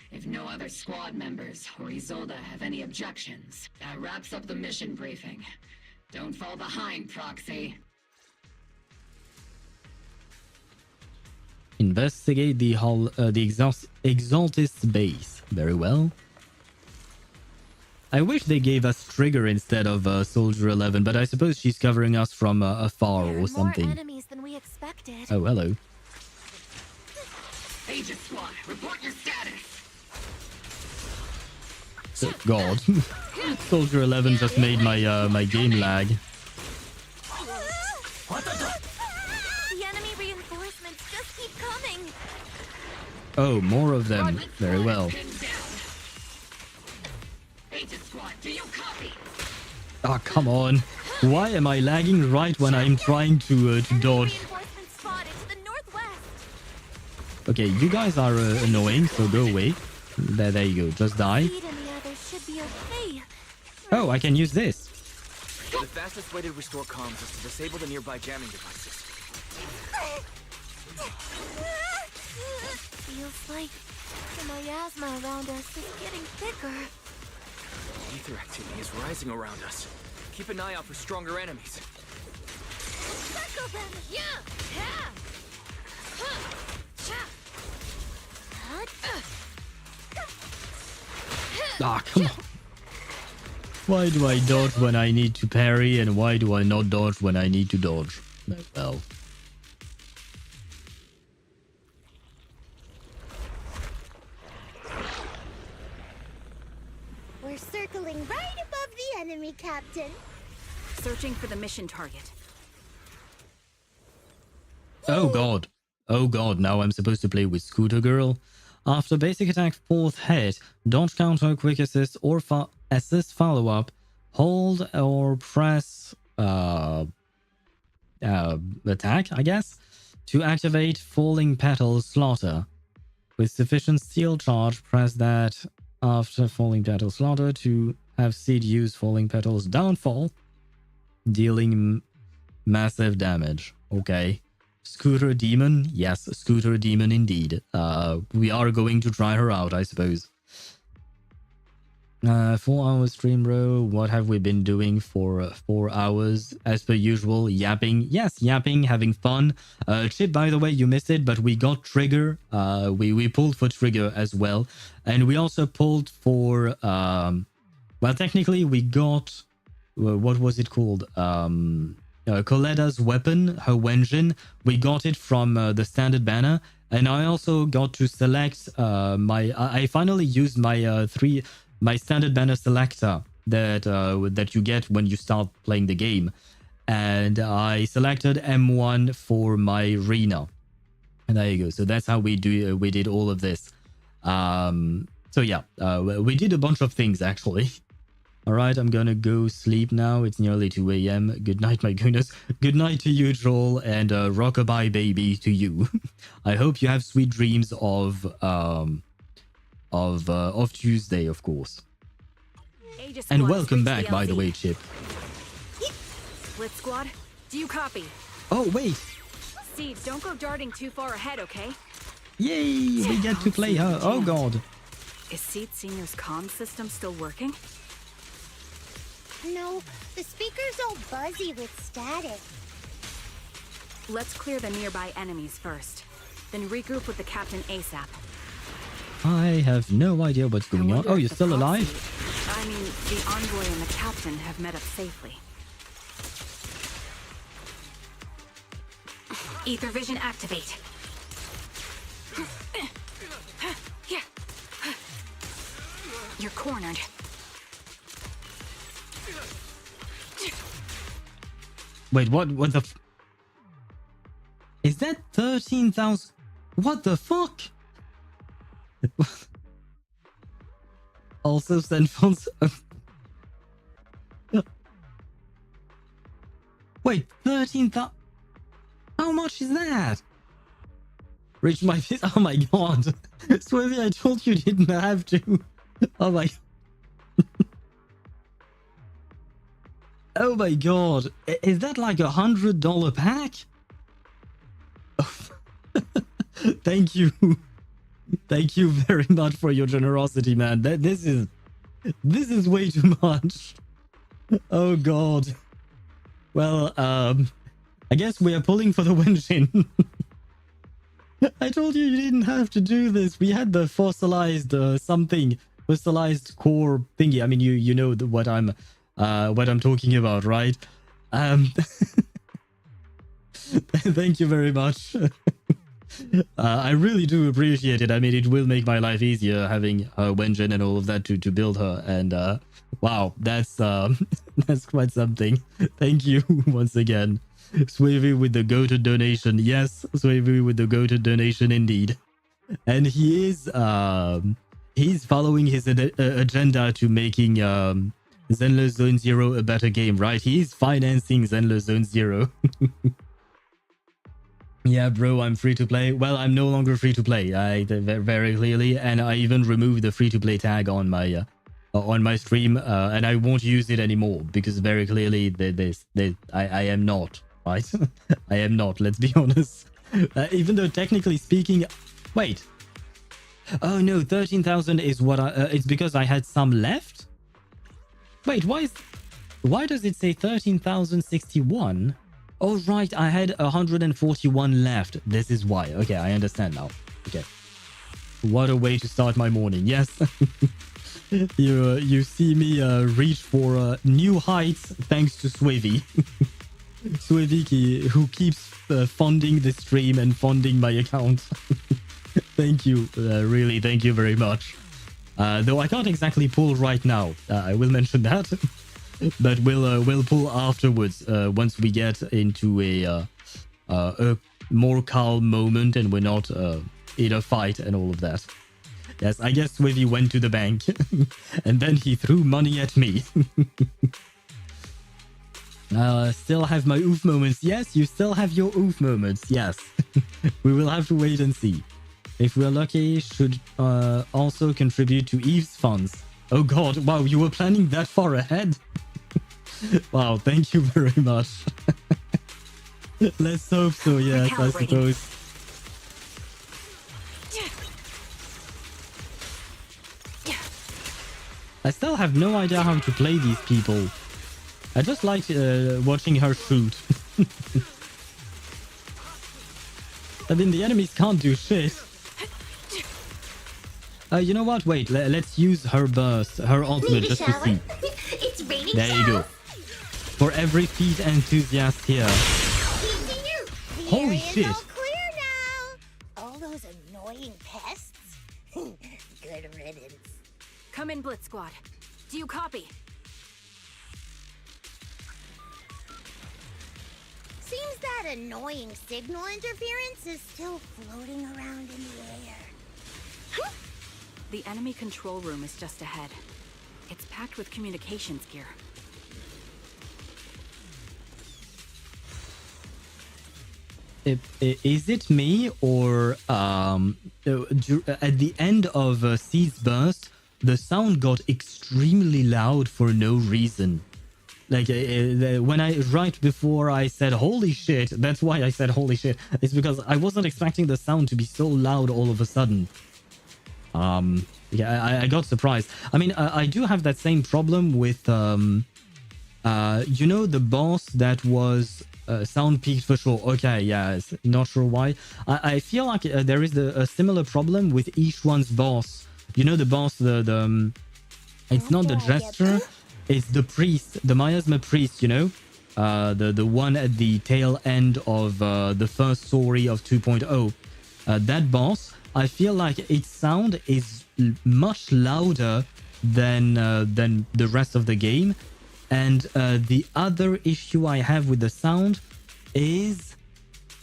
If no other squad members or Isolde have any objections, that wraps up the mission briefing. Don't fall behind, Proxy. Investigate the Exaltist base. Very well. I wish they gave us Trigger instead of Soldier 11, but I suppose she's covering us from afar or something. More enemies than we expected. Oh, hello. Aegis Squad, report your status. Oh, God. Soldier 11 just made my my game lag. The enemy reinforcements just keep coming. Oh, more of them. Very well. Ah, oh, come on. Why am I lagging right when I'm trying to dodge? Reinforcements spotted to the Okay, you guys are annoying, so go away. There you go. Just die. Pete and the others should be okay. Oh, I can use this. The fastest way to restore comms is to disable the nearby jamming devices. Feels like the miasma around us is getting thicker. Ether activity is rising around us. Keep an eye out for stronger enemies. Circle them! Yeah! Yeah! Ah, come on. Why do I dodge when I need to parry, and why do I not dodge when I need to dodge? Well. We're circling right above the enemy, Captain. Searching for the mission target. Oh god. Oh god, now I'm supposed to play with Scooter Girl. After basic attack 4th hit, dodge counter, quick assist, or assist follow-up, hold or press attack, I guess, to activate Falling Petals Slaughter. With sufficient steel charge, press that after Falling Petals Slaughter to have Seed use Falling Petals Downfall, dealing massive damage. Okay. Scooter Demon? Yes, Scooter Demon indeed. We are going to try her out, I suppose. 4-hour stream row. What have we been doing for 4 hours? As per usual, yapping. Yes, yapping, having fun. Chip, by the way, you missed it, but we got Trigger. We pulled for Trigger as well. And we also pulled for... well, technically, we got... what was it called? Coletta's weapon, her Wenjin. We got it from the standard banner, and I also got to select I finally used my standard banner selector that you get when you start playing the game, and I selected M1 for my arena, and there you go. So that's how we did all of this. So yeah, we did a bunch of things actually. All right, I'm gonna go sleep now. It's nearly 2 a.m. Good night, my goodness. Good night to you, Joel, and rockabye baby to you. I hope you have sweet dreams of Tuesday, of course. And welcome back, by the way, Chip. Split Squad, do you copy? Oh wait. Steve, don't go darting too far ahead, okay? Yay! We get to play her. Oh god. Is Seed Senior's comm system still working? No, the speaker's all buzzy with static. Let's clear the nearby enemies first, then regroup with the captain ASAP. I have no idea what's going on. Oh, you're still alive? I mean, the envoy and the captain have met up safely. Ether vision activate. You're cornered. Wait, what the is that 13,000? What the fuck? Also send funds. Wait, 13,000? How much is that? Reach my face. Oh my god. Swivy, I told you didn't have to. Oh my. Oh my god. Is that like $100 pack? Thank you. Thank you very much for your generosity, man. This is way too much. Oh god. Well, I guess we are pulling for the Wenshin. I told you didn't have to do this. We had the fossilized fossilized core thingy. I mean, you know what I'm talking about, right? Thank you very much. I really do appreciate it. I mean, it will make my life easier having her Wenjin and all of that to build her. And wow, that's quite something. Thank you once again. Swavy with the go-to donation. Yes, Swavy with the go-to donation indeed. And he is he's following his agenda to making Zenless Zone Zero a better game, right? He's financing Zenless Zone Zero. Yeah, bro, I'm free to play. Well, I'm no longer free to play. Very clearly, and I even removed the free to play tag on my stream, and I won't use it anymore because very clearly, I am not, right? I am not. Let's be honest. Even though technically speaking, wait. Oh no, 13,000 is what it's because I had some left. Wait, why does it say 13,061? Oh, right, I had 141 left. This is why. Okay, I understand now. Okay. What a way to start my morning. Yes. You see me reach for new heights thanks to Swavy. Swavy who keeps funding the stream and funding my account. Thank you. Really, thank you very much. Though I can't exactly pull right now. I will mention that. But we'll pull afterwards once we get into a more calm moment and we're not in a fight and all of that. Yes, I guess Swivy went to the bank and then he threw money at me. Still have my oof moments. Yes, you still have your oof moments. Yes. We will have to wait and see. If we're lucky, should also contribute to Eve's funds. Oh god, wow, you were planning that far ahead? Wow, thank you very much. Let's hope so, yes, I suppose. I still have no idea how to play these people. I just like watching her shoot. I mean, the enemies can't do shit. You know what? Wait, let's use her burst, her ultimate, just to see. It's raining. There you go. For every feet enthusiast here. Holy shit. All clear now. All those annoying pests. Good riddance. Come in, Blitz Squad. Do you copy? Seems that annoying signal interference is still floating around in the air. The enemy control room is just ahead. It's packed with communications gear. Is it me or at the end of Seed's burst, the sound got extremely loud for no reason? Like when right before I said holy shit, that's why I said holy shit. It's because I wasn't expecting the sound to be so loud all of a sudden. Yeah, I got surprised. I mean, I do have that same problem with you know, the boss that was sound peaked for sure. Okay, yeah, not sure why. I feel like there is a similar problem with each one's boss. You know, the boss, it's not the jester, it's the priest, the miasma priest, you know, the one at the tail end of the first story of 2.0. That boss, I feel like its sound is much louder than the rest of the game. And the other issue I have with the sound is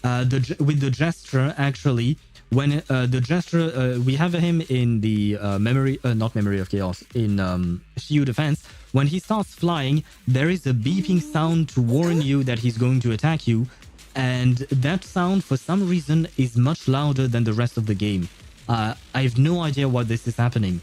with the gesture, actually. When the gesture, we have him in the not Memory of Chaos, in Shield Defense. When he starts flying, there is a beeping sound to warn you that he's going to attack you. And that sound, for some reason, is much louder than the rest of the game. I have no idea why this is happening.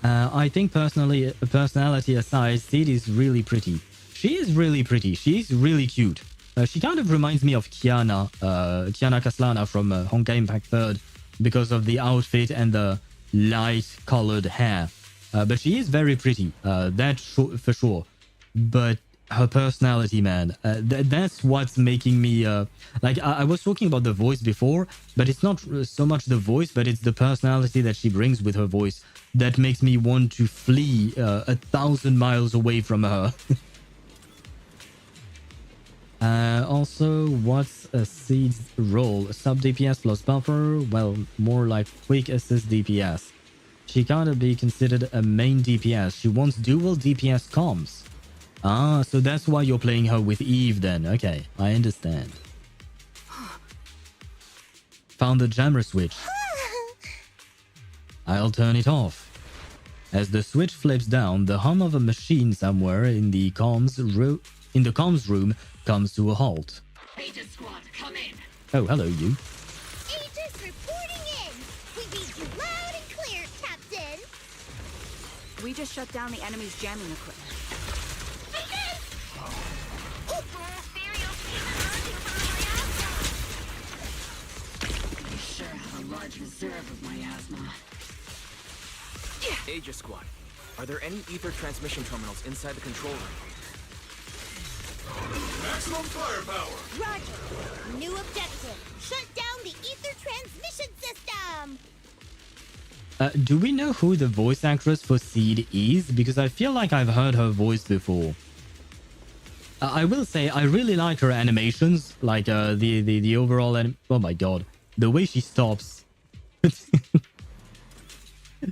I think personality aside, Seed is really pretty. She is really pretty. She's really cute. She kind of reminds me of Kiana Kaslana from Honkai Impact 3rd because of the outfit and the light-colored hair. But she is very pretty, that's for sure. But her personality, man, that's what's making me... like, I was talking about the voice before, but it's not so much the voice, but it's the personality that she brings with her voice that makes me want to flee 1,000 miles away from her. Also, what's a Seed's role? Sub DPS plus buffer? Well, more like quick assist DPS. She can't be considered a main DPS. She wants dual DPS comms. Ah, so that's why you're playing her with Eve then. Okay, I understand. Found the jammer switch. I'll turn it off. As the switch flips down, the hum of a machine somewhere in the comms room comes to a halt. Beta Squad, Oh, hello, you. Aegis reporting in! We read you loud and clear, Captain! We just shut down the enemy's jamming equipment. You sure have a large reserve of miasma. Aegis Squad, are there any ether transmission terminals inside the control room? Maximum firepower! Roger! New objective! Shut down the ether transmission system! Do we know who the voice actress for Seed is? Because I feel like I've heard her voice before. I will say I really like her animations, like the overall oh my god, the way she stops.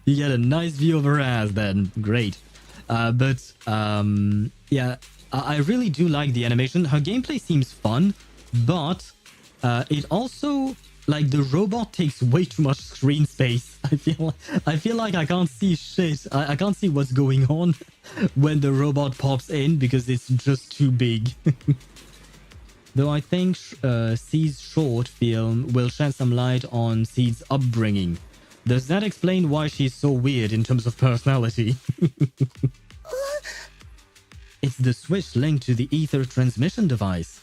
You get a nice view of her ass then, great. Yeah, I really do like the animation. Her gameplay seems fun, but it also, like, the robot takes way too much screen space. I feel like I can't see shit. I can't see what's going on when the robot pops in because it's just too big. Though I think Seed's short film will shed some light on Seed's upbringing. Does that explain why she's so weird in terms of personality? It's the switch linked to the ether transmission device.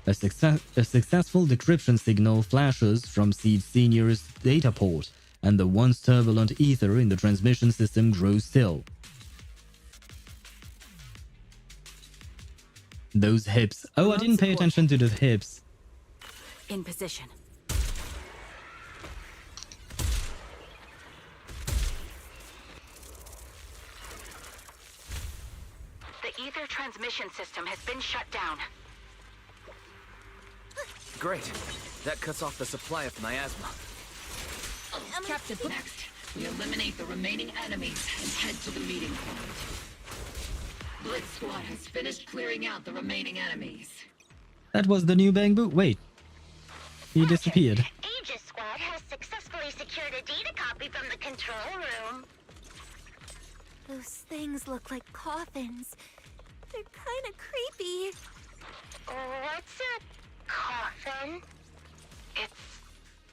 A successful decryption signal flashes from Seed Senior's data port, and the once turbulent ether in the transmission system grows still. Those hips. Oh, I didn't pay attention to the hips. In position. The ether transmission system has been shut down. Great. That cuts off the supply of miasma. Captain, next, we eliminate the remaining enemies and head to the meeting point. Blitz Squad has finished clearing out the remaining enemies. That was the new Bang Boo. Wait. He disappeared. Aegis Squad has successfully secured a data copy from the control room. Those things look like coffins. They're kind of creepy. What's a coffin? It's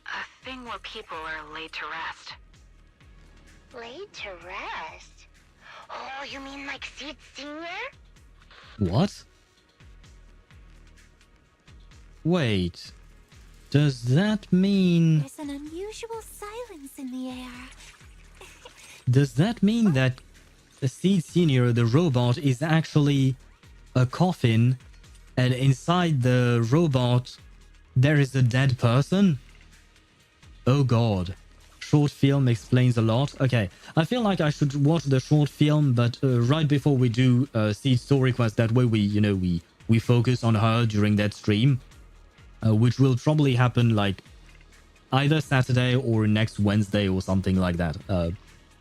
a thing where people are laid to rest. Laid to rest? Oh, you mean like Seed Senior? What? Wait. Does that mean... There's an unusual silence in the air. Does that mean that Seed Senior, the robot, is actually a coffin, and inside the robot there is a dead person? Oh god. Short film explains a lot. Okay, I feel like I should watch the short film, but right before we do Seed story quest, that way we focus on her during that stream, which will probably happen like either Saturday or next Wednesday or something like that,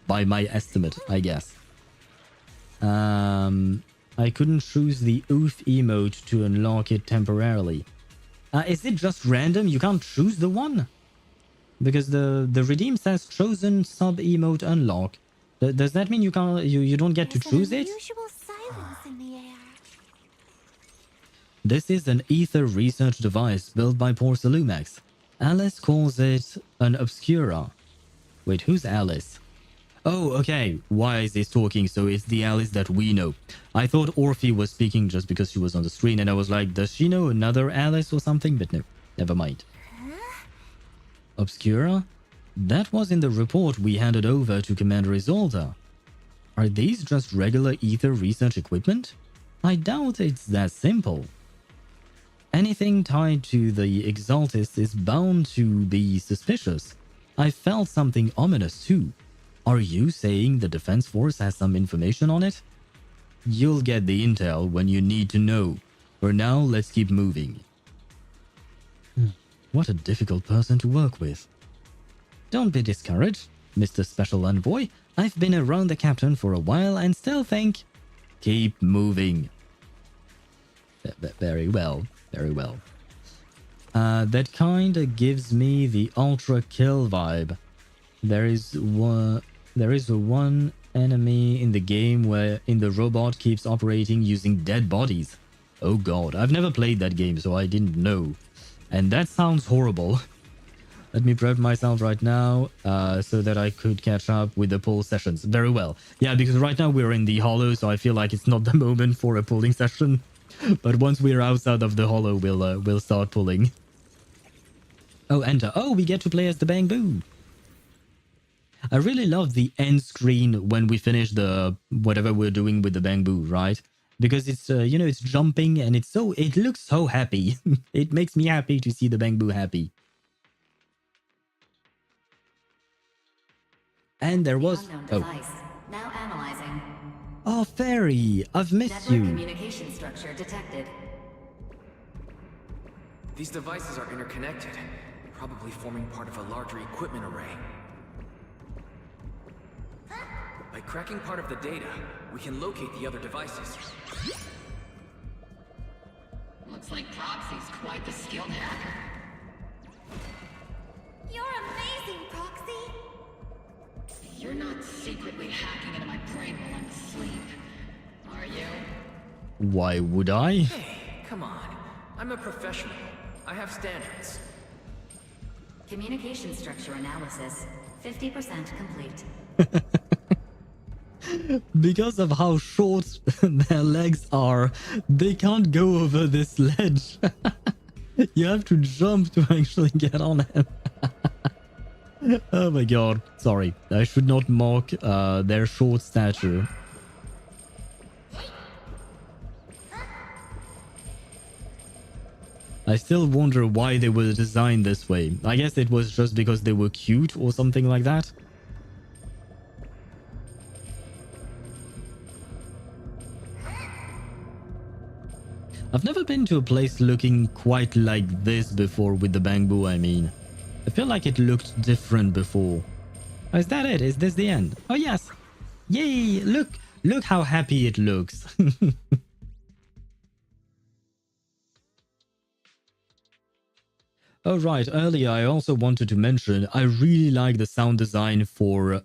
by my estimate, I guess. I couldn't choose the oof emote to unlock it temporarily. Is it just random? You can't choose the one? Because the redeem says chosen sub emote unlock. Does that mean you can't you don't get to choose it? Unusual silence in the air. This is an ether research device built by Porcelumex. Alice calls it an Obscura. Wait, who's Alice? Oh, okay. Wise is talking, so it's the Alice that we know. I thought Orphie was speaking just because she was on the screen, and I was like, does she know another Alice or something? But no, never mind. Obscura? That was in the report we handed over to Commander Isolda. Are these just regular ether research equipment? I doubt it's that simple. Anything tied to the Exaltists is bound to be suspicious. I felt something ominous too. Are you saying the Defense Force has some information on it? You'll get the intel when you need to know. For now, let's keep moving. What a difficult person to work with. Don't be discouraged, Mr. Special Envoy. I've been around the captain for a while and still think... Keep moving. Very well. Very well. That kinda gives me the ultra kill vibe. There is one enemy in the game where the robot keeps operating using dead bodies. Oh god, I've never played that game, so I didn't know. And that sounds horrible. Let me prep myself right now so that I could catch up with the poll sessions. Very well. Yeah, because right now we're in the hollow, so I feel like it's not the moment for a polling session. But once we're outside of the hollow, we'll start pulling. Oh, enter. Oh, we get to play as the Bamboo. I really love the end screen when we finish the whatever we're doing with the Bamboo, right? Because it's you know, it's jumping and it looks so happy. It makes me happy to see the Bamboo happy. And there was device. Now analyzing. Oh, Fairy, I've missed Network you. Communication structure detected. These devices are interconnected, probably forming part of a larger equipment array. By cracking part of the data, we can locate the other devices. Looks like Proxy's quite the skilled hacker. You're amazing, Proxy! You're not secretly hacking into my brain while I'm asleep, are you? Why would I? Hey, come on. I'm a professional. I have standards. Communication structure analysis. 50% complete. Because of how short their legs are, they can't go over this ledge. You have to jump to actually get on him. Oh my god. Sorry. I should not mock their short stature. I still wonder why they were designed this way. I guess it was just because they were cute or something like that. I've never been to a place looking quite like this before with the Bamboo, I mean. I feel like it looked different before. Oh, is that it? Is this the end? Oh, yes. Yay! Look how happy it looks. Oh, right. Earlier, I also wanted to mention, I really like the sound design for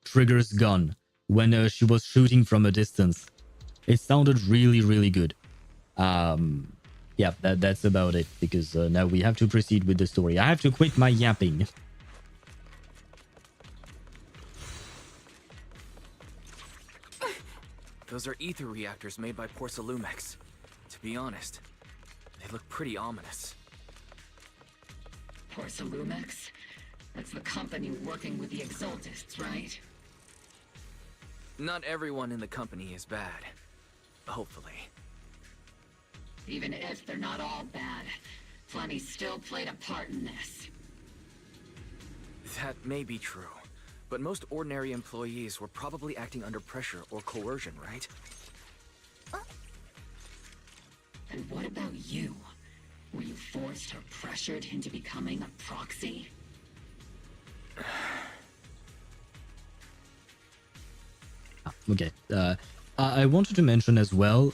Trigger's gun when she was shooting from a distance. It sounded really, really good. Yeah, that's about it, because now we have to proceed with the story. I have to quit my yapping. Those are ether reactors made by Porcelumex. To be honest, they look pretty ominous. Porcelumex? That's the company working with the Exaltists, right? Not everyone in the company is bad. Hopefully. Even if they're not all bad, plenty still played a part in this. That may be true, but most ordinary employees were probably acting under pressure or coercion, right? And what about you? Were you forced or pressured into becoming a proxy? Okay. I wanted to mention as well,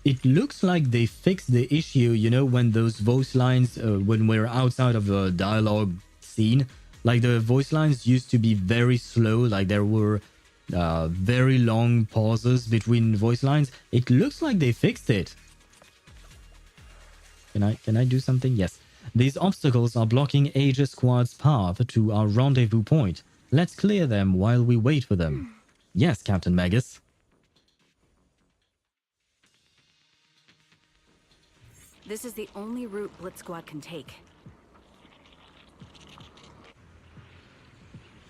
it looks like they fixed the issue, you know, when those voice lines, when we're outside of a dialogue scene, like the voice lines used to be very slow, like there were very long pauses between voice lines. It looks like they fixed it. Can I do something? Yes. These obstacles are blocking Aegis Squad's path to our rendezvous point. Let's clear them while we wait for them. Yes, Captain Magus. This is the only route Blitz Squad can take.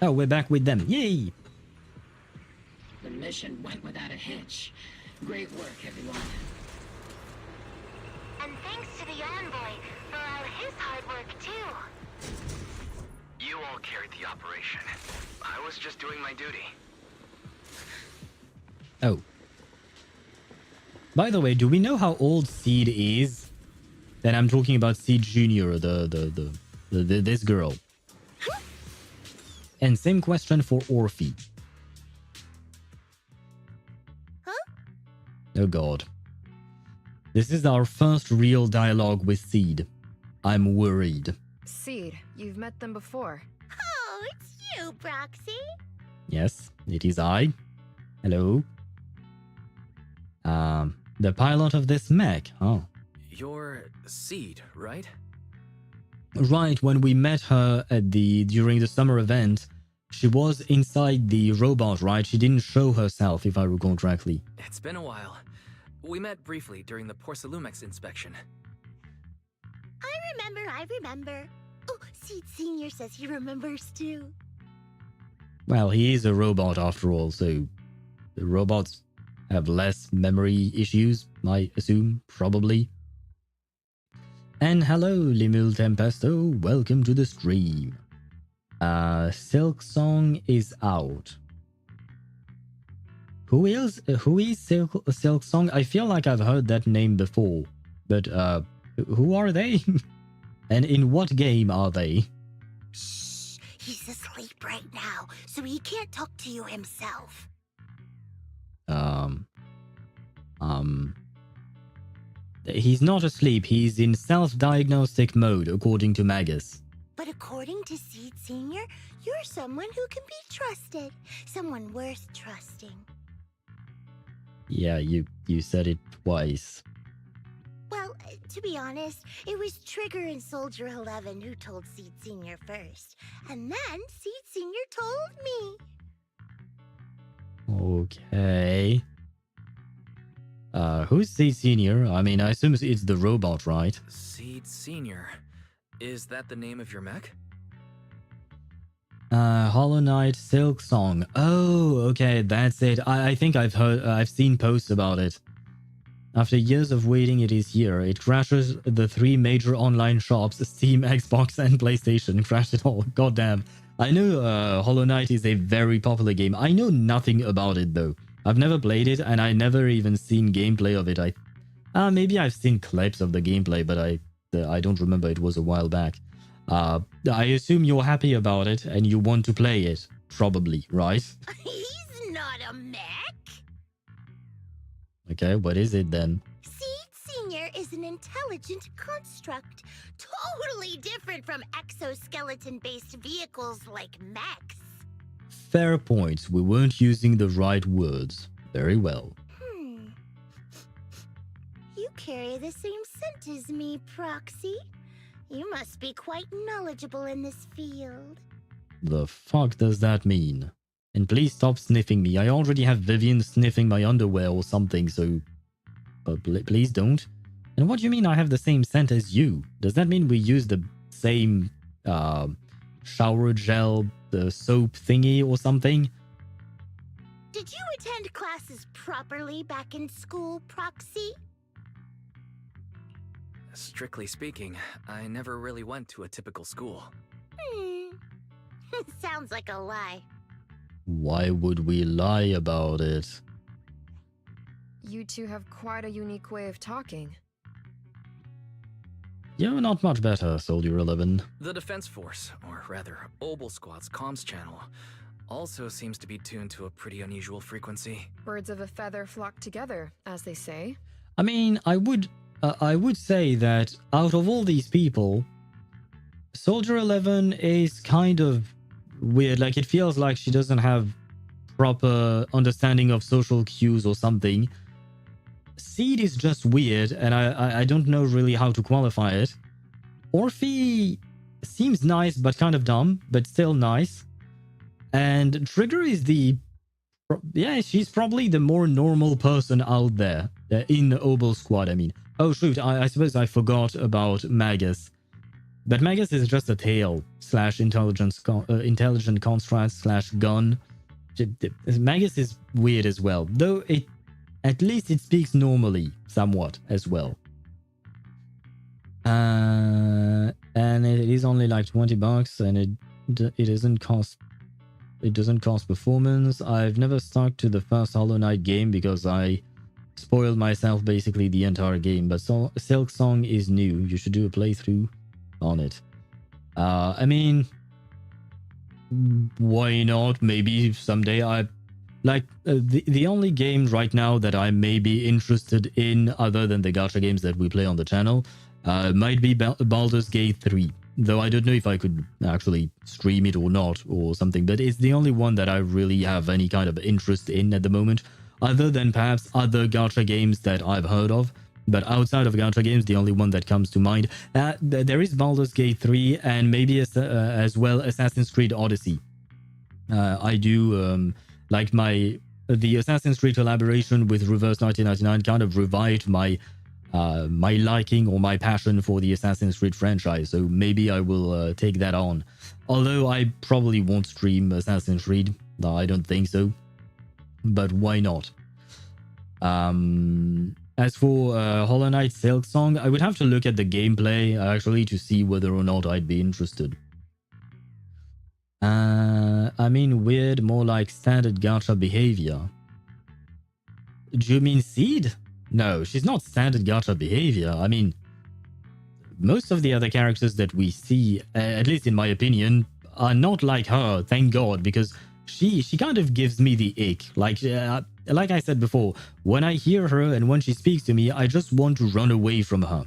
Oh, we're back with them. Yay! The mission went without a hitch. Great work, everyone. And thanks to the envoy for all his hard work, too. You all carried the operation. I was just doing my duty. Oh. By the way, do we know how old Seed is? Then I'm talking about Seed Jr., this girl. And same question for Orphie. Huh? Oh god. This is our first real dialogue with Seed. I'm worried. Seed, you've met them before. Oh, it's you, Proxy. Yes, it is I. Hello. The pilot of this mech. Oh. You're Seed, right? Right, when we met her at during the summer event, she was inside the robot, right? She didn't show herself, if I recall correctly. It's been a while. We met briefly during the Porcelumex inspection. I remember. Oh, Seed Senior says he remembers too. Well, he is a robot after all, so the robots have less memory issues, I assume, probably. And hello, Limul Tempesto, welcome to the stream. Silk Song is out. Who is Silk Song? I feel like I've heard that name before, but who are they? And in what game are they? Shh, he's asleep right now, so he can't talk to you himself. He's not asleep, he's in self-diagnostic mode, according to Magus. But according to Seed Senior, you're someone who can be trusted. Someone worth trusting. Yeah, you said it twice. Well, to be honest, it was Trigger and Soldier 11 who told Seed Senior first. And then Seed Senior told me. Okay. Who's Seed Senior? I mean, I assume it's the robot, right? Seed Senior. Is that the name of your mech? Hollow Knight Silk Song. Oh, okay, that's it. I think I've seen posts about it. After years of waiting, it is here. It crashes the 3 major online shops, Steam, Xbox, and PlayStation. Crashed it all. Goddamn. I know Hollow Knight is a very popular game. I know nothing about it, though. I've never played it, and I never even seen gameplay of it. Maybe I've seen clips of the gameplay, but I don't remember. It was a while back. I assume you're happy about it, and you want to play it. Probably, right? He's not a mech. Okay, what is it then? Seed Senior is an intelligent construct, totally different from exoskeleton-based vehicles like mechs. Fair point. We weren't using the right words. Very well. You carry the same scent as me, Proxy. You must be quite knowledgeable in this field. The fuck does that mean? And please stop sniffing me. I already have Vivian sniffing my underwear or something, so... But please don't. And what do you mean I have the same scent as you? Does that mean we use the same shower gel, the soap thingy or something? Did you attend classes properly back in school, Proxy? Strictly speaking, I never really went to a typical school. Sounds like a lie. Why would we lie about it? You two have quite a unique way of talking. You're not much better, Soldier 11. The Defense Force, or rather, Obol Squad's comms channel, also seems to be tuned to a pretty unusual frequency. Birds of a feather flock together, as they say. I mean, I would say that out of all these people, Soldier 11 is kind of weird. Like, it feels like she doesn't have proper understanding of social cues or something. Seed is just weird, and I don't know really how to qualify it. Orphie seems nice, but kind of dumb, but still nice. And Trigger is she's probably the more normal person out there, in the Obol Squad, I mean. Oh shoot, I suppose I forgot about Magus. But Magus is just a tail / intelligent construct / gun. Magus is weird as well, though at least it speaks normally, somewhat, as well. And it is only like $20, and it doesn't cost performance. I've never stuck to the first Hollow Knight game because I spoiled myself basically the entire game, but Silk Song is new. You should do a playthrough on it. I mean, why not? Maybe someday the only game right now that I may be interested in, other than the gacha games that we play on the channel, might be Baldur's Gate 3. Though I don't know if I could actually stream it or not or something, but it's the only one that I really have any kind of interest in at the moment, other than perhaps other gacha games that I've heard of. But outside of gacha games, the only one that comes to mind, there is Baldur's Gate 3 and maybe as well Assassin's Creed Odyssey. I do like the Assassin's Creed collaboration with Reverse 1999 kind of revived my my liking or my passion for the Assassin's Creed franchise. So maybe I will take that on. Although I probably won't stream Assassin's Creed. No, I don't think so. But why not? As for Hollow Knight Silk Song, I would have to look at the gameplay actually to see whether or not I'd be interested. I mean weird, more like standard gacha behavior. Do you mean Seed? No, she's not standard gacha behavior. I mean, most of the other characters that we see, at least in my opinion, are not like her, thank God, because she kind of gives me the ick. Like I said before, when I hear her and when she speaks to me, I just want to run away from her.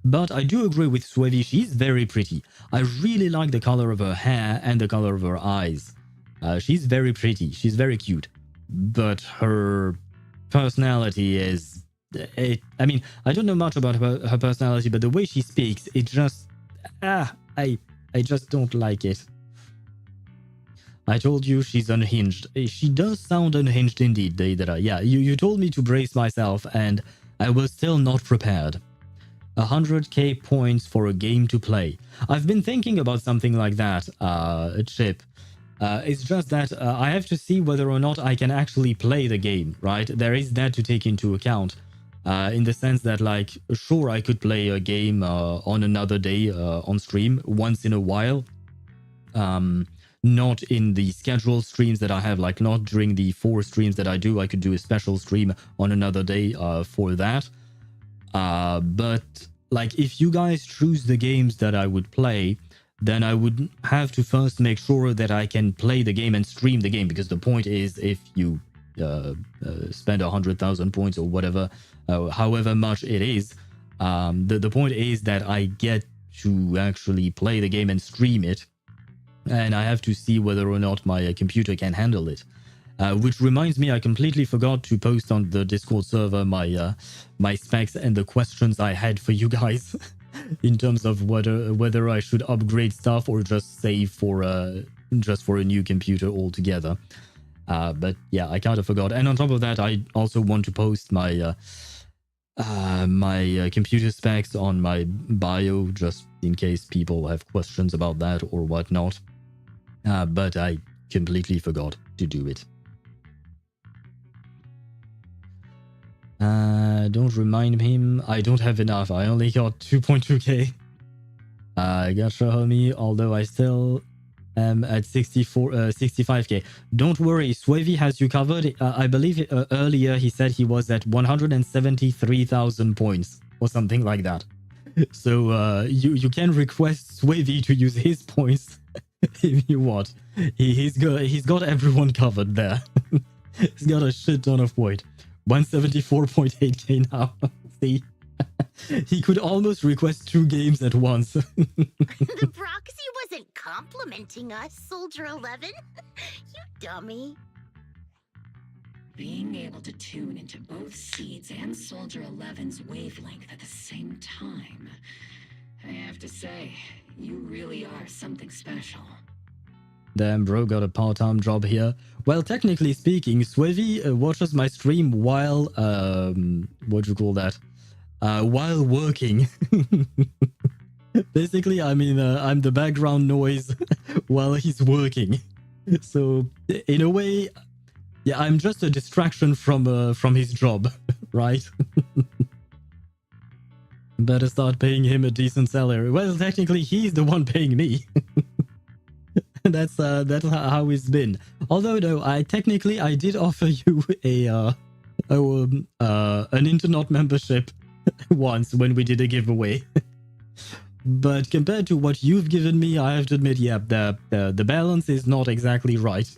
But I do agree with Swevy, she's very pretty. I really like the color of her hair and the color of her eyes. She's very pretty, she's very cute. But her personality is... I mean, I don't know much about her personality, but the way she speaks, it just... I just don't like it. I told you she's unhinged. She does sound unhinged indeed, Deidara. Yeah, you told me to brace myself, and I was still not prepared. 100k points for a game to play. I've been thinking about something like that, Chip. It's just that I have to see whether or not I can actually play the game, right? There is that to take into account. In the sense that, like, sure, I could play a game on another day on stream once in a while. Not in the scheduled streams that I have, like not during the 4 streams that I do. I could do a special stream on another day for that. But like if you guys choose the games that I would play, then I would have to first make sure that I can play the game and stream the game, because the point is if you spend 100,000 points or whatever, however much it is, the point is that I get to actually play the game and stream it. And I have to see whether or not my computer can handle it. Which reminds me, I completely forgot to post on the Discord server my specs and the questions I had for you guys in terms of whether I should upgrade stuff or just save for a new computer altogether. But yeah, I kind of forgot. And on top of that, I also want to post my my computer specs on my bio, just in case people have questions about that or whatnot. But I completely forgot to do it. Don't remind him. I don't have enough. I only got 2.2k. Gotcha, homie. Although I still am at 65k. Don't worry. Swavy has you covered. I believe earlier he said he was at 173,000 points or something like that. So you can request Swavy to use his points if you want. He's got everyone covered there. He's got a shit ton of point. 174.8k now. See? He could almost request 2 games at once. The Proxy wasn't complimenting us, Soldier 11. You dummy. Being able to tune into both Seeds and Soldier 11's wavelength at the same time. I have to say, you really are something special. Damn, bro, got a part-time job here. Well, technically speaking, Swevy watches my stream while, what do you call that? While working. Basically, I mean, I'm the background noise while he's working. So, in a way, yeah, I'm just a distraction from his job, right? Better start paying him a decent salary. Well, technically, he's the one paying me. That's how it's been. Although, no, I did offer you an internet membership once when we did a giveaway. But compared to what you've given me, I have to admit, yeah, the balance is not exactly right.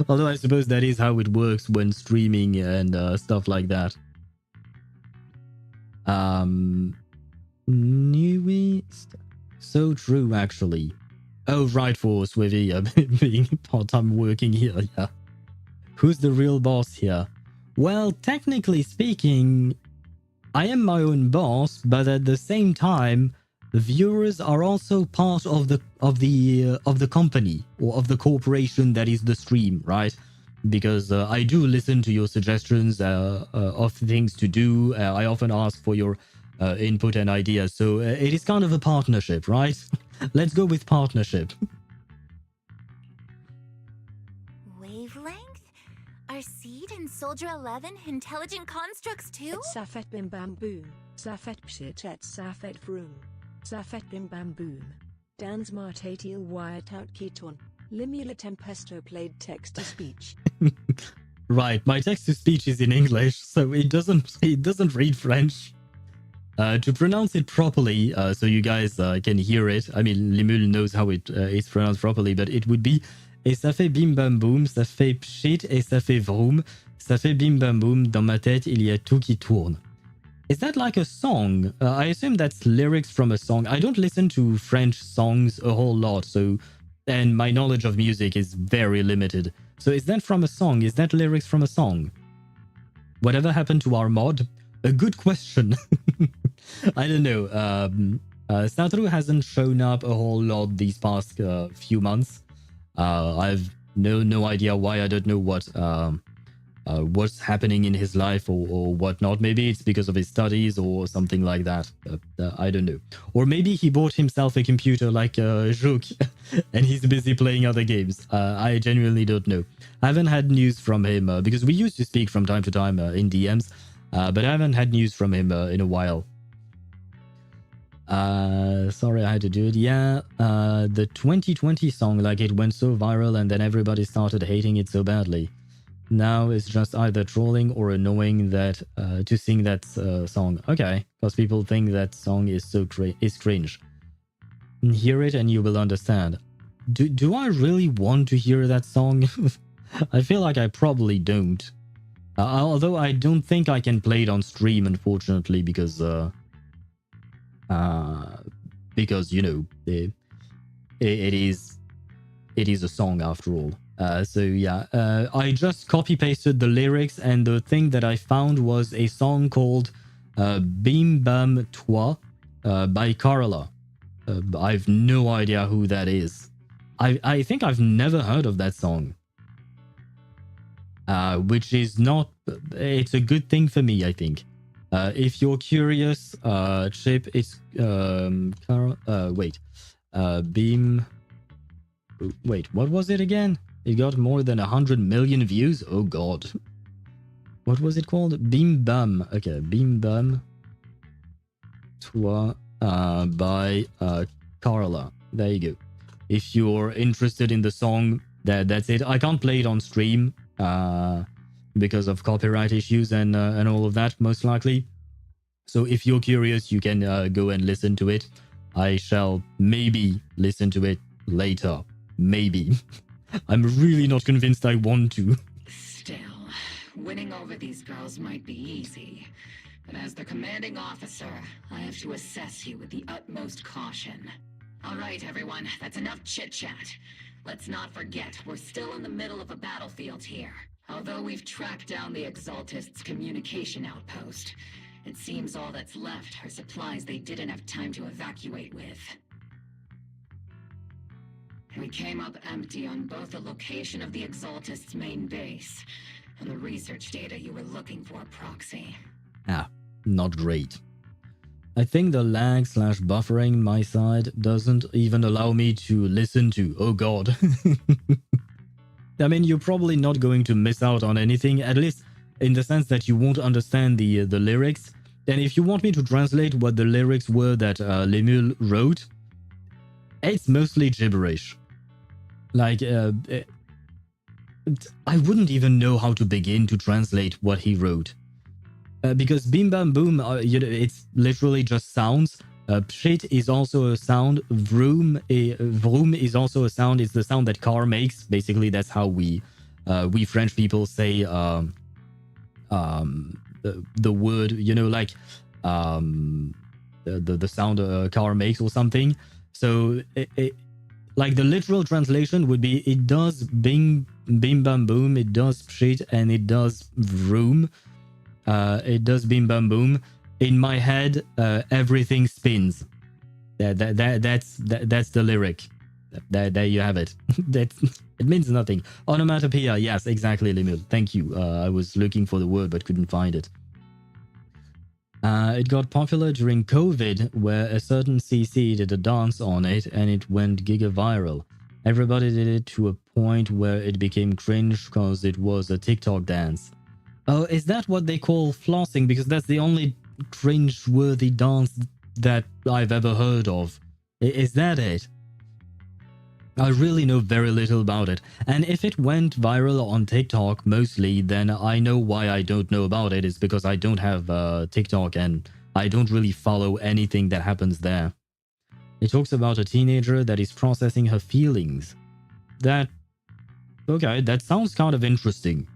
Although I suppose that is how it works when streaming and stuff like that. So true, actually. Oh, right, for Swivy being part-time working here, yeah. Who's the real boss here? Well, technically speaking, I am my own boss, but at the same time, the viewers are also part of the company or of the corporation that is the stream, right? Because I do listen to your suggestions of things to do. I often ask for your input and ideas, so it is kind of a partnership, right? Let's go with partnership. Wavelength? Are Seed and Soldier 11 intelligent constructs too? Safet bim bam boom. Safet pshit et safet vroom. Safet bim bam boom. Dans martatil wired out keton. Limula tempesto played text to speech. Right, my text to speech is in English, so it doesn't read French. To pronounce it properly, so you guys can hear it. I mean, Limul knows how it is pronounced properly, but it would be et ça fait bim bam boum, ça fait pshit et ça fait vroom, ça fait bim bam boum, dans ma tête il y a tout qui tourne. Is that like a song? I assume that's lyrics from a song. I don't listen to French songs a whole lot, so and my knowledge of music is very limited. So is that from a song? Is that lyrics from a song? Whatever happened to our mod? A good question. I don't know. Satoru hasn't shown up a whole lot these past few months. I've no idea why. I don't know what's happening in his life or whatnot. Maybe it's because of his studies or something like that. I don't know. Or maybe he bought himself a computer like Jouk and he's busy playing other games. I genuinely don't know. I haven't had news from him because we used to speak from time to time in DMs, but I haven't had news from him in a while. Sorry, I had to do it. Yeah, the 2020 song, like it went so viral and then everybody started hating it so badly. Now it's just either trolling or annoying that to sing that song. Okay, because people think that song is so cringe. Hear it and you will understand. Do I really want to hear that song? I feel like I probably don't. Although I don't think I can play it on stream, unfortunately, because you know it is a song after all. So yeah, I just copy pasted the lyrics, and the thing that I found was a song called Bim Bam Toi by Carla. I've no idea who that is. I think I've never heard of that song. Which is not... It's a good thing for me, I think. If you're curious, Chip, it's... wait. Beam... Wait, what was it again? It got more than 100 million views? Oh god. What was it called? Bim Bam. Okay, Bim Bam Toi by Carla. There you go. If you're interested in the song, that's it. I can't play it on stream because of copyright issues and all of that, most likely. So if you're curious, you can go and listen to it. I shall maybe listen to it later. Maybe. I'm really not convinced I want to. Still, winning over these girls might be easy. But as the commanding officer, I have to assess you with the utmost caution. All right, everyone, that's enough chit-chat. Let's not forget, we're still in the middle of a battlefield here. Although we've tracked down the Exaltists' communication outpost, it seems all that's left are supplies they didn't have time to evacuate with. We came up empty on both the location of the Exaltists' main base and the research data you were looking for, Proxy. Ah, not great. I think the lag / buffering my side doesn't even allow me to listen to. Oh god. I mean, you're probably not going to miss out on anything, at least in the sense that you won't understand the lyrics. And if you want me to translate what the lyrics were that Lemul wrote, it's mostly gibberish. Like, I wouldn't even know how to begin to translate what he wrote. Because Bim Bam Boom, you know, it's literally just sounds. Pshit is also a sound. Vroom is also a sound. It's the sound that car makes. Basically, that's how we French people say the word, you know, like the sound a car makes or something. So like the literal translation would be, it does bim bam boom, it does pshit, and it does vroom. It does bim bam boom. in my head, everything spins. That's the lyric. There you have it. It means nothing. Onomatopoeia, yes, exactly, Limul. Thank you. I was looking for the word but couldn't find it. It got popular during COVID, where a certain CC did a dance on it and it went giga viral. Everybody did it to a point where it became cringe because it was a TikTok dance. Oh, is that what they call flossing? Because that's the only cringe-worthy dance that I've ever heard of. Is that it? I really know very little about it. And if it went viral on TikTok mostly, then I know why I don't know about it. It's because I don't have TikTok and I don't really follow anything that happens there. It talks about a teenager that is processing her feelings. Okay, that sounds kind of interesting.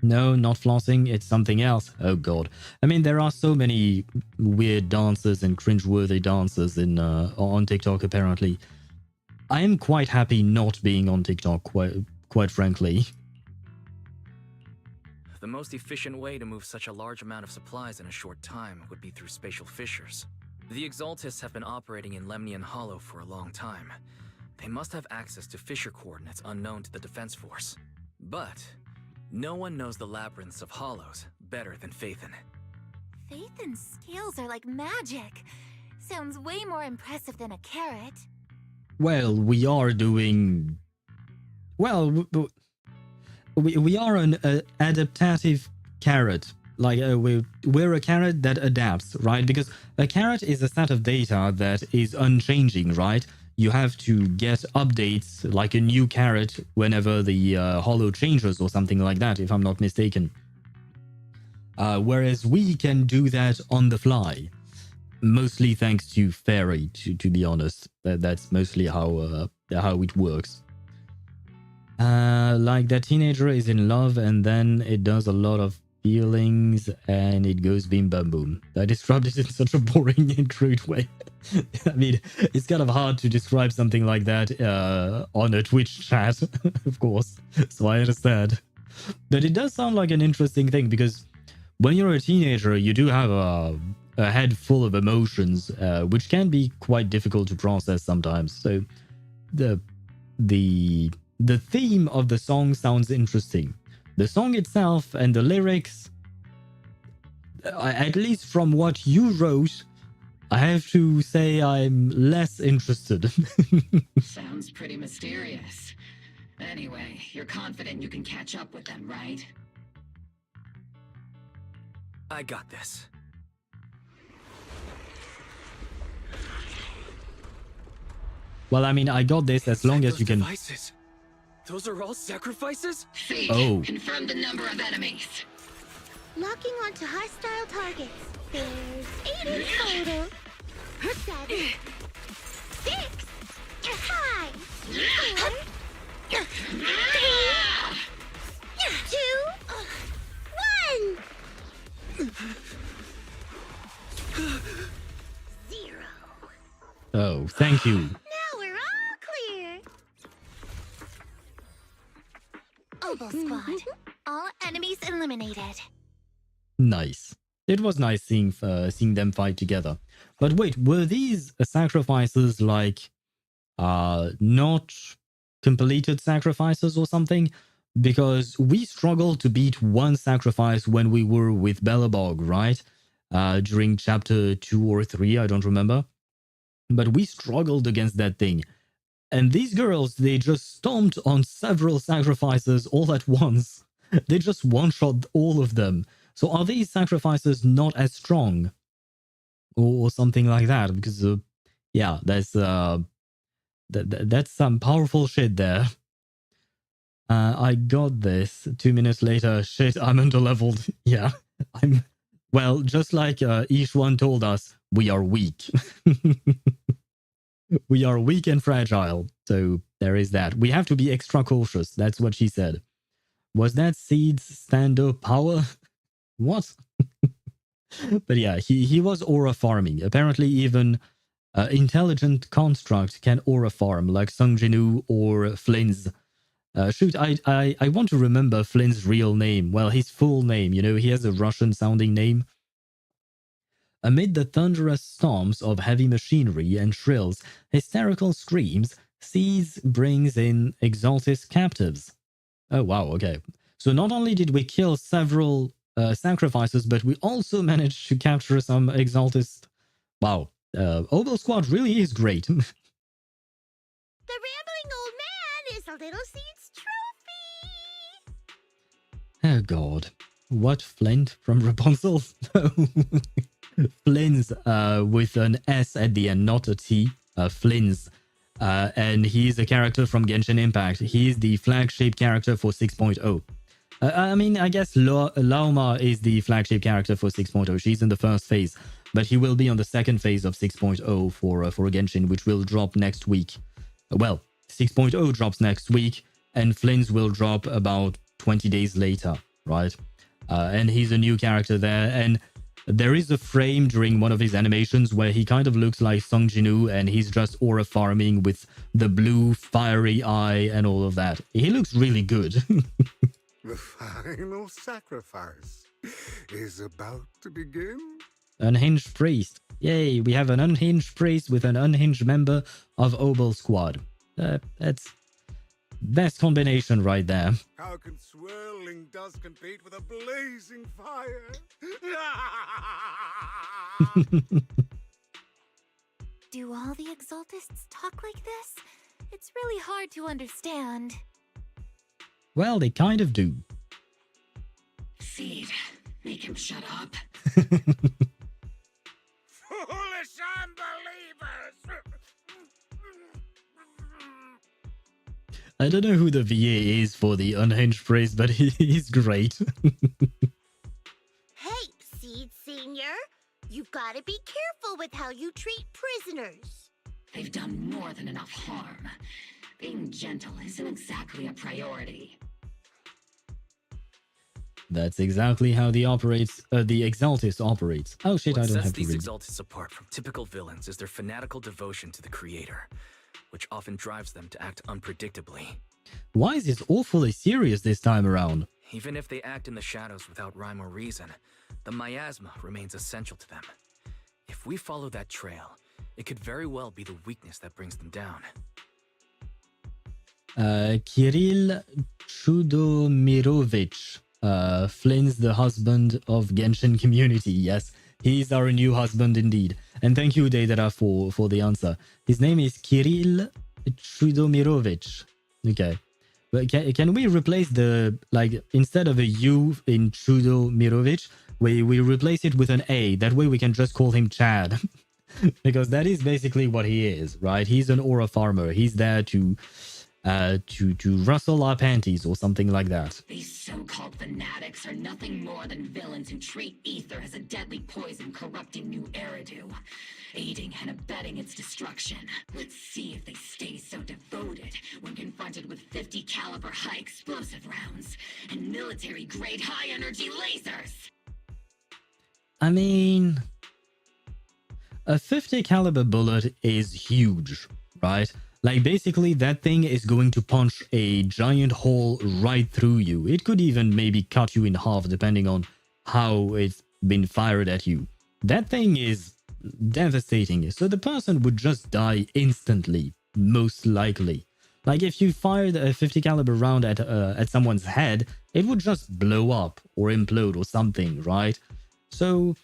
No, not flossing, it's something else. Oh god. I mean, there are so many weird dances and cringeworthy dances on TikTok apparently. I am quite happy not being on TikTok, quite frankly. The most efficient way to move such a large amount of supplies in a short time would be through spatial fissures. The Exaltists have been operating in Lemnian Hollow for a long time. They must have access to fissure coordinates unknown to the Defense Force. But no one knows the labyrinths of hollows better than Phaethon. Phaethon's skills are like magic. Sounds way more impressive than a carrot. Well, we are doing... Well, we are an adaptative carrot. Like, we're a carrot that adapts, right? Because a carrot is a set of data that is unchanging, right? You have to get updates, like a new carrot, whenever the hollow changes or something like that, if I'm not mistaken. Whereas we can do that on the fly. Mostly thanks to Fairy, to be honest. That's mostly how it works. Like that teenager is in love and then it does a lot of feelings and it goes bim bam boom. I described it in such a boring and crude way. I mean, it's kind of hard to describe something like that on a Twitch chat, of course, so I understand. But it does sound like an interesting thing because when you're a teenager, you do have a head full of emotions, which can be quite difficult to process sometimes. So the theme of the song sounds interesting. The song itself and the lyrics, at least from what you wrote, I have to say I'm less interested. Sounds pretty mysterious. Anyway, you're confident you can catch up with them, right? I got this. Well, I mean, I got this as long as you can... Devices. Those are all sacrifices? Oh. Confirm the number of enemies. Locking onto hostile targets. There's 8 in total. 7, 6, 5, 4, 3, 2, 1. 0. Oh, thank you. Now we're all clear. Obol Squad. All enemies eliminated. Nice. It was nice seeing them fight together. But wait, were these sacrifices like not completed sacrifices or something? Because we struggled to beat one sacrifice when we were with Bellabog, right? During chapter 2 or 3, I don't remember. But we struggled against that thing. And these girls, they just stomped on several sacrifices all at once. They just one-shot all of them. So are these sacrifices not as strong? Or something like that? Because, yeah, that's some powerful shit there. I got this. 2 minutes later, shit, I'm under-leveled. Yeah, well, just like each one told us, we are weak. We are weak and fragile, so there is that. We have to be extra cautious, that's what she said. Was that Seed's stand-up power? What? But yeah, he was aura farming. Apparently even intelligent construct can aura farm, like Sung Jinu or Flynn's. Shoot, I want to remember Flynn's real name. Well, his full name, you know, he has a Russian-sounding name. Amid the thunderous storms of heavy machinery and Shrill's hysterical screams, Seeds brings in Exaltis captives. Oh wow, okay. So not only did we kill several sacrifices, but we also managed to capture some Exaltis. Wow. Obol Squad really is great. The rambling old man is a little Seed's trophy. Oh god. What, Flint from Rapunzel? Flynn's with an S at the end, not a T. Flynn's. And he's a character from Genshin Impact. He's the flagship character for 6.0. I mean, I guess Lauma is the flagship character for 6.0. She's in the first phase. But he will be on the second phase of 6.0 for Genshin, which will drop next week. Well, 6.0 drops next week, and Flynn's will drop about 20 days later, right? And he's a new character there, and there is a frame during one of his animations where he kind of looks like Song Jinwoo, and he's just aura farming with the blue fiery eye and all of that. He looks really good. The final sacrifice is about to begin. Unhinged priest. Yay, we have an unhinged priest with an unhinged member of Obol Squad. That's best combination right there. How can swirling dust compete with a blazing fire? Do all the Exaltists talk like this? It's really hard to understand. Well, they kind of do. Seed, make him shut up. Foolish unbelievers! I don't know who the VA is for the unhinged priest, but he's great. Hey, Seed Senior, you've got to be careful with how you treat prisoners. They've done more than enough harm. Being gentle isn't exactly a priority. That's exactly how the Exaltis operates. Oh shit, I don't have to read. What sets these Exaltis apart from typical villains is their fanatical devotion to the Creator, which often drives them to act unpredictably. Why is this awfully serious this time around? Even if they act in the shadows without rhyme or reason, the miasma remains essential to them. If we follow that trail, it could very well be the weakness that brings them down. Kirill Chudomirovich. Flynn's the husband of Genshin community. Yes, he's our new husband indeed. And thank you, Deidara, for the answer. His name is Kirill Chudomirovich. Okay. But can we replace the, like, instead of a U in Chudomirovich, we replace it with an A. That way we can just call him Chad. Because that is basically what he is, right? He's an aura farmer. He's there to rustle our panties or something like that. These so-called fanatics are nothing more than villains who treat ether as a deadly poison corrupting new Eridu, aiding and abetting its destruction. Let's see if they stay so devoted when confronted with 50 caliber high explosive rounds and military-grade high-energy lasers. I mean, a 50 caliber bullet is huge, right? Like, basically, that thing is going to punch a giant hole right through you. It could even maybe cut you in half, depending on how it's been fired at you. That thing is devastating. So the person would just die instantly, most likely. Like, if you fired a 50 caliber round at someone's head, it would just blow up or implode or something, right? So,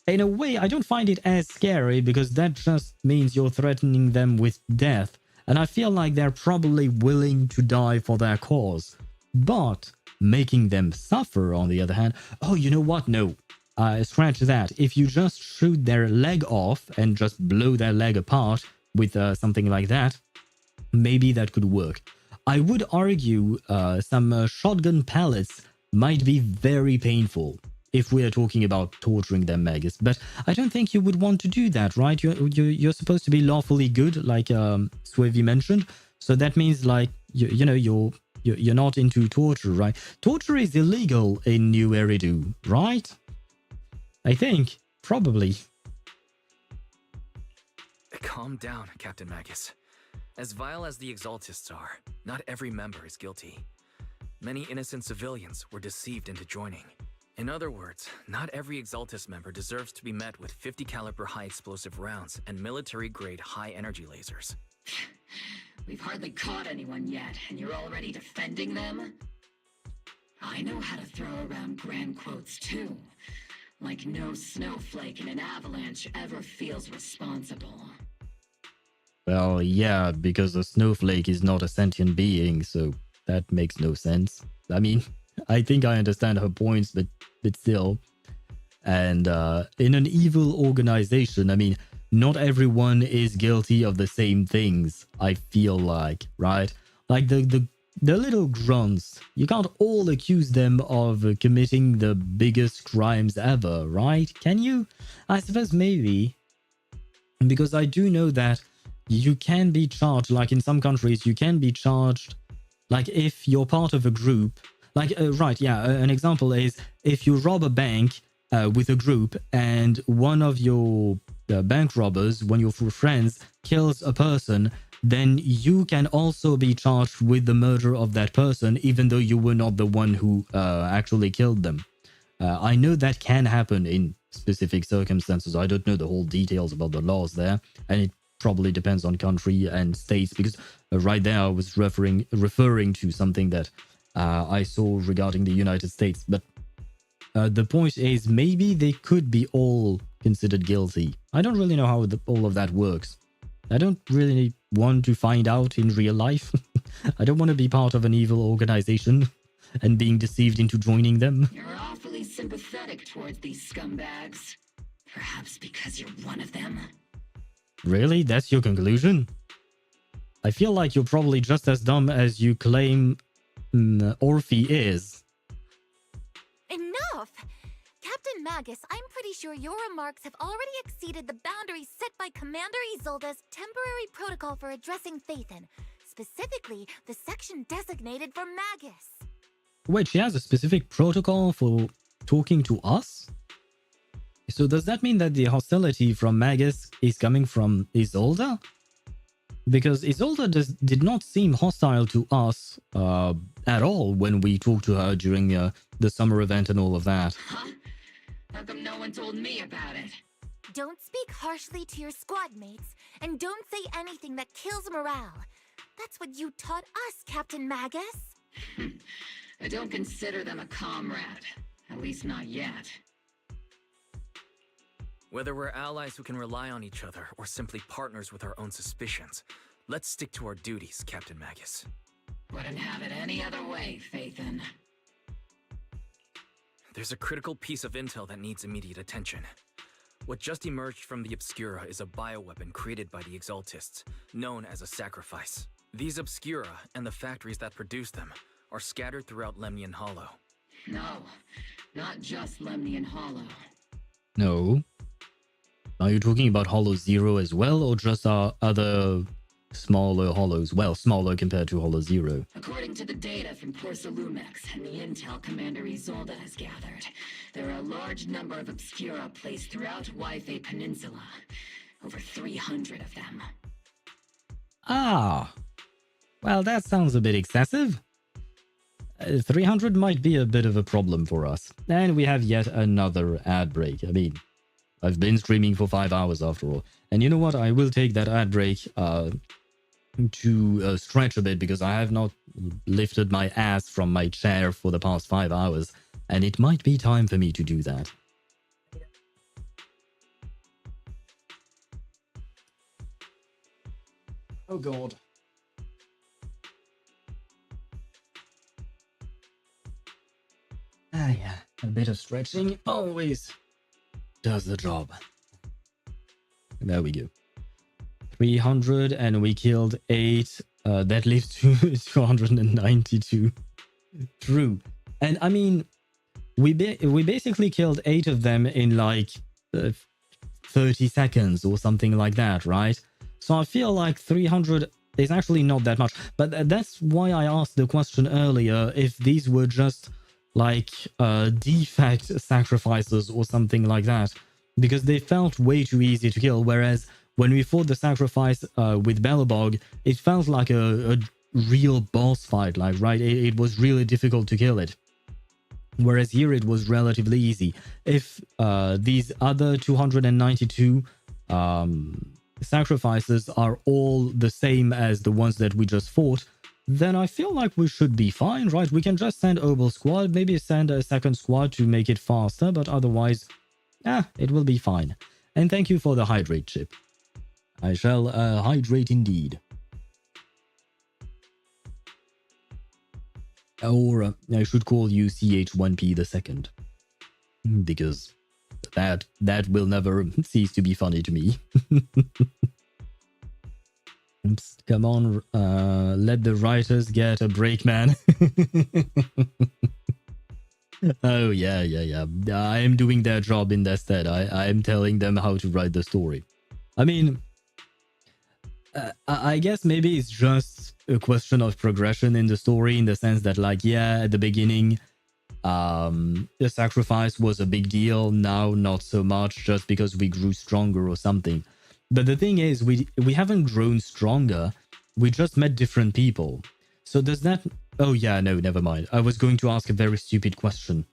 in a way, I don't find it as scary because that just means you're threatening them with death. And I feel like they're probably willing to die for their cause. But making them suffer, on the other hand... Oh, you know what? No. Scratch that. If you just shoot their leg off and just blow their leg apart with something like that, maybe that could work. I would argue some shotgun pellets might be very painful if we are talking about torturing them, Magus. But I don't think you would want to do that, right? You're supposed to be lawfully good, like Swavy mentioned. So that means, like, you know, you're not into torture, right? Torture is illegal in New Eridu, right? I think. Probably. Calm down, Captain Magus. As vile as the Exaltists are, not every member is guilty. Many innocent civilians were deceived into joining. In other words, not every Exaltus member deserves to be met with 50 caliber high explosive rounds and military grade high energy lasers. We've hardly caught anyone yet, and you're already defending them? I know how to throw around grand quotes too. Like no snowflake in an avalanche ever feels responsible. Well, yeah, because a snowflake is not a sentient being, so that makes no sense. I mean, I think I understand her points, but still. And in an evil organization, I mean, not everyone is guilty of the same things, I feel like, right? Like the little grunts, you can't all accuse them of committing the biggest crimes ever, right? Can you? I suppose maybe. Because I do know that you can be charged, like in some countries, you can be charged, like if you're part of a group, like, right, yeah, an example is if you rob a bank with a group and one of your bank robbers, one of your friends, kills a person, then you can also be charged with the murder of that person, even though you were not the one who actually killed them. I know that can happen in specific circumstances. I don't know the whole details about the laws there, and it probably depends on country and states, because right there I was referring to something that I saw regarding the United States. But the point is, maybe they could be all considered guilty. I don't really know how all of that works. I don't really want to find out in real life. I don't want to be part of an evil organization and being deceived into joining them. You're awfully sympathetic towards these scumbags. Perhaps because you're one of them? Really? That's your conclusion? I feel like you're probably just as dumb as you claim Orphie is. Enough! Captain Magus, I'm pretty sure your remarks have already exceeded the boundaries set by Commander Isolde's temporary protocol for addressing Phaethon, specifically the section designated for Magus. Wait, she has a specific protocol for talking to us? So does that mean that the hostility from Magus is coming from Isolde? Because Isolde did not seem hostile to us at all when we talked to her during the summer event and all of that. Huh? How come no one told me about it? Don't speak harshly to your squad mates, and don't say anything that kills morale. That's what you taught us, Captain Magus. I don't consider them a comrade. At least not yet. Whether we're allies who can rely on each other or simply partners with our own suspicions, let's stick to our duties, Captain Magus. Wouldn't have it any other way, Phaethon. There's a critical piece of intel that needs immediate attention. What just emerged from the Obscura is a bioweapon created by the Exaltists, known as a sacrifice. These Obscura and the factories that produce them are scattered throughout Lemnian Hollow. No, not just Lemnian Hollow. No. Are you talking about Hollow Zero as well, or just our other smaller hollows? Well, smaller compared to Hollow Zero. According to the data from Porcelumex and the intel Commander Isolde has gathered, there are a large number of Obscura placed throughout Waife Peninsula. Over 300 of them. Ah. Well, that sounds a bit excessive. 300 might be a bit of a problem for us. And we have yet another ad break. I mean, I've been streaming for 5 hours after all. And you know what? I will take that ad break to stretch a bit, because I have not lifted my ass from my chair for the past 5 hours. And it might be time for me to do that. Oh god. Ah yeah, a bit of stretching always does the job. There we go. 300 and we killed 8. That leaves 292. True. And I mean, we basically killed 8 of them in like 30 seconds or something like that, right? So I feel like 300 is actually not that much. But that's why I asked the question earlier if these were just like defect sacrifices or something like that, because they felt way too easy to kill, whereas when we fought the sacrifice with Belobog, it felt like a real boss fight, like, right? It was really difficult to kill it. Whereas here it was relatively easy. If these other 292 sacrifices are all the same as the ones that we just fought, then I feel like we should be fine, right? We can just send Obol Squad, maybe send a second squad to make it faster, but otherwise, it will be fine. And thank you for the hydrate chip. I shall hydrate indeed. Or I should call you CH1P the second. Because that will never cease to be funny to me. Oops, come on, let the writers get a break, man. Oh, yeah. I am doing their job in their stead. I am telling them how to write the story. I mean, I guess maybe it's just a question of progression in the story, in the sense that, like, yeah, at the beginning, the sacrifice was a big deal. Now, not so much, just because we grew stronger or something. But the thing is, we haven't grown stronger. We just met different people. So does that... Oh yeah, no, never mind. I was going to ask a very stupid question.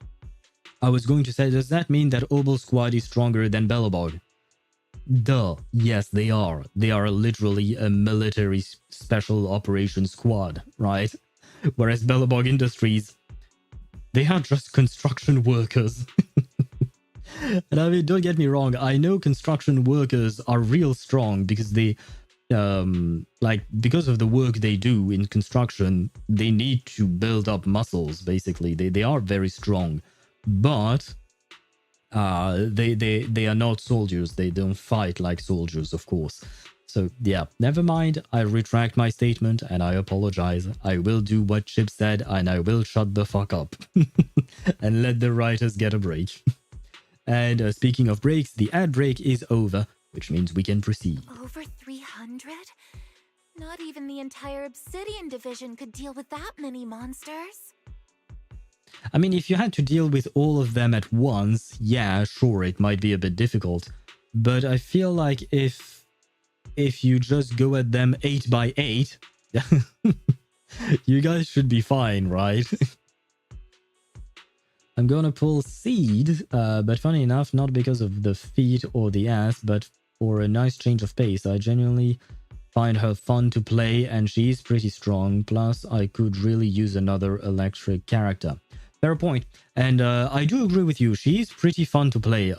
I was going to say, does that mean that Obol Squad is stronger than Belobog? Duh. Yes, they are. They are literally a military special operations squad, right? Whereas Belobog Industries, they are just construction workers. And I mean, don't get me wrong, I know construction workers are real strong because they, because of the work they do in construction, they need to build up muscles, basically. They are very strong. But they are not soldiers. They don't fight like soldiers, of course. So yeah, never mind. I retract my statement and I apologize. I will do what Chip said and I will shut the fuck up. And let the writers get a break. And speaking of breaks, the ad break is over, which means we can proceed. Over 300? Not even the entire Obsidian division could deal with that many monsters. I mean, if you had to deal with all of them at once, yeah, sure, it might be a bit difficult. But I feel like if you just go at them 8 by 8, you guys should be fine, right? I'm gonna pull Seed, but funny enough, not because of the feet or the ass, but for a nice change of pace. I genuinely find her fun to play and she's pretty strong, plus I could really use another electric character. Fair point. And I do agree with you, she's pretty fun to play.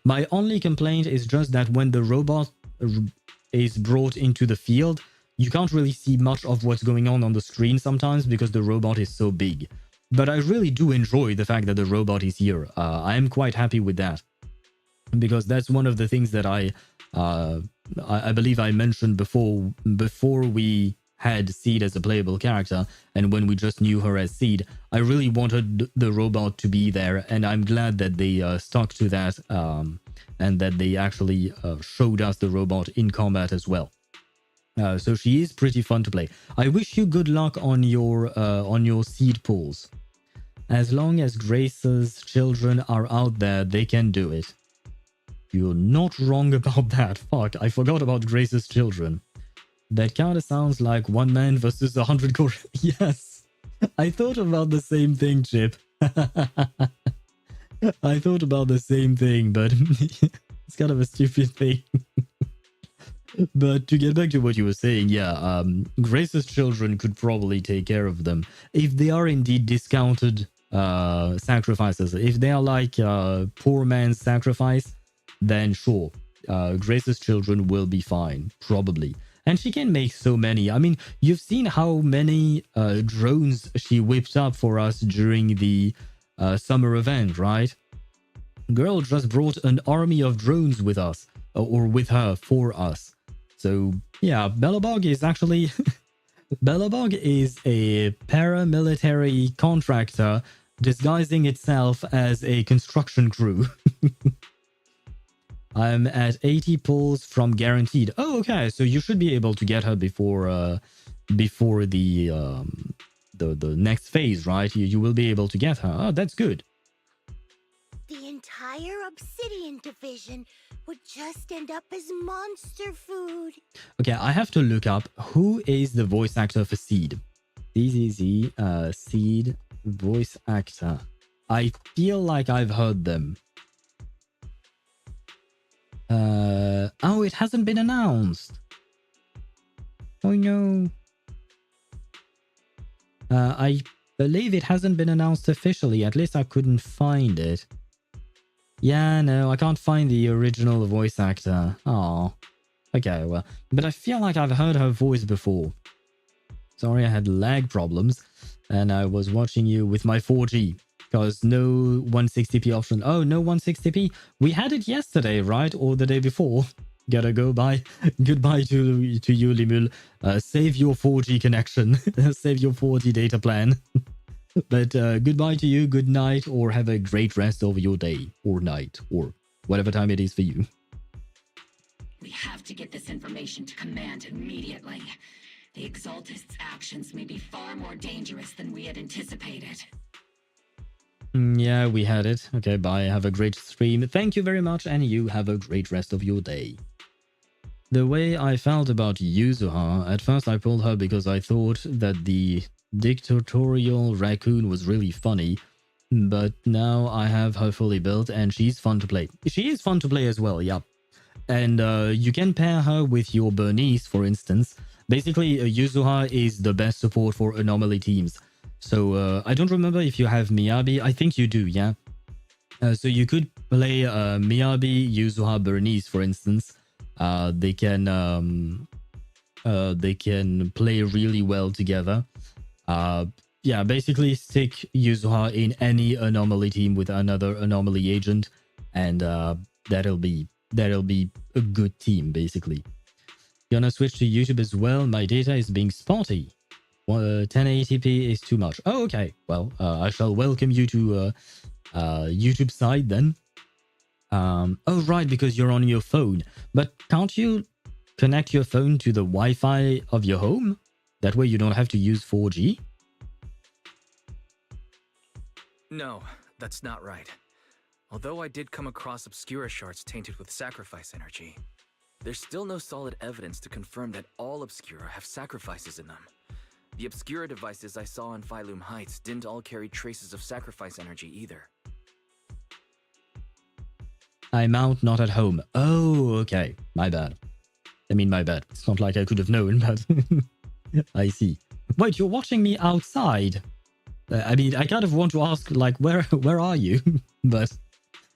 My only complaint is just that when the robot is brought into the field, you can't really see much of what's going on the screen sometimes because the robot is so big. But I really do enjoy the fact that the robot is here. I am quite happy with that. Because that's one of the things that I believe I mentioned before we had Seed as a playable character, and when we just knew her as Seed, I really wanted the robot to be there, and I'm glad that they stuck to that, and that they actually showed us the robot in combat as well. So she is pretty fun to play. I wish you good luck on your Seed pulls. As long as Grace's children are out there, they can do it. You're not wrong about that. Fuck, I forgot about Grace's children. That kind of sounds like one man versus 100 core. Yes, I thought about the same thing, Chip. I thought about the same thing, but it's kind of a stupid thing. But to get back to what you were saying, yeah, Grace's children could probably take care of them. If they are indeed discounted sacrifices, if they are like poor man's sacrifice, then sure, Grace's children will be fine, probably. And she can make so many. I mean, you've seen how many drones she whipped up for us during the summer event, right? Girl just brought an army of drones with us, or with her for us. So yeah, Belobog is actually... Belobog is a paramilitary contractor disguising itself as a construction crew. I'm at 80 pulls from guaranteed. Oh, okay. So you should be able to get her before the next phase, right? You will be able to get her. Oh, that's good. The entire Obsidian division would just end up as monster food. Okay, I have to look up who is the voice actor for Seed. ZZZ, Seed voice actor. I feel like I've heard them. Oh, it hasn't been announced. Oh no. I believe it hasn't been announced officially. At least I couldn't find it. Yeah, no, I can't find the original voice actor. Oh. Okay, well, but I feel like I've heard her voice before. Sorry, I had lag problems, and I was watching you with my 4G, because no 160p option. Oh, no 160p? We had it yesterday, right? Or the day before. Gotta go bye. Goodbye to you, Limul. Save your 4G connection. Save your 4G data plan. But goodbye to you, good night, or have a great rest of your day, or night, or whatever time it is for you. We have to get this information to Command immediately. The Exaltists' actions may be far more dangerous than we had anticipated. Yeah, we had it. Okay, bye. Have a great stream. Thank you very much, and you have a great rest of your day. The way I felt about Yuzuha, at first I pulled her because I thought that the dictatorial raccoon was really funny, but now I have her fully built and she's fun to play. She is fun to play as well, yeah. And you can pair her with your Bernice, for instance. Basically, Yuzuha is the best support for anomaly teams. So I don't remember if you have Miyabi. I think you do, yeah. So you could play Miyabi, Yuzuha, Bernice, for instance. They can play really well together. Yeah, basically stick Yuzuha in any anomaly team with another anomaly agent, and that'll be a good team, basically. Gonna switch to YouTube as well. My data is being spotty. 1080p is too much. Oh, okay. Well, I shall welcome you to YouTube side then. Oh, right, because you're on your phone. But can't you connect your phone to the Wi-Fi of your home? That way you don't have to use 4G? No, that's not right. Although I did come across Obscura shards tainted with sacrifice energy, there's still no solid evidence to confirm that all Obscura have sacrifices in them. The Obscura devices I saw in Phylum Heights didn't all carry traces of sacrifice energy either. I'm out, not at home. Oh, okay. My bad. I mean, my bad. It's not like I could have known, but I see. Wait, you're watching me outside? I mean, I kind of want to ask, like, where are you? But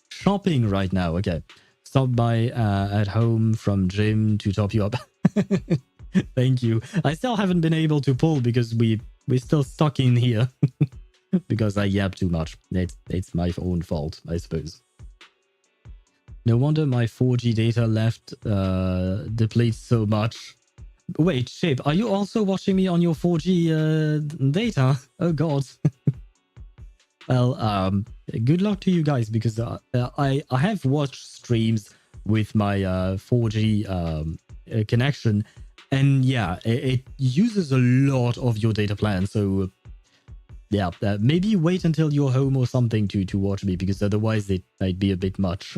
shopping right now. Okay. Stop by at home from gym to top you up. Thank you. I still haven't been able to pull because we're still stuck in here. Because I yap too much. It's my own fault, I suppose. No wonder my 4G data left depletes so much. Wait, Shape, are you also watching me on your 4G data? Oh god. Well, good luck to you guys, because I have watched streams with my 4G connection, and yeah, it uses a lot of your data plan, so yeah, maybe wait until you're home or something to watch me, because otherwise it might be a bit much.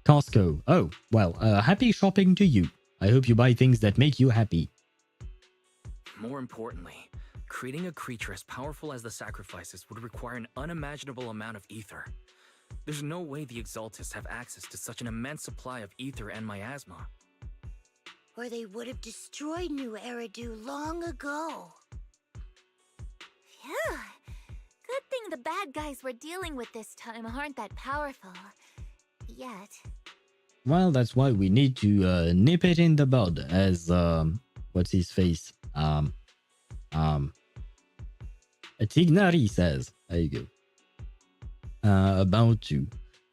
Costco. Oh, well, happy shopping to you. I hope you buy things that make you happy. More importantly, creating a creature as powerful as the sacrifices would require an unimaginable amount of ether. There's no way the Exaltists have access to such an immense supply of ether and miasma. Or they would have destroyed New Eridu long ago. Phew. Good thing the bad guys we're dealing with this time aren't that powerful. Yet. Well, that's why we need to nip it in the bud, as what's his face? Tignari says. There you go. About to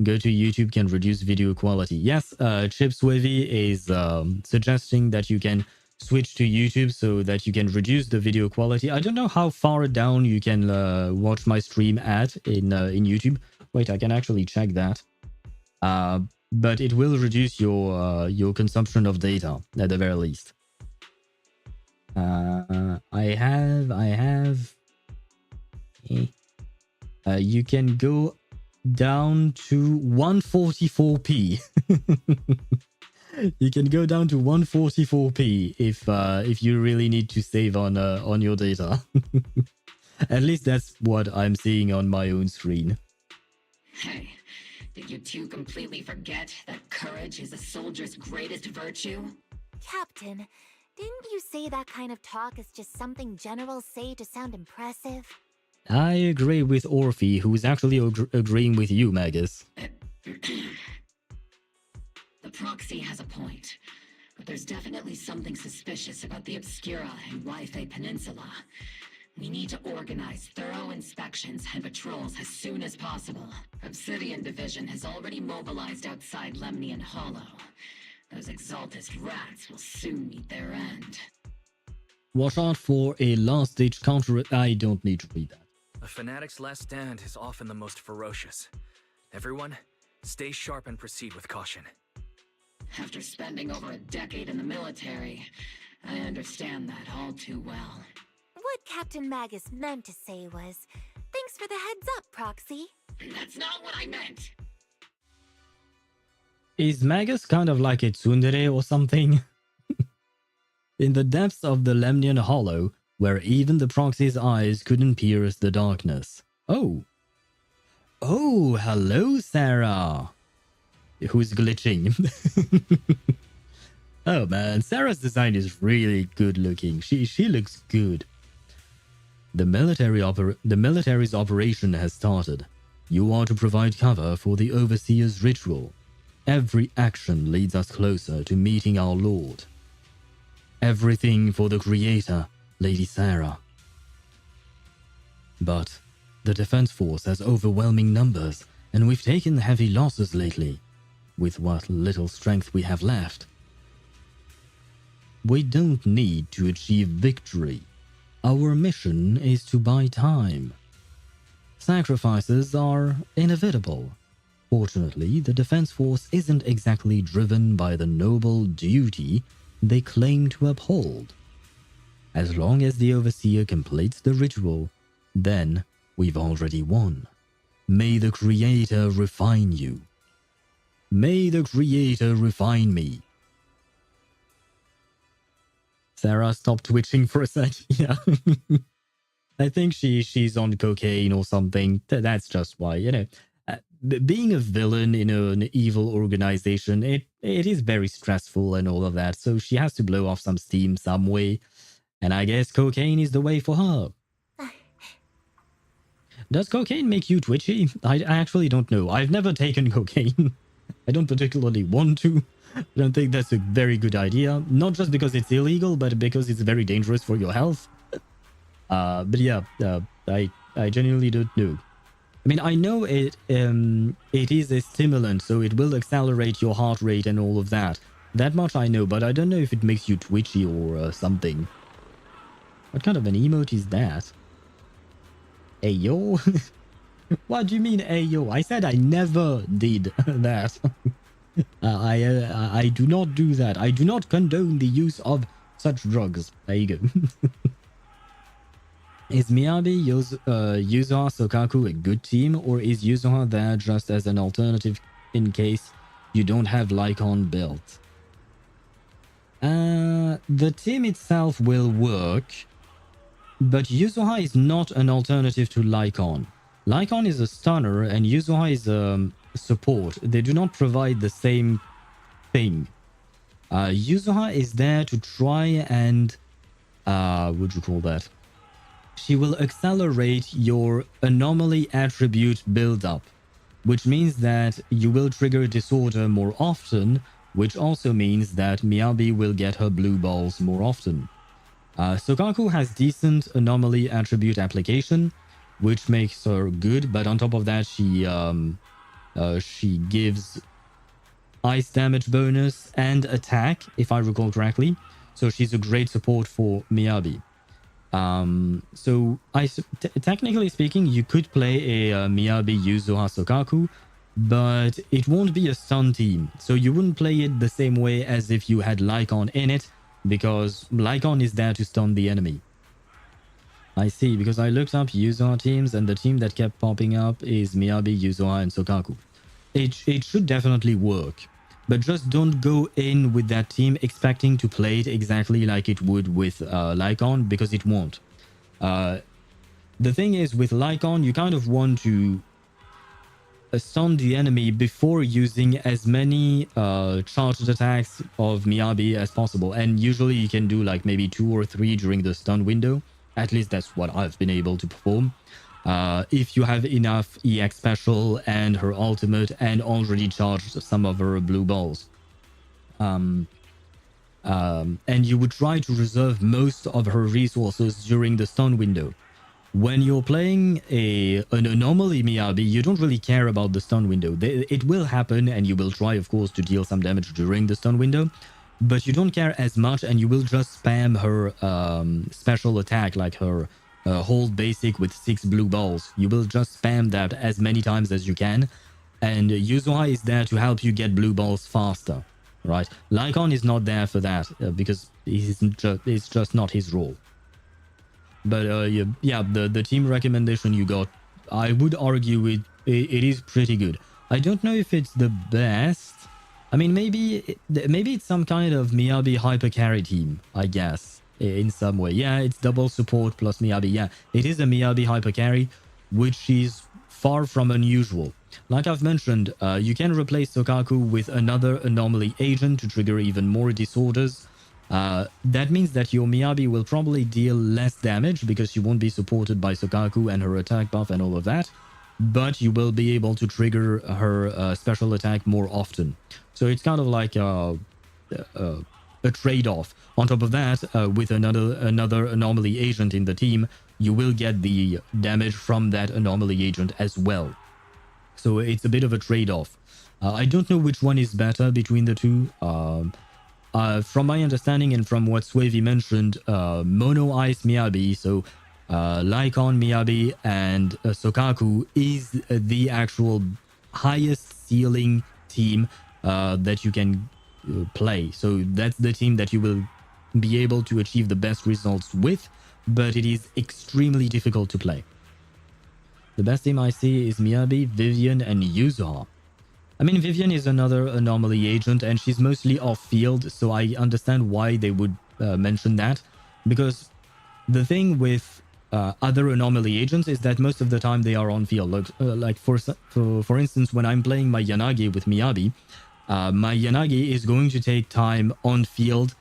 go to YouTube can reduce video quality. Yes, Chipswavy is suggesting that you can switch to YouTube so that you can reduce the video quality. I don't know how far down you can watch my stream at in YouTube. Wait, I can actually check that. But it will reduce your consumption of data at the very least. I have. You can go down to 144p. You can go down to 144p if you really need to save on your data. At least that's what I'm seeing on my own screen. Hey, did you two completely forget that courage is a soldier's greatest virtue? Captain, didn't you say that kind of talk is just something generals say to sound impressive? I agree with Orphie, who's actually agreeing with you, Magus. The Proxy has a point, but there's definitely something suspicious about the Obscura and Wi-Fi Peninsula. We need to organize thorough inspections and patrols as soon as possible. Obsidian Division has already mobilized outside Lemnian Hollow. Those exaltist rats will soon meet their end. Watch out for a last-ditch counter... I don't need to read that. A fanatic's last stand is often the most ferocious. Everyone, stay sharp and proceed with caution. After spending over a decade in the military, I understand that all too well. What Captain Magus meant to say was, thanks for the heads up, Proxy. That's not what I meant! Is Magus kind of like a tsundere or something? In the depths of the Lemnian Hollow, where even the Proxy's eyes couldn't pierce the darkness. Oh. Oh, hello, Sarah. Who's glitching? Oh man, Sarah's design is really good looking. She looks good. The military's operation has started. You are to provide cover for the Overseer's ritual. Every action leads us closer to meeting our Lord. Everything for the Creator, Lady Sarah. But the Defense Force has overwhelming numbers, and we've taken heavy losses lately. With what little strength we have left. We don't need to achieve victory. Our mission is to buy time. Sacrifices are inevitable. Fortunately, the Defense Force isn't exactly driven by the noble duty they claim to uphold. As long as the Overseer completes the ritual, then we've already won. May the Creator refine you. May the Creator refine me. Sarah stopped twitching for a sec. Yeah. I think she's on cocaine or something. That's just why, you know. Being a villain in an evil organization, it is very stressful and all of that. So she has to blow off some steam some way. And I guess cocaine is the way for her. Does cocaine make you twitchy? I actually don't know. I've never taken cocaine. I don't particularly want to. I don't think that's a very good idea. Not just because it's illegal, but because it's very dangerous for your health. But yeah, I genuinely don't know. I mean, I know it is a stimulant, so it will accelerate your heart rate and all of that. That much I know, but I don't know if it makes you twitchy or something. What kind of an emote is that? Ayo? What do you mean, ayo? I said I never did that. I do not do that. I do not condone the use of such drugs. There you go. Is Miyabi, Yuzuha, Sokaku a good team, or is Yuzuha there just as an alternative in case you don't have Lycon built? The team itself will work, but Yuzuha is not an alternative to Lycon. Lycon is a stunner and Yuzuha is a support. They do not provide the same thing. Yuzuha is there to try and... what would you call that? She will accelerate your anomaly attribute build-up, which means that you will trigger disorder more often, which also means that Miyabi will get her blue balls more often. Sokaku has decent anomaly attribute application, which makes her good, but on top of that she gives ice damage bonus and attack, if I recall correctly, so she's a great support for Miyabi. So technically speaking, you could play a Miyabi, Yuzuha, Sokaku, but it won't be a stun team, so you wouldn't play it the same way as if you had Lycon in it, because Lycon is there to stun the enemy. I see, because I looked up Yuzuha teams, and the team that kept popping up is Miyabi, Yuzuha, and Sokaku. It should definitely work, but just don't go in with that team expecting to play it exactly like it would with Lycon, because it won't. The thing is, with Lycon, you kind of want to stun the enemy before using as many charged attacks of Miyabi as possible. And usually you can do like maybe 2 or 3 during the stun window. At least that's what I've been able to perform. If you have enough EX special and her ultimate and already charged some of her blue balls. And you would try to reserve most of her resources during the stun window. When you're playing an anomaly Miyabi, you don't really care about the stun window. It will happen, and you will try, of course, to deal some damage during the stun window, but you don't care as much, and you will just spam her special attack, like her hold basic with 6 blue balls. You will just spam that as many times as you can, and Yuzuha is there to help you get blue balls faster, right? Lycon is not there for that, because it's just not his role. But yeah, the team recommendation you got, I would argue it is pretty good. I don't know if it's the best. I mean, maybe it's some kind of Miyabi hyper carry team, I guess, in some way. Yeah, it's double support plus Miyabi. Yeah, it is a Miyabi hyper carry, which is far from unusual. Like I've mentioned, you can replace Sokaku with another anomaly agent to trigger even more disorders. That means that your Miyabi will probably deal less damage because you won't be supported by Sokaku and her attack buff and all of that, but you will be able to trigger her special attack more often. So it's kind of like a trade-off. On top of that, with another anomaly agent in the team, you will get the damage from that anomaly agent as well. So it's a bit of a trade-off. I don't know which one is better between the two. From my understanding and from what Swavey mentioned, Mono Ice Miyabi, so Lycon Miyabi and Sokaku is the actual highest ceiling team that you can play. So that's the team that you will be able to achieve the best results with, but it is extremely difficult to play. The best team I see is Miyabi, Vivian, and Yuzuha. I mean, Vivian is another anomaly agent, and she's mostly off-field, so I understand why they would mention that. Because the thing with other anomaly agents is that most of the time they are on-field. Like for instance, when I'm playing my Yanagi with Miyabi, my Yanagi is going to take time on-field,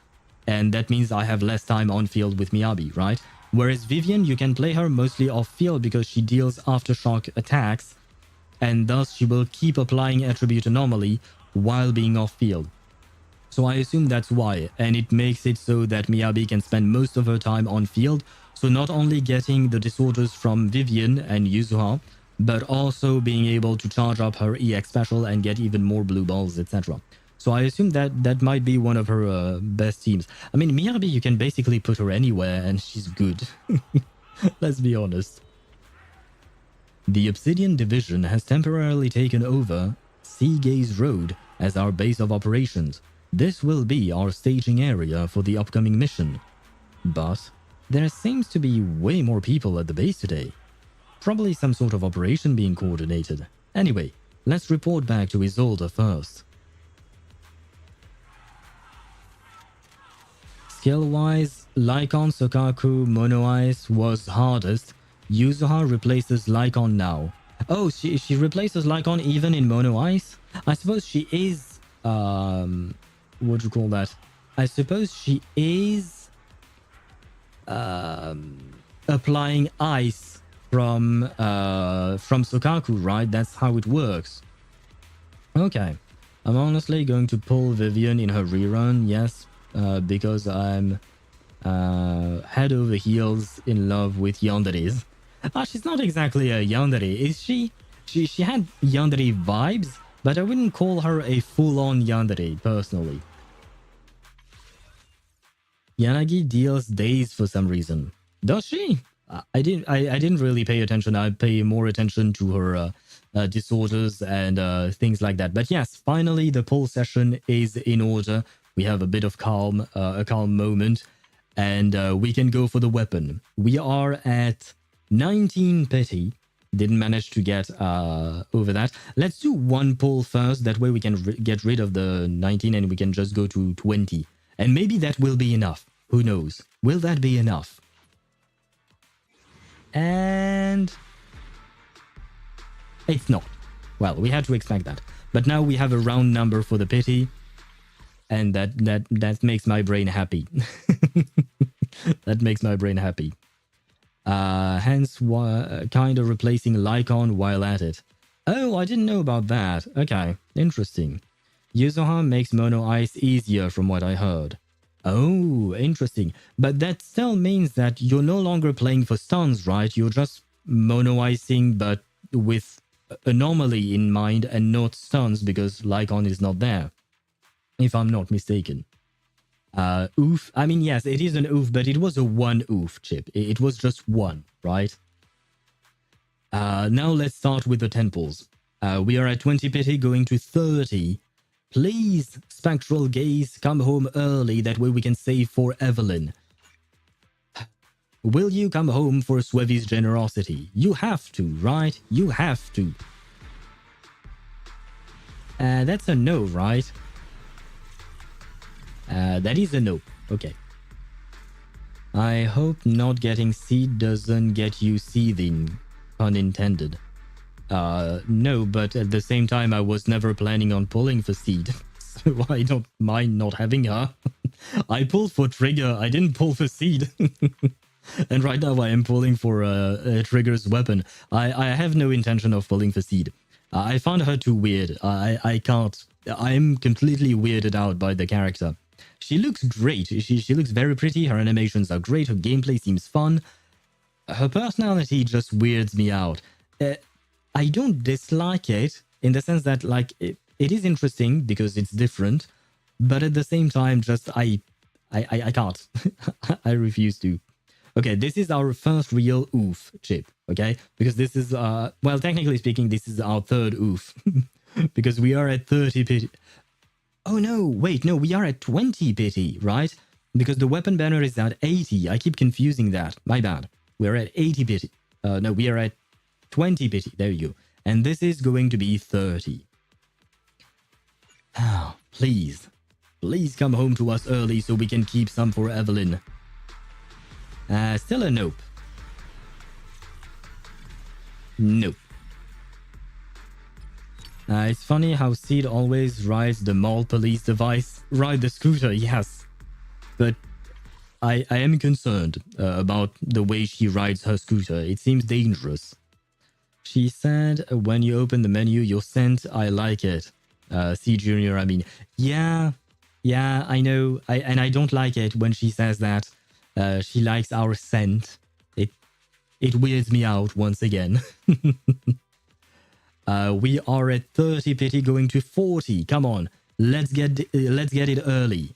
and that means I have less time on-field with Miyabi, right? Whereas Vivian, you can play her mostly off-field because she deals aftershock attacks, and thus she will keep applying attribute anomaly while being off-field. So I assume that's why, and it makes it so that Miyabi can spend most of her time on-field, so not only getting the disorders from Vivian and Yuzuha, but also being able to charge up her EX special and get even more blue balls, etc. So I assume that might be one of her best teams. I mean, Miyabi, you can basically put her anywhere and she's good. Let's be honest. The Obsidian Division has temporarily taken over Seagaze Road as our base of operations. This will be our staging area for the upcoming mission. But there seems to be way more people at the base today. Probably some sort of operation being coordinated. Anyway, let's report back to Isolde first. Skill-wise, Lycon, Sokaku, Mono Ice was hardest. Yuzuha replaces Lycon now. Oh, she replaces Lycon even in Mono Ice? I suppose she is... what do you call that? I suppose she is... applying ice from Sokaku, right? That's how it works. Okay. I'm honestly going to pull Vivian in her rerun, yes. Because I'm head over heels in love with yanderes. She's not exactly a yandere, is she? She had yandere vibes, but I wouldn't call her a full-on yandere, personally. Yanagi deals days for some reason. Does she? I didn't really pay attention. I pay more attention to her disorders and things like that. But yes, finally the pull session is in order. We have a bit of calm, a calm moment, and we can go for the weapon. We are at 19 petty. Didn't manage to get over that. Let's do one pull first. That way we can get rid of the 19 and we can just go to 20. And maybe that will be enough. Who knows? Will that be enough? And And it's not. Well, we had to expect that. But now we have a round number for the pity. And that makes my brain happy. That makes my brain happy. Hence, kind of replacing Lycon while at it. Oh, I didn't know about that. Okay, interesting. Yuzoha makes mono ice easier from what I heard. Oh, interesting. But that still means that you're no longer playing for stuns, right? You're just mono icing, but with anomaly in mind and not stuns because Lycon is not there. If I'm not mistaken. Oof. I mean, yes, it is an oof, but it was a one oof chip. It was just one, right? Now let's start with the temples. We are at 20 pity, going to 30. Please, Spectral Gaze, come home early. That way we can save for Evelyn. Will you come home for Swevy's generosity? You have to, right? You have to. That's a no, right? That is a no. Okay. I hope not getting seed doesn't get you seething. Pun intended. No, but at the same time, I was never planning on pulling for seed. So I don't mind not having her. I pulled for Trigger. I didn't pull for seed. And right now I am pulling for Trigger's weapon. I have no intention of pulling for seed. I found her too weird. I can't. I'm completely weirded out by the character. She looks great. She looks very pretty. Her animations are great. Her gameplay seems fun. Her personality just weirds me out. I don't dislike it in the sense that, like, it is interesting because it's different, but at the same time, just I can't. I refuse to. Okay, this is our first real oof chip, okay? Because this is, well, technically speaking, this is our third oof. Because we are at 30 pity. Oh no, wait, no, we are at 20 pity, right? Because the weapon banner is at 80. I keep confusing that. My bad. We're at 80 pity. No, we are at 20 pity. There you go. And this is going to be 30. Oh, please. Please come home to us early so we can keep some for Evelyn. Still a nope. Nope. It's funny how Seed always rides the mall police device. Ride the scooter, yes. But I am concerned about the way she rides her scooter. It seems dangerous. She said, when you open the menu, your scent, I like it. C Junior, I mean, yeah, I know. I don't like it when she says that. She likes our scent. It weirds me out once again. We are at 30 pity, going to 40. Come on, let's get it early.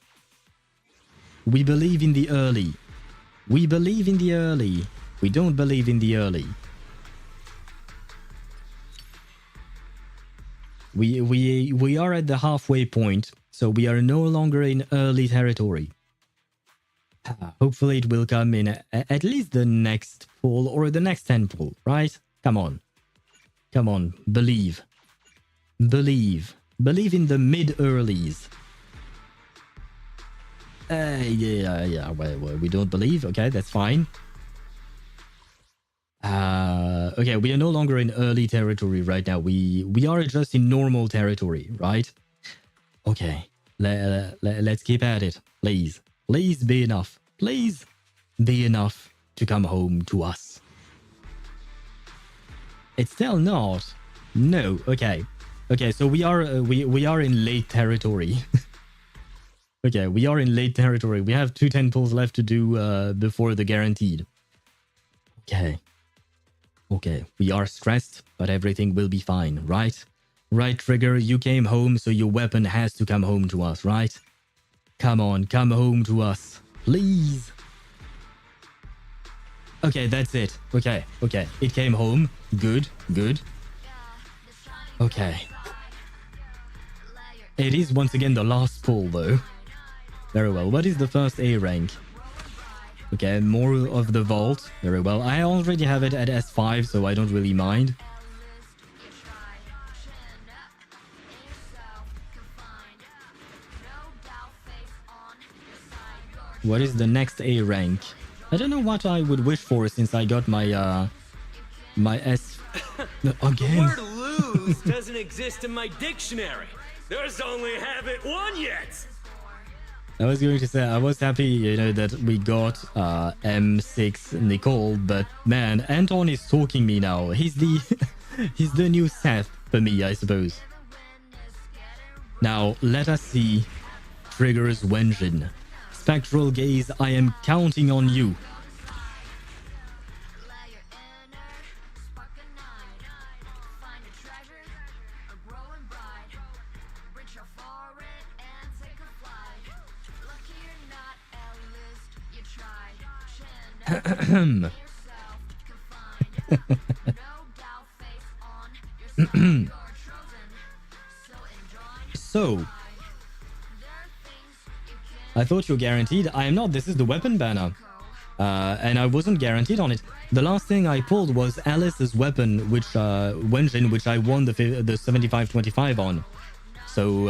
We believe in the early. We believe in the early. We don't believe in the early. We are at the halfway point, so we are no longer in early territory. Hopefully it will come in at least the next pull or the next 10 pull, right? Come on. Come on, believe. Believe. Believe in the mid-earlies. Yeah, well, we don't believe. Okay, that's fine. Okay, we are no longer in early territory right now. We are just in normal territory, right? Okay, let's keep at it, please. Please be enough. Please be enough to come home to us. It's still not. No. Okay. Okay. So we are in late territory. Okay, we are in late territory. We have 2 10 pulls left to do before the guaranteed. Okay. Okay. We are stressed, but everything will be fine, right? Right, Trigger. You came home, so your weapon has to come home to us, right? Come on, come home to us, please. Okay, that's it. Okay. It came home. Good. Okay. It is once again the last pull, though. Very well. What is the first A rank? Okay, more of the vault. Very well. I already have it at S5, so I don't really mind. What is the next A rank? I don't know what I would wish for since I got my My S... Again. The word lose doesn't exist in my dictionary. There's only haven't won yet. I was going to say, I was happy, you know, that we got M6 Nicole, but man, Anton is stalking me now. He's the he's the new Seth for me, I suppose. Now, let us see Trigger's Wenjin. Spectral Gaze, I am counting on you. So, I thought you're guaranteed. I am not. This is the weapon banner. And I wasn't guaranteed on it. The last thing I pulled was Alice's weapon, which Wenjin, which I won the 75-25 on. So,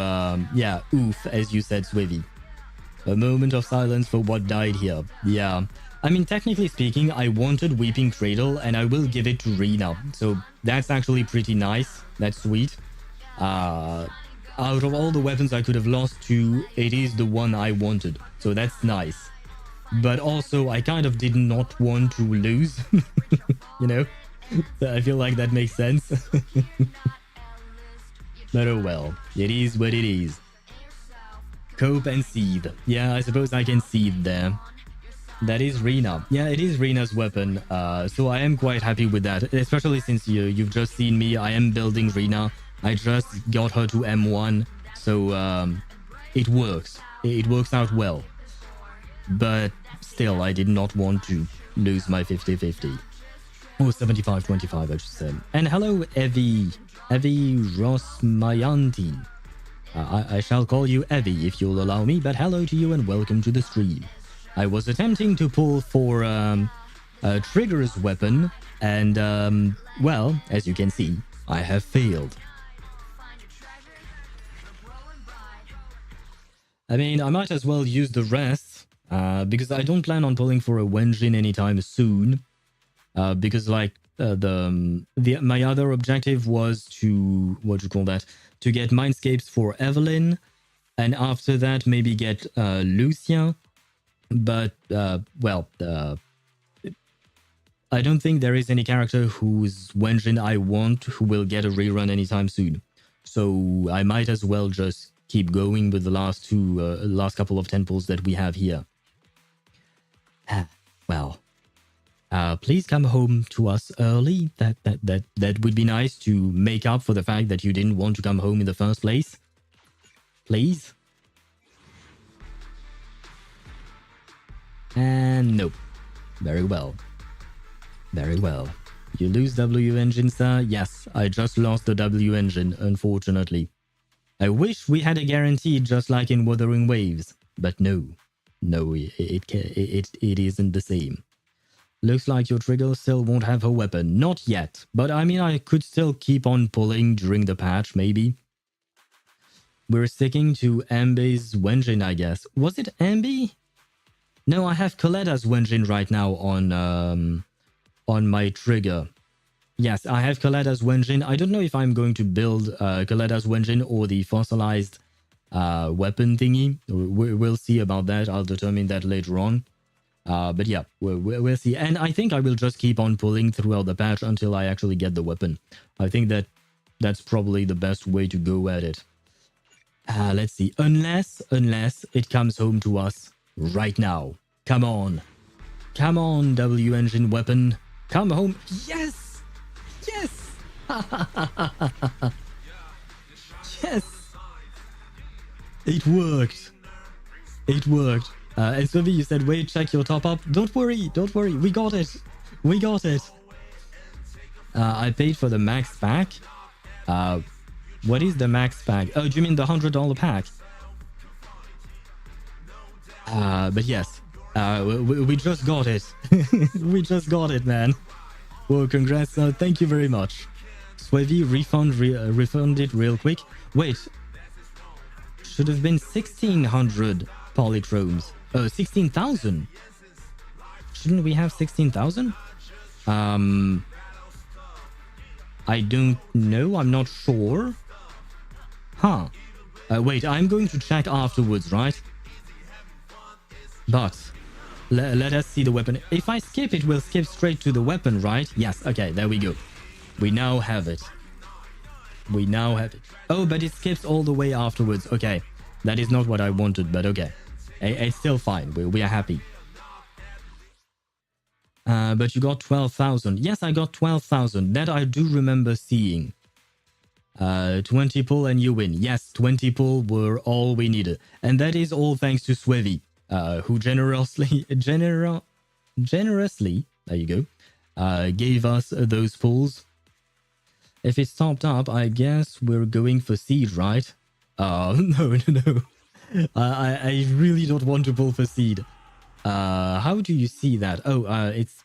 yeah, oof, as you said, Swivy. A moment of silence for what died here. Yeah. I mean, technically speaking, I wanted Weeping Cradle, and I will give it to Rena. So that's actually pretty nice. That's sweet. Out of all the weapons I could have lost to, it is the one I wanted. So that's nice. But also, I kind of did not want to lose. You know? I feel like that makes sense. But oh well. It is what it is. Cope and Seethe. Yeah, I suppose I can Seethe there. That is Rena. Yeah, it is Rena's weapon. So I am quite happy with that. Especially since you've just seen me. I am building Rena. I just got her to M1. So it works. It works out well. But still, I did not want to lose my 50-50. Or 75-25, I should say. And hello, Evie Rosmayanti. I shall call you Evie if you'll allow me, but hello to you and welcome to the stream. I was attempting to pull for Trigger's weapon, and, well, as you can see, I have failed. I mean, I might as well use the rest, because I don't plan on pulling for a Wenjin anytime soon. Because, like, my other objective was to, to get Mindscapes for Evelyn, and after that maybe get Lucia. But, well, I don't think there is any character whose Wenjin I want who will get a rerun anytime soon. So I might as well just keep going with the last couple of temples that we have here. Well, please come home to us early. That would be nice to make up for the fact that you didn't want to come home in the first place. Please. And nope. Very well. Very well. You lose W engine, sir? Yes, I just lost the W engine, unfortunately. I wish we had a guarantee just like in Wuthering Waves, but no. No, it isn't the same. Looks like your Trigger still won't have her weapon. Not yet, but I mean I could still keep on pulling during the patch, maybe. We're sticking to Ambi's Wenjin, I guess. Was it Ambi? No, I have Coletta's Wenjin right now on my Trigger. Yes, I have Coletta's Wenjin. I don't know if I'm going to build Coletta's Wenjin or the fossilized weapon thingy. We'll see about that. I'll determine that later on. But yeah, we'll see. And I think I will just keep on pulling throughout the patch until I actually get the weapon. I think that's probably the best way to go at it. Let's see. Unless it comes home to us right now. Come on. Come on, W engine weapon. Come home. Yes! Yes! Yes! It worked. It worked. And Sophie, you said, wait, check your top up. Don't worry. We got it. We got it. I paid for the max pack. What is the max pack? Oh, do you mean the $100 pack? But yes. We just got it. We just got it, man. Well, congrats. Thank you very much. Swevy, refund it real quick. Wait. Should have been 1,600 polychromes. 16,000. Shouldn't we have 16,000? I don't know. I'm not sure. Huh. Wait, I'm going to check afterwards, right? But let us see the weapon. If I skip, it will skip straight to the weapon, right? Yes, okay, there we go. We now have it. We now have it. Oh, but it skips all the way afterwards. Okay, that is not what I wanted, but okay. It's still fine. We are happy. But you got 12,000. Yes, I got 12,000. That I do remember seeing. 20 pull and you win. Yes, 20 pull were all we needed. And that is all thanks to Swevy, who generously, there you go, gave us those pulls. If it's topped up, I guess we're going for seed, right? No. I really don't want to pull for seed. How do you see that? Oh, it's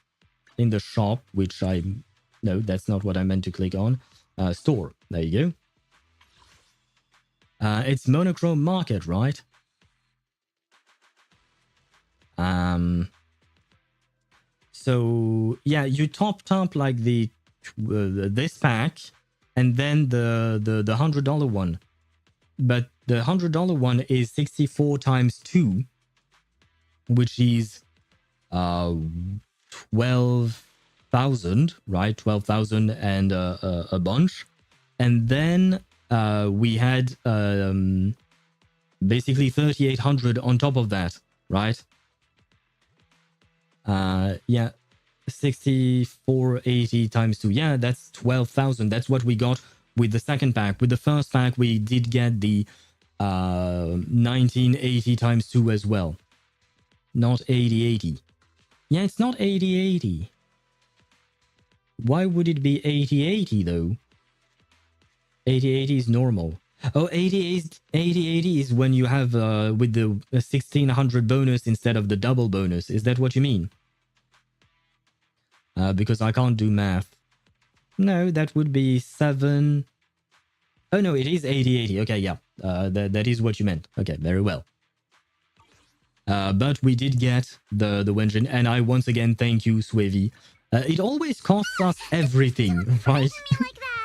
in the shop, which no, that's not what I meant to click on. Store, there you go. It's monochrome market, right? So yeah, you topped up like the this pack and then the $100 one, but the $100 one is 64 times 2, which is 12,000, right? 12,000 and a bunch. And then we had basically 3,800 on top of that, right? Yeah, 6480 times 2. Yeah, that's 12,000. That's what we got with the second pack. With the first pack, we did get the 1980 times 2 as well. Not 8080. Yeah, it's not 8080. Why would it be 8080 though? 8080 is normal. Oh, 8080 is when you have with the 1600 bonus instead of the double bonus. Is that what you mean? Because I can't do math. No, that would be 7. Oh no, it is 8080. Okay, yeah. That is what you meant. Okay, very well. But we did get the engine, and I once again thank you, Swevy. It always costs us everything, right?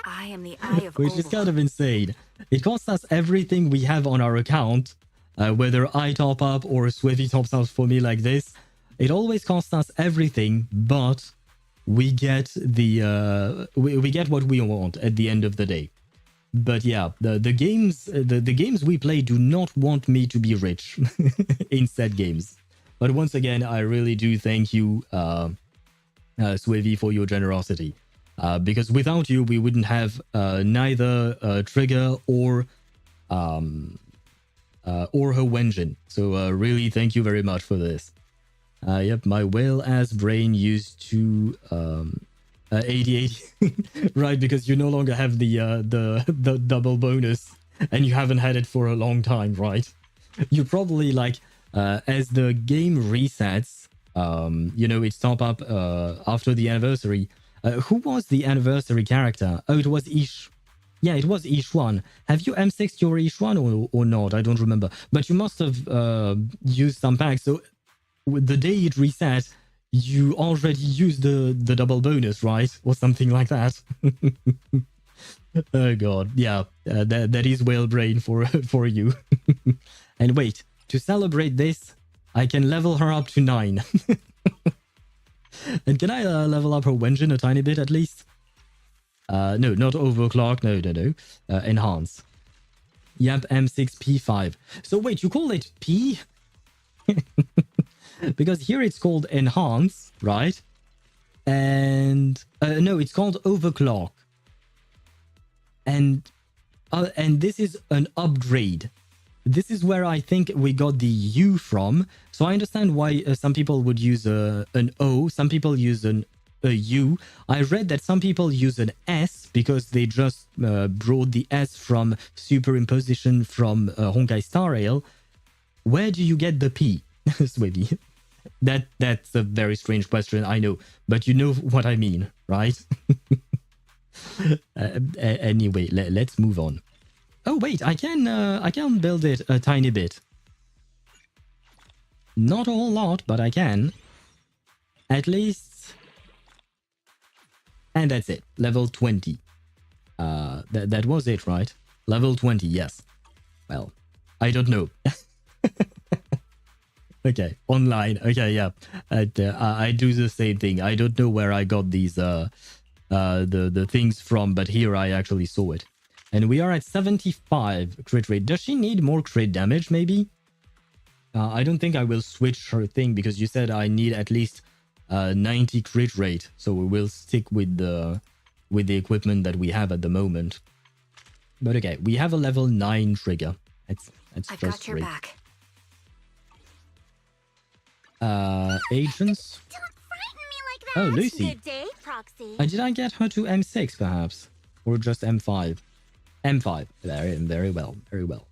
I am the eye of Which is kind of insane. It costs us everything we have on our account, whether I top up or Swevy tops up for me like this. It always costs us everything, but we get the we get what we want at the end of the day. But yeah, the games we play do not want me to be rich in said games. But once again, I really do thank you, Swevy, for your generosity. Because without you, we wouldn't have neither Trigger or her Wenjin. So really, thank you very much for this. Yep, my whale-ass brain used to 8080, right? Because you no longer have the double bonus, and you haven't had it for a long time, right? You probably like as the game resets, you know, it's top up after the anniversary. Who was the anniversary character? Oh, it was Ish. Yeah, it was Ish1. Have you M6'd your Ish1 or not? I don't remember. But you must have used some packs. So the day it resets, you already used the double bonus, right? Or something like that. Oh god, yeah, that is whale brain for you. And wait, to celebrate this, I can level her up to 9. And can I level up her Wenjin a tiny bit at least? No, not overclock. No. Enhance. Yep, M6P5. So wait, you call it P? Because here it's called enhance, right? And no, it's called overclock. And this is an upgrade. This is where I think we got the U from. So I understand why some people would use an O. Some people use a U. I read that some people use an S because they just brought the S from superimposition from Honkai Star Rail. Where do you get the P, Swevy? That's a very strange question, I know. But you know what I mean, right? Anyway, let's move on. Oh wait, I can build it a tiny bit. Not a whole lot, but I can. At least. And that's it. Level 20. That was it, right? Level 20, yes. Well, I don't know. Okay, online. Okay, yeah. I do the same thing. I don't know where I got these the things from, but here I actually saw it. And we are at 75 crit rate. Does she need more crit damage, maybe? I don't think I will switch her thing because you said I need at least 90 crit rate. So we will stick with the equipment that we have at the moment. But okay, we have a level 9 trigger. That's I've just got your great. back. Agents. Don't frighten me like that. Oh, Lucy. Good day, Proxy. Did I get her to M6 perhaps? Or just M5? M5. Very well. Very well.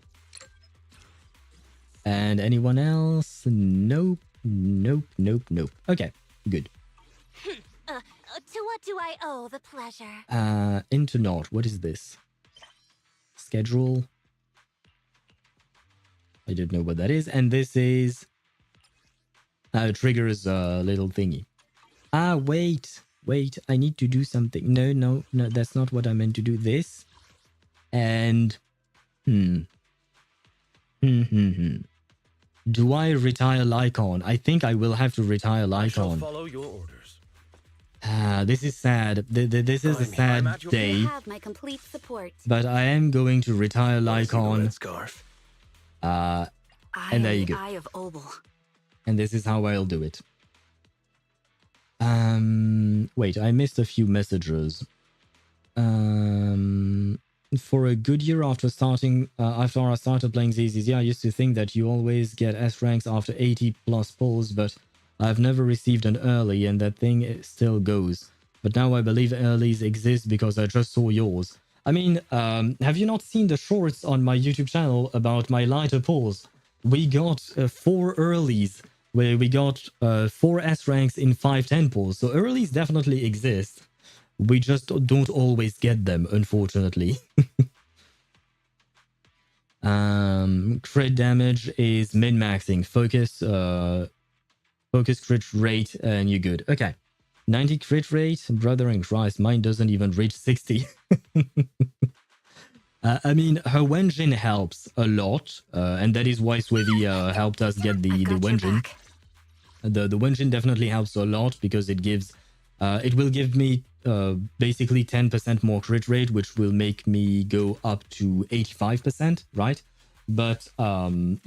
And anyone else? Nope. Okay, good. To what do I owe the pleasure? Into not. What is this? Schedule. I don't know what that is. And this is... triggers a little thingy. Wait. I need to do something. No, that's not what I meant to do. This. And... Do I retire Lycon? I think I will have to retire Lycon. I shall follow your orders. This is sad. This is a sad day. You have my complete support. But I am going to retire Lycon. Scarf. And there you go. Eye of Obol. And this is how I'll do it. Wait, I missed a few messages. For a good year after I started playing ZZZ, I used to think that you always get S ranks after 80 plus pulls, but I've never received an early, and that thing still goes. But now I believe earlies exist because I just saw yours. I mean, have you not seen the shorts on my YouTube channel about my lighter pulls? We got 4 earlies, where we got 4 S ranks in 5-10 pulls. So earlies definitely exist. We just don't always get them, unfortunately. Crit damage is min-maxing. Focus crit rate, and you're good. Okay. 90 crit rate? Brother in Christ, mine doesn't even reach 60. I mean, her Wenjin helps a lot, and that is why Swivy helped us get the Wenjin. The Wenjin definitely helps a lot because it gives... it will give me basically 10% more crit rate, which will make me go up to 85%, right? But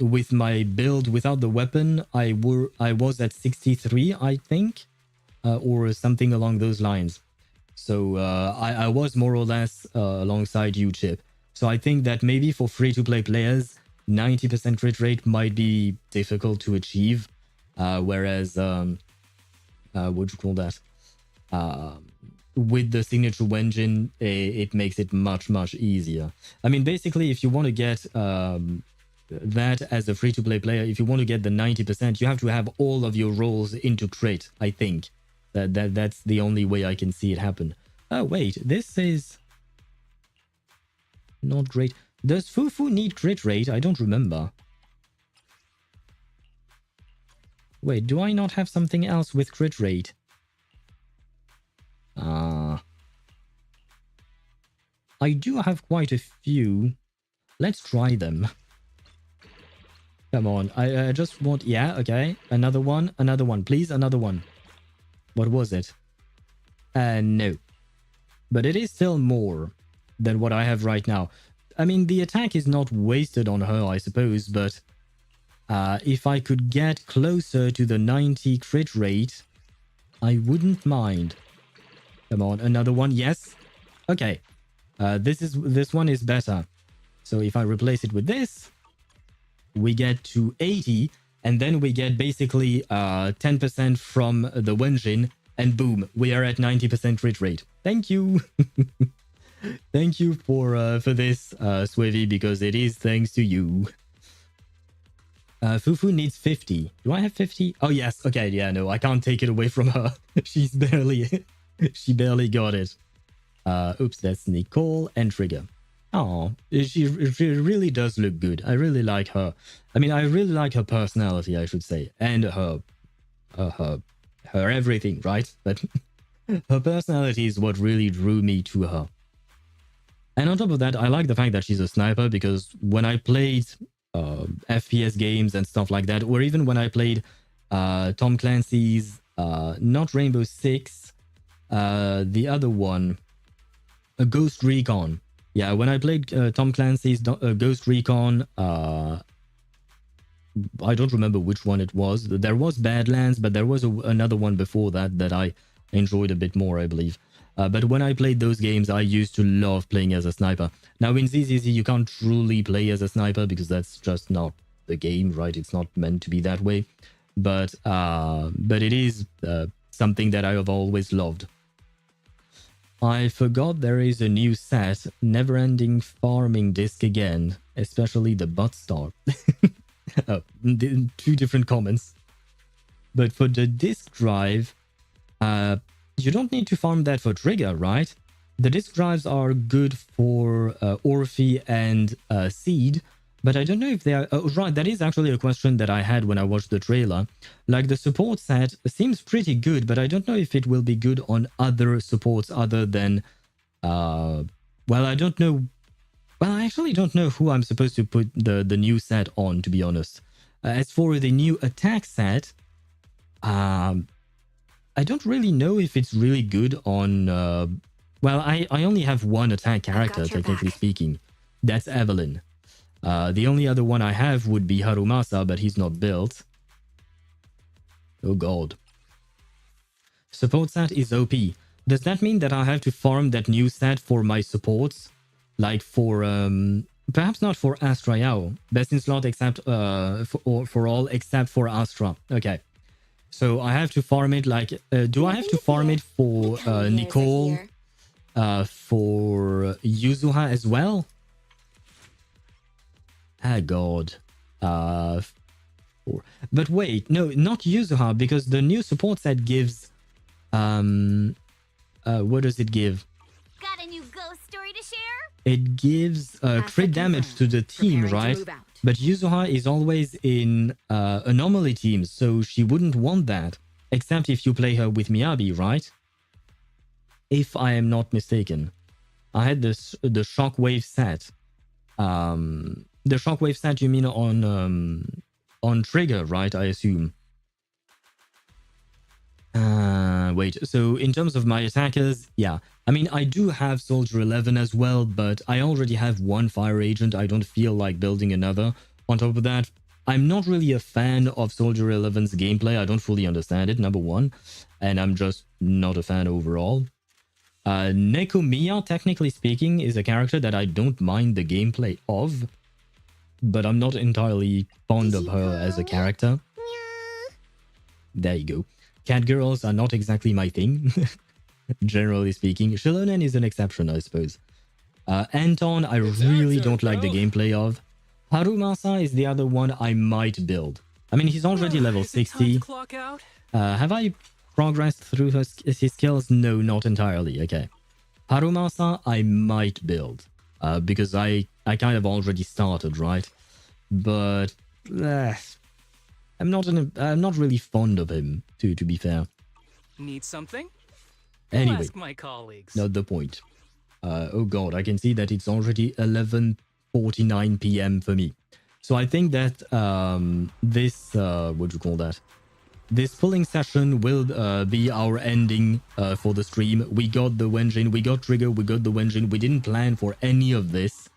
with my build without the weapon, I was at 63, I think, or something along those lines. So I was more or less alongside you, Chip. So I think that maybe for free-to-play players, 90% crit rate might be difficult to achieve, whereas what do you call that? With the signature Wenjin, it makes it much easier. I mean, basically, if you want to get that as a free-to-play player, if you want to get the 90%, you have to have all of your rolls into crit, I think. That's the only way I can see it happen. Oh, wait, this is not great. Does Fufu need crit rate? I don't remember. Wait, do I not have something else with crit rate? I do have quite a few. Let's try them. Come on, I just want... Yeah, okay. Another one, please, another one. What was it? No. But it is still more than what I have right now. I mean, the attack is not wasted on her, I suppose, but if I could get closer to the 90 crit rate, I wouldn't mind. Come on, another one. Yes. Okay. This one is better. So if I replace it with this, we get to 80, and then we get basically 10% from the Wenjin, and boom, we are at 90% crit rate. Thank you. Thank you for this, Swivy, because it is thanks to you. Fufu needs 50. Do I have 50? Oh, yes. Okay, yeah, no, I can't take it away from her. She barely got it. Oops, that's Nicole and Trigger. Oh, she really does look good. I really like her. I mean, I really like her personality, I should say, and her everything, right? But her personality is what really drew me to her. And on top of that, I like the fact that she's a sniper, because when I played FPS games and stuff like that, or even when I played Tom Clancy's, not Rainbow Six, the other one, Ghost Recon. Yeah, when I played Tom Clancy's Ghost Recon, I don't remember which one it was. There was Badlands, but there was another one before that that I enjoyed a bit more, I believe. But when I played those games, I used to love playing as a sniper. Now in ZZZ, you can't truly play as a sniper because that's just not the game, right? It's not meant to be that way. But it is something that I have always loved. I forgot there is a new set, Never-Ending Farming Disc again, especially the butt star. Two different comments. But for the disk drive, you don't need to farm that for trigger, right? The disk drives are good for Orphie and Seed, but I don't know if they are... Oh, right, that is actually a question that I had when I watched the trailer. Like, the support set seems pretty good, but I don't know if it will be good on other supports other than... well, I don't know... Well, I actually don't know who I'm supposed to put the new set on, to be honest. As for the new attack set, I don't really know if it's really good on... well, I only have one attack character, technically speaking. That's Evelyn. The only other one I have would be Harumasa, but he's not built. Oh god. Support set is OP. Does that mean that I have to farm that new set for my supports? Like for... perhaps not for Astra Yao. Best in slot except for all except for Astra. Okay. So I have to farm it like... do I have to farm it for Nicole? For Yuzuha as well? Ah, god. But wait, no, not Yuzuha, because the new support set gives... what does it give? Got a new ghost story to share? It gives crit damage to the team, right? But Yuzuha is always in anomaly teams, so she wouldn't want that. Except if you play her with Miyabi, right? If I am not mistaken. I had the Shockwave set. The Shockwave set you mean on Trigger, right? I assume. Wait, so in terms of my attackers, yeah. I mean, I do have Soldier 11 as well, but I already have one fire agent. I don't feel like building another. On top of that, I'm not really a fan of Soldier 11's gameplay. I don't fully understand it, number one. And I'm just not a fan overall. Nekomiya, technically speaking, is a character that I don't mind the gameplay of. But I'm not entirely fond of her as a character. There you go. Cat girls are not exactly my thing, generally speaking. Shilonen is an exception, I suppose. Anton, I really don't like the gameplay of. Harumasa is the other one I might build. I mean, he's already level 60. Have I progressed through his skills? No, not entirely. Okay. Harumasa, I might build. Because I kind of already started, right? But... I'm not really fond of him, to be fair. Need something? Anyway, Ask my colleagues. Not the point. Oh god, I can see that it's already 11:49 p.m. for me. So I think that this what do you call that? This pulling session will be our ending for the stream. We got the Wenjin, we got Trigger, we got the Wenjin. We didn't plan for any of this,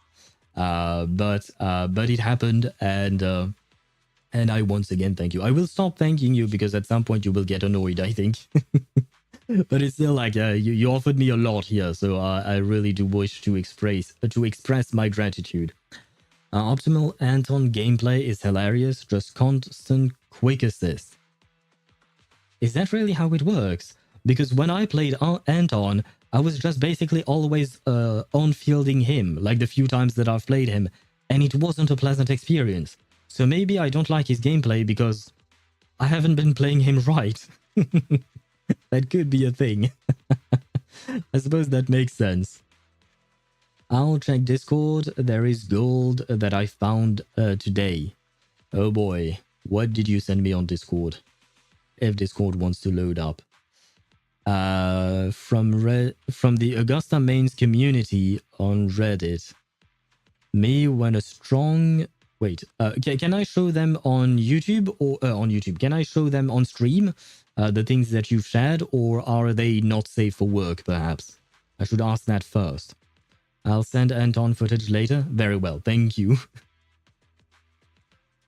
but it happened, and I once again thank you. I will stop thanking you because at some point you will get annoyed, I think. But it's still like you offered me a lot here, so I really do wish to express my gratitude. Optimal Anton gameplay is hilarious, just constant quick assist. Is that really how it works? Because when I played Anton, I was just basically always on-fielding him, like the few times that I've played him, and it wasn't a pleasant experience. So maybe I don't like his gameplay because I haven't been playing him right. That could be a thing. I suppose that makes sense. I'll check Discord. There is gold that I found today. Oh boy. What did you send me on Discord? If Discord wants to load up. from the Augusta Mains community on Reddit. Me when a strong... Wait, can I show them on YouTube or on YouTube? Can I show them on stream, the things that you've shared, or are they not safe for work, perhaps? I should ask that first. I'll send Anton footage later. Very well, thank you.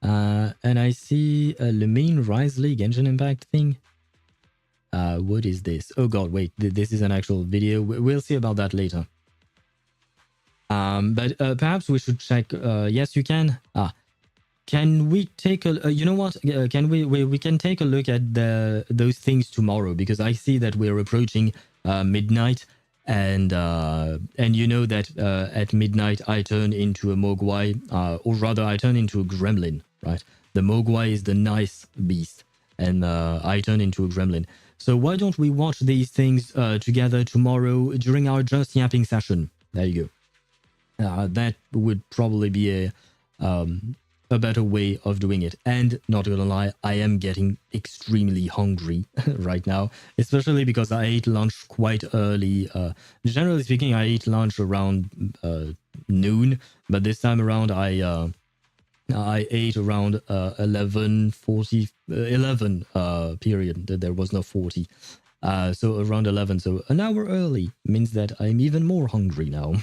And I see a Lumine Risley Genshin Impact thing. What is this? Oh god, wait, this is an actual video. We'll see about that later. But perhaps we should check. Yes, you can. Can we take a? You know what? Can we can take a look at those things tomorrow, because I see that we're approaching midnight, and you know that at midnight I turn into a Mogwai, or rather I turn into a gremlin, right? The Mogwai is the nice beast, and I turn into a gremlin. So why don't we watch these things together tomorrow during our Just Yapping session? There you go. That would probably be a better way of doing it. And not gonna lie, I am getting extremely hungry right now, especially because I ate lunch quite early. Generally speaking, I eat lunch around noon, but this time around I ate around 11 period. There was no 40. So around 11, so an hour early means that I'm even more hungry now.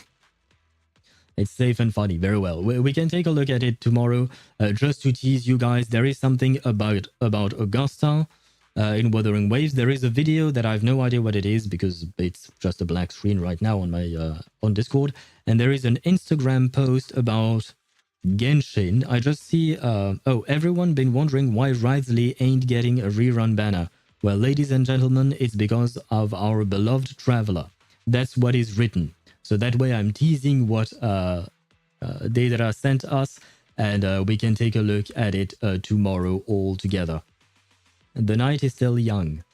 It's safe and funny. Very well. We can take a look at it tomorrow. Just to tease you guys, there is something about Augusta in Wuthering Waves. There is a video that I have no idea what it is because it's just a black screen right now on my on Discord. And there is an Instagram post about Genshin. I just see... oh, everyone been wondering why Risley ain't getting a rerun banner. Well, ladies and gentlemen, it's because of our beloved traveler. That's what is written. So that way I'm teasing what Daedra sent us, and we can take a look at it tomorrow all together. The night is still young.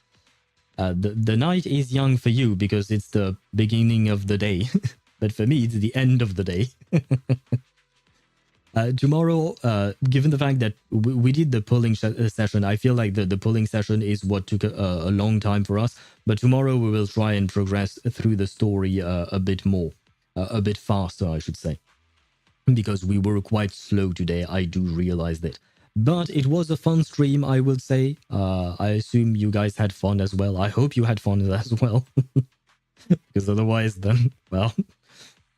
The night is young for you because it's the beginning of the day. But for me, it's the end of the day. Tomorrow, given the fact that we did the polling session, I feel like the polling session is what took a long time for us. But tomorrow we will try and progress through the story a bit more, a bit faster, I should say. Because we were quite slow today, I do realize that. But it was a fun stream, I will say. I assume you guys had fun as well. I hope you had fun as well. Because otherwise then, well,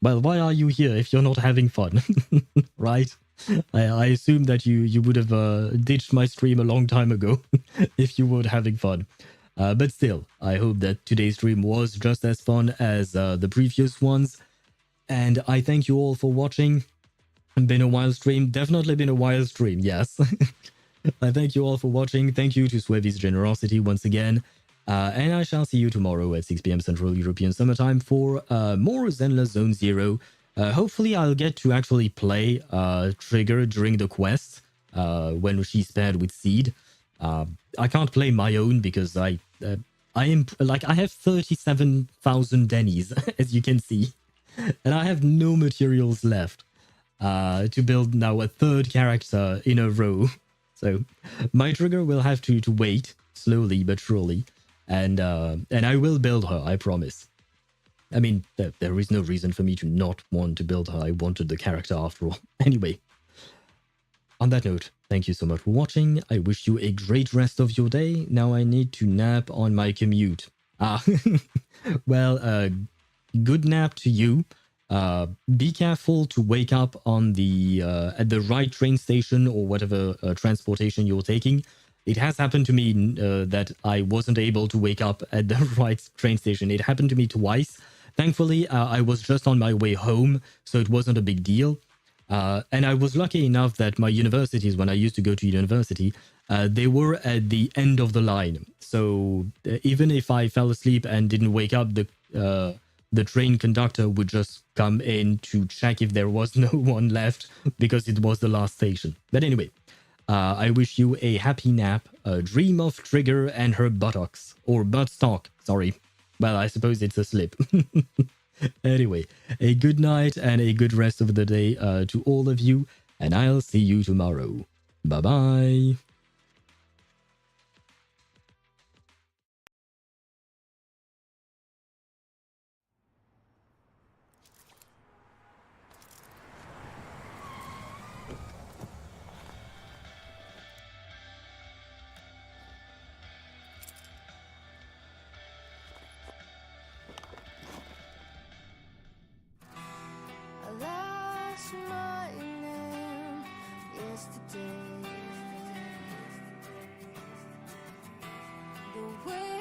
why are you here if you're not having fun? Right? I assume that you would have ditched my stream a long time ago if you were having fun. But still, I hope that today's stream was just as fun as the previous ones. And I thank you all for watching. Been a wild stream. Definitely been a wild stream, yes. I thank you all for watching. Thank you to Swevy's generosity once again. And I shall see you tomorrow at 6 p.m. Central European Summertime for more Zenless Zone Zero. Hopefully I'll get to actually play Trigger during the quest when she's paired with Seed. I can't play my own because I am like I have 37,000 Dennies, as you can see, and I have no materials left to build now a third character in a row. So my Trigger will have to wait slowly but surely. And I will build her, I promise. I mean, there is no reason for me to not want to build her. I wanted the character after all. Anyway, on that note, thank you so much for watching. I wish you a great rest of your day. Now I need to nap on my commute. Well, good nap to you. Be careful to wake up on the at the right train station or whatever transportation you're taking. It has happened to me that I wasn't able to wake up at the right train station. It happened to me twice. Thankfully, I was just on my way home, so it wasn't a big deal. And I was lucky enough that my universities, when I used to go to university, they were at the end of the line. So even if I fell asleep and didn't wake up, the train conductor would just come in to check if there was no one left because it was the last station. But anyway, I wish you a happy nap, a dream of Trigger and her buttocks, or buttstock, sorry. Well, I suppose it's a slip. Anyway, a good night and a good rest of the day to all of you, and I'll see you tomorrow. Bye-bye. away.